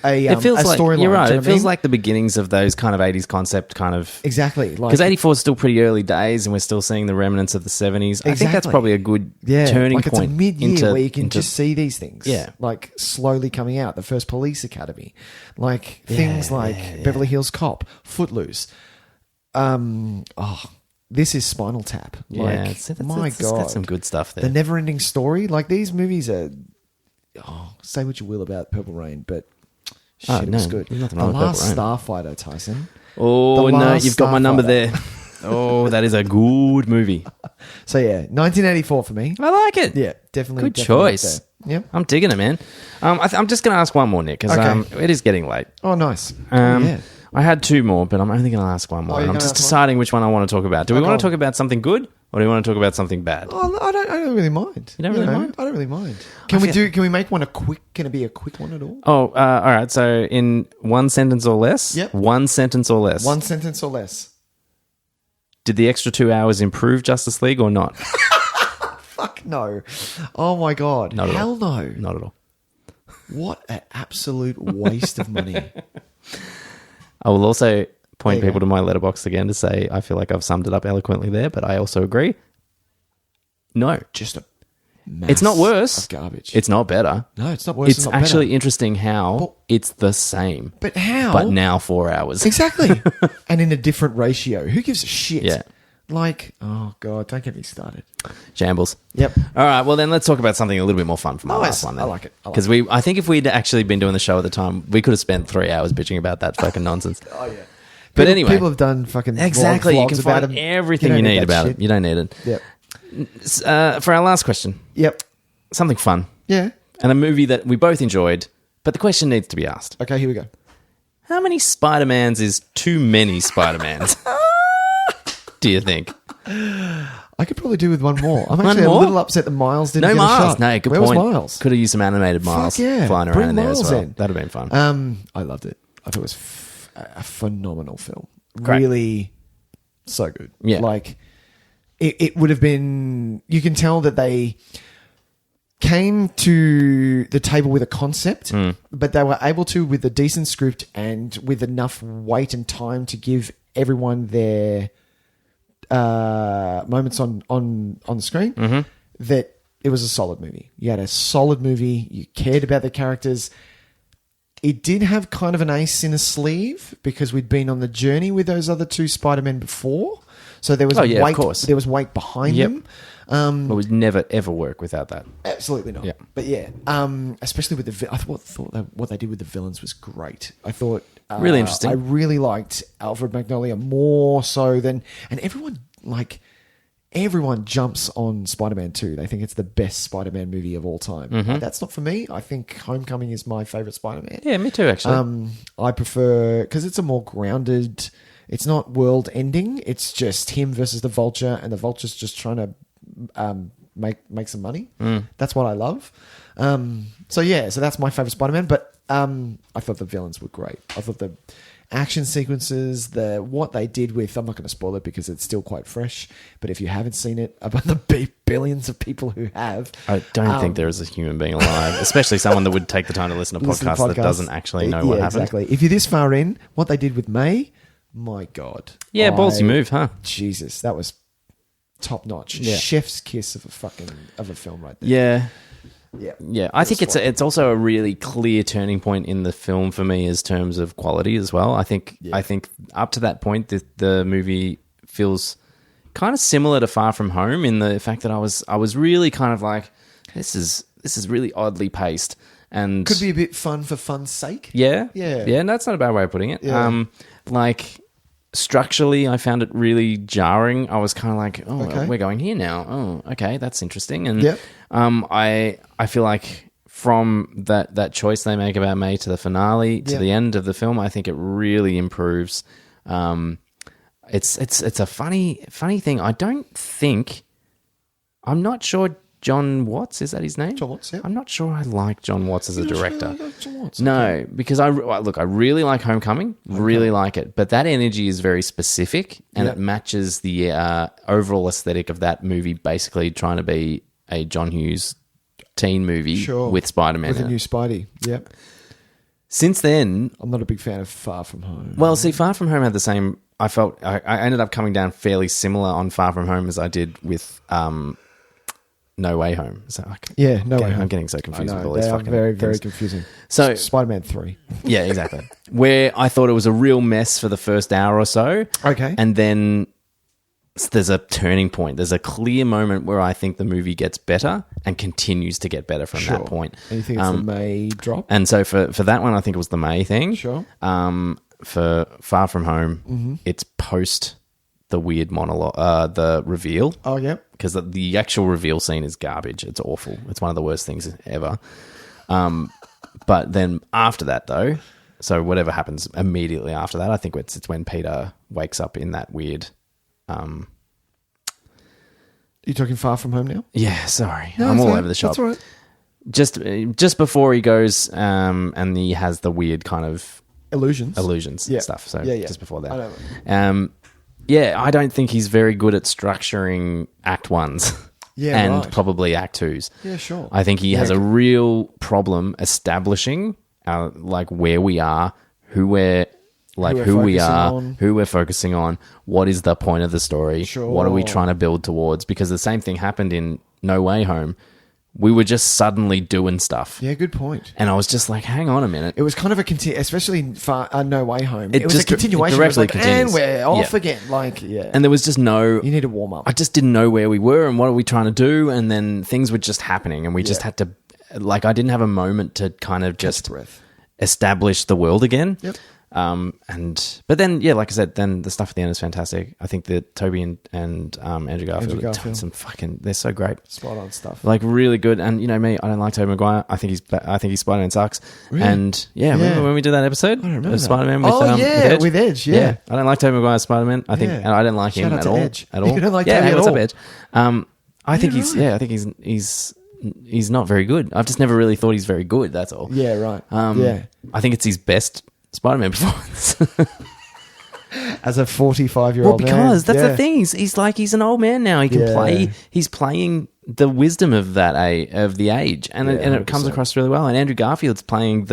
[SPEAKER 2] storyline.
[SPEAKER 1] You're right.
[SPEAKER 2] Do you know
[SPEAKER 1] It
[SPEAKER 2] what I
[SPEAKER 1] feels
[SPEAKER 2] mean?
[SPEAKER 1] like the beginnings of those kind of 80s concept kind of...
[SPEAKER 2] Exactly.
[SPEAKER 1] Because 84 is still pretty early days and we're still seeing the remnants of the 70s. I think that's
[SPEAKER 2] Exactly.
[SPEAKER 1] probably a good turning
[SPEAKER 2] like
[SPEAKER 1] point.
[SPEAKER 2] It's a mid-year
[SPEAKER 1] into,
[SPEAKER 2] where you can
[SPEAKER 1] into-
[SPEAKER 2] just see these things, like slowly coming out. The first Police Academy, like things like Beverly Hills Cop, Footloose. This is Spinal Tap. Like,
[SPEAKER 1] it's
[SPEAKER 2] my
[SPEAKER 1] it's
[SPEAKER 2] God,
[SPEAKER 1] got some good stuff there.
[SPEAKER 2] The Never-Ending Story. Like these movies are. Oh, say what you will about Purple Rain, but shit, it was good.
[SPEAKER 1] there's nothing
[SPEAKER 2] The
[SPEAKER 1] wrong with
[SPEAKER 2] Last
[SPEAKER 1] Purple
[SPEAKER 2] Starfighter, Tyson.
[SPEAKER 1] Oh,
[SPEAKER 2] The
[SPEAKER 1] no,
[SPEAKER 2] Last
[SPEAKER 1] you've got my number
[SPEAKER 2] Starfighter.
[SPEAKER 1] there. Oh, that is a good movie.
[SPEAKER 2] So yeah, 1984 for me.
[SPEAKER 1] I like it.
[SPEAKER 2] Yeah, definitely.
[SPEAKER 1] Good
[SPEAKER 2] definitely up
[SPEAKER 1] choice.
[SPEAKER 2] there. Yep.
[SPEAKER 1] I'm digging it, man. I'm just going to ask one more, Nick, because
[SPEAKER 2] Okay.
[SPEAKER 1] it is getting late.
[SPEAKER 2] Oh, nice.
[SPEAKER 1] Um,
[SPEAKER 2] yeah.
[SPEAKER 1] I had two more, but I'm only going to ask one more.
[SPEAKER 2] Oh,
[SPEAKER 1] and I'm just deciding which one I want to talk about. Do we want to talk about something good, or do we want to talk about something bad?
[SPEAKER 2] Oh, I don't really mind.
[SPEAKER 1] You don't really mind?
[SPEAKER 2] I don't really mind. Can we make one can it be a quick one at all?
[SPEAKER 1] Oh, all right. So in one sentence or less?
[SPEAKER 2] Yep.
[SPEAKER 1] One sentence or less.
[SPEAKER 2] One sentence or less.
[SPEAKER 1] Did the extra 2 hours improve Justice League or not?
[SPEAKER 2] Fuck no. Oh my God.
[SPEAKER 1] Not at
[SPEAKER 2] Hell
[SPEAKER 1] all.
[SPEAKER 2] no.
[SPEAKER 1] Not at all.
[SPEAKER 2] What an absolute waste of money.
[SPEAKER 1] I will also point
[SPEAKER 2] There you
[SPEAKER 1] people to my letterbox again to say I feel like I've summed it up eloquently there, but I also agree. No.
[SPEAKER 2] Just a
[SPEAKER 1] It's not worse.
[SPEAKER 2] of garbage.
[SPEAKER 1] It's not better.
[SPEAKER 2] No, it's not worse.
[SPEAKER 1] It's
[SPEAKER 2] not
[SPEAKER 1] actually
[SPEAKER 2] better.
[SPEAKER 1] interesting how
[SPEAKER 2] But-
[SPEAKER 1] it's the same.
[SPEAKER 2] But how?
[SPEAKER 1] But now 4 hours.
[SPEAKER 2] Exactly. And in a different ratio. Who gives a shit?
[SPEAKER 1] Yeah.
[SPEAKER 2] Like, oh God, don't get me started.
[SPEAKER 1] Shambles.
[SPEAKER 2] Yep.
[SPEAKER 1] All right, well then let's talk about something a little bit more fun for my last one then.
[SPEAKER 2] I like it.
[SPEAKER 1] Because I think if we'd actually been doing the show at the time, we could have spent 3 hours bitching about that fucking nonsense.
[SPEAKER 2] Oh, yeah.
[SPEAKER 1] But anyway.
[SPEAKER 2] People have done fucking
[SPEAKER 1] Exactly. You
[SPEAKER 2] vlogs
[SPEAKER 1] can
[SPEAKER 2] about
[SPEAKER 1] find
[SPEAKER 2] them.
[SPEAKER 1] everything you need
[SPEAKER 2] that
[SPEAKER 1] about
[SPEAKER 2] shit.
[SPEAKER 1] it. You don't need it.
[SPEAKER 2] Yep.
[SPEAKER 1] For our last question,
[SPEAKER 2] Yep.
[SPEAKER 1] something fun.
[SPEAKER 2] Yeah.
[SPEAKER 1] And a movie that we both enjoyed, but the question needs to be asked.
[SPEAKER 2] Okay, here we go.
[SPEAKER 1] How many Spider-Mans is too many Spider-Mans? Do you think?
[SPEAKER 2] I could probably do with one more. I'm
[SPEAKER 1] One
[SPEAKER 2] actually
[SPEAKER 1] more?
[SPEAKER 2] a little upset that Miles didn't
[SPEAKER 1] No
[SPEAKER 2] get a
[SPEAKER 1] Miles.
[SPEAKER 2] shot.
[SPEAKER 1] No, good
[SPEAKER 2] Where
[SPEAKER 1] point.
[SPEAKER 2] was Miles?
[SPEAKER 1] Could have used some animated Miles
[SPEAKER 2] Fuck yeah.
[SPEAKER 1] flying
[SPEAKER 2] Bring
[SPEAKER 1] around in there as
[SPEAKER 2] Miles
[SPEAKER 1] well.
[SPEAKER 2] in.
[SPEAKER 1] That'd have been fun.
[SPEAKER 2] I loved it. I thought it was a phenomenal film.
[SPEAKER 1] Great.
[SPEAKER 2] Really so good.
[SPEAKER 1] Yeah.
[SPEAKER 2] Like, it would have been... You can tell that they came to the table with a concept, but they were able to, with a decent script and with enough weight and time to give everyone their moments on the screen, that it was a solid movie. You had a solid movie. You cared about the characters. It did have kind of an ace in a sleeve because we'd been on the journey with those other two Spider-Men before. So there was
[SPEAKER 1] Oh, yeah, of
[SPEAKER 2] weight.
[SPEAKER 1] course.
[SPEAKER 2] There was weight behind
[SPEAKER 1] Yep.
[SPEAKER 2] them.
[SPEAKER 1] But would never, ever work without that.
[SPEAKER 2] Absolutely not.
[SPEAKER 1] Yeah.
[SPEAKER 2] But yeah, especially with I thought that what they did with the villains was great. I thought
[SPEAKER 1] Really interesting.
[SPEAKER 2] I really liked Alfred Magnolia more so than, and everyone jumps on Spider-Man 2. They think it's the best Spider-Man movie of all time. That's not for me. I think Homecoming is my favorite Spider-Man.
[SPEAKER 1] Yeah, me too, actually.
[SPEAKER 2] I prefer, because it's a more grounded. It's not world ending. It's just him versus the Vulture, and the Vulture's just trying to make some money. That's what I love. So that's my favorite Spider-Man. But I thought the villains were great. I thought the action sequences, what they did with, I'm not going to spoil it because it's still quite fresh. But if you haven't seen it, about the billions of people who have,
[SPEAKER 1] I don't think there is a human being alive, especially someone that would take the time to listen to podcasts that doesn't actually know what happened.
[SPEAKER 2] Exactly. If you're this far in, what they did with May, my God.
[SPEAKER 1] Yeah, ballsy move, huh?
[SPEAKER 2] Jesus, that was top notch.
[SPEAKER 1] Yeah.
[SPEAKER 2] Chef's kiss of a film right there.
[SPEAKER 1] Yeah.
[SPEAKER 2] Yeah.
[SPEAKER 1] I think it's also a really clear turning point in the film for me as terms of quality as well. I think up to that point the movie feels kind of similar to Far From Home in the fact that I was really kind of like, this is really oddly paced and
[SPEAKER 2] Could be a bit fun for fun's sake.
[SPEAKER 1] Yeah.
[SPEAKER 2] Yeah.
[SPEAKER 1] Yeah, that's not a bad way of putting it.
[SPEAKER 2] Yeah.
[SPEAKER 1] Structurally, I found it really jarring. I was kind of like,
[SPEAKER 2] Okay.
[SPEAKER 1] we're going here now. Oh, okay, that's interesting. And
[SPEAKER 2] Yep.
[SPEAKER 1] I feel like from that choice they make about May to the finale to
[SPEAKER 2] Yep.
[SPEAKER 1] the end of the film, I think it really improves. It's a funny thing. I'm not sure John Watts, is that his name?
[SPEAKER 2] John Watts, yeah.
[SPEAKER 1] I'm not sure I like John Watts as a director.
[SPEAKER 2] John Watts,
[SPEAKER 1] No, because I really like Homecoming, really like it, but that energy is very specific and
[SPEAKER 2] Yep.
[SPEAKER 1] it matches the overall aesthetic of that movie, basically trying to be a John Hughes teen movie
[SPEAKER 2] Sure.
[SPEAKER 1] with Spider-Man
[SPEAKER 2] With a
[SPEAKER 1] in
[SPEAKER 2] new
[SPEAKER 1] it.
[SPEAKER 2] Spidey. Yep.
[SPEAKER 1] Since then,
[SPEAKER 2] I'm not a big fan of Far From Home.
[SPEAKER 1] well, see, Far From Home had the same. I felt I ended up coming down fairly similar on Far From Home as I did with No Way Home. So
[SPEAKER 2] No Way Home.
[SPEAKER 1] I'm getting so
[SPEAKER 2] I
[SPEAKER 1] confused
[SPEAKER 2] know,
[SPEAKER 1] with all these
[SPEAKER 2] they are
[SPEAKER 1] fucking
[SPEAKER 2] very, very
[SPEAKER 1] things.
[SPEAKER 2] confusing.
[SPEAKER 1] So
[SPEAKER 2] Spider-Man 3.
[SPEAKER 1] yeah, exactly. Where I thought it was a real mess for the first hour or so.
[SPEAKER 2] Okay.
[SPEAKER 1] And then there's a turning point. There's a clear moment where I think the movie gets better and continues to get better from that point.
[SPEAKER 2] And you think it's the May drop?
[SPEAKER 1] And so for that one, I think it was the May thing.
[SPEAKER 2] Sure.
[SPEAKER 1] For Far From Home, it's post the weird monologue, the reveal.
[SPEAKER 2] Oh, yeah.
[SPEAKER 1] Because the actual reveal scene is garbage. It's awful. It's one of the worst things ever. But then after that, though, So whatever happens immediately after that, I think it's when Peter wakes up in that weird.
[SPEAKER 2] You're talking Far From Home now?
[SPEAKER 1] Yeah, sorry,
[SPEAKER 2] No,
[SPEAKER 1] I'm all
[SPEAKER 2] fine.
[SPEAKER 1] over the shop.
[SPEAKER 2] That's all right.
[SPEAKER 1] Just before he goes, and he has the weird kind of
[SPEAKER 2] Illusions
[SPEAKER 1] and stuff. So just before that, I don't think he's very good at structuring act ones.
[SPEAKER 2] Yeah,
[SPEAKER 1] and
[SPEAKER 2] right.
[SPEAKER 1] probably act twos.
[SPEAKER 2] Yeah, sure.
[SPEAKER 1] I think he has a real problem establishing like where we are, who we're focusing on, what is the point of the story,
[SPEAKER 2] Sure.
[SPEAKER 1] what are we trying to build towards? Because the same thing happened in No Way Home. We were just suddenly doing stuff.
[SPEAKER 2] Yeah, good point.
[SPEAKER 1] And I was just like, hang on a minute.
[SPEAKER 2] It was kind of a especially in No Way Home. It was
[SPEAKER 1] just
[SPEAKER 2] a continuation.
[SPEAKER 1] directly
[SPEAKER 2] It was like, and
[SPEAKER 1] continues.
[SPEAKER 2] we're off
[SPEAKER 1] Yeah.
[SPEAKER 2] again. Like, yeah.
[SPEAKER 1] And there was just no...
[SPEAKER 2] You need to warm up.
[SPEAKER 1] I just didn't know where we were and what are we trying to do. And then things were just happening and we just had to... Like, I didn't have a moment to kind of just establish the world again.
[SPEAKER 2] Yep.
[SPEAKER 1] But then, yeah, like I said, then the stuff at the end is fantastic. I think that Toby and Andrew Garfield are doing some they're so great.
[SPEAKER 2] Spot on stuff.
[SPEAKER 1] Like, really good. And you know me, I don't like Tobey Maguire. I think he's Spider-Man sucks.
[SPEAKER 2] Really?
[SPEAKER 1] And remember when we did that episode?
[SPEAKER 2] I don't remember
[SPEAKER 1] of Spider-Man
[SPEAKER 2] that.
[SPEAKER 1] with
[SPEAKER 2] Edge.
[SPEAKER 1] Yeah. I don't like Tobey Maguire's Spider-Man. I think, and I didn't like him
[SPEAKER 2] Shout out
[SPEAKER 1] at
[SPEAKER 2] to
[SPEAKER 1] all.
[SPEAKER 2] Edge.
[SPEAKER 1] At all.
[SPEAKER 2] You don't like
[SPEAKER 1] yeah,
[SPEAKER 2] Tobey
[SPEAKER 1] hey,
[SPEAKER 2] at
[SPEAKER 1] what's
[SPEAKER 2] all?
[SPEAKER 1] up, Edge? I think he's not very good. I've just never really thought he's very good. That's all.
[SPEAKER 2] Yeah, right.
[SPEAKER 1] I think it's his best Spider-Man performance.
[SPEAKER 2] As a 45-year-old man.
[SPEAKER 1] Because that's the thing. He's an old man now. He can play. He's playing the wisdom of of the age, and it comes across really well. And Andrew Garfield's playing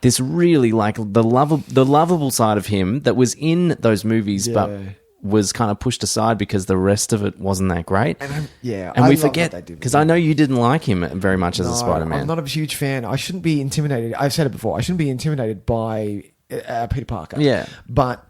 [SPEAKER 1] this really like the lovable side of him that was in those movies, but was kind of pushed aside because the rest of it wasn't that great. And we forget, because I know you didn't like him very much as a Spider-Man.
[SPEAKER 2] I'm not a huge fan. I shouldn't be intimidated. I've said it before. I shouldn't be intimidated by Peter Parker.
[SPEAKER 1] Yeah.
[SPEAKER 2] But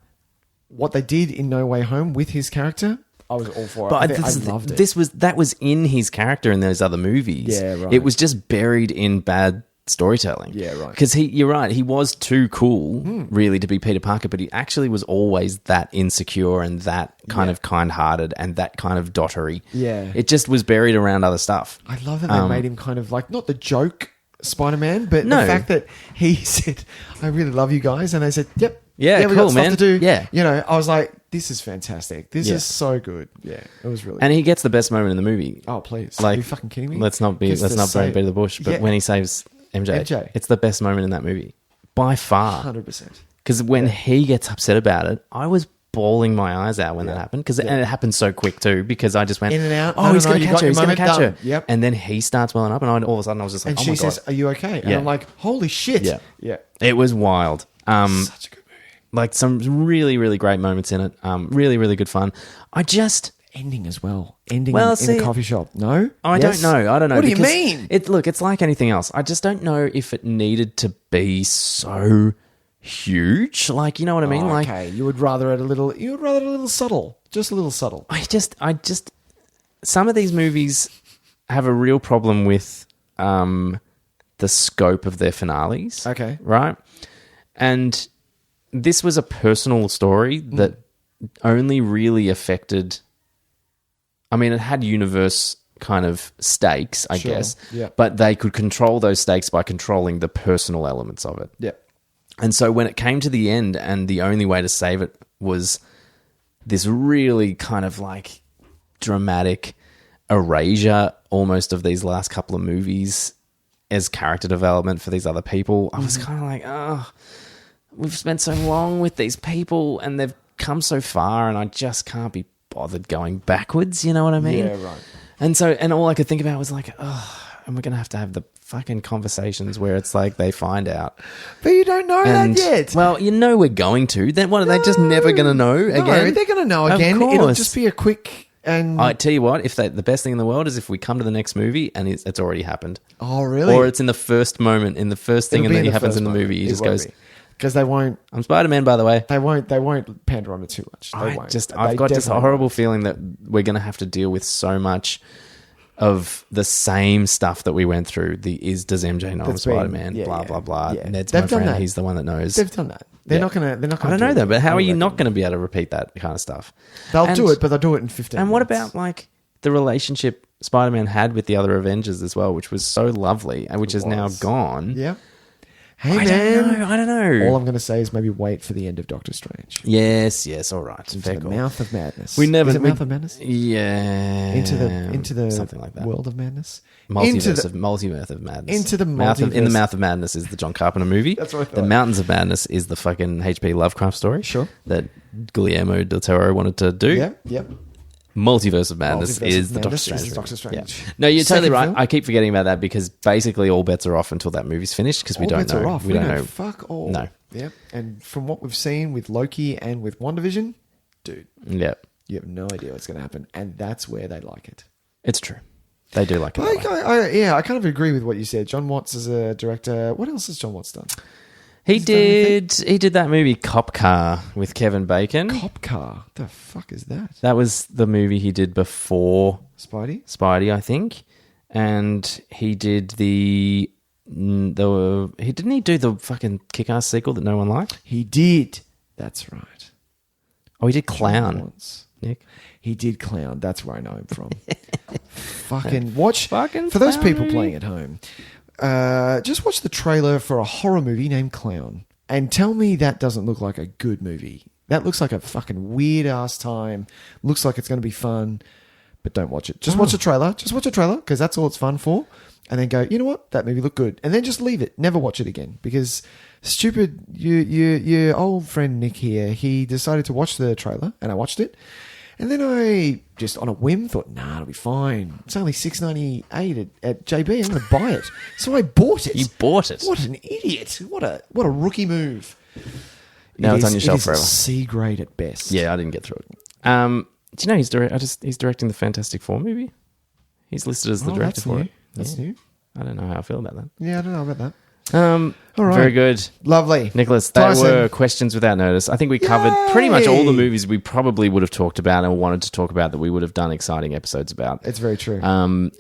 [SPEAKER 2] what they did in No Way Home with his character, I was all for it.
[SPEAKER 1] But
[SPEAKER 2] I loved it.
[SPEAKER 1] That was in his character in those other movies.
[SPEAKER 2] Yeah, right.
[SPEAKER 1] It was just buried in bad storytelling.
[SPEAKER 2] Yeah, right.
[SPEAKER 1] Because you're right, he was too cool, really, to be Peter Parker, but he actually was always that insecure and that kind of kind-hearted and that kind of dottery.
[SPEAKER 2] Yeah.
[SPEAKER 1] It just was buried around other stuff.
[SPEAKER 2] I love that they made him kind of like, not the joke Spider-Man, but the fact that he said, I really love you guys. And they said, yep.
[SPEAKER 1] Yeah,
[SPEAKER 2] we
[SPEAKER 1] cool,
[SPEAKER 2] got stuff
[SPEAKER 1] man.
[SPEAKER 2] to do.
[SPEAKER 1] Yeah.
[SPEAKER 2] You know, I was like, this is fantastic. This is so good. Yeah, it was really
[SPEAKER 1] And he gets the best moment in the movie.
[SPEAKER 2] Oh, please.
[SPEAKER 1] Like,
[SPEAKER 2] are you fucking kidding me?
[SPEAKER 1] Let's not beat the bush, but when he saves MJ, it's the best moment in that movie. By far.
[SPEAKER 2] 100%.
[SPEAKER 1] Because when he gets upset about it, I was bawling my eyes out when that happened. And it happened so quick too, because I just went,
[SPEAKER 2] in and out.
[SPEAKER 1] oh, he's going to catch her. He's going to catch her.
[SPEAKER 2] Yep.
[SPEAKER 1] And then he starts welling up, and all of a sudden I was just like,
[SPEAKER 2] And
[SPEAKER 1] oh
[SPEAKER 2] she
[SPEAKER 1] my God.
[SPEAKER 2] says, are you okay? And I'm like, holy shit.
[SPEAKER 1] Yeah.
[SPEAKER 2] Yeah.
[SPEAKER 1] It was wild.
[SPEAKER 2] Such a good movie.
[SPEAKER 1] Like some really, really great moments in it. Really, really good fun.
[SPEAKER 2] Ending as well. Ending
[SPEAKER 1] Well,
[SPEAKER 2] in
[SPEAKER 1] see,
[SPEAKER 2] a coffee shop. No?
[SPEAKER 1] I don't know.
[SPEAKER 2] What do you mean?
[SPEAKER 1] It's like anything else. I just don't know if it needed to be so huge. Like, you know what I mean?
[SPEAKER 2] Oh,
[SPEAKER 1] Like,
[SPEAKER 2] okay. You would rather it a little subtle. Just a little subtle.
[SPEAKER 1] I just some of these movies have a real problem with the scope of their finales.
[SPEAKER 2] Okay.
[SPEAKER 1] Right? And this was a personal story that only really affected... I mean, it had universe kind of stakes, I guess.
[SPEAKER 2] Yeah.
[SPEAKER 1] But they could control those stakes by controlling the personal elements of it.
[SPEAKER 2] Yeah.
[SPEAKER 1] And so when it came to the end and the only way to save it was this really kind of like dramatic erasure almost of these last couple of movies as character development for these other people, I was kind of like, oh, we've spent so long with these people and they've come so far and I just can't be bothered going backwards, you know what I mean?
[SPEAKER 2] Yeah, right.
[SPEAKER 1] And all I could think about was like, oh, and we're going to have the fucking conversations where it's like they find out.
[SPEAKER 2] But you don't know that yet.
[SPEAKER 1] Well, you know we're going to. Then what, are they just never going to know again?
[SPEAKER 2] No, they're going to know again.
[SPEAKER 1] Of course.
[SPEAKER 2] It'll just be a quick... And
[SPEAKER 1] I tell you what, the best thing in the world is if we come to the next movie and it's already happened.
[SPEAKER 2] Oh, really?
[SPEAKER 1] Or it's in the first moment, in the first thing, and then it happens in the movie. He just goes...
[SPEAKER 2] Because they won't...
[SPEAKER 1] I'm Spider-Man, by the way.
[SPEAKER 2] They won't pander on it too much. I've
[SPEAKER 1] got this horrible feeling that we're going to have to deal with so much of the same stuff that we went through. Does MJ know I'm Spider-Man? Blah blah.
[SPEAKER 2] Yeah.
[SPEAKER 1] Ned's
[SPEAKER 2] They've
[SPEAKER 1] my
[SPEAKER 2] done
[SPEAKER 1] friend.
[SPEAKER 2] that.
[SPEAKER 1] He's the one that knows.
[SPEAKER 2] They've done that. They're not going to...
[SPEAKER 1] I don't know though, but how are you not going to be able to repeat that kind of stuff?
[SPEAKER 2] They'll do it, but they'll do it in 15
[SPEAKER 1] And
[SPEAKER 2] minutes.
[SPEAKER 1] what about like the relationship Spider-Man had with the other Avengers as well, which was so lovely and which is now gone.
[SPEAKER 2] Yeah. Hey,
[SPEAKER 1] I don't know.
[SPEAKER 2] All I'm going to say is maybe wait for the end of Doctor Strange.
[SPEAKER 1] Yes, all right.
[SPEAKER 2] Into the mouth of madness.
[SPEAKER 1] Mouth
[SPEAKER 2] of madness?
[SPEAKER 1] Yeah.
[SPEAKER 2] Into the
[SPEAKER 1] something like that.
[SPEAKER 2] World of madness?
[SPEAKER 1] Multiverse of madness.
[SPEAKER 2] Into the
[SPEAKER 1] In the Mouth of Madness is the John Carpenter movie.
[SPEAKER 2] That's what I thought.
[SPEAKER 1] The Mountains of Madness is the fucking H.P. Lovecraft story.
[SPEAKER 2] Sure.
[SPEAKER 1] That Guillermo del Toro wanted to do.
[SPEAKER 2] Yep.
[SPEAKER 1] Multiverse of Madness
[SPEAKER 2] Multiverse
[SPEAKER 1] is
[SPEAKER 2] of
[SPEAKER 1] the Doctor
[SPEAKER 2] Madness
[SPEAKER 1] Strange.
[SPEAKER 2] is Doctor
[SPEAKER 1] movie.
[SPEAKER 2] Strange.
[SPEAKER 1] Yeah. No, you're totally
[SPEAKER 2] Second
[SPEAKER 1] right.
[SPEAKER 2] film?
[SPEAKER 1] I keep forgetting about that because basically all bets are off until that movie's finished because we
[SPEAKER 2] All
[SPEAKER 1] don't
[SPEAKER 2] bets
[SPEAKER 1] know.
[SPEAKER 2] are off.
[SPEAKER 1] We don't know.
[SPEAKER 2] Fuck all.
[SPEAKER 1] No.
[SPEAKER 2] Yep. And from what we've seen with Loki and with WandaVision, dude,
[SPEAKER 1] Yeah.
[SPEAKER 2] you have no idea what's going to happen. And that's where they like it.
[SPEAKER 1] It's true. They do like it. that way.
[SPEAKER 2] I kind of agree with what you said. John Watts is a director. What else has John Watts done?
[SPEAKER 1] He did that movie Cop Car with Kevin Bacon.
[SPEAKER 2] Cop Car. The fuck is that?
[SPEAKER 1] That was the movie he did before
[SPEAKER 2] Spidey,
[SPEAKER 1] I think. And he did didn't he do the fucking Kick-Ass sequel that no one liked?
[SPEAKER 2] He did. That's right.
[SPEAKER 1] Oh, he did Clown. Nick.
[SPEAKER 2] He did Clown. That's where I know him from. Fucking watch.
[SPEAKER 1] Fucking
[SPEAKER 2] for those
[SPEAKER 1] Clown
[SPEAKER 2] people
[SPEAKER 1] movie.
[SPEAKER 2] playing at home, just watch the trailer for a horror movie named Clown and tell me that doesn't look like a good movie. That looks like a fucking weird ass time. Looks like it's going to be fun, but don't watch it. Just watch the trailer. Just watch a trailer because that's all it's fun for. And then go, you know what? That movie looked good. And then just leave it. Never watch it again because stupid, your old friend Nick here, he decided to watch the trailer and I watched it. And then I just on a whim thought, nah, it'll be fine. It's only $6.98 at JB. I'm going to buy it. So I bought it.
[SPEAKER 1] You bought it.
[SPEAKER 2] What an idiot. What a rookie move.
[SPEAKER 1] Now it's on your shelf forever.
[SPEAKER 2] C grade at best.
[SPEAKER 1] Yeah, I didn't get through it. Do you know he's directing the Fantastic Four movie? He's listed as the director for it.
[SPEAKER 2] That's new.
[SPEAKER 1] I don't know how I feel about that.
[SPEAKER 2] Yeah, I don't know about that.
[SPEAKER 1] All
[SPEAKER 2] right.
[SPEAKER 1] Very good.
[SPEAKER 2] Lovely.
[SPEAKER 1] Nicholas, they
[SPEAKER 2] Tyson.
[SPEAKER 1] were questions without notice. I think we covered pretty much all the movies we probably would have talked about and wanted to talk about that we would have done exciting episodes about.
[SPEAKER 2] It's very true.
[SPEAKER 1] And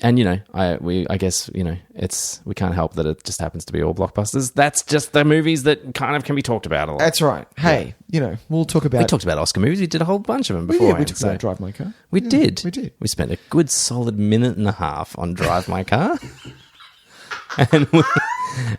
[SPEAKER 1] I guess we can't help that it just happens to be all blockbusters. That's just the movies that kind of can be talked about a lot.
[SPEAKER 2] That's right. Hey, we'll talk about...
[SPEAKER 1] We talked about Oscar movies. We did a whole bunch of them before.
[SPEAKER 2] We talked about Drive My Car.
[SPEAKER 1] We did.
[SPEAKER 2] We did.
[SPEAKER 1] We spent a good solid minute and a half on Drive My Car.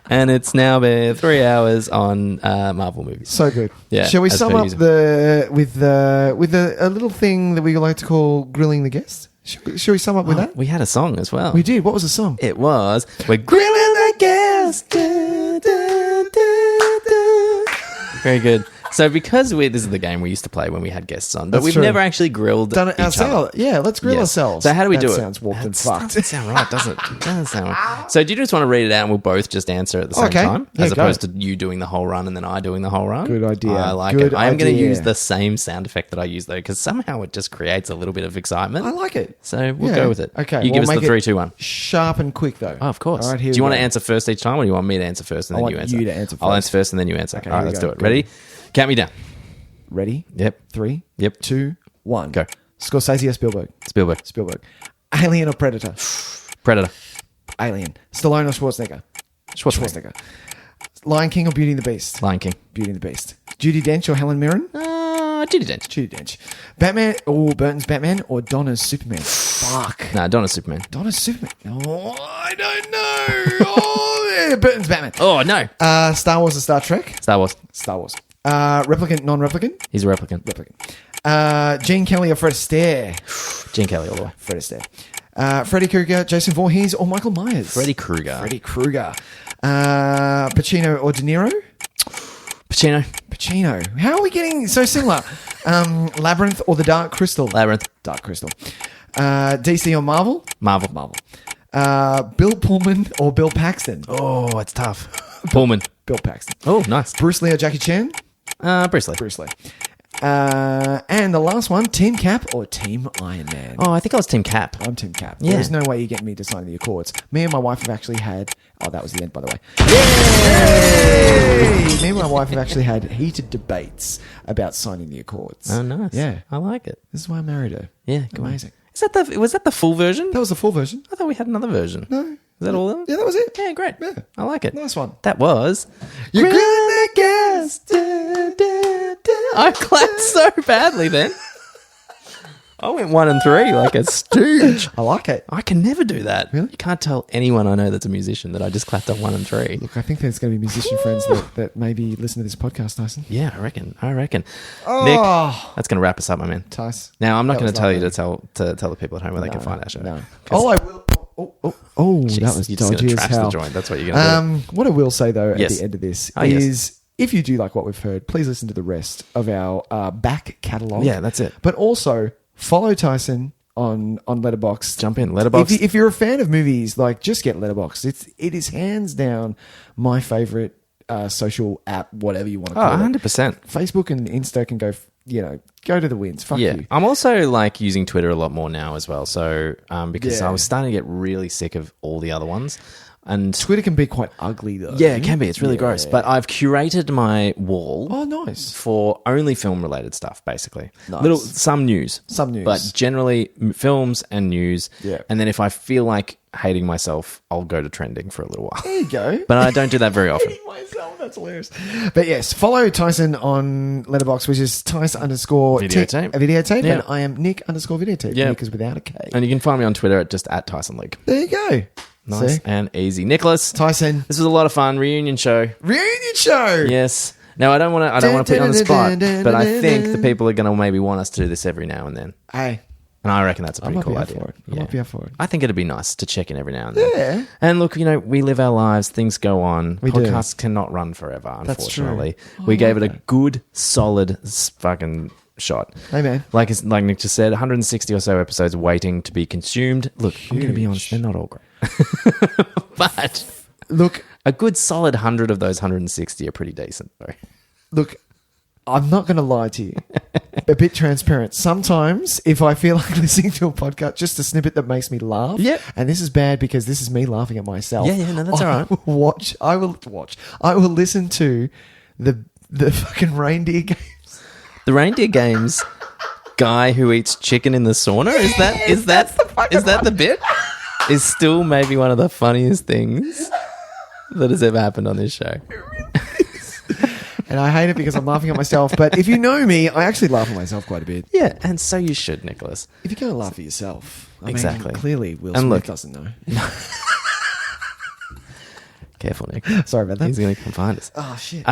[SPEAKER 1] And it's now been 3 hours on Marvel movies.
[SPEAKER 2] So good.
[SPEAKER 1] Yeah,
[SPEAKER 2] Shall we
[SPEAKER 1] as
[SPEAKER 2] sum
[SPEAKER 1] per
[SPEAKER 2] up
[SPEAKER 1] usual.
[SPEAKER 2] with a little thing that we like to call grilling the guest? Shall we sum up with that?
[SPEAKER 1] We had a song as well.
[SPEAKER 2] We did. What was the song?
[SPEAKER 1] It was We're Grilling the Guest. Da, da, da, da. Very good. So because this is the game we used to play when we had guests on, but
[SPEAKER 2] That's
[SPEAKER 1] we've
[SPEAKER 2] true.
[SPEAKER 1] never actually grilled
[SPEAKER 2] Done it
[SPEAKER 1] each
[SPEAKER 2] ourselves.
[SPEAKER 1] other.
[SPEAKER 2] Yeah, let's grill
[SPEAKER 1] Yes.
[SPEAKER 2] ourselves.
[SPEAKER 1] So how do we do
[SPEAKER 2] that
[SPEAKER 1] it?
[SPEAKER 2] Sounds warped and
[SPEAKER 1] That
[SPEAKER 2] fucked.
[SPEAKER 1] doesn't sound right, does it? Doesn't sound right. So do you just want to read it out and we'll both just answer at the same
[SPEAKER 2] Okay.
[SPEAKER 1] time?
[SPEAKER 2] Yeah,
[SPEAKER 1] As
[SPEAKER 2] go.
[SPEAKER 1] opposed to you doing the whole run and then I doing the whole run?
[SPEAKER 2] Good idea.
[SPEAKER 1] I like
[SPEAKER 2] Good
[SPEAKER 1] it. I am going to
[SPEAKER 2] idea.
[SPEAKER 1] use the same sound effect that I use though because somehow it just creates a little bit of excitement.
[SPEAKER 2] I like it.
[SPEAKER 1] So we'll
[SPEAKER 2] Yeah.
[SPEAKER 1] go with it.
[SPEAKER 2] Okay.
[SPEAKER 1] You give us
[SPEAKER 2] we'll
[SPEAKER 1] the
[SPEAKER 2] make
[SPEAKER 1] 3,
[SPEAKER 2] it
[SPEAKER 1] 2, 1.
[SPEAKER 2] Sharp and quick, though.
[SPEAKER 1] Oh, of course.
[SPEAKER 2] All right, here
[SPEAKER 1] do you
[SPEAKER 2] we
[SPEAKER 1] want to
[SPEAKER 2] go.
[SPEAKER 1] answer first each time or do you want me to answer first and
[SPEAKER 2] I
[SPEAKER 1] then
[SPEAKER 2] want
[SPEAKER 1] you answer?
[SPEAKER 2] you to answer
[SPEAKER 1] I'll
[SPEAKER 2] first.
[SPEAKER 1] answer first and then you answer.
[SPEAKER 2] Okay,
[SPEAKER 1] All right,
[SPEAKER 2] here we
[SPEAKER 1] let's
[SPEAKER 2] go.
[SPEAKER 1] do it.
[SPEAKER 2] Go.
[SPEAKER 1] Ready? Count me down.
[SPEAKER 2] Ready?
[SPEAKER 1] Yep.
[SPEAKER 2] 3,
[SPEAKER 1] Yep.
[SPEAKER 2] 2, 1.
[SPEAKER 1] Go.
[SPEAKER 2] Scorsese or Spielberg?
[SPEAKER 1] Spielberg.
[SPEAKER 2] Alien or Predator?
[SPEAKER 1] Predator.
[SPEAKER 2] Alien. Stallone or Schwarzenegger?
[SPEAKER 1] Schwarzenegger.
[SPEAKER 2] Lion King or Beauty and the Beast?
[SPEAKER 1] Lion King.
[SPEAKER 2] Beauty and the Beast. Judi Dench or Helen Mirren?
[SPEAKER 1] Judi Dench.
[SPEAKER 2] Judi Dench. Batman or Burton's Batman or Donna's Superman? Fuck.
[SPEAKER 1] Nah, Donna's Superman.
[SPEAKER 2] Donna's Superman. Oh, I don't know. Oh, yeah, Burton's Batman.
[SPEAKER 1] Oh, no.
[SPEAKER 2] Star Wars or Star Trek?
[SPEAKER 1] Star Wars.
[SPEAKER 2] Star Wars. Replicant, non-replicant?
[SPEAKER 1] He's a replicant.
[SPEAKER 2] Replicant. Gene Kelly or Fred Astaire?
[SPEAKER 1] Gene Kelly all the way.
[SPEAKER 2] Fred Astaire. Freddy Krueger, Jason Voorhees or Michael Myers?
[SPEAKER 1] Freddy Krueger.
[SPEAKER 2] Freddy Krueger. Pacino or De Niro? Pacino. How are we getting so similar? Labyrinth or The Dark Crystal?
[SPEAKER 1] Labyrinth.
[SPEAKER 2] Dark Crystal. DC or Marvel?
[SPEAKER 1] Marvel.
[SPEAKER 2] Bill Pullman or Bill Paxton?
[SPEAKER 1] Oh, it's tough. Pullman.
[SPEAKER 2] Bill Paxton.
[SPEAKER 1] Oh, nice.
[SPEAKER 2] Bruce Lee or Jackie Chan?
[SPEAKER 1] Bruce Lee.
[SPEAKER 2] Bruce Lee. And the last one, Team Cap or Team Iron Man?
[SPEAKER 1] Oh, I think I was Team Cap.
[SPEAKER 2] I'm Team Cap.
[SPEAKER 1] Yeah.
[SPEAKER 2] There's no way you get me to sign the Accords. Me and my wife have actually had... Oh, that was the end, by the way. Yay! Me and my wife have actually had heated debates about signing the Accords.
[SPEAKER 1] Oh, nice.
[SPEAKER 2] Yeah.
[SPEAKER 1] I like it.
[SPEAKER 2] This is why I married her.
[SPEAKER 1] Yeah, go on.
[SPEAKER 2] Amazing.
[SPEAKER 1] Was that the full version?
[SPEAKER 2] That was the full version.
[SPEAKER 1] I thought we had another version.
[SPEAKER 2] No.
[SPEAKER 1] Is that all of them?
[SPEAKER 2] Yeah, that was it.
[SPEAKER 1] Yeah, great.
[SPEAKER 2] Yeah.
[SPEAKER 1] I like it.
[SPEAKER 2] Nice one.
[SPEAKER 1] That was...
[SPEAKER 2] You're
[SPEAKER 1] Grilling the Guest. I clapped so badly then. I went 1 and 3 like a stooge.
[SPEAKER 2] I like it.
[SPEAKER 1] I can never do that.
[SPEAKER 2] Really?
[SPEAKER 1] You can't tell anyone I know that's a musician that I just clapped on 1 and 3.
[SPEAKER 2] Look, I think there's going to be musician friends that maybe listen to this podcast, Tyson.
[SPEAKER 1] Yeah, I reckon. Nick,
[SPEAKER 2] Oh,
[SPEAKER 1] that's going to wrap us up, my man.
[SPEAKER 2] Tys.
[SPEAKER 1] Now, I'm not
[SPEAKER 2] That
[SPEAKER 1] going
[SPEAKER 2] was
[SPEAKER 1] to tell you
[SPEAKER 2] lovely.
[SPEAKER 1] to tell the people at home where they can find our show.
[SPEAKER 2] No.
[SPEAKER 1] 'Cause-
[SPEAKER 2] Oh, I will. Oh,
[SPEAKER 1] Jeez,
[SPEAKER 2] that was
[SPEAKER 1] you're just
[SPEAKER 2] dodgy
[SPEAKER 1] going to
[SPEAKER 2] as
[SPEAKER 1] trash the
[SPEAKER 2] hell.
[SPEAKER 1] joint. That's what you're going to do.
[SPEAKER 2] What I will say, though,
[SPEAKER 1] Yes.
[SPEAKER 2] at the end of this
[SPEAKER 1] Yes.
[SPEAKER 2] is if you do like what we've heard, please listen to the rest of our back catalogue.
[SPEAKER 1] Yeah, that's it.
[SPEAKER 2] But also follow Tyson on Letterboxd.
[SPEAKER 1] Jump in. Letterboxd.
[SPEAKER 2] If you're a fan of movies, like just get Letterboxd. It is hands down my favorite social app, whatever you want to call it.
[SPEAKER 1] 100%.
[SPEAKER 2] Facebook and Insta can go to the winds. Fuck
[SPEAKER 1] Yeah,
[SPEAKER 2] you.
[SPEAKER 1] I'm also like using Twitter a lot more now as well. So because
[SPEAKER 2] Yeah.
[SPEAKER 1] I was starting to get really sick of all the other ones, and
[SPEAKER 2] Twitter can be quite ugly though.
[SPEAKER 1] yeah, it can be. It's really gross. But I've curated my wall.
[SPEAKER 2] Oh, nice.
[SPEAKER 1] For only film related stuff, basically.
[SPEAKER 2] Nice.
[SPEAKER 1] Some news,
[SPEAKER 2] but
[SPEAKER 1] generally films and news.
[SPEAKER 2] Yeah.
[SPEAKER 1] And then if I feel like hating myself, I'll go to trending for a little while.
[SPEAKER 2] There you go.
[SPEAKER 1] But I don't do that very often.
[SPEAKER 2] Myself, that's hilarious. But yes, follow Tyson on Letterboxd, which is Tys _videotape. Videotape,
[SPEAKER 1] Yeah.
[SPEAKER 2] and I am Nic _videotape.
[SPEAKER 1] Yeah.
[SPEAKER 2] Nick is without a K.
[SPEAKER 1] And you can find me on Twitter at just @Tyson League.
[SPEAKER 2] There you go.
[SPEAKER 1] Nice
[SPEAKER 2] See?
[SPEAKER 1] and easy. Nicholas,
[SPEAKER 2] Tyson
[SPEAKER 1] this was a lot of fun. Reunion show.
[SPEAKER 2] reunion show.
[SPEAKER 1] Yes. Now I don't want to put you on the spot, but I think the people are going to maybe want us to do this every now and then,
[SPEAKER 2] Hey,
[SPEAKER 1] and I reckon that's a
[SPEAKER 2] I
[SPEAKER 1] pretty
[SPEAKER 2] might
[SPEAKER 1] cool
[SPEAKER 2] be up
[SPEAKER 1] idea.
[SPEAKER 2] for it. I might be up for it.
[SPEAKER 1] I think it'd be nice to check in every now and then.
[SPEAKER 2] Yeah.
[SPEAKER 1] And look, we live our lives. Things go on.
[SPEAKER 2] We do.
[SPEAKER 1] Podcasts cannot run forever.
[SPEAKER 2] That's true.
[SPEAKER 1] Unfortunately,
[SPEAKER 2] Oh,
[SPEAKER 1] we
[SPEAKER 2] I
[SPEAKER 1] gave
[SPEAKER 2] like
[SPEAKER 1] it a good, solid fucking shot.
[SPEAKER 2] Hey, man.
[SPEAKER 1] Like Nick just said, 160 or so episodes waiting to be consumed. Look, I'm going to be honest, they're not all great, but
[SPEAKER 2] Look,
[SPEAKER 1] a good solid 100 of those 160 are pretty decent, though.
[SPEAKER 2] look, I'm not going to lie to you. A bit transparent. Sometimes, if I feel like listening to a podcast, just a snippet that makes me laugh.
[SPEAKER 1] Yep.
[SPEAKER 2] And this is bad because this is me laughing at myself.
[SPEAKER 1] Yeah, no, that's all right.
[SPEAKER 2] I will watch. I will listen to the fucking reindeer games.
[SPEAKER 1] The reindeer games guy who eats chicken in the sauna, is that the bit? Is still maybe one of the funniest things that has ever happened on this show.
[SPEAKER 2] And I hate it because I'm laughing at myself. But if you know me, I actually laugh at myself quite a bit.
[SPEAKER 1] Yeah, and so you should, Nicholas.
[SPEAKER 2] If you're going to laugh at yourself, I
[SPEAKER 1] Exactly.
[SPEAKER 2] mean, clearly Will
[SPEAKER 1] And
[SPEAKER 2] Smith
[SPEAKER 1] look-
[SPEAKER 2] doesn't know.
[SPEAKER 1] Careful, Nick.
[SPEAKER 2] Sorry about that.
[SPEAKER 1] He's going to come find us.
[SPEAKER 2] Oh, shit.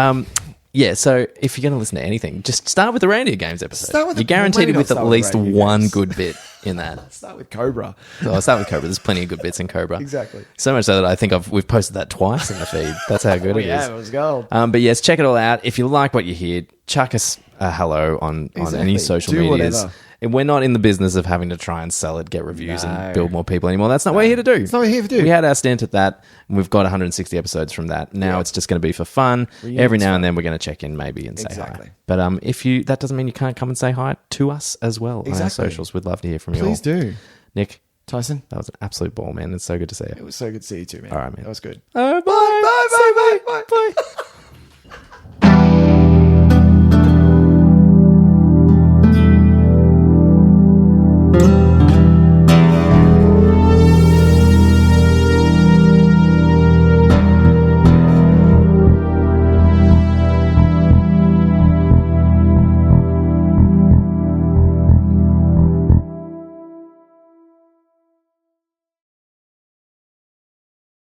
[SPEAKER 1] Yeah, so if you're going to listen to anything, just start with the reindeer games episode.
[SPEAKER 2] Start with
[SPEAKER 1] you're
[SPEAKER 2] the-
[SPEAKER 1] guaranteed
[SPEAKER 2] maybe
[SPEAKER 1] with
[SPEAKER 2] not
[SPEAKER 1] at
[SPEAKER 2] start with
[SPEAKER 1] least
[SPEAKER 2] reindeer
[SPEAKER 1] one
[SPEAKER 2] games.
[SPEAKER 1] good bit in that.
[SPEAKER 2] Start with Cobra.
[SPEAKER 1] So I'll start with Cobra. There's plenty of good bits in Cobra.
[SPEAKER 2] Exactly.
[SPEAKER 1] So much so that I think we've posted that twice in the feed. That's how good it is.
[SPEAKER 2] Yeah, it was gold.
[SPEAKER 1] But yes, check it all out. If you like what you hear, chuck us a hello on
[SPEAKER 2] Exactly.
[SPEAKER 1] any social
[SPEAKER 2] Do
[SPEAKER 1] medias.
[SPEAKER 2] whatever.
[SPEAKER 1] And we're not in the business of having to try and sell it, get reviews,
[SPEAKER 2] No.
[SPEAKER 1] and build more people anymore. That's not what we're here to do.
[SPEAKER 2] It's not what we're here to do.
[SPEAKER 1] We had our stint at that, and we've got 160 episodes from that. Now it's just going to be for fun. Every now and then we're going to check in maybe and say
[SPEAKER 2] Exactly.
[SPEAKER 1] hi. But that doesn't mean you can't come and say hi to us as well on our
[SPEAKER 2] Exactly.
[SPEAKER 1] socials. We'd love to hear from you all.
[SPEAKER 2] Please do.
[SPEAKER 1] Nick,
[SPEAKER 2] Tyson,
[SPEAKER 1] that was an absolute ball, man. It's so good to see you.
[SPEAKER 2] it was so good to see you too, man.
[SPEAKER 1] All right, man.
[SPEAKER 2] That was good.
[SPEAKER 1] Bye.
[SPEAKER 2] Bye, bye, bye, bye, bye.